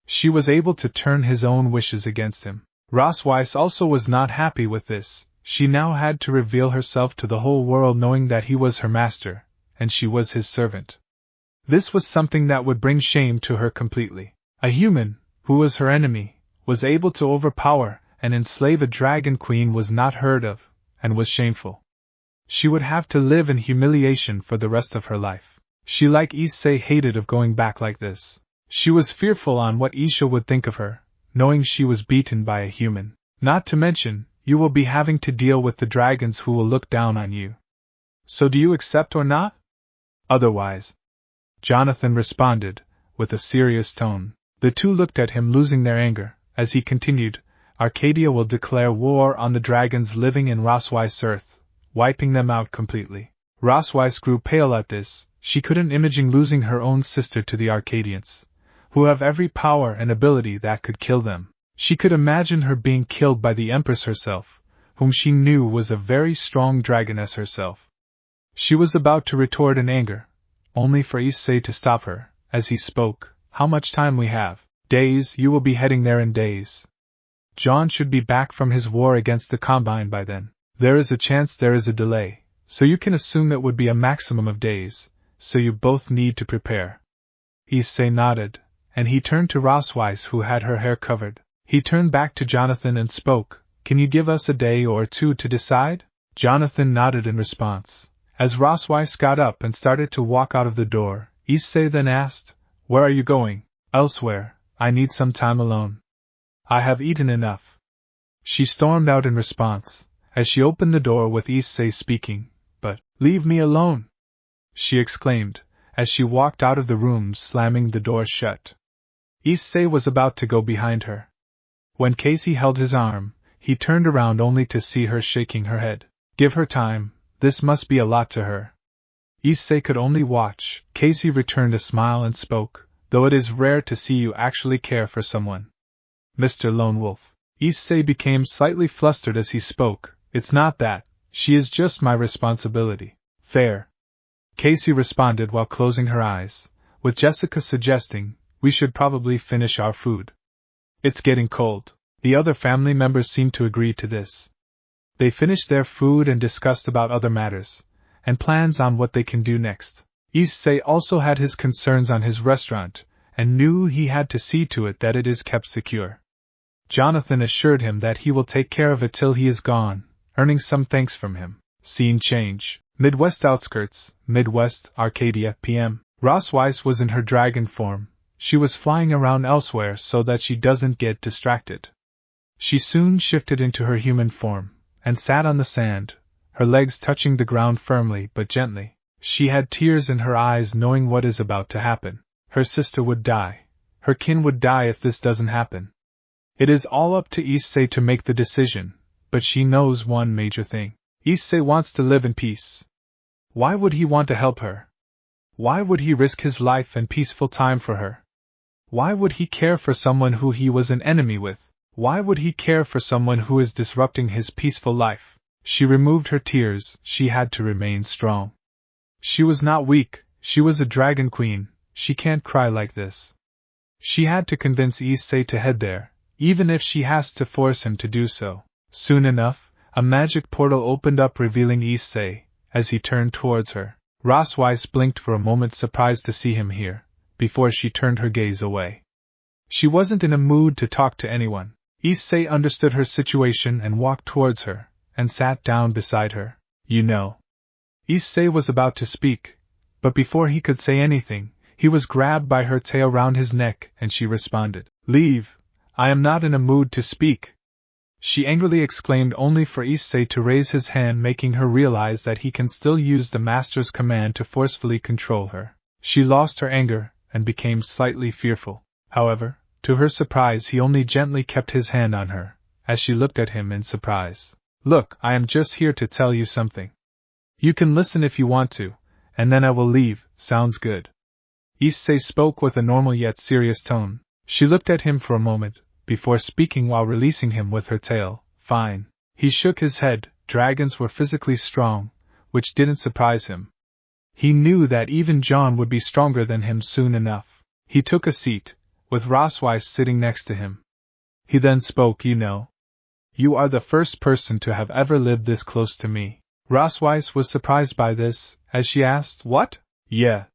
She was able to turn his own wishes against him. Rosweiss also was not happy with this. She now had to reveal herself to the whole world knowing that he was her master, and she was his servant. This was something that would bring shame to her completely. A human, who was her enemy, was able to overpower and enslave a dragon queen was not heard of, and was shameful. She would have to live in humiliation for the rest of her life. She, like Issei, hated of going back like this. She was fearful on what Isha would think of her, knowing she was beaten by a human. Not to mention, you will be having to deal with the dragons who will look down on you. So do you accept or not? Otherwise, Jonathan responded, with a serious tone. The two looked at him losing their anger, as he continued, Arcadia will declare war on the dragons living in Rosweiss Earth, wiping them out completely. Rosweiss grew pale at this. She couldn't imagine losing her own sister to the Arcadians, who have every power and ability that could kill them. She could imagine her being killed by the Empress herself, whom she knew was a very strong dragoness herself. She was about to retort in anger, only for Issei to stop her, as he spoke. How much time we have? Days. You will be heading there in days. Jon should be back from his war against the Combine by then. There is a chance there is a delay, so you can assume it would be a maximum of days, so you both need to prepare. Issei nodded, and he turned to Rosweiss, who had her hair covered. He turned back to Jonathan and spoke, Can you give us a day or two to decide? Jonathan nodded in response. As Rosweiss got up and started to walk out of the door, Issei then asked, Where are you going? Elsewhere. I need some time alone. I have eaten enough. She stormed out in response, as she opened the door with Issei speaking, But, leave me alone! She exclaimed, as she walked out of the room, slamming the door shut. Issei was about to go behind her. When Casey held his arm, he turned around only to see her shaking her head. Give her time, this must be a lot to her. Issei could only watch. Casey returned a smile and spoke, Though it is rare to see you actually care for someone. Mr. Lone Wolf. Issei became slightly flustered as he spoke. It's not that, she is just my responsibility. Fair. Casey responded while closing her eyes, with Jessica suggesting, We should probably finish our food. It's getting cold. The other family members seemed to agree to this. They finished their food and discussed about other matters, and plans on what they can do next. Issei also had his concerns on his restaurant, and knew he had to see to it that it is kept secure. Jonathan assured him that he will take care of it till he is gone, earning some thanks from him. Scene change. Midwest outskirts, Midwest, Arcadia, PM. Rosweiss was in her dragon form. She was flying around elsewhere so that she doesn't get distracted. She soon shifted into her human form, and sat on the sand, her legs touching the ground firmly but gently. She had tears in her eyes knowing what is about to happen. Her sister would die. Her kin would die if this doesn't happen. It is all up to Issei to make the decision, but she knows one major thing. Issei wants to live in peace. Why would he want to help her? Why would he risk his life and peaceful time for her? Why would he care for someone who he was an enemy with? Why would he care for someone who is disrupting his peaceful life? She removed her tears. She had to remain strong. She was not weak. She was a dragon queen. She can't cry like this. She had to convince Issei to head there, even if she has to force him to do so. Soon enough, a magic portal opened up revealing Issei, as he turned towards her. Rosweiss blinked for a moment, surprised to see him here, before she turned her gaze away. She wasn't in a mood to talk to anyone. Issei understood her situation and walked towards her, and sat down beside her. You know. Issei was about to speak, but before he could say anything, he was grabbed by her tail round his neck, and she responded, "Leave, I am not in a mood to speak." She angrily exclaimed, only for Issei to raise his hand, making her realize that he can still use the master's command to forcefully control her. She lost her anger, and became slightly fearful. However, to her surprise, he only gently kept his hand on her, as she looked at him in surprise. "Look, I am just here to tell you something. You can listen if you want to, and then I will leave, sounds good?" Issei spoke with a normal yet serious tone. She looked at him for a moment, before speaking while releasing him with her tail. "Fine." He shook his head. Dragons were physically strong, which didn't surprise him. He knew that even Jon would be stronger than him soon enough. He took a seat, with Rosweiss sitting next to him. He then spoke, "You know, you are the first person to have ever lived this close to me." Rosweiss was surprised by this, as she asked, "What?" "Yeah."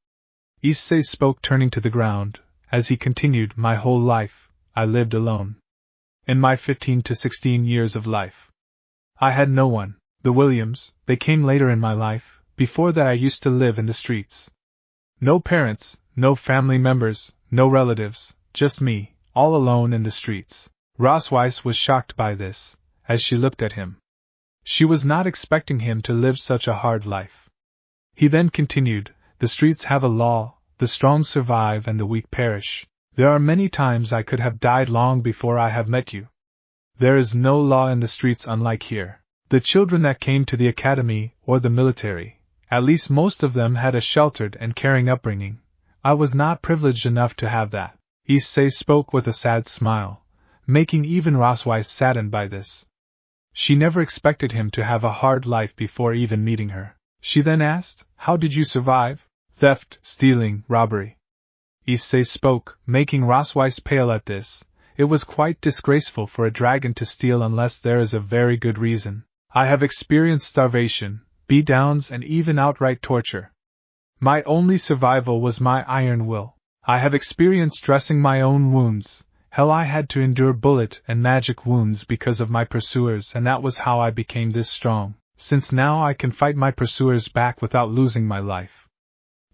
Issei spoke, turning to the ground, as he continued, "My whole life, I lived alone. In my 15 to 16 years of life, I had no one. The Williams, they came later in my life. Before that I used to live in the streets. No parents, no family members, no relatives, just me, all alone in the streets." Rosweiss was shocked by this, as she looked at him. She was not expecting him to live such a hard life. He then continued, "The streets have a law, the strong survive and the weak perish. There are many times I could have died long before I have met you. There is no law in the streets unlike here. The children that came to the academy or the military, at least most of them, had a sheltered and caring upbringing. I was not privileged enough to have that." Issei spoke with a sad smile, making even Rosweiss saddened by this. She never expected him to have a hard life before even meeting her. She then asked, "How did you survive?" "Theft, stealing, robbery." Issei spoke, making Rosweiss pale at this. It was quite disgraceful for a dragon to steal unless there is a very good reason. "I have experienced starvation, beatdowns, and even outright torture. My only survival was my iron will. I have experienced dressing my own wounds. Hell, I had to endure bullet and magic wounds because of my pursuers, and that was how I became this strong, since now I can fight my pursuers back without losing my life."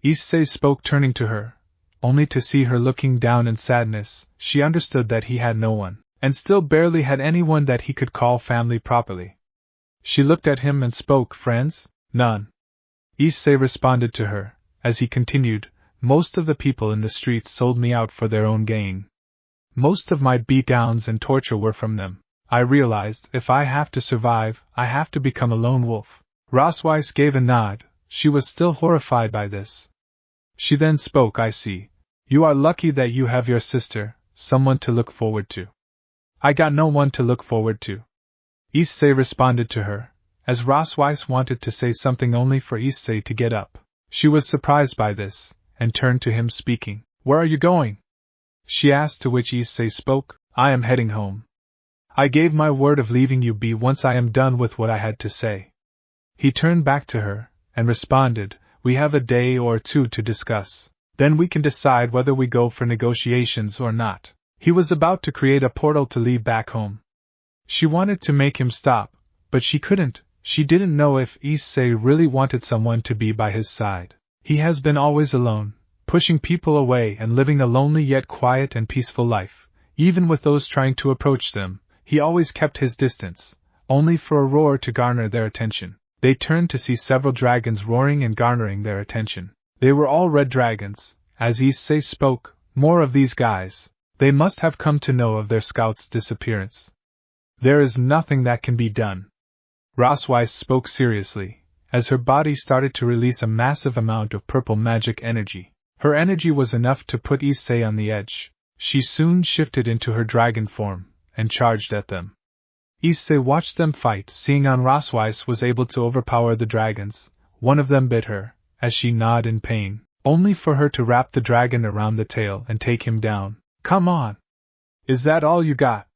Issei spoke, turning to her. Only to see her looking down in sadness, she understood that he had no one, and still barely had anyone that he could call family properly. She looked at him and spoke, "Friends?" "None." Issei responded to her, as he continued, "Most of the people in the streets sold me out for their own gain. Most of my beatdowns and torture were from them. I realized, if I have to survive, I have to become a lone wolf." Rosweiss gave a nod. She was still horrified by this. She then spoke, "I see. You are lucky that you have your sister, someone to look forward to." "I got no one to look forward to." Issei responded to her, as Rosweiss wanted to say something only for Issei to get up. She was surprised by this, and turned to him speaking. "Where are you going?" she asked, to which Issei spoke, "I am heading home. I gave my word of leaving you be once I am done with what I had to say." He turned back to her, and responded, "We have a day or two to discuss. Then we can decide whether we go for negotiations or not." He was about to create a portal to leave back home. She wanted to make him stop, but she couldn't. She didn't know if Issei really wanted someone to be by his side. He has been always alone, pushing people away and living a lonely yet quiet and peaceful life. Even with those trying to approach them, he always kept his distance, only for a roar to garner their attention. They turned to see several dragons roaring and garnering their attention. They were all red dragons. As Issei spoke, "More of these guys. They must have come to know of their scout's disappearance. There is nothing that can be done." Rosweiss spoke seriously, as her body started to release a massive amount of purple magic energy. Her energy was enough to put Issei on the edge. She soon shifted into her dragon form, and charged at them. Issei watched them fight, seeing on Rosweiss was able to overpower the dragons. One of them bit her, as she gnawed in pain, only for her to wrap the dragon around the tail and take him down. "Come on! Is that all you got?"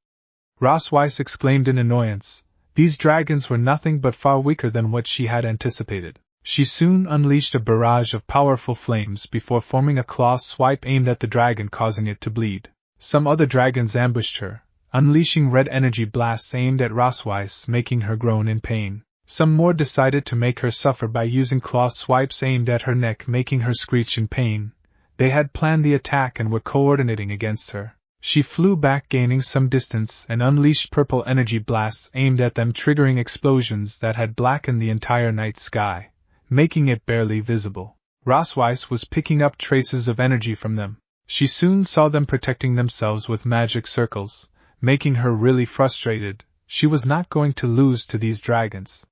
Rosweiss exclaimed in annoyance. These dragons were nothing but far weaker than what she had anticipated. She soon unleashed a barrage of powerful flames before forming a claw swipe aimed at the dragon, causing it to bleed. Some other dragons ambushed her, unleashing red energy blasts aimed at Rosweiss, making her groan in pain. Some more decided to make her suffer by using claw swipes aimed at her neck, making her screech in pain. They had planned the attack and were coordinating against her. She flew back, gaining some distance, and unleashed purple energy blasts aimed at them, triggering explosions that had blackened the entire night sky, making it barely visible. Rosweiss was picking up traces of energy from them. She soon saw them protecting themselves with magic circles, making her really frustrated. She was not going to lose to these dragons.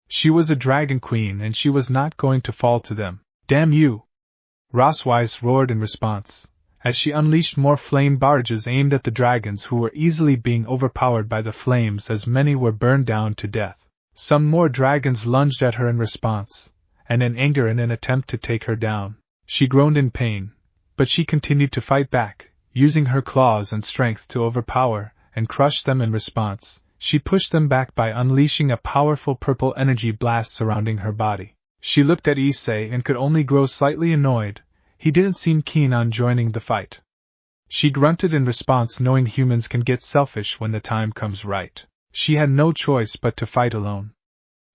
She was a dragon queen and she was not going to fall to them. Damn you! Rosweiss roared in response, as she unleashed more flame barrages aimed at the dragons, who were easily being overpowered by the flames as many were burned down to death. Some more dragons lunged at her in response, and in anger in an attempt to take her down. She groaned in pain, but she continued to fight back, using her claws and strength to overpower and crush them. In response, she pushed them back by unleashing a powerful purple energy blast surrounding her body. She looked at Issei and could only grow slightly annoyed. He didn't seem keen on joining the fight. She grunted in response, knowing humans can get selfish when the time comes right. She had no choice but to fight alone.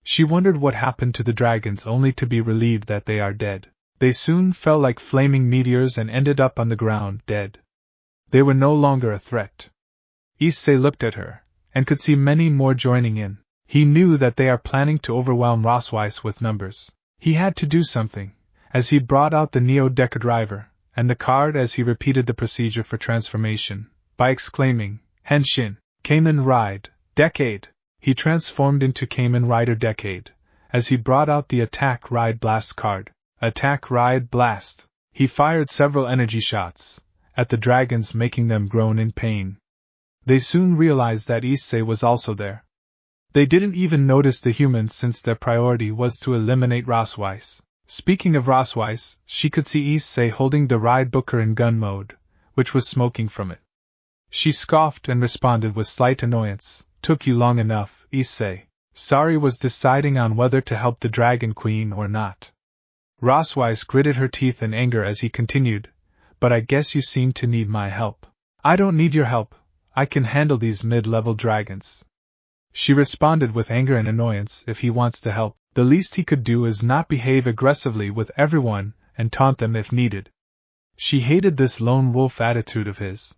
She wondered what happened to the dragons, only to be relieved that they are dead. They soon fell like flaming meteors and ended up on the ground, dead. They were no longer a threat. Issei looked at her, and could see many more joining in. He knew that they are planning to overwhelm Rosweiss with numbers. He had to do something, as he brought out the Neo-Deca driver, and the card as he repeated the procedure for transformation, by exclaiming, Henshin, Kamen Ride, Decade. He transformed into Kamen Rider Decade, as he brought out the Attack Ride Blast card. Attack Ride Blast. He fired several energy shots at the dragons, making them groan in pain. They soon realized that Issei was also there. They didn't even notice the humans, since their priority was to eliminate Rosweiss. Speaking of Rosweiss, she could see Issei holding the ride booker in gun mode, which was smoking from it. She scoffed and responded with slight annoyance, Took you long enough, Issei. Sari was deciding on whether to help the Dragon Queen or not. Rosweiss gritted her teeth in anger as he continued, But I guess you seem to need my help. I don't need your help. I can handle these mid-level dragons. She responded with anger and annoyance. If he wants to help, the least he could do is not behave aggressively with everyone and taunt them if needed. She hated this lone wolf attitude of his,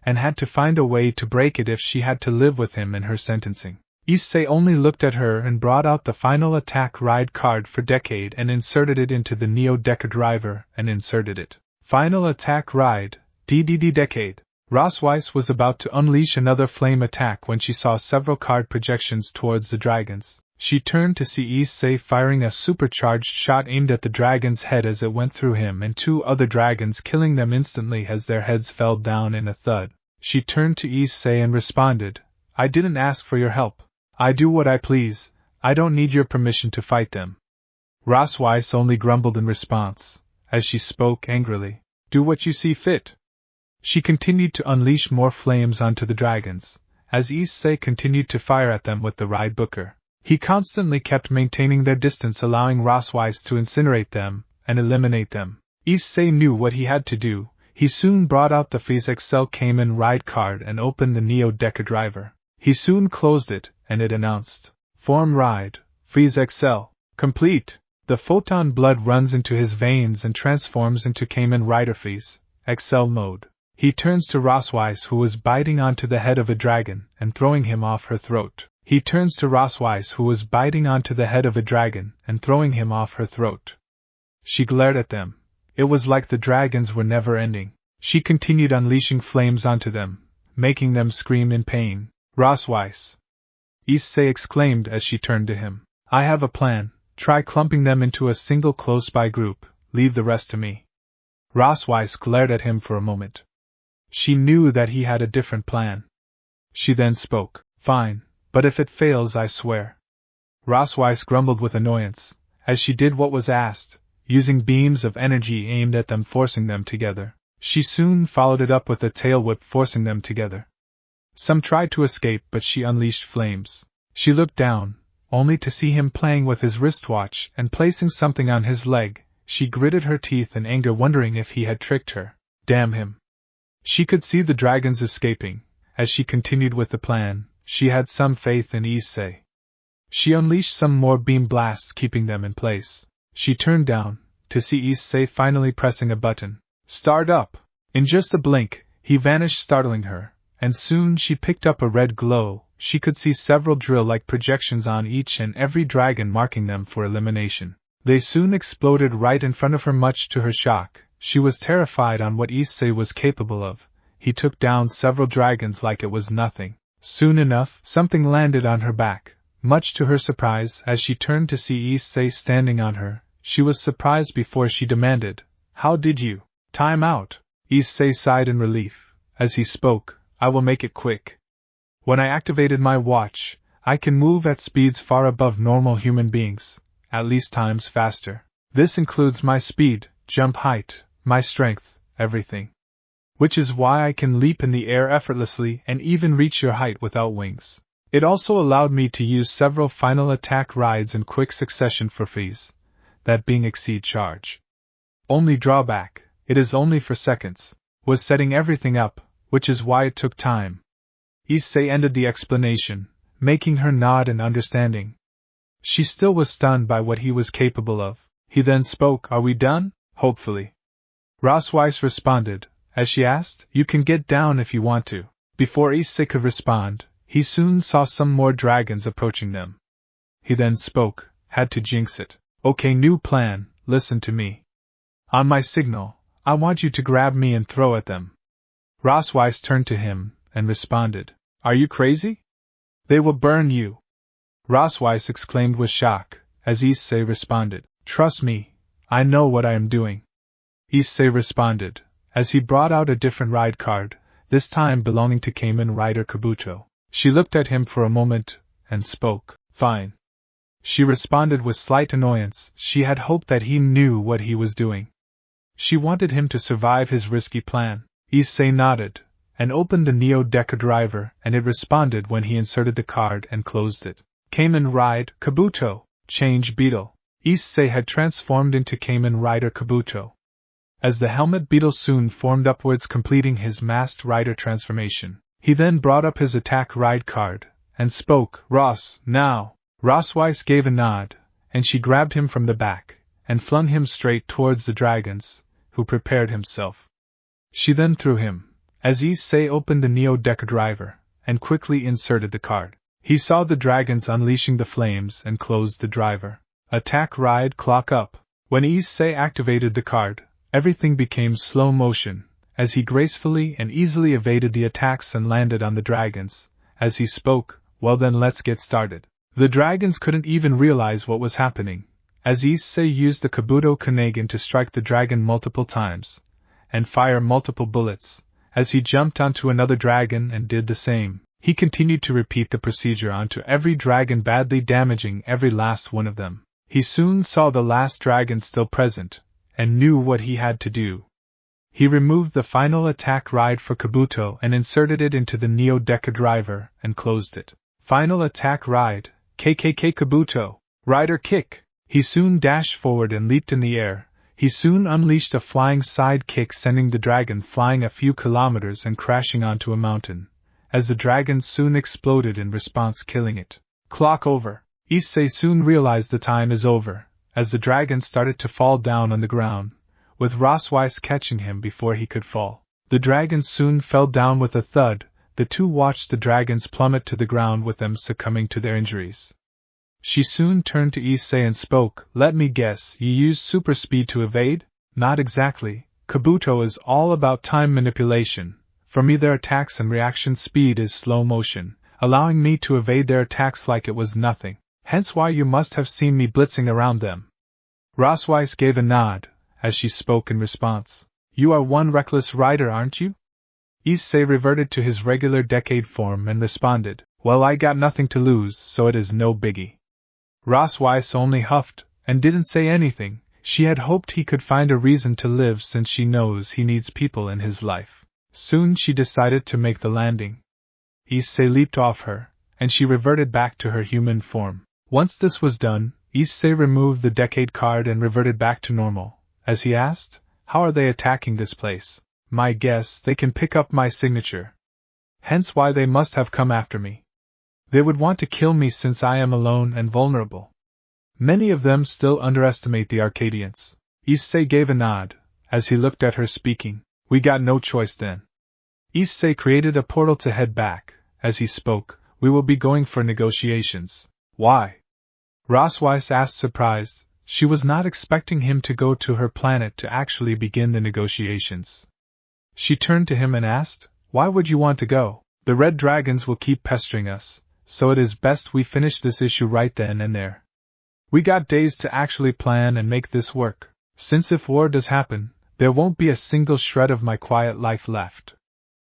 and had to find a way to break it if she had to live with him in her sentencing. Issei only looked at her and brought out the final attack ride card for Decade and inserted it into the Neo-Deca driver and inserted it. Final attack ride, DDD Decade. Rosweiss was about to unleash another flame attack when she saw several card projections towards the dragons. She turned to see Issei firing a supercharged shot aimed at the dragon's head as it went through him and two other dragons, killing them instantly as their heads fell down in a thud. She turned to Issei and responded, I didn't ask for your help. I do what I please. I don't need your permission to fight them. Rosweiss only grumbled in response, as she spoke angrily. Do what you see fit. She continued to unleash more flames onto the dragons, as Issei continued to fire at them with the ride booker. He constantly kept maintaining their distance, allowing Rosweiss to incinerate them and eliminate them. Issei knew what he had to do. He soon brought out the Phase XL Kamen Ride card and opened the Neo-Deca driver. He soon closed it, and it announced, Form Ride, Phase XL, complete. The photon blood runs into his veins and transforms into Kamen Rider Phase XL mode. He turns to Rosweiss, who was biting onto the head of a dragon and throwing him off her throat. He turns to Rosweiss, who was biting onto the head of a dragon and throwing him off her throat. She glared at them. It was like the dragons were never ending. She continued unleashing flames onto them, making them scream in pain. Rosweiss! Issei exclaimed as she turned to him. I have a plan. Try clumping them into a single close-by group. Leave the rest to me. Rosweiss glared at him for a moment. She knew that he had a different plan. She then spoke. Fine, but if it fails, I swear. Rosweiss grumbled with annoyance, as she did what was asked, using beams of energy aimed at them, forcing them together. She soon followed it up with a tail whip, forcing them together. Some tried to escape, but she unleashed flames. She looked down, only to see him playing with his wristwatch and placing something on his leg. She gritted her teeth in anger, wondering if he had tricked her. Damn him. She could see the dragons escaping. As she continued with the plan, she had some faith in Issei. She unleashed some more beam blasts, keeping them in place. She turned down, to see Issei finally pressing a button. Start up! In just a blink, he vanished, startling her, and soon she picked up a red glow. She could see several drill-like projections on each and every dragon, marking them for elimination. They soon exploded right in front of her, much to her shock. She was terrified on what Issei was capable of. He took down several dragons like it was nothing. Soon enough, something landed on her back. Much to her surprise, as she turned to see Issei standing on her, she was surprised before she demanded, "How did you?" "Time out." Issei sighed in relief. As he spoke, "I will make it quick. When I activated my watch, I can move at speeds far above normal human beings, at least times faster. This includes my speed, jump height, my strength, everything. Which is why I can leap in the air effortlessly and even reach your height without wings. It also allowed me to use several final attack rides in quick succession for fees, that being exceed charge. Only drawback, it is only for seconds, was setting everything up, which is why it took time." Issei ended the explanation, making her nod in understanding. She still was stunned by what he was capable of. He then spoke, "Are we done?" "Hopefully." Rosweiss responded, as she asked, "You can get down if you want to." Before Issei could respond, he soon saw some more dragons approaching them. He then spoke, "Had to jinx it. Okay, new plan, listen to me. On my signal, I want you to grab me and throw at them." Rosweiss turned to him and responded, "Are you crazy? They will burn you." Rosweiss exclaimed with shock, as Issei responded, "Trust me, I know what I am doing." Issei responded, as he brought out a different ride card, this time belonging to Kamen Rider Kabuto. She looked at him for a moment, and spoke, "Fine." She responded with slight annoyance. She had hoped that he knew what he was doing. She wanted him to survive his risky plan. Issei nodded, and opened the Neo-Deca driver, and it responded when he inserted the card and closed it. Kamen Ride Kabuto, change beetle. Issei had transformed into Kamen Rider Kabuto. As the helmet beetle soon formed upwards, completing his masked rider transformation. He then brought up his attack ride card, and spoke, "Ross, now." Rosweiss gave a nod, and she grabbed him from the back, and flung him straight towards the dragons, who prepared himself. She then threw him, as Issei opened the Neo-Deca driver, and quickly inserted the card. He saw the dragons unleashing the flames and closed the driver. Attack ride clock up. When Issei activated the card, everything became slow motion, as he gracefully and easily evaded the attacks and landed on the dragons. As he spoke, "Well then, let's get started." The dragons couldn't even realize what was happening, as Issei used the Kabuto Kanegan to strike the dragon multiple times, and fire multiple bullets. As he jumped onto another dragon and did the same, he continued to repeat the procedure onto every dragon, badly damaging every last one of them. He soon saw the last dragon still present, and knew what he had to do. He removed the final attack ride for Kabuto and inserted it into the Neo-Deca driver and closed it. Final attack ride, KKK Kabuto, rider kick. He soon dashed forward and leaped in the air. He soon unleashed a flying side kick, sending the dragon flying a few kilometers and crashing onto a mountain, as the dragon soon exploded in response, killing it. Clock over. Issei soon realized the time is over, as the dragon started to fall down on the ground, with Rosweiss catching him before he could fall. The dragon soon fell down with a thud. The two watched the dragons plummet to the ground, with them succumbing to their injuries. She soon turned to Issei and spoke, "Let me guess, you used super speed to evade?" "Not exactly. Kabuto is all about time manipulation. For me, their attacks and reaction speed is slow motion, allowing me to evade their attacks like it was nothing. Hence why you must have seen me blitzing around them." Rosweiss gave a nod, as she spoke in response. "You are one reckless rider, aren't you?" Issei reverted to his regular decade form and responded, "Well, I got nothing to lose, so it is no biggie." Rosweiss only huffed, and didn't say anything. She had hoped he could find a reason to live, since she knows he needs people in his life. Soon she decided to make the landing. Issei leaped off her, and she reverted back to her human form. Once this was done, Issei removed the decade card and reverted back to normal, as he asked, "How are they attacking this place? My guess, they can pick up my signature. Hence why they must have come after me. They would want to kill me since I am alone and vulnerable. Many of them still underestimate the Arcadians." Issei gave a nod, as he looked at her speaking. "We got no choice then." Issei created a portal to head back. As he spoke, "We will be going for negotiations." "Why?" Rosweiss asked, surprised. She was not expecting him to go to her planet to actually begin the negotiations. She turned to him and asked, "Why would you want to go? The red dragons will keep pestering us, so it is best we finish this issue right then and there. We got days to actually plan and make this work, since if war does happen, there won't be a single shred of my quiet life left."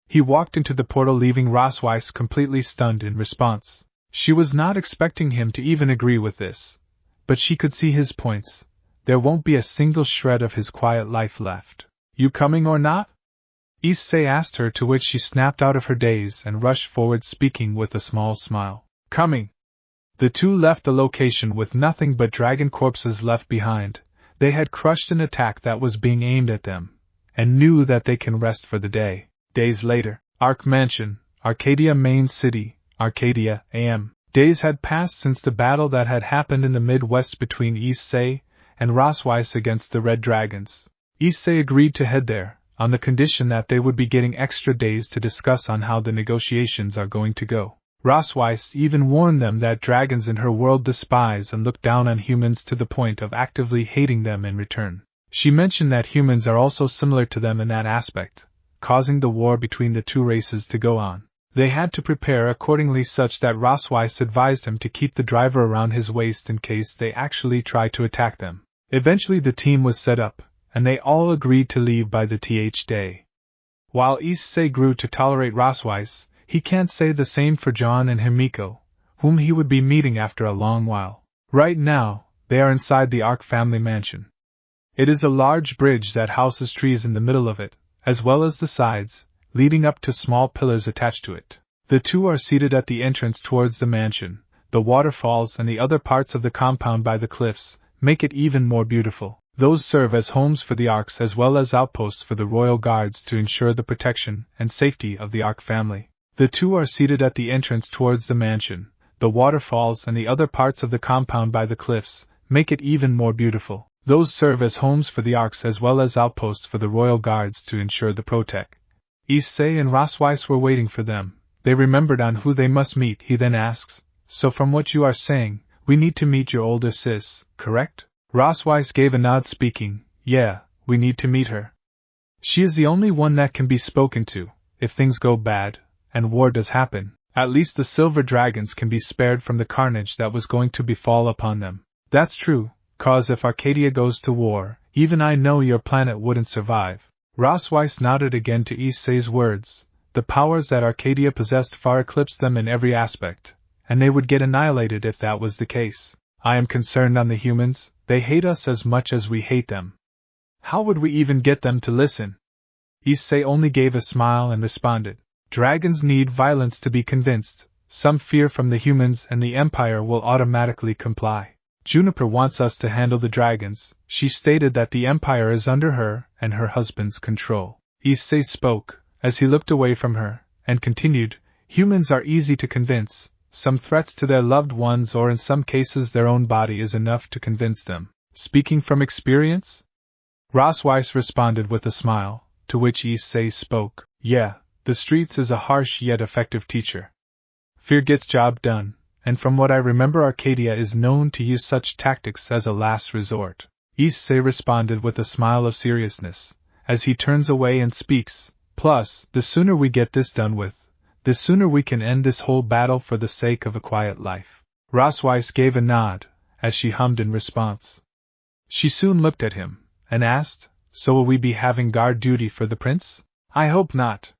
He walked into the portal, leaving Rosweiss completely stunned in response. She was not expecting him to even agree with this, but she could see his points. There won't be a single shred of his quiet life left. "You coming or not?" Issei asked her, to which she snapped out of her daze and rushed forward, speaking with a small smile. "Coming." The two left the location with nothing but dragon corpses left behind. They had crushed an attack that was being aimed at them, and knew that they can rest for the day. Days later, Ark Mansion, Arcadia Main City, Arcadia, AM. Days had passed since the battle that had happened in the Midwest between Issei and Rosweiss against the Red Dragons. Issei agreed to head there, on the condition that they would be getting extra days to discuss on how the negotiations are going to go. Rosweiss even warned them that dragons in her world despise and look down on humans to the point of actively hating them in return. She mentioned that humans are also similar to them in that aspect, causing the war between the two races to go on. They had to prepare accordingly, such that Rosweiss advised him to keep the driver around his waist in case they actually try to attack them. Eventually the team was set up, and they all agreed to leave by the day. While Issei grew to tolerate Rosweiss, he can't say the same for Jon and Himiko, whom he would be meeting after a long while. Right now, they are inside the Ark family mansion. It is a large bridge that houses trees in the middle of it, as well as the sides, leading up to small pillars attached to it. The two are seated at the entrance towards the mansion. The waterfalls and the other parts of the compound by the cliffs make it even more beautiful. Those serve as homes for the Arks as well as outposts for the royal guards to ensure the protection and safety of the Ark family. The two are seated at the entrance towards the mansion. The waterfalls and the other parts of the compound by the cliffs make it even more beautiful. Those serve as homes for the Arks as well as outposts for the royal guards to ensure the protect. Issei and Rosweiss were waiting for them. They remembered on who they must meet. He then asks, "So from what you are saying, we need to meet your older sis, correct?" Rosweiss gave a nod, speaking, "Yeah, we need to meet her. She is the only one that can be spoken to. If things go bad, and war does happen, at least the silver dragons can be spared from the carnage that was going to befall upon them." "That's true, cause if Arcadia goes to war, even I know your planet wouldn't survive." Rosweiss nodded again to Issei's words. The powers that Arcadia possessed far eclipsed them in every aspect, and they would get annihilated if that was the case. "I am concerned on the humans. They hate us as much as we hate them. How would we even get them to listen?" Issei only gave a smile and responded, "Dragons need violence to be convinced. Some fear from the humans and the Empire will automatically comply. Juniper wants us to handle the dragons. She stated that the Empire is under her and her husband's control." Issei spoke, as he looked away from her, and continued, "Humans are easy to convince. Some threats to their loved ones or in some cases their own body is enough to convince them." "Speaking from experience?" Rosweiss responded with a smile, to which Issei spoke, "Yeah, the streets is a harsh yet effective teacher. Fear gets job done. And from what I remember, Arcadia is known to use such tactics as a last resort." Issei responded with a smile of seriousness, as he turns away and speaks, "Plus, the sooner we get this done with, the sooner we can end this whole battle for the sake of a quiet life." Rosweiss gave a nod, as she hummed in response. She soon looked at him, and asked, "So will we be having guard duty for the prince?" "I hope not,"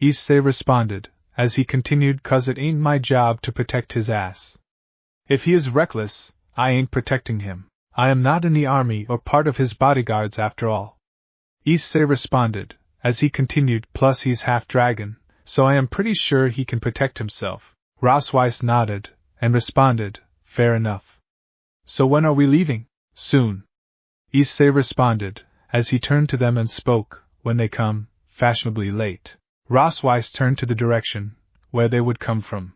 Issei responded, as he continued, "'cause it ain't my job to protect his ass. If he is reckless, I ain't protecting him. I am not in the army or part of his bodyguards after all." Issei responded, as he continued, "Plus he's half dragon, so I am pretty sure he can protect himself." Rosweiss nodded, and responded, Fair enough. So when are we leaving? Soon. Issei responded, as he turned to them and spoke, when they come, fashionably late. Rosweiss turned to the direction, where they would come from.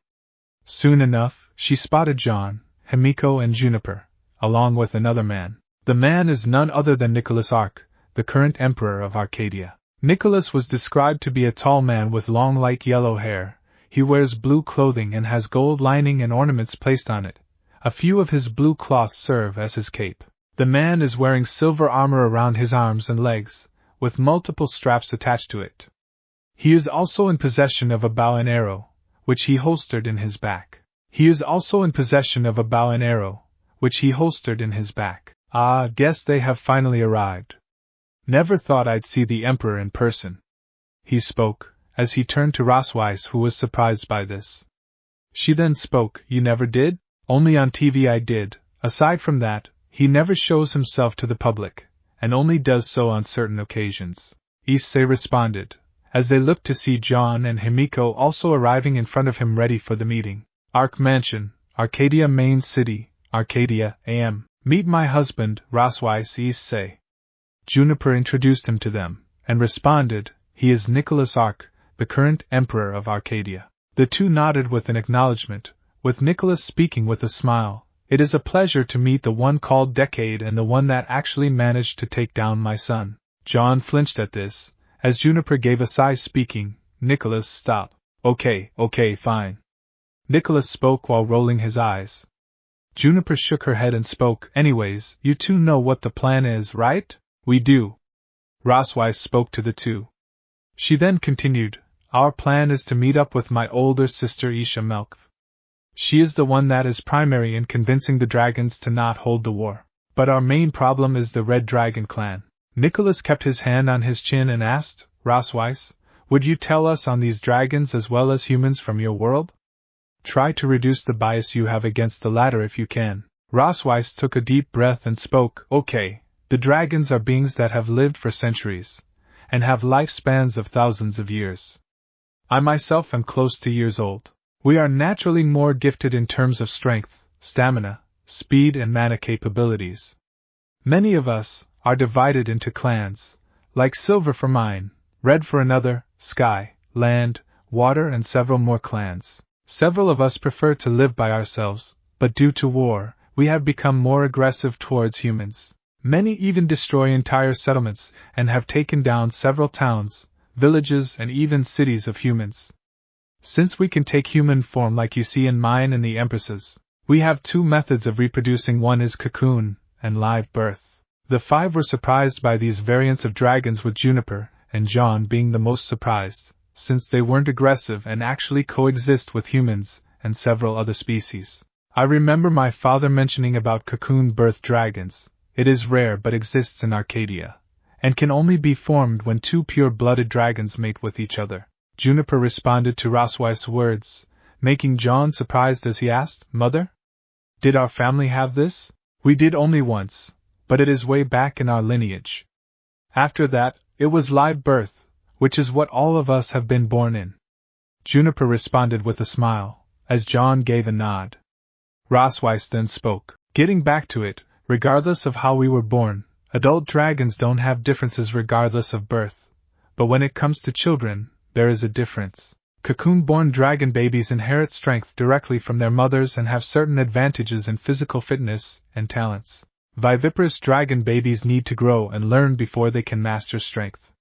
Soon enough, she spotted Jon, Himiko and Juniper, along with another man. The man is none other than Jon Ark, the current emperor of Arcadia. Nicholas was described to be a tall man with long light yellow hair. He wears blue clothing and has gold lining and ornaments placed on it. A few of his blue cloths serve as his cape. The man is wearing silver armor around his arms and legs, with multiple straps attached to it. He is also in possession of a bow and arrow, which he holstered in his back. Ah, guess they have finally arrived. Never thought I'd see the Emperor in person. He spoke, as he turned to Rosweiss, who was surprised by this. She then spoke, You never did? Only on TV I did. Aside from that, he never shows himself to the public, and only does so on certain occasions. Issei responded, as they looked to see Jon and Himiko also arriving in front of him ready for the meeting. Ark Mansion, Arcadia Main City, Arcadia, AM. Meet my husband, Rosweiss Issei. Juniper introduced him to them, and responded, He is Jon Ark, the current emperor of Arcadia. The two nodded with an acknowledgement, with Nicholas speaking with a smile. It is a pleasure to meet the one called Decade and the one that actually managed to take down my son. Jon flinched at this, as Juniper gave a sigh speaking, Nicholas, stop. Okay, fine. Nicholas spoke while rolling his eyes. Juniper shook her head and spoke, Anyways, you two know what the plan is, right? We do. Rosweiss spoke to the two. She then continued, Our plan is to meet up with my older sister Isha Melkv. She is the one that is primary in convincing the dragons to not hold the war. But our main problem is the Red Dragon clan. Nicholas kept his hand on his chin and asked, Rosweiss, would you tell us on these dragons as well as humans from your world? Try to reduce the bias you have against the latter if you can. Rosweiss took a deep breath and spoke, Okay, the dragons are beings that have lived for centuries, and have lifespans of thousands of years. I myself am close to years old. We are naturally more gifted in terms of strength, stamina, speed and mana capabilities. Many of us are divided into clans, like Silver for mine, Red for another, Sky, Land, Water and several more clans. Several of us prefer to live by ourselves, but due to war, we have become more aggressive towards humans. Many even destroy entire settlements and have taken down several towns, villages and even cities of humans. Since we can take human form like you see in mine and the Empress's, we have two methods of reproducing. One is cocoon and live birth. The five were surprised by these variants of dragons, with Juniper and Jon being the most surprised, since they weren't aggressive and actually coexist with humans and several other species. I remember my father mentioning about cocoon birth dragons. It is rare but exists in Arcadia, and can only be formed when two pure-blooded dragons mate with each other. Juniper responded to Rosweiss' words, making Jon surprised as he asked, Mother? Did our family have this? We did only once, but it is way back in our lineage. After that, it was live birth, which is what all of us have been born in. Juniper responded with a smile, as Jon gave a nod. Rosweiss then spoke, Getting back to it, regardless of how we were born, adult dragons don't have differences regardless of birth, but when it comes to children, there is a difference. Cocoon-born dragon babies inherit strength directly from their mothers and have certain advantages in physical fitness and talents. Viviparous dragon babies need to grow and learn before they can master strength.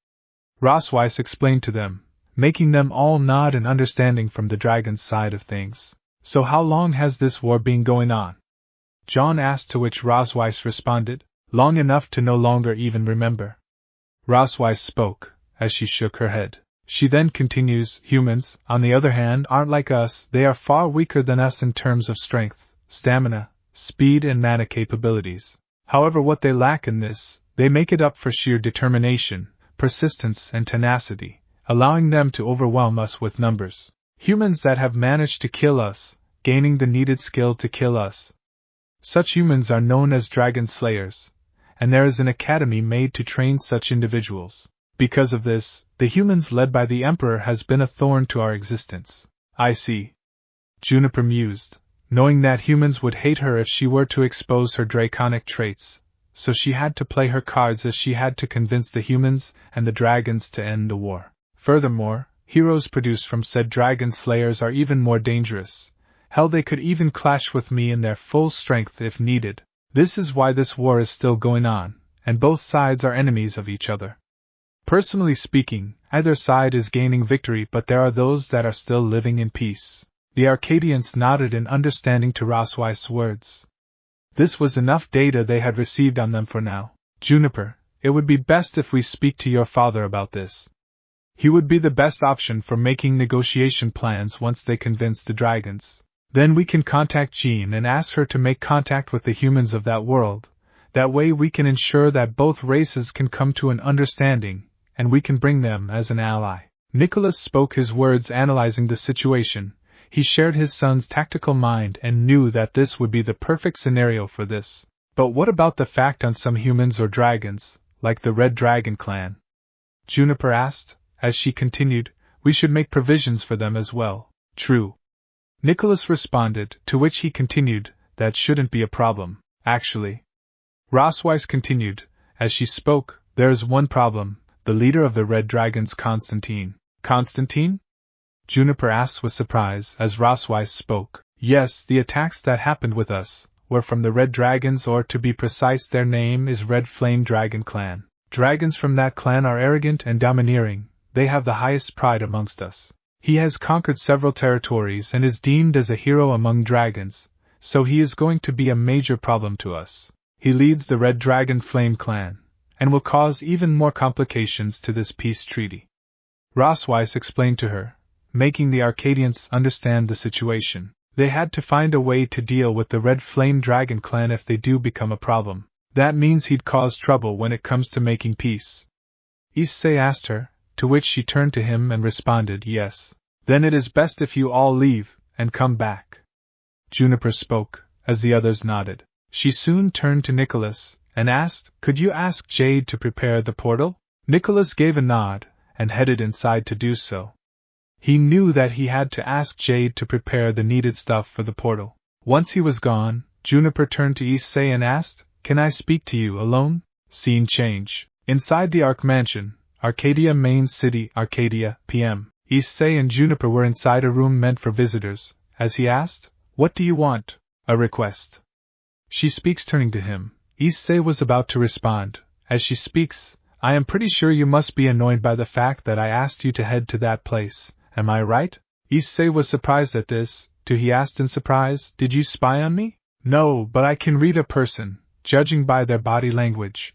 Rosweiss explained to them, making them all nod in understanding from the dragon's side of things. So how long has this war been going on? Jon asked, to which Rosweiss responded, Long enough to no longer even remember. Rosweiss spoke, as she shook her head. She then continues, Humans, on the other hand, aren't like us. They are far weaker than us in terms of strength, stamina, speed and mana capabilities. However, what they lack in this, they make it up for sheer determination, persistence and tenacity, allowing them to overwhelm us with numbers. Humans that have managed to kill us, gaining the needed skill to kill us. Such humans are known as dragon slayers, and there is an academy made to train such individuals. Because of this, the humans led by the Emperor has been a thorn to our existence. I see. Juniper mused, knowing that humans would hate her if she were to expose her draconic traits, so she had to play her cards as she had to convince the humans and the dragons to end the war. Furthermore, heroes produced from said dragon slayers are even more dangerous. Hell, they could even clash with me in their full strength if needed. This is why this war is still going on, and both sides are enemies of each other. Personally speaking, either side is gaining victory, but there are those that are still living in peace. The Arcadians nodded in understanding to Rosweiss's words. This was enough data they had received on them for now. Juniper, it would be best if we speak to your father about this. He would be the best option for making negotiation plans once they convince the dragons. Then we can contact Jean and ask her to make contact with the humans of that world. That way we can ensure that both races can come to an understanding, and we can bring them as an ally. Nicholas spoke his words analyzing the situation. He shared his son's tactical mind and knew that this would be the perfect scenario for this. But what about the fact on some humans or dragons, like the Red Dragon clan? Juniper asked, as she continued, we should make provisions for them as well. True. Nicholas responded, to which he continued, that shouldn't be a problem, actually. Rosweiss continued, as she spoke, there's one problem, the leader of the Red Dragons, Constantine. Constantine? Juniper asked with surprise as Rosweiss spoke. Yes, the attacks that happened with us were from the Red Dragons, or to be precise their name is Red Flame Dragon Clan. Dragons from that clan are arrogant and domineering, they have the highest pride amongst us. He has conquered several territories and is deemed as a hero among dragons, so he is going to be a major problem to us. He leads the Red Dragon Flame Clan, and will cause even more complications to this peace treaty. Rosweiss explained to her, making the Arcadians understand the situation. They had to find a way to deal with the Red Flame Dragon Clan if they do become a problem. That means he'd cause trouble when it comes to making peace. Issei asked her, to which she turned to him and responded, yes. Then it is best if you all leave, and come back. Juniper spoke, as the others nodded. She soon turned to Nicholas, and asked, could you ask Jade to prepare the portal? Nicholas gave a nod, and headed inside to do so. He knew that he had to ask Jade to prepare the needed stuff for the portal. Once he was gone, Juniper turned to Issei and asked, can I speak to you alone? Scene change. Inside the Ark Mansion, Arcadia Main City, Arcadia, PM. Issei and Juniper were inside a room meant for visitors, as he asked, what do you want? A request. She speaks, turning to him. Issei was about to respond. As she speaks, I am pretty sure you must be annoyed by the fact that I asked you to head to that place, am I right? Issei was surprised at this, too. He asked in surprise, did you spy on me? No, but I can read a person, judging by their body language.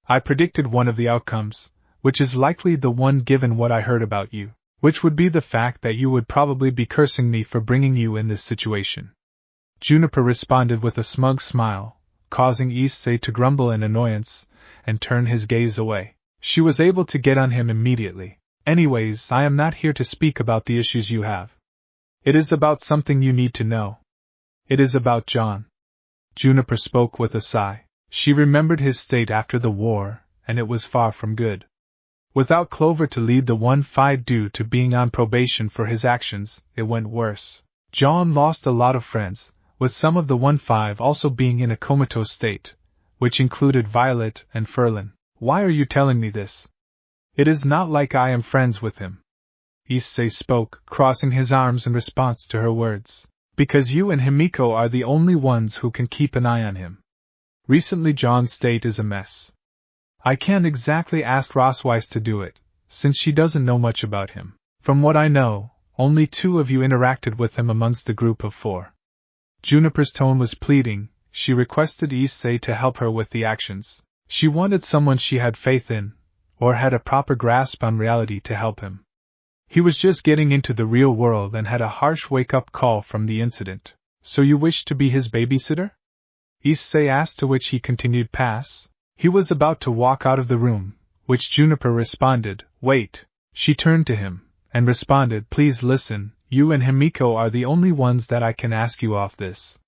I predicted one of the outcomes, which is likely the one given what I heard about you, which would be the fact that you would probably be cursing me for bringing you in this situation. Juniper responded with a smug smile, causing Issei to grumble in annoyance and turn his gaze away. She was able to get on him immediately. Anyways, I am not here to speak about the issues you have. It is about something you need to know. It is about Jon. Juniper spoke with a sigh. She remembered his state after the war, and it was far from good. Without Clover to lead the 1-5 due to being on probation for his actions, it went worse. Jon lost a lot of friends, with some of the 1-5 also being in a comatose state, which included Violet and Ferlin. Why are you telling me this? It is not like I am friends with him. Issei spoke, crossing his arms in response to her words. Because you and Himiko are the only ones who can keep an eye on him. Recently Jon's state is a mess. I can't exactly ask Rosweiss to do it, since she doesn't know much about him. From what I know, only 2 of you interacted with him amongst the group of 4. Juniper's tone was pleading. She requested Issei to help her with the actions. She wanted someone she had faith in, or had a proper grasp on reality to help him. He was just getting into the real world and had a harsh wake-up call from the incident. So you wish to be his babysitter? Issei asked, to which he continued, pass. He was about to walk out of the room, which Juniper responded, wait. She turned to him, and responded, please listen, you and Himiko are the only ones that I can ask you off this.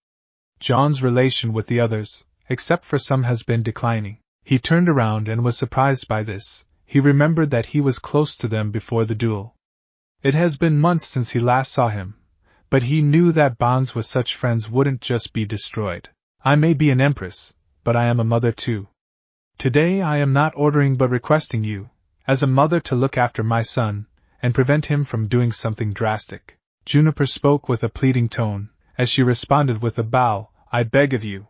Jon's relation with the others, except for some, has been declining. He turned around and was surprised by this. He remembered that he was close to them before the duel. It has been months since he last saw him, but he knew that bonds with such friends wouldn't just be destroyed. I may be an empress, but I am a mother too. Today I am not ordering but requesting you, as a mother, to look after my son, and prevent him from doing something drastic. Juniper spoke with a pleading tone, as she responded with a bow, I beg of you.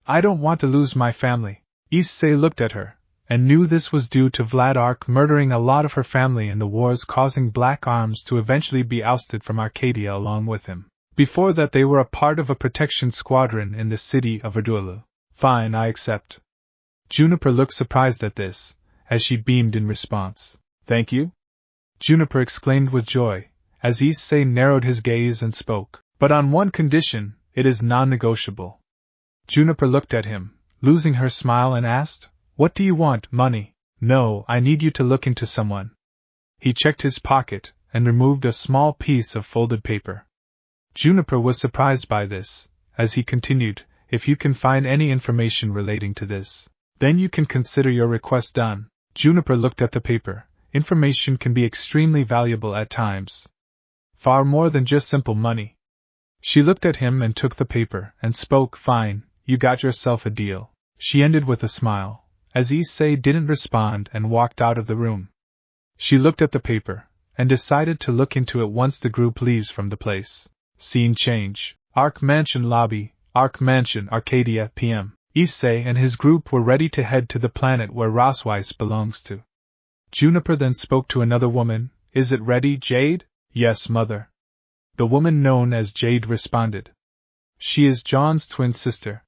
I don't want to lose my family. Issei looked at her, and knew this was due to Vlad Ark murdering a lot of her family in the wars, causing Black Arms to eventually be ousted from Arcadia along with him. Before that they were a part of a protection squadron in the city of Erdula. Fine, I accept. Juniper looked surprised at this, as she beamed in response. Thank you? Juniper exclaimed with joy, as Issei narrowed his gaze and spoke. But on one condition, it is non-negotiable. Juniper looked at him, losing her smile, and asked, What do you want, money? No, I need you to look into someone. He checked his pocket, and removed a small piece of folded paper. Juniper was surprised by this, as he continued, If you can find any information relating to this, then you can consider your request done. Juniper looked at the paper. Information can be extremely valuable at times. Far more than just simple money. She looked at him and took the paper, and spoke, Fine, you got yourself a deal. She ended with a smile, as Issei didn't respond and walked out of the room. She looked at the paper, and decided to look into it once the group leaves from the place. Scene change. Ark Mansion lobby, Ark Mansion, Arcadia, PM. Issei and his group were ready to head to the planet where Rosweiss belongs to. Juniper then spoke to another woman, Is it ready, Jade? Yes, mother. The woman known as Jade responded. She is Jon's twin sister.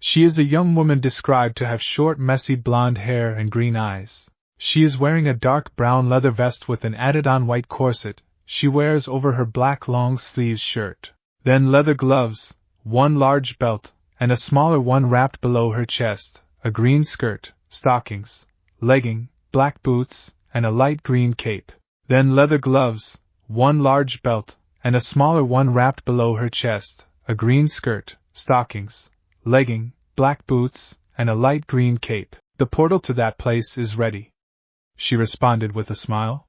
She is a young woman described to have short, messy blonde hair and green eyes. She is wearing a dark brown leather vest with an added-on white corset she wears over her black long-sleeved shirt. Then leather gloves, one large belt, and a smaller one wrapped below her chest, a green skirt, stockings, legging, black boots, and a light green cape. Then leather gloves, one large belt, and a smaller one wrapped below her chest, a green skirt, stockings, legging, black boots, and a light green cape. The portal to that place is ready. She responded with a smile.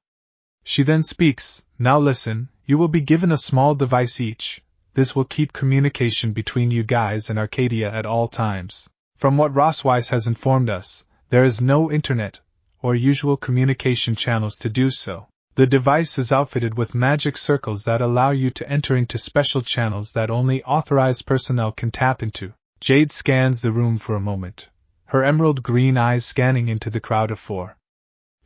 She then speaks, Now listen, you will be given a small device each. This will keep communication between you guys and Arcadia at all times. From what Rosweiss has informed us, there is no internet or usual communication channels to do so. The device is outfitted with magic circles that allow you to enter into special channels that only authorized personnel can tap into. Jade scans the room for a moment, her emerald green eyes scanning into the crowd of four.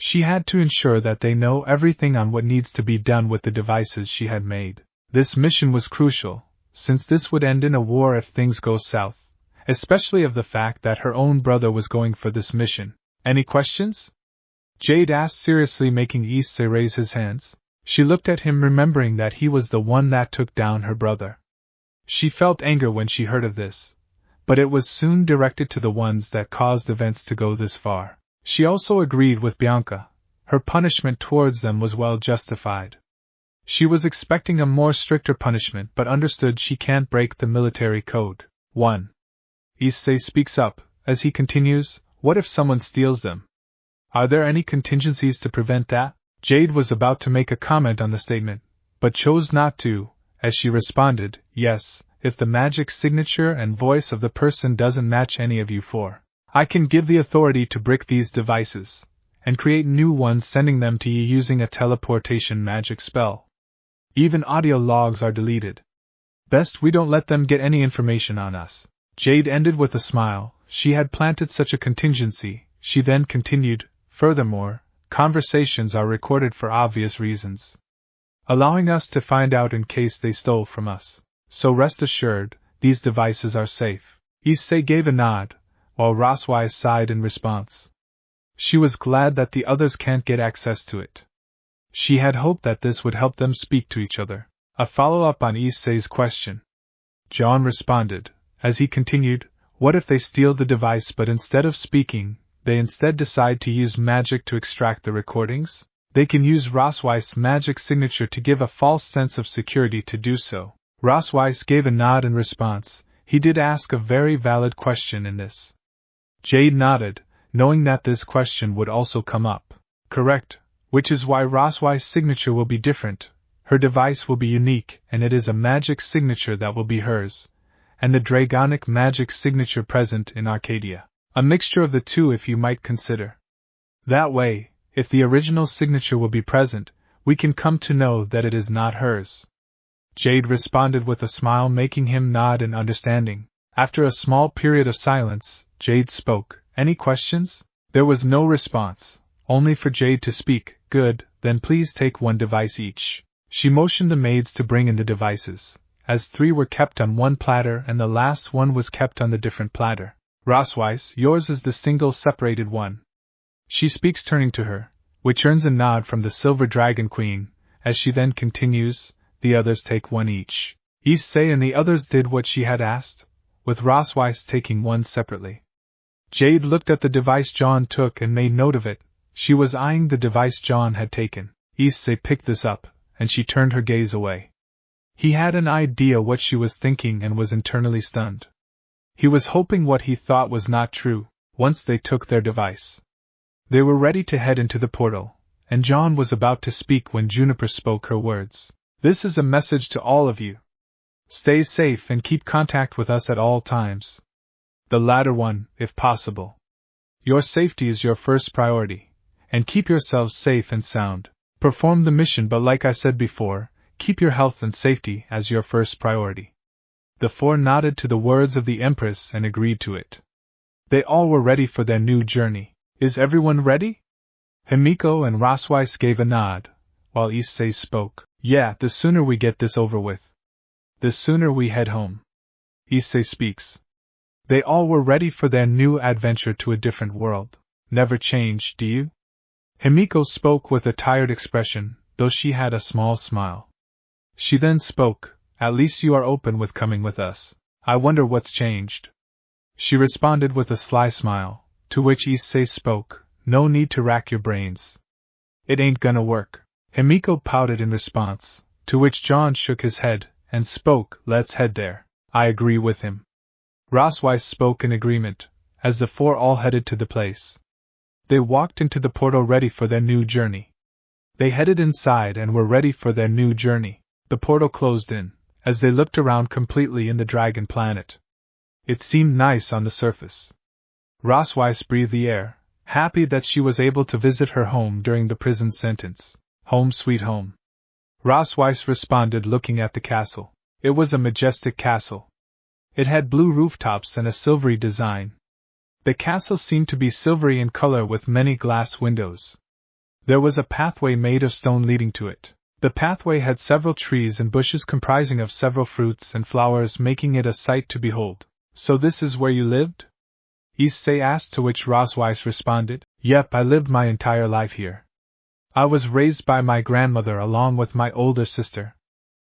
She had to ensure that they know everything on what needs to be done with the devices she had made. This mission was crucial, since this would end in a war if things go south, especially of the fact that her own brother was going for this mission. Any questions? Jade asked seriously, making Issei raise his hands. She looked at him, remembering that he was the one that took down her brother. She felt anger when she heard of this, but it was soon directed to the ones that caused events to go this far. She also agreed with Bianca. Her punishment towards them was well justified. She was expecting a more stricter punishment but understood she can't break the military code. 1. Issei speaks up, as he continues, What if someone steals them? Are there any contingencies to prevent that? Jade was about to make a comment on the statement, but chose not to, as she responded, Yes, if the magic signature and voice of the person doesn't match any of you four. I can give the authority to brick these devices, and create new ones, sending them to you using a teleportation magic spell. Even audio logs are deleted. Best we don't let them get any information on us. Jade ended with a smile. She had planted such a contingency. She then continued, Furthermore, conversations are recorded for obvious reasons, allowing us to find out in case they stole from us. So rest assured, these devices are safe. Issei gave a nod, while Rosweiss sighed in response. She was glad that the others can't get access to it. She had hoped that this would help them speak to each other. A follow-up on Issei's question. Jon responded, as he continued, What if they steal the device but instead of speaking, they instead decide to use magic to extract the recordings? They can use Rosweiss' magic signature to give a false sense of security to do so. Rosweiss gave a nod in response. He did ask a very valid question in this. Jade nodded, knowing that this question would also come up. Correct, which is why Rosweiss' signature will be different. Her device will be unique, and it is a magic signature that will be hers, and the dragonic magic signature present in Arcadia. A mixture of the two, if you might consider. That way, if the original signature will be present, we can come to know that it is not hers. Jade responded with a smile, making him nod in understanding. After a small period of silence, Jade spoke. Any questions? There was no response, only for Jade to speak. Good, then please take one device each. She motioned the maids to bring in the devices, as 3 were kept on one platter and the last one was kept on the different platter. Rosweiss, yours is the single separated one. She speaks, turning to her, which earns a nod from the Silver Dragon Queen, as she then continues, the others take one each. Issei and the others did what she had asked, with Rosweiss taking one separately. Jade looked at the device Jon took and made note of it. She was eyeing the device Jon had taken. Issei picked this up, and she turned her gaze away. He had an idea what she was thinking and was internally stunned. He was hoping what he thought was not true. Once they took their device, they were ready to head into the portal, and Jon was about to speak when Juniper spoke her words. This is a message to all of you. Stay safe and keep contact with us at all times. The latter one, if possible. Your safety is your first priority, and keep yourselves safe and sound. Perform the mission, but like I said before, keep your health and safety as your first priority. The 4 nodded to the words of the Empress and agreed to it. They all were ready for their new journey. Is everyone ready? Himiko and Rosweiss gave a nod, while Issei spoke. Yeah, the sooner we get this over with, the sooner we head home. Issei speaks. They all were ready for their new adventure to a different world. Never change, do you? Himiko spoke with a tired expression, though she had a small smile. She then spoke. At least you are open with coming with us. I wonder what's changed. She responded with a sly smile, to which Issei spoke. No need to rack your brains. It ain't gonna work. Himiko pouted in response, to which Jon shook his head and spoke. Let's head there. I agree with him. Rosweiss spoke in agreement, as the 4 all headed to the place. They walked into the portal ready for their new journey. They headed inside and were ready for their new journey. The portal closed in, as they looked around completely in the dragon planet. It seemed nice on the surface. Rosweiss breathed the air, happy that she was able to visit her home during the prison sentence. Home sweet home. Rosweiss responded, looking at the castle. It was a majestic castle. It had blue rooftops and a silvery design. The castle seemed to be silvery in color with many glass windows. There was a pathway made of stone leading to it. The pathway had several trees and bushes comprising of several fruits and flowers, making it a sight to behold. So this is where you lived? Issei asked, to which Rosweiss responded. Yep, I lived my entire life here. I was raised by my grandmother along with my older sister.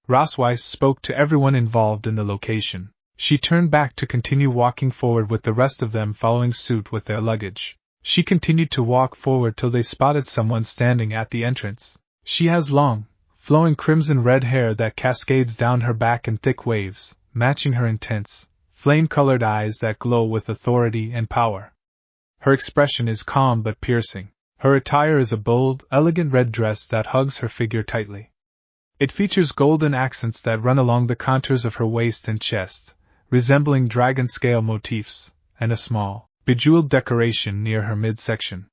Rosweiss spoke to everyone involved in the location. She turned back to continue walking forward with the rest of them following suit with their luggage. She continued to walk forward till they spotted someone standing at the entrance. She has long, flowing crimson-red hair that cascades down her back in thick waves, matching her intense, flame-colored eyes that glow with authority and power. Her expression is calm but piercing. Her attire is a bold, elegant red dress that hugs her figure tightly. It features golden accents that run along the contours of her waist and chest, resembling dragon-scale motifs, and a small, bejeweled decoration near her midsection.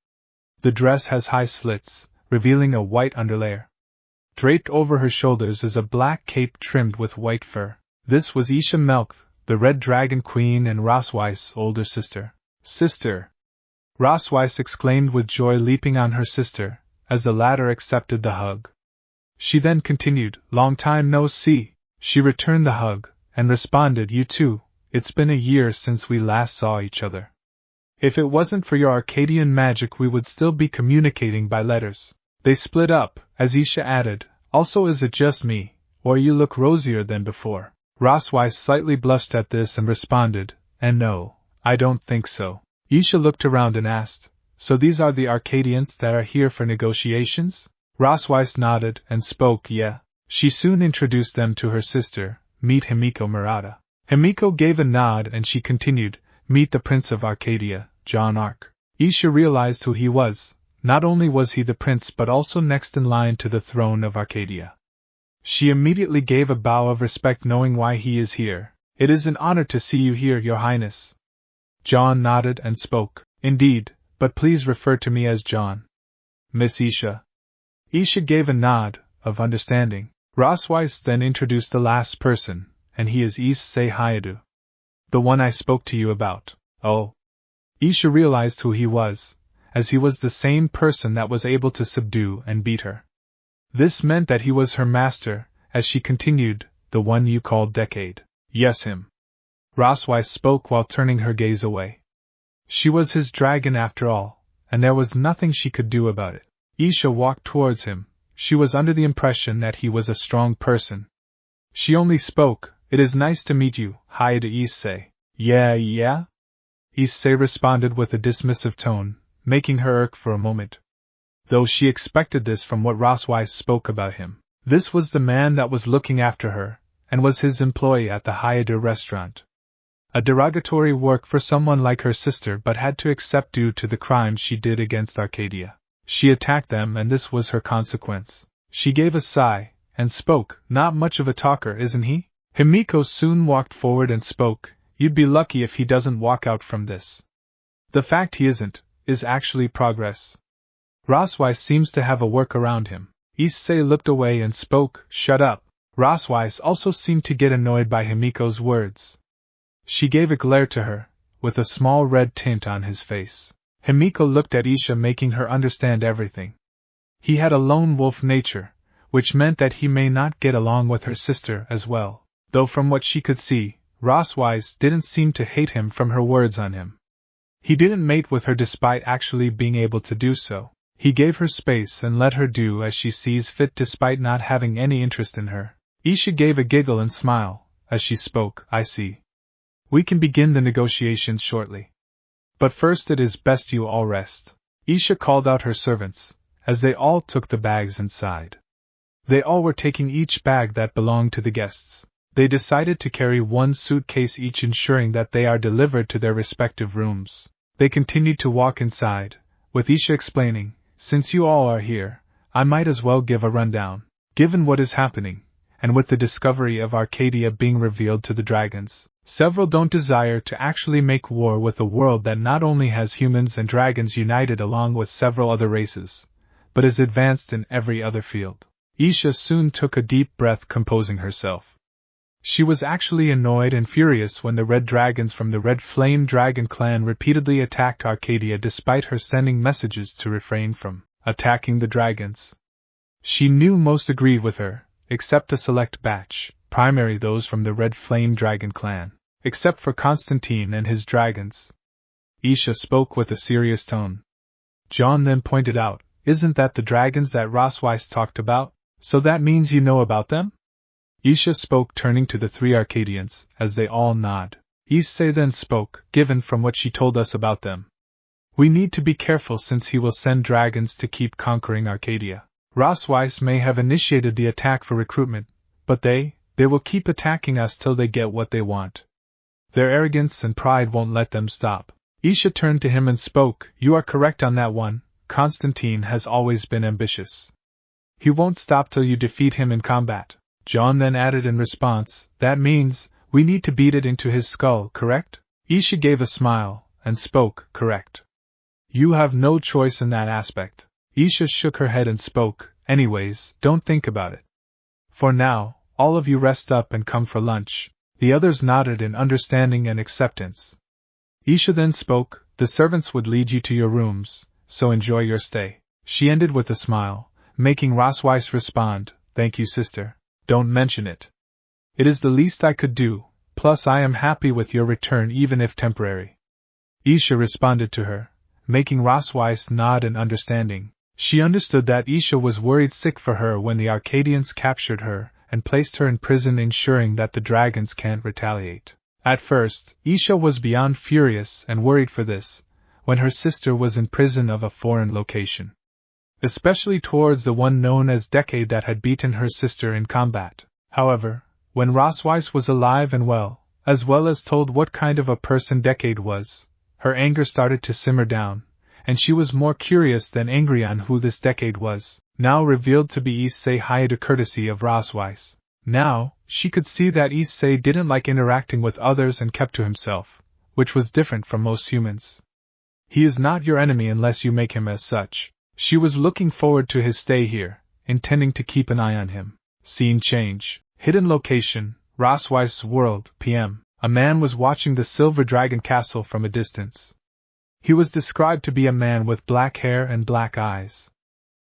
The dress has high slits, revealing a white underlayer. Draped over her shoulders is a black cape trimmed with white fur. This was Isha Melk, the Red Dragon Queen and Rosweiss' older sister. Sister! Rosweiss exclaimed with joy, leaping on her sister, as the latter accepted the hug. She then continued, Long time no see. She returned the hug, and responded, You too, it's been a year since we last saw each other. If it wasn't for your Arcadian magic we would still be communicating by letters. They split up, as Isha added, Also is it just me, or you look rosier than before? Rosweiss slightly blushed at this and responded, And no, I don't think so. Isha looked around and asked, So these are the Arcadians that are here for negotiations? Rosweiss nodded and spoke, Yeah. She soon introduced them to her sister, Meet Himiko Murata. Himiko gave a nod and she continued, Meet the Prince of Arcadia, Jon Ark. Isha realized who he was. Not only was he the prince but also next in line to the throne of Arcadia. She immediately gave a bow of respect, knowing why he is here. It is an honor to see you here, Your Highness. Jon nodded and spoke. Indeed, but please refer to me as Jon. Miss Issei. Issei gave a nod of understanding. Rosweiss then introduced the last person, and he is Issei Hayadu. The one I spoke to you about. Oh. Issei realized who he was, as he was the same person that was able to subdue and beat her. This meant that he was her master, as she continued, the one you called Decade. Yes, him. Rosweiss spoke while turning her gaze away. She was his dragon after all, and there was nothing she could do about it. Issei walked towards him. She was under the impression that he was a strong person. She only spoke, "It is nice to meet you, Hayadu Issei." Yeah? Issei responded with a dismissive tone, making her irk for a moment. Though she expected this from what Rosweiss spoke about him. This was the man that was looking after her, and was his employee at the Hayadu restaurant. A derogatory work for someone like her sister, but had to accept due to the crimes she did against Arcadia. She attacked them, and this was her consequence. She gave a sigh, and spoke. Not much of a talker, isn't he? Himiko soon walked forward and spoke. You'd be lucky if he doesn't walk out from this. The fact he isn't, is actually progress. Rosweiss seems to have a work around him. Issei looked away and spoke. Shut up. Rosweiss also seemed to get annoyed by Himiko's words. She gave a glare to her, with a small red tint on his face. Himiko looked at Issei, making her understand everything. He had a lone wolf nature, which meant that he may not get along with her sister as well, though from what she could see, Rosweiss didn't seem to hate him from her words on him. He didn't mate with her despite actually being able to do so. He gave her space and let her do as she sees fit despite not having any interest in her. Issei gave a giggle and smile, as she spoke. I see. We can begin the negotiations shortly. But first it is best you all rest. Issei called out her servants, as they all took the bags inside. They all were taking each bag that belonged to the guests. They decided to carry one suitcase each, ensuring that they are delivered to their respective rooms. They continued to walk inside, with Issei explaining, since you all are here, I might as well give a rundown. Given what is happening, and with the discovery of Arcadia being revealed to the dragons, several don't desire to actually make war with a world that not only has humans and dragons united along with several other races, but is advanced in every other field. Issei soon took a deep breath, composing herself. She was actually annoyed and furious when the Red Dragons from the Red Flame Dragon clan repeatedly attacked Arcadia despite her sending messages to refrain from attacking the dragons. She knew most agreed with her, except a select batch, primarily those from the Red Flame Dragon clan, except for Confronting and his dragons. Issei spoke with a serious tone. Jon then pointed out, isn't that the dragons that Rosweiss talked about? So that means you know about them? Issei spoke, turning to the three Arcadians, as they all nod. Issei then spoke, given from what she told us about them. We need to be careful since he will send dragons to keep conquering Arcadia. Rosweiss may have initiated the attack for recruitment, but they will keep attacking us till they get what they want. Their arrogance and pride won't let them stop. Issei turned to him and spoke, you are correct on that one. Confronting has always been ambitious. He won't stop till you defeat him in combat. Jon then added in response, that means, we need to beat it into his skull, correct? Issei gave a smile, and spoke, correct. You have no choice in that aspect. Issei shook her head and spoke, anyways, don't think about it. For now, all of you rest up and come for lunch. The others nodded in understanding and acceptance. Issei then spoke, the servants would lead you to your rooms, so enjoy your stay. She ended with a smile, making Rosweiss respond, thank you, sister. Don't mention it. It is the least I could do, plus I am happy with your return even if temporary. Issei responded to her, making Rosweiss nod in understanding. She understood that Issei was worried sick for her when the Arcadians captured her and placed her in prison, ensuring that the dragons can't retaliate. At first, Issei was beyond furious and worried for this, when her sister was in prison of a foreign location. Especially towards the one known as Decade that had beaten her sister in combat. However, when Rosweiss was alive and well as told what kind of a person Decade was, her anger started to simmer down, and she was more curious than angry on who this Decade was. now revealed to be Issei hired a courtesy of Rosweiss. Now, she could see that Issei didn't like interacting with others and kept to himself, which was different from most humans. He is not your enemy unless you make him as such. She was looking forward to his stay here, intending to keep an eye on him. Scene change. Hidden location, Rosweiss world, PM. A man was watching the Silver Dragon Castle from a distance. He was described to be a man with black hair and black eyes.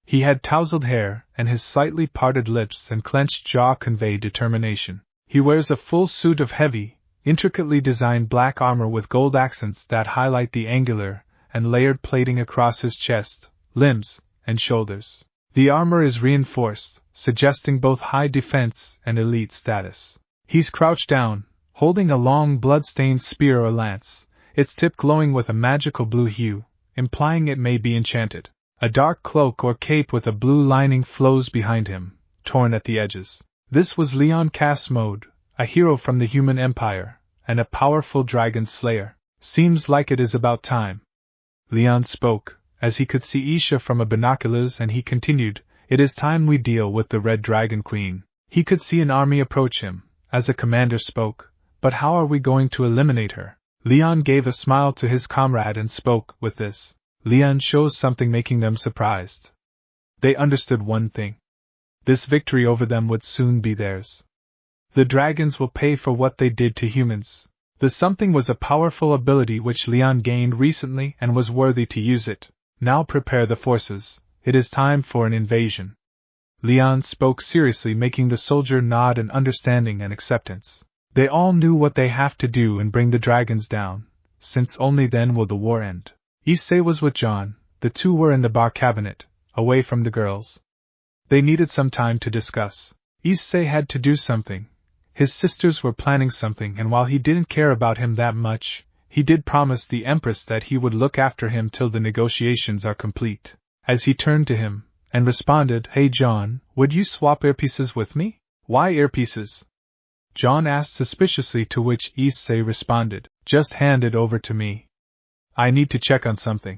He had tousled hair, and his slightly parted lips and clenched jaw convey determination. He wears a full suit of heavy, intricately designed black armor with gold accents that highlight the angular and layered plating across his chest, limbs, and shoulders. The armor is reinforced, suggesting both high defense and elite status. He's crouched down, holding a long blood-stained spear or lance, its tip glowing with a magical blue hue, implying it may be enchanted. A dark cloak or cape with a blue lining flows behind him, torn at the edges. This was Leon Casmode, a hero from the human empire, and a powerful dragon slayer. Seems like it is about time. Leon spoke, as he could see Isha from a binoculars, and he continued, "It is time we deal with the Red Dragon Queen." He could see an army approach him, as a commander spoke, "But how are we going to eliminate her?" Leon gave a smile to his comrade and spoke, "With this, Leon shows something making them surprised." They understood one thing. This victory over them would soon be theirs. The dragons will pay for what they did to humans. The something was a powerful ability which Leon gained recently and was worthy to use it. Now prepare the forces, it is time for an invasion. Leon spoke seriously, making the soldier nod in understanding and acceptance. They all knew what they have to do and bring the dragons down, since only then will the war end. Issei was with Jon, the two were in the bar cabinet, away from the girls. They needed some time to discuss. Issei had to do something. His sisters were planning something, and while he didn't care about him that much, he did promise the Empress that he would look after him till the negotiations are complete. As he turned to him, and responded, "Hey Jon, would you swap earpieces with me?" "Why earpieces?" Jon asked suspiciously, to which Issei responded, "Just hand it over to me. I need to check on something."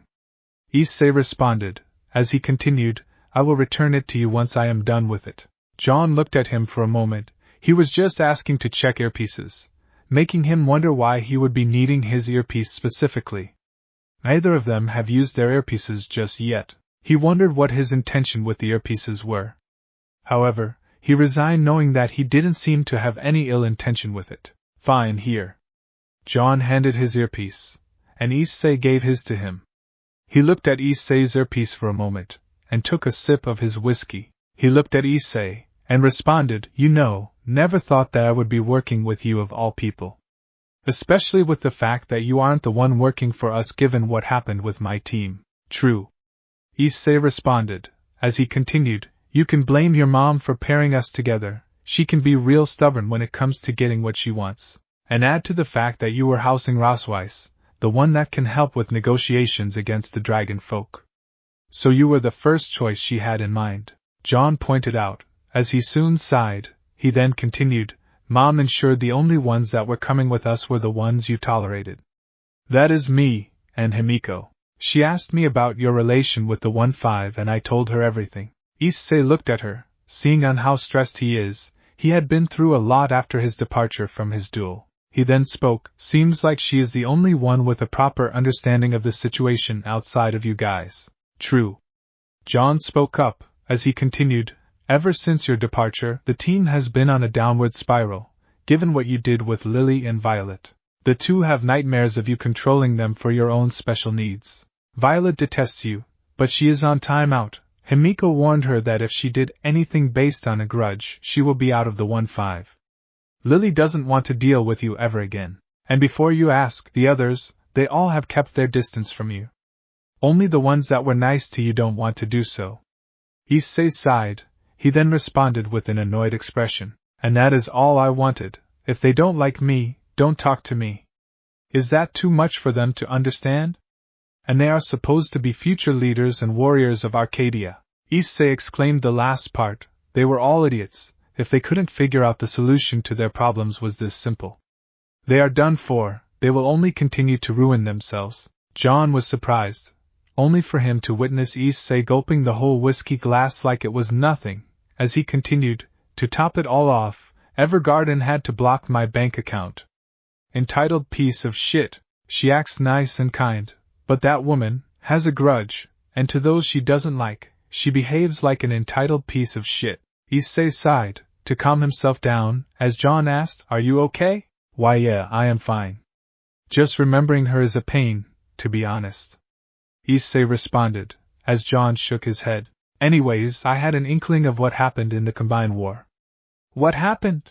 Issei responded, as he continued, "I will return it to you once I am done with it." Jon looked at him for a moment. He was just asking to check earpieces, making him wonder why he would be needing his earpiece specifically. Neither of them have used their earpieces just yet. He wondered what his intention with the earpieces were. However, he resigned, knowing that he didn't seem to have any ill intention with it. "Fine, here." Jon handed his earpiece, and Issei gave his to him. He looked at Issei's earpiece for a moment, and took a sip of his whiskey. He looked at Issei, and responded, "You know, never thought that I would be working with you of all people. Especially with the fact that you aren't the one working for us given what happened with my team." "True," Issei responded, as he continued, "You can blame your mom for pairing us together. She can be real stubborn when it comes to getting what she wants. And add to the fact that you were housing Rosweiss, the one that can help with negotiations against the dragon folk. So you were the first choice she had in mind," Jon pointed out, as he soon sighed. He then continued, "Mom ensured the only ones that were coming with us were the ones you tolerated. That is me, and Himiko. She asked me about your relation with the 1-5 and I told her everything." Issei looked at her, seeing on how stressed he is. He had been through a lot after his departure from his duel. He then spoke, "Seems like she is the only one with a proper understanding of the situation outside of you guys." "True." Jon spoke up, as he continued, "Ever since your departure, the team has been on a downward spiral, given what you did with Lily and Violet. The two have nightmares of you controlling them for your own special needs. Violet detests you, but she is on time out. Himiko warned her that if she did anything based on a grudge, she will be out of the 1-5. Lily doesn't want to deal with you ever again. And before you ask, the others, they all have kept their distance from you. Only the ones that were nice to you don't want to do so." Issei sighed. He then responded with an annoyed expression, "And that is all I wanted. If they don't like me, don't talk to me. Is that too much for them to understand? And they are supposed to be future leaders and warriors of Arcadia." Issei exclaimed the last part. They were all idiots, if they couldn't figure out the solution to their problems was this simple. They are done for, they will only continue to ruin themselves. Jon was surprised. only for him to witness Issei gulping the whole whiskey glass like it was nothing. As he continued, to top it all off, Evergarden had to block my bank account. Entitled piece of shit. She acts nice and kind, but that woman has a grudge, and to those she doesn't like, she behaves like an entitled piece of shit. Issei sighed, to calm himself down, as Jon asked, "Are you okay?" "Why yeah, I am fine. Just remembering her is a pain, to be honest," Issei responded, as Jon shook his head. "Anyways, I had an inkling of what happened in the Combined War." "What happened?"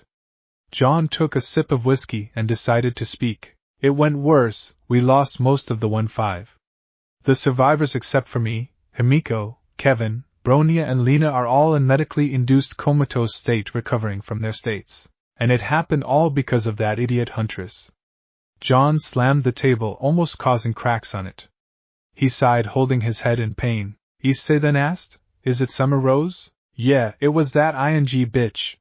Jon took a sip of whiskey and decided to speak. "It went worse, we lost most of the 1-5. The survivors except for me, Himiko, Kevin, Bronya and Lena are all in medically induced comatose state recovering from their states. And it happened all because of that idiot huntress." Jon slammed the table, almost causing cracks on it. He sighed, holding his head in pain. Issei then asked, "Is it Summer Rose?" "Yeah, it was that ing bitch,"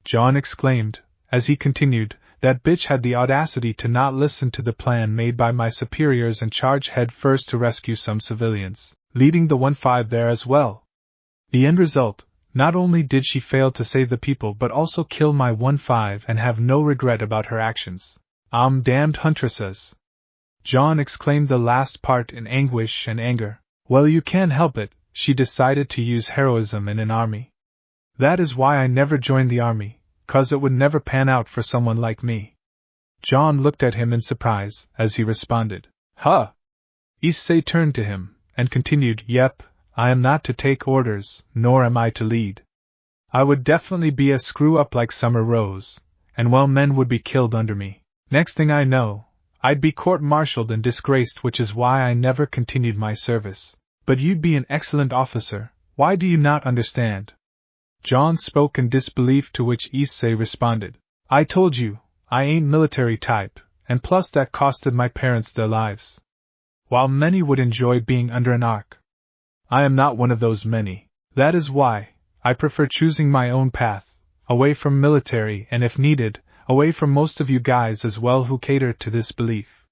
Jon exclaimed, as he continued, "That bitch had the audacity to not listen to the plan made by my superiors and charge head first to rescue some civilians, leading the 1-5 there as well. The end result, not only did she fail to save the people but also kill my 1-5 and have no regret about her actions. Damned huntresses." Jon exclaimed the last part in anguish and anger. "Well, you can't help it, she decided to use heroism in an army. That is why I never joined the army, 'cause it would never pan out for someone like me." Jon looked at him in surprise, as he responded, "Huh?" Issei turned to him, and continued, "Yep, I am not to take orders, nor am I to lead. I would definitely be a screw-up like Summer Rose, and well, men would be killed under me. Next thing I know, I'd be court-martialed and disgraced, which is why I never continued my service. But you'd be an excellent officer, why do you not understand?" Jon spoke in disbelief, to which Issei responded, "I told you, I ain't military type, and plus that costed my parents their lives. While many would enjoy being under an arc, I am not one of those many. That is why I prefer choosing my own path, away from military and if needed, away from most of you guys as well who cater to this belief."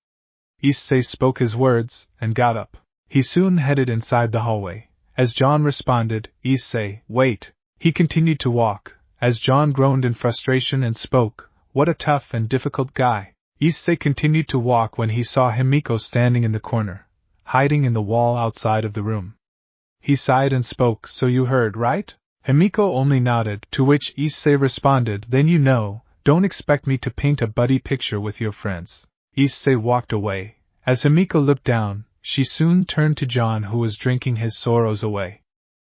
Issei spoke his words, and got up. He soon headed inside the hallway. As Jon responded, "Issei, wait." He continued to walk, as Jon groaned in frustration and spoke, "What a tough and difficult guy." Issei continued to walk when he saw Himiko standing in the corner, hiding in the wall outside of the room. He sighed and spoke, "So you heard, right?" Himiko only nodded, to which Issei responded, "Then you know, don't expect me to paint a buddy picture with your friends." Issei walked away. As Himiko looked down, she soon turned to Jon, who was drinking his sorrows away.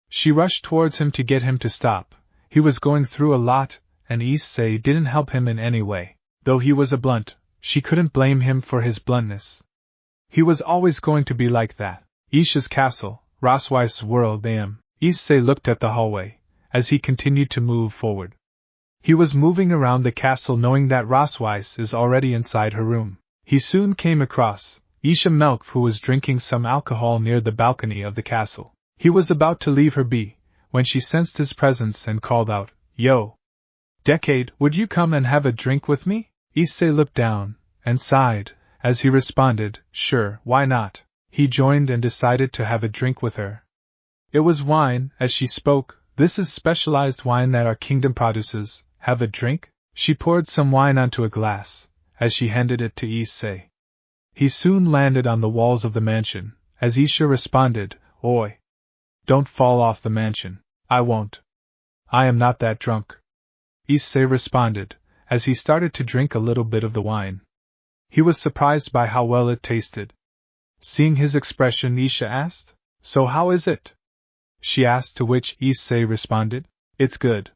She rushed towards him to get him to stop. He was going through a lot, and Issei didn't help him in any way. Though he was a blunt, she couldn't blame him for his bluntness. He was always going to be like that. Isha's castle, Rosweiss world am. Issei looked at the hallway, as he continued to move forward. He was moving around the castle knowing that Rosweiss is already inside her room. He soon came across Isha Melk, who was drinking some alcohol near the balcony of the castle. He was about to leave her be, when she sensed his presence and called out, "Yo! Decade, would you come and have a drink with me?" Issei looked down, and sighed, as he responded, "Sure, why not?" He joined and decided to have a drink with her. It was wine, as she spoke. "This is specialized wine that our kingdom produces. Have a drink?" She poured some wine onto a glass, as she handed it to Issei. He soon landed on the walls of the mansion, as Isha responded, "Oi! Don't fall off the mansion." "I won't. I am not that drunk," Issei responded, as he started to drink a little bit of the wine. He was surprised by how well it tasted. Seeing his expression, Isha asked, "So how is it?" She asked, to which Issei responded, "It's good."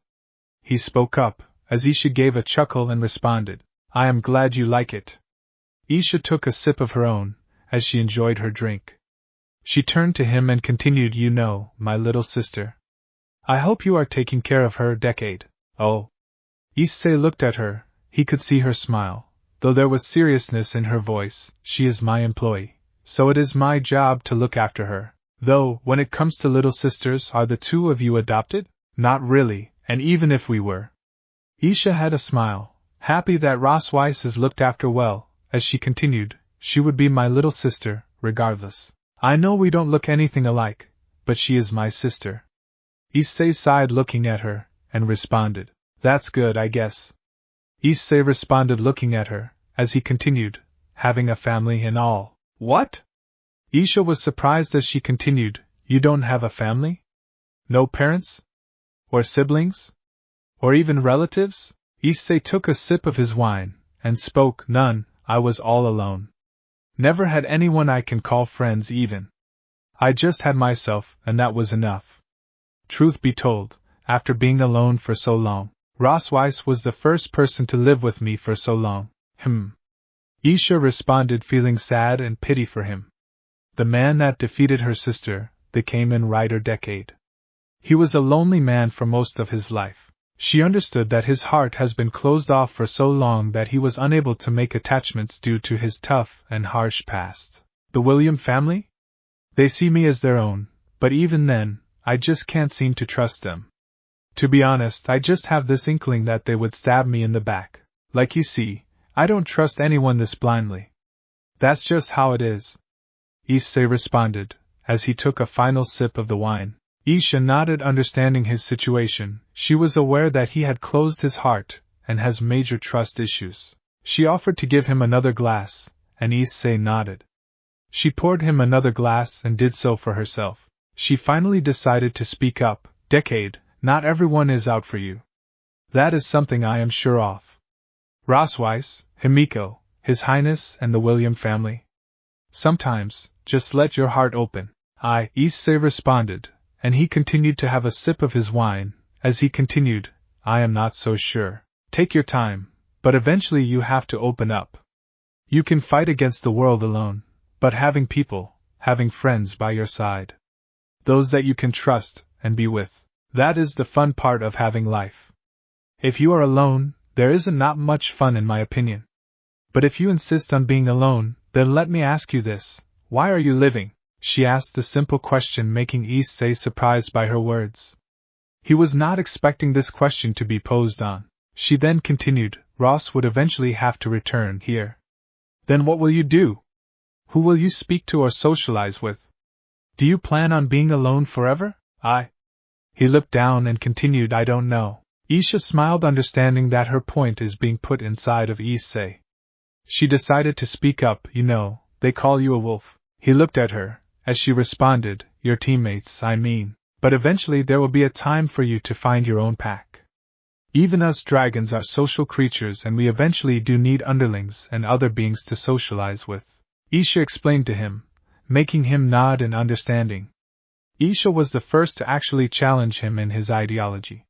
He spoke up, as Isha gave a chuckle and responded, "I am glad you like it." Isha took a sip of her own, as she enjoyed her drink. She turned to him and continued, "You know, my little sister. I hope you are taking care of her, Decade." "Oh." Issei looked at her. He could see her smile, though there was seriousness in her voice. "She is my employee, so it is my job to look after her. Though, when it comes to little sisters, are the two of you adopted?" "Not really, and even if we were." Isha had a smile, happy that Rosweiss is looked after well. As she continued, "She would be my little sister, regardless. I know we don't look anything alike, but she is my sister. Issei sighed looking at her, and responded, That's good, I guess. Issei responded looking at her, as he continued, Having a family and all. What? Isha was surprised as she continued, You don't have a family? No parents? Or siblings? Or even relatives? Issei took a sip of his wine, and spoke, None, I was all alone. Never had anyone I can call friends even. I just had myself, and that was enough. Truth be told, after being alone for so long, Rosweiss was the first person to live with me for so long. Isha responded feeling sad and pity for him. The man that defeated her sister, the Kamen Rider decade. He was a lonely man for most of his life. She understood that his heart has been closed off for so long that he was unable to make attachments due to his tough and harsh past. The William family? They see me as their own, but even then, I just can't seem to trust them. To be honest, I just have this inkling that they would stab me in the back. Like you see, I don't trust anyone this blindly. That's just how it is. Issei responded, as he took a final sip of the wine. Isha nodded, understanding his situation. She was aware that he had closed his heart, and has major trust issues. She offered to give him another glass, and Issei nodded. She poured him another glass and did so for herself. She finally decided to speak up. Decade, not everyone is out for you. That is something I am sure of. Rosweiss, Himiko, His Highness and the William family. Sometimes, just let your heart open. Issei responded, and he continued to have a sip of his wine. As he continued, I am not so sure. Take your time, but eventually you have to open up. You can fight against the world alone, but having people, having friends by your side. Those that you can trust and be with. That is the fun part of having life. If you are alone, there isn't not much fun in my opinion. But if you insist on being alone, then let me ask you this, why are you living? She asked the simple question, making Issei surprised by her words. He was not expecting this question to be posed on. She then continued, Ross would eventually have to return here. Then what will you do? Who will you speak to or socialize with? Do you plan on being alone forever? He looked down and continued, I don't know. Isha smiled, understanding that her point is being put inside of Issei. She decided to speak up. You know, they call you a wolf. He looked at her, as she responded, your teammates, I mean. But eventually there will be a time for you to find your own pack. Even us dragons are social creatures, and we eventually do need underlings and other beings to socialize with. Isha explained to him, making him nod in understanding. Isha was the first to actually challenge him in his ideology.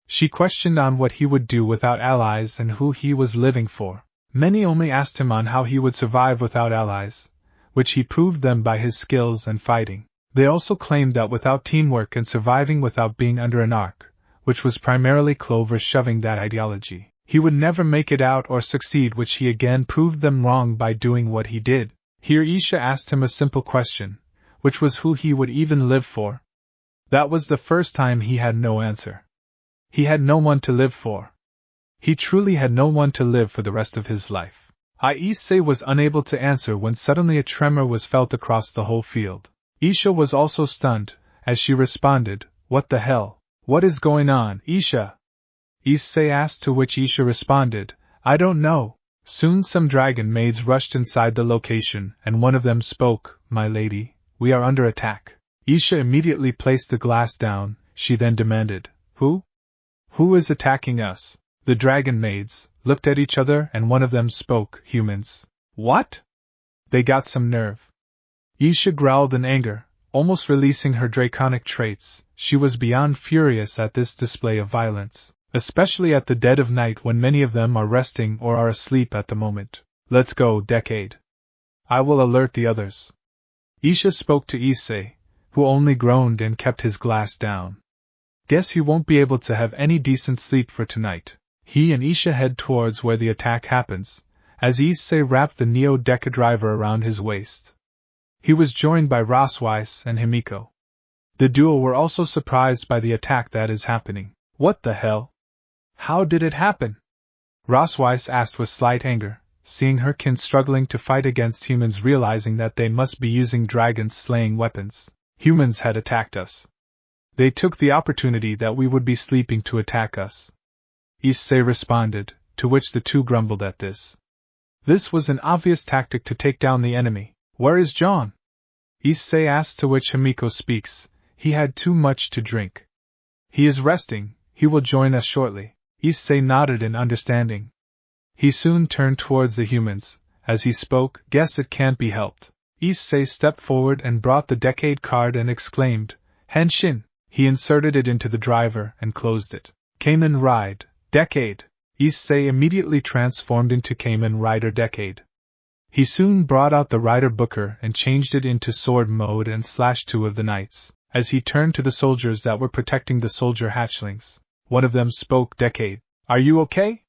She questioned on what he would do without allies and who he was living for. Many only asked him on how he would survive without allies, which he proved them by his skills and fighting. They also claimed that without teamwork and surviving without being under an arc, which was primarily Clover shoving that ideology, he would never make it out or succeed, which he again proved them wrong by doing what he did. Here Isha asked him a simple question, which was who he would even live for. That was the first time he had no answer. He had no one to live for. He truly had no one to live for the rest of his life. Issei was unable to answer when suddenly a tremor was felt across the whole field. Isha was also stunned, as she responded, What the hell? What is going on, Isha? Issei asked, to which Isha responded, I don't know. Soon some dragon maids rushed inside the location, and one of them spoke, My lady, we are under attack. Isha immediately placed the glass down. She then demanded, Who? Who is attacking us? The dragon maids looked at each other, and one of them spoke, Humans. What? They got some nerve. Isha growled in anger, almost releasing her draconic traits. She was beyond furious at this display of violence, especially at the dead of night when many of them are resting or are asleep at the moment. Let's go, Decade. I will alert the others. Isha spoke to Issei, who only groaned and kept his glass down. Guess he won't be able to have any decent sleep for tonight. He and Isha head towards where the attack happens, as Issei wrapped the Neo-Deca driver around his waist. He was joined by Rosweiss and Himiko. The duo were also surprised by the attack that is happening. What the hell? How did it happen? Rosweiss asked with slight anger, seeing her kin struggling to fight against humans, realizing that they must be using dragon-slaying weapons. Humans had attacked us. They took the opportunity that we would be sleeping to attack us. Issei responded, to which the two grumbled at this. This was an obvious tactic to take down the enemy. Where is Jon? Issei asked, to which Himiko speaks. He had too much to drink. He is resting, he will join us shortly. Issei nodded in understanding. He soon turned towards the humans. As he spoke, guess it can't be helped. Issei stepped forward and brought the decade card and exclaimed, Henshin! He inserted it into the driver and closed it. Kamen Ride, Decade. Issei immediately transformed into Kamen Rider Decade. He soon brought out the Rider Booker and changed it into sword mode and slashed two of the knights. As he turned to the soldiers that were protecting the soldier hatchlings, one of them spoke, Decade. Are you okay?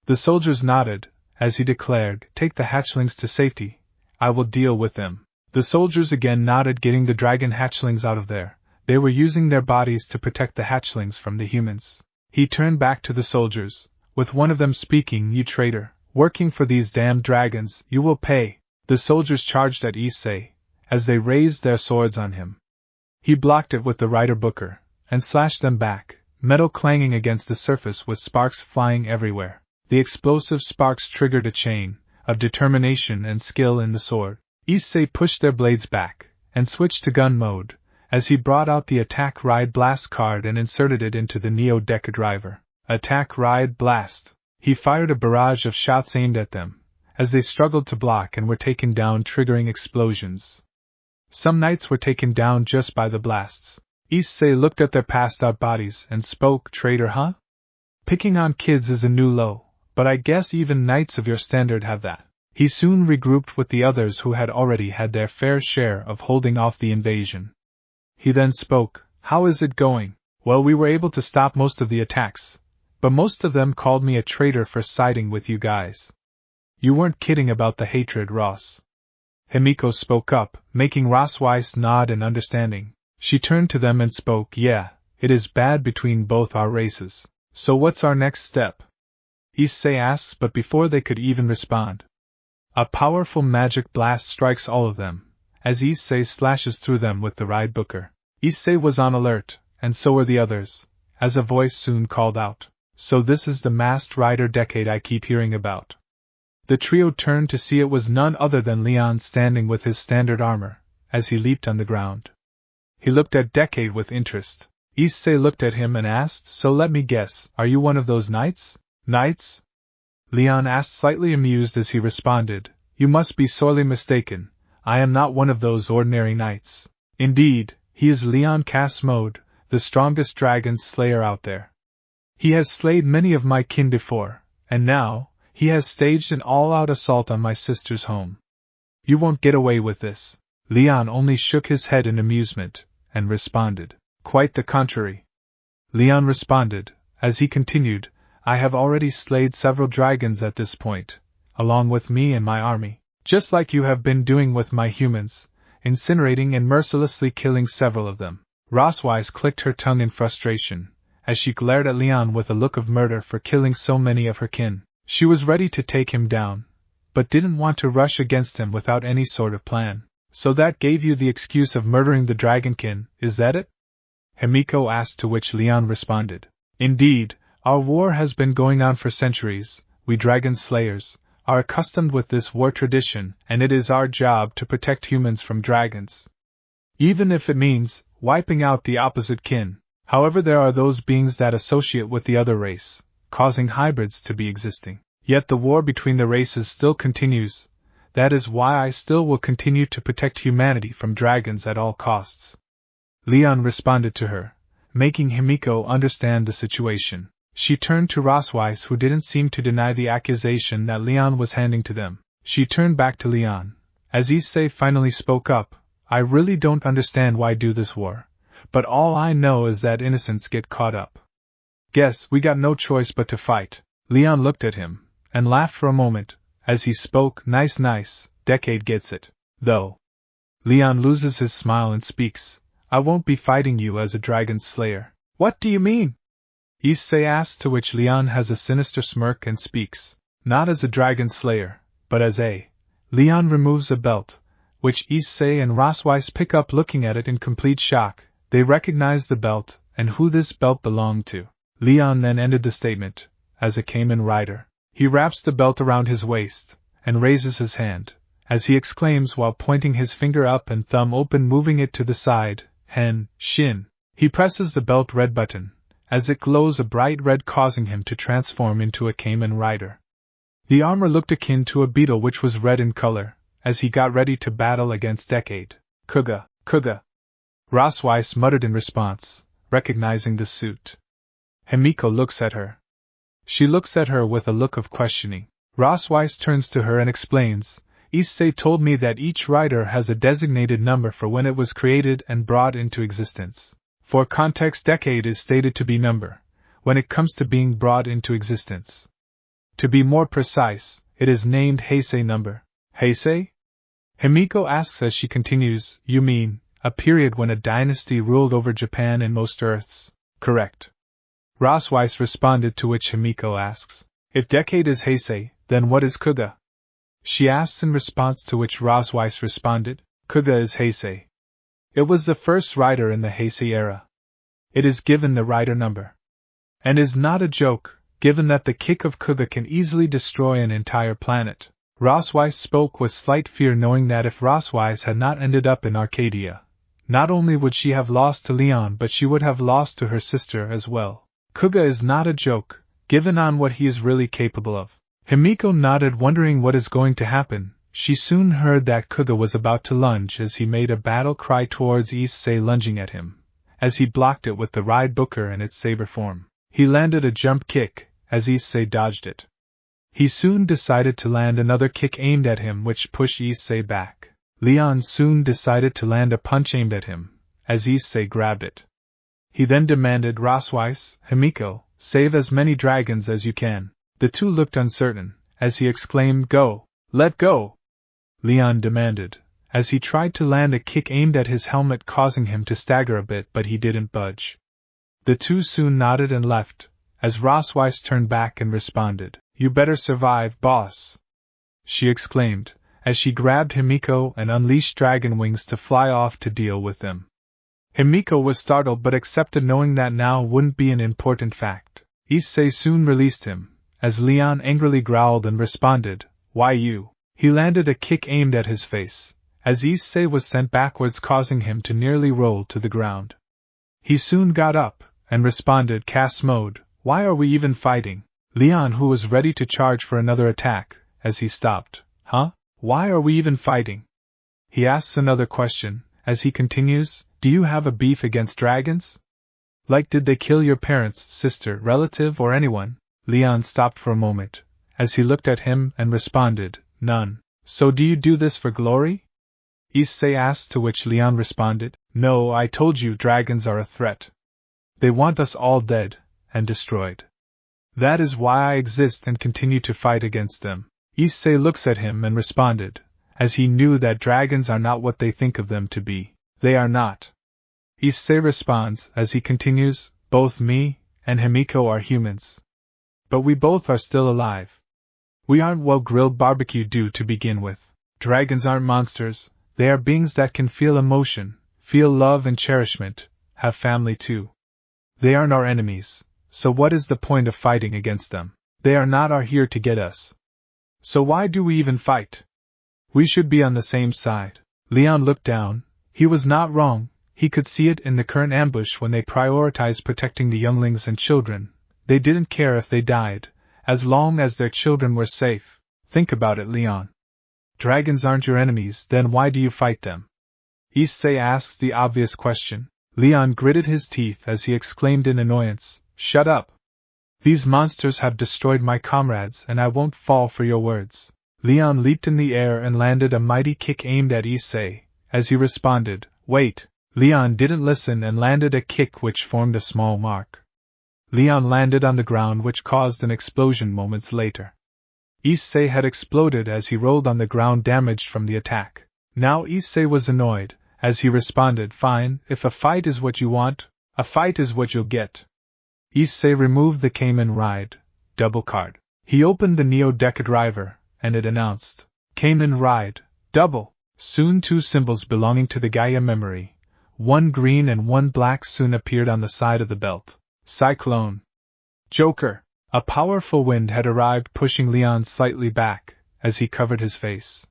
The soldiers nodded, as he declared, Take the hatchlings to safety. I will deal with them. The soldiers again nodded, getting the dragon hatchlings out of there. They were using their bodies to protect the hatchlings from the humans. He turned back to the soldiers, with one of them speaking, You traitor, working for these damned dragons, you will pay. The soldiers charged at Issei, as they raised their swords on him. He blocked it with the Rider Booker, and slashed them back, metal clanging against the surface with sparks flying everywhere. The explosive sparks triggered a chain of determination and skill in the sword. Issei pushed their blades back, and switched to gun mode, as he brought out the Attack Ride Blast card and inserted it into the Neo Deca driver. Attack Ride Blast. He fired a barrage of shots aimed at them, as they struggled to block and were taken down, triggering explosions. Some knights were taken down just by the blasts. Issei looked at their passed-out bodies and spoke, Traitor, huh? Picking on kids is a new low, but I guess even knights of your standard have that. He soon regrouped with the others who had already had their fair share of holding off the invasion. He then spoke, How is it going? Well, we were able to stop most of the attacks, but most of them called me a traitor for siding with you guys. You weren't kidding about the hatred, Ross. Himiko spoke up, making Rossweiss nod in understanding. She turned to them and spoke, Yeah, it is bad between both our races. So what's our next step? Issei asks, but before they could even respond, a powerful magic blast strikes all of them, as Issei slashes through them with the Ride Booker. Issei was on alert, and so were the others, as a voice soon called out, So this is the Masked Rider Decade I keep hearing about. The trio turned to see it was none other than Leon standing with his standard armor, as he leaped on the ground. He looked at Decade with interest. Issei looked at him and asked, So let me guess, are you one of those knights? Knights? Leon asked, slightly amused as he responded, You must be sorely mistaken, I am not one of those ordinary knights. Indeed, he is Leon Cass Mode, the strongest dragon slayer out there. He has slayed many of my kin before, and now, he has staged an all-out assault on my sister's home. You won't get away with this. Leon only shook his head in amusement, and responded, Quite the contrary. Leon responded, as he continued, I have already slayed several dragons at this point, along with me and my army, just like you have been doing with my humans, incinerating and mercilessly killing several of them. Rossweiss clicked her tongue in frustration, as she glared at Leon with a look of murder for killing so many of her kin. She was ready to take him down, but didn't want to rush against him without any sort of plan. So that gave you the excuse of murdering the dragonkin, is that it? Himiko asked, to which Leon responded, Indeed, our war has been going on for centuries. We dragon slayers are accustomed with this war tradition, and it is our job to protect humans from dragons, even if it means wiping out the opposite kin. However, there are those beings that associate with the other race, causing hybrids to be existing. Yet the war between the races still continues. That is why I still will continue to protect humanity from dragons at all costs. Leon responded to her, making Himiko understand the situation. She turned to Rossweiss, who didn't seem to deny the accusation that Leon was handing to them. She turned back to Leon, as Issei finally spoke up, I really don't understand why do this war, but all I know is that innocents get caught up. Guess we got no choice but to fight. Leon looked at him, and laughed for a moment, as he spoke, Nice, Decade gets it, though. Leon loses his smile and speaks, I won't be fighting you as a dragon slayer. What do you mean? Issei asks, to which Leon has a sinister smirk and speaks, Not as a dragon slayer, but as Leon removes a belt, which Issei and Rosweiss pick up looking at it in complete shock, they recognize the belt and who this belt belonged to. Leon then ended the statement, as a Kamen Rider. He wraps the belt around his waist, and raises his hand, as he exclaims while pointing his finger up and thumb open moving it to the side, Hen, Shin. He presses the belt red button, as it glows a bright red causing him to transform into a Kamen Rider. The armor looked akin to a beetle which was red in color, as he got ready to battle against Decade. Kuga, Kuga. Rosweiss muttered in response, recognizing the suit. Himiko looks at her. She looks at her with a look of questioning. Rosweiss turns to her and explains, Issei told me that each rider has a designated number for when it was created and brought into existence. For context, Decade is stated to be number, when it comes to being brought into existence. To be more precise, it is named Heisei number. Heisei? Himiko asks as she continues, you mean, a period when a dynasty ruled over Japan and most Earths? Correct. Rosweiss responded, to which Himiko asks, if Decade is Heisei, then what is Kuga? She asks in response, to which Rosweiss responded, Kuga is Heisei. It was the first rider in the Heisei era. It is given the rider number. And is not a joke, given that the kick of Kuga can easily destroy an entire planet. Rosweiss spoke with slight fear, knowing that if Rosweiss had not ended up in Arcadia, not only would she have lost to Leon but she would have lost to her sister as well. Kuga is not a joke, given on what he is really capable of. Himiko nodded, wondering what is going to happen. She soon heard that Kuga was about to lunge as he made a battle cry towards Issei, lunging at him, as he blocked it with the ride booker in its saber form. He landed a jump kick, as Issei dodged it. He soon decided to land another kick aimed at him which pushed Issei back. Leon soon decided to land a punch aimed at him, as Issei grabbed it. He then demanded, Rosweiss, Himiko, save as many dragons as you can. The two looked uncertain, as he exclaimed, go, let go! Leon demanded, as he tried to land a kick aimed at his helmet, causing him to stagger a bit, but he didn't budge. The two soon nodded and left, as Rosweiss turned back and responded, you better survive, boss! She exclaimed, as she grabbed Himiko and unleashed dragon wings to fly off to deal with them. Himiko was startled but accepted, knowing that now wouldn't be an important fact. Issei soon released him, as Leon angrily growled and responded, why you? He landed a kick aimed at his face, as Issei was sent backwards, causing him to nearly roll to the ground. He soon got up, and responded, cast mode, why are we even fighting? Leon, who was ready to charge for another attack, as he stopped, huh? Why are we even fighting? He asks another question, as he continues, do you have a beef against dragons? Like, did they kill your parents, sister, relative, or anyone? Leon stopped for a moment, as he looked at him and responded, none. So do you do this for glory? Issei asked, to which Leon responded, no, I told you dragons are a threat. They want us all dead, and destroyed. That is why I exist and continue to fight against them. Issei looks at him and responded, as he knew that dragons are not what they think of them to be. They are not. Issei responds, as he continues, both me and Himiko are humans. But we both are still alive. We aren't well grilled barbecue do to begin with. Dragons aren't monsters, they are beings that can feel emotion, feel love and cherishment, have family too. They aren't our enemies, so what is the point of fighting against them? They are not here to get us. So why do we even fight? We should be on the same side. Leon looked down. He was not wrong. He could see it in the current ambush when they prioritized protecting the younglings and children. They didn't care if they died, as long as their children were safe. Think about it, Leon. Dragons aren't your enemies, then why do you fight them? Issei asks the obvious question. Leon gritted his teeth as he exclaimed in annoyance, shut up! These monsters have destroyed my comrades and I won't fall for your words. Leon leaped in the air and landed a mighty kick aimed at Issei, as he responded, wait! Leon didn't listen and landed a kick which formed a small mark. Leon landed on the ground, which caused an explosion moments later. Issei had exploded as he rolled on the ground, damaged from the attack. Now Issei was annoyed, as he responded, fine, if a fight is what you want, a fight is what you'll get. Issei removed the Kamen Ride double card. He opened the Neo Deca driver, and it announced, Kamen Ride, Double. Soon two symbols belonging to the Gaia memory, one green and one black, soon appeared on the side of the belt. Cyclone. Joker. A powerful wind had arrived, pushing Leon slightly back, as he covered his face.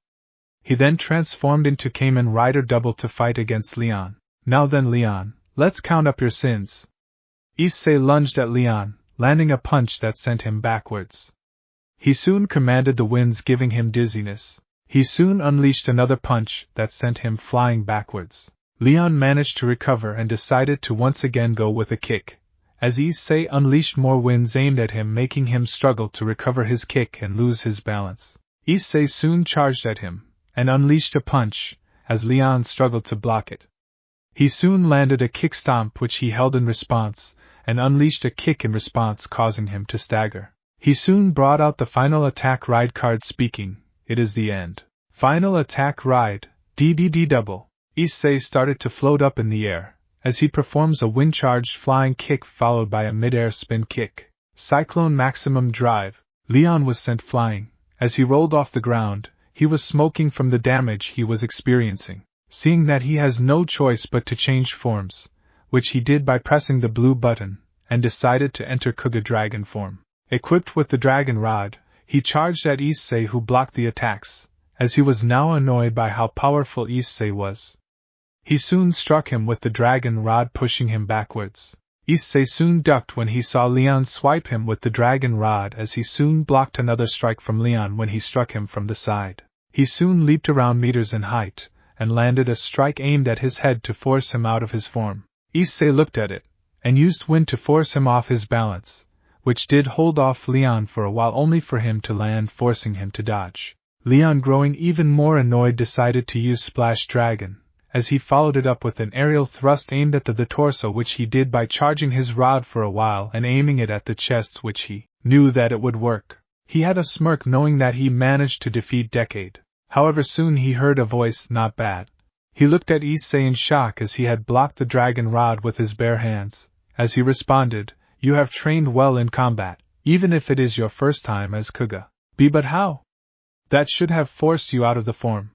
He then transformed into Kamen Rider Double to fight against Leon. Now then, Leon, let's count up your sins. Issei lunged at Leon, landing a punch that sent him backwards. He soon commanded the winds, giving him dizziness. He soon unleashed another punch that sent him flying backwards. Leon managed to recover and decided to once again go with a kick, as Issei unleashed more winds aimed at him, making him struggle to recover his kick and lose his balance. Issei soon charged at him, and unleashed a punch, as Leon struggled to block it. He soon landed a kick stomp which he held in response, and unleashed a kick in response, causing him to stagger. He soon brought out the final attack ride card, speaking, "It is the end." Final attack ride, DDD double. Issei started to float up in the air, as he performs a wind-charged flying kick followed by a mid-air spin kick. Cyclone maximum drive. Leon was sent flying. As he rolled off the ground, he was smoking from the damage he was experiencing. Seeing that he has no choice but to change forms, which he did by pressing the blue button, and decided to enter Kuga dragon form. Equipped with the dragon rod, he charged at Issei, who blocked the attacks, as he was now annoyed by how powerful Issei was. He soon struck him with the dragon rod, pushing him backwards. Issei soon ducked when he saw Leon swipe him with the dragon rod, as he soon blocked another strike from Leon when he struck him from the side. He soon leaped around meters in height, and landed a strike aimed at his head to force him out of his form. Issei looked at it, and used wind to force him off his balance, which did hold off Leon for a while, only for him to land, forcing him to dodge. Leon, growing even more annoyed, decided to use Splash Dragon, as he followed it up with an aerial thrust aimed at the torso, which he did by charging his rod for a while and aiming it at the chest, which he knew that it would work. He had a smirk knowing that he managed to defeat Decade. However, soon he heard a voice, "Not bad." He looked at Issei in shock, as he had blocked the dragon rod with his bare hands, as he responded, "You have trained well in combat, even if it is your first time as Kuga. But how? That should have forced you out of the form."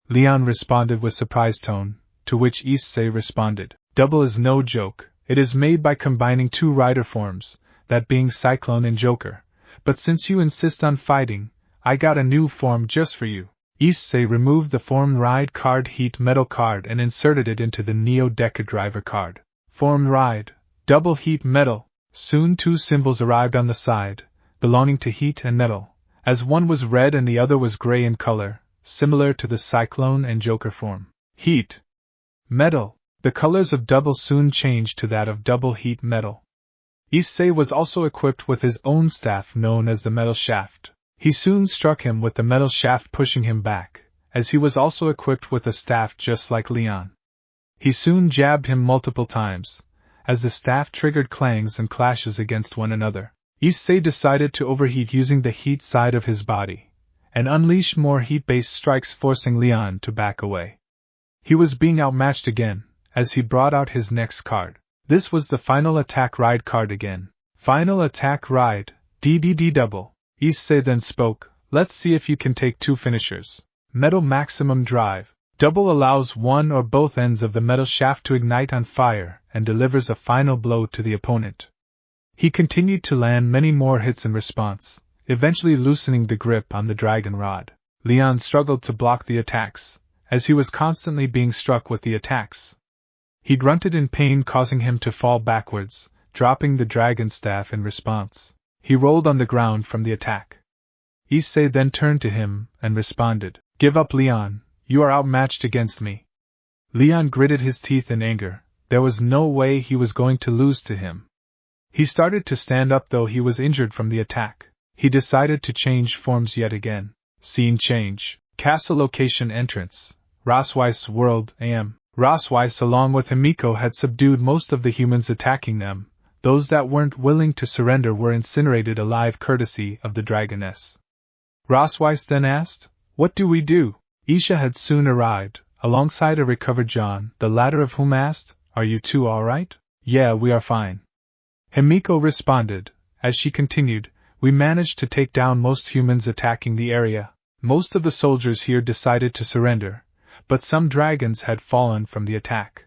Leon responded with surprised tone, to which Issei responded, "Double is no joke. It is made by combining two rider forms, that being Cyclone and Joker. But since you insist on fighting, I got a new form just for you." Issei removed the form ride card, heat metal card, and inserted it into the Neo Deca driver card. Form ride, double heat metal. Soon two symbols arrived on the side, belonging to heat and metal, as one was red and the other was gray in color, similar to the Cyclone and Joker form. Heat metal. The colors of double soon changed to that of double heat metal. Issei was also equipped with his own staff known as the metal shaft. He soon struck him with the metal shaft, pushing him back, as he was also equipped with a staff just like Leon. He soon jabbed him multiple times, as the staff triggered clangs and clashes against one another. Issei decided to overheat using the heat side of his body, and unleashed more heat-based strikes, forcing Leon to back away. He was being outmatched again, as he brought out his next card. This was the final attack ride card again. Final attack ride, DDD double. Issei then spoke, "Let's see if you can take two finishers." Metal maximum drive. Double allows one or both ends of the metal shaft to ignite on fire and delivers a final blow to the opponent. He continued to land many more hits in response, eventually loosening the grip on the dragon rod. Leon struggled to block the attacks, as he was constantly being struck with the attacks. He grunted in pain, causing him to fall backwards, dropping the dragon staff in response. He rolled on the ground from the attack. Issei then turned to him and responded, "Give up, Leon, you are outmatched against me." Leon gritted his teeth in anger. There was no way he was going to lose to him. He started to stand up, though he was injured from the attack. He decided to change forms yet again. Scene change. Castle location entrance. Rosweiss world, AM. Rosweiss along with Himiko had subdued most of the humans attacking them. Those that weren't willing to surrender were incinerated alive courtesy of the dragoness. Rosweiss then asked, "What do we do?" Isha had soon arrived, alongside a recovered Jon, the latter of whom asked, "Are you two alright?" "Yeah, we are fine." Himiko responded, as she continued, We managed to take down most humans attacking the area. Most of the soldiers here decided to surrender, but some dragons had fallen from the attack.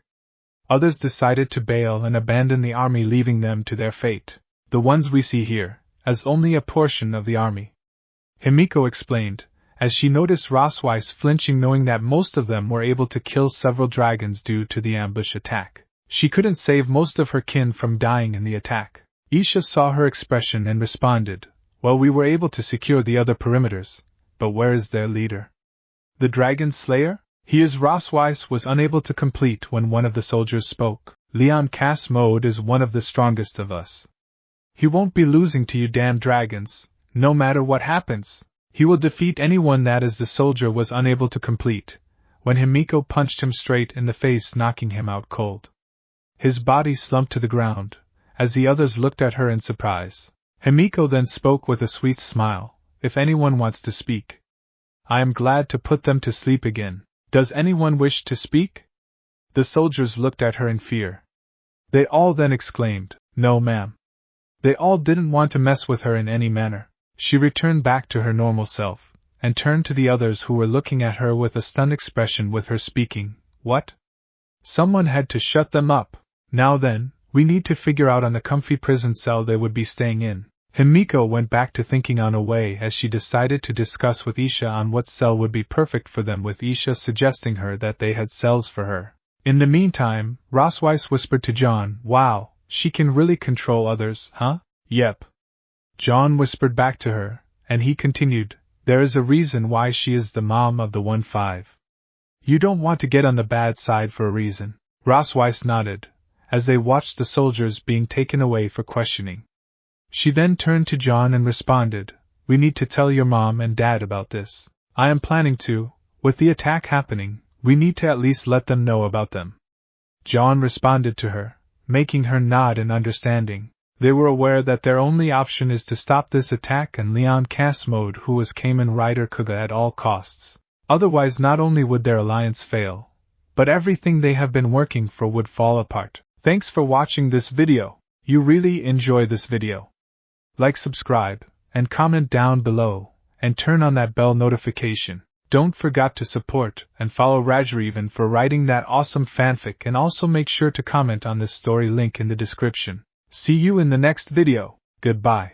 Others decided to bail and abandon the army, leaving them to their fate. The ones we see here, as only a portion of the army. Himiko explained, as she noticed Rosweiss flinching, knowing that most of them were able to kill several dragons due to the ambush attack. She couldn't save most of her kin from dying in the attack. Issei saw her expression and responded, "Well, we were able to secure the other perimeters, but where is their leader? The Dragon Slayer? He is." Rosweiss was unable to complete when one of the soldiers spoke. "Leon Cast Mode is one of the strongest of us. He won't be losing to you damn dragons, no matter what happens. He will defeat anyone." That is, the soldier was unable to complete, when Himiko punched him straight in the face, knocking him out cold. His body slumped to the ground, as the others looked at her in surprise. Himiko then spoke with a sweet smile, "If anyone wants to speak, I am glad to put them to sleep again. Does anyone wish to speak?" The soldiers looked at her in fear. They all then exclaimed, "No, ma'am." They all didn't want to mess with her in any manner. She returned back to her normal self, and turned to the others who were looking at her with a stunned expression. With her speaking, "What? Someone had to shut them up. Now then, we need to figure out on the comfy prison cell they would be staying in." Himiko went back to thinking on a way as she decided to discuss with Issei on what cell would be perfect for them, with Issei suggesting her that they had cells for her. In the meantime, Rosweiss whispered to Jon, "Wow, she can really control others, huh?" "Yep." Jon whispered back to her, and he continued, "There is a reason why she is the mom of the 1-5. You don't want to get on the bad side for a reason." Rosweiss nodded, as they watched the soldiers being taken away for questioning. She then turned to Jon and responded, "We need to tell your mom and dad about this. I am planning to. With the attack happening, we need to at least let them know about them." Jon responded to her, making her nod in understanding. They were aware that their only option is to stop this attack, and Leon Cast Mode, who was Kamen Rider Kuga, at all costs. Otherwise, not only would their alliance fail, but everything they have been working for would fall apart. Thanks for watching this video. You really enjoy this video. Like, subscribe, and comment down below, and turn on that bell notification. Don't forget to support and follow RageRevan for writing that awesome fanfic, and also make sure to comment on this story, link in the description. See you in the next video. Goodbye.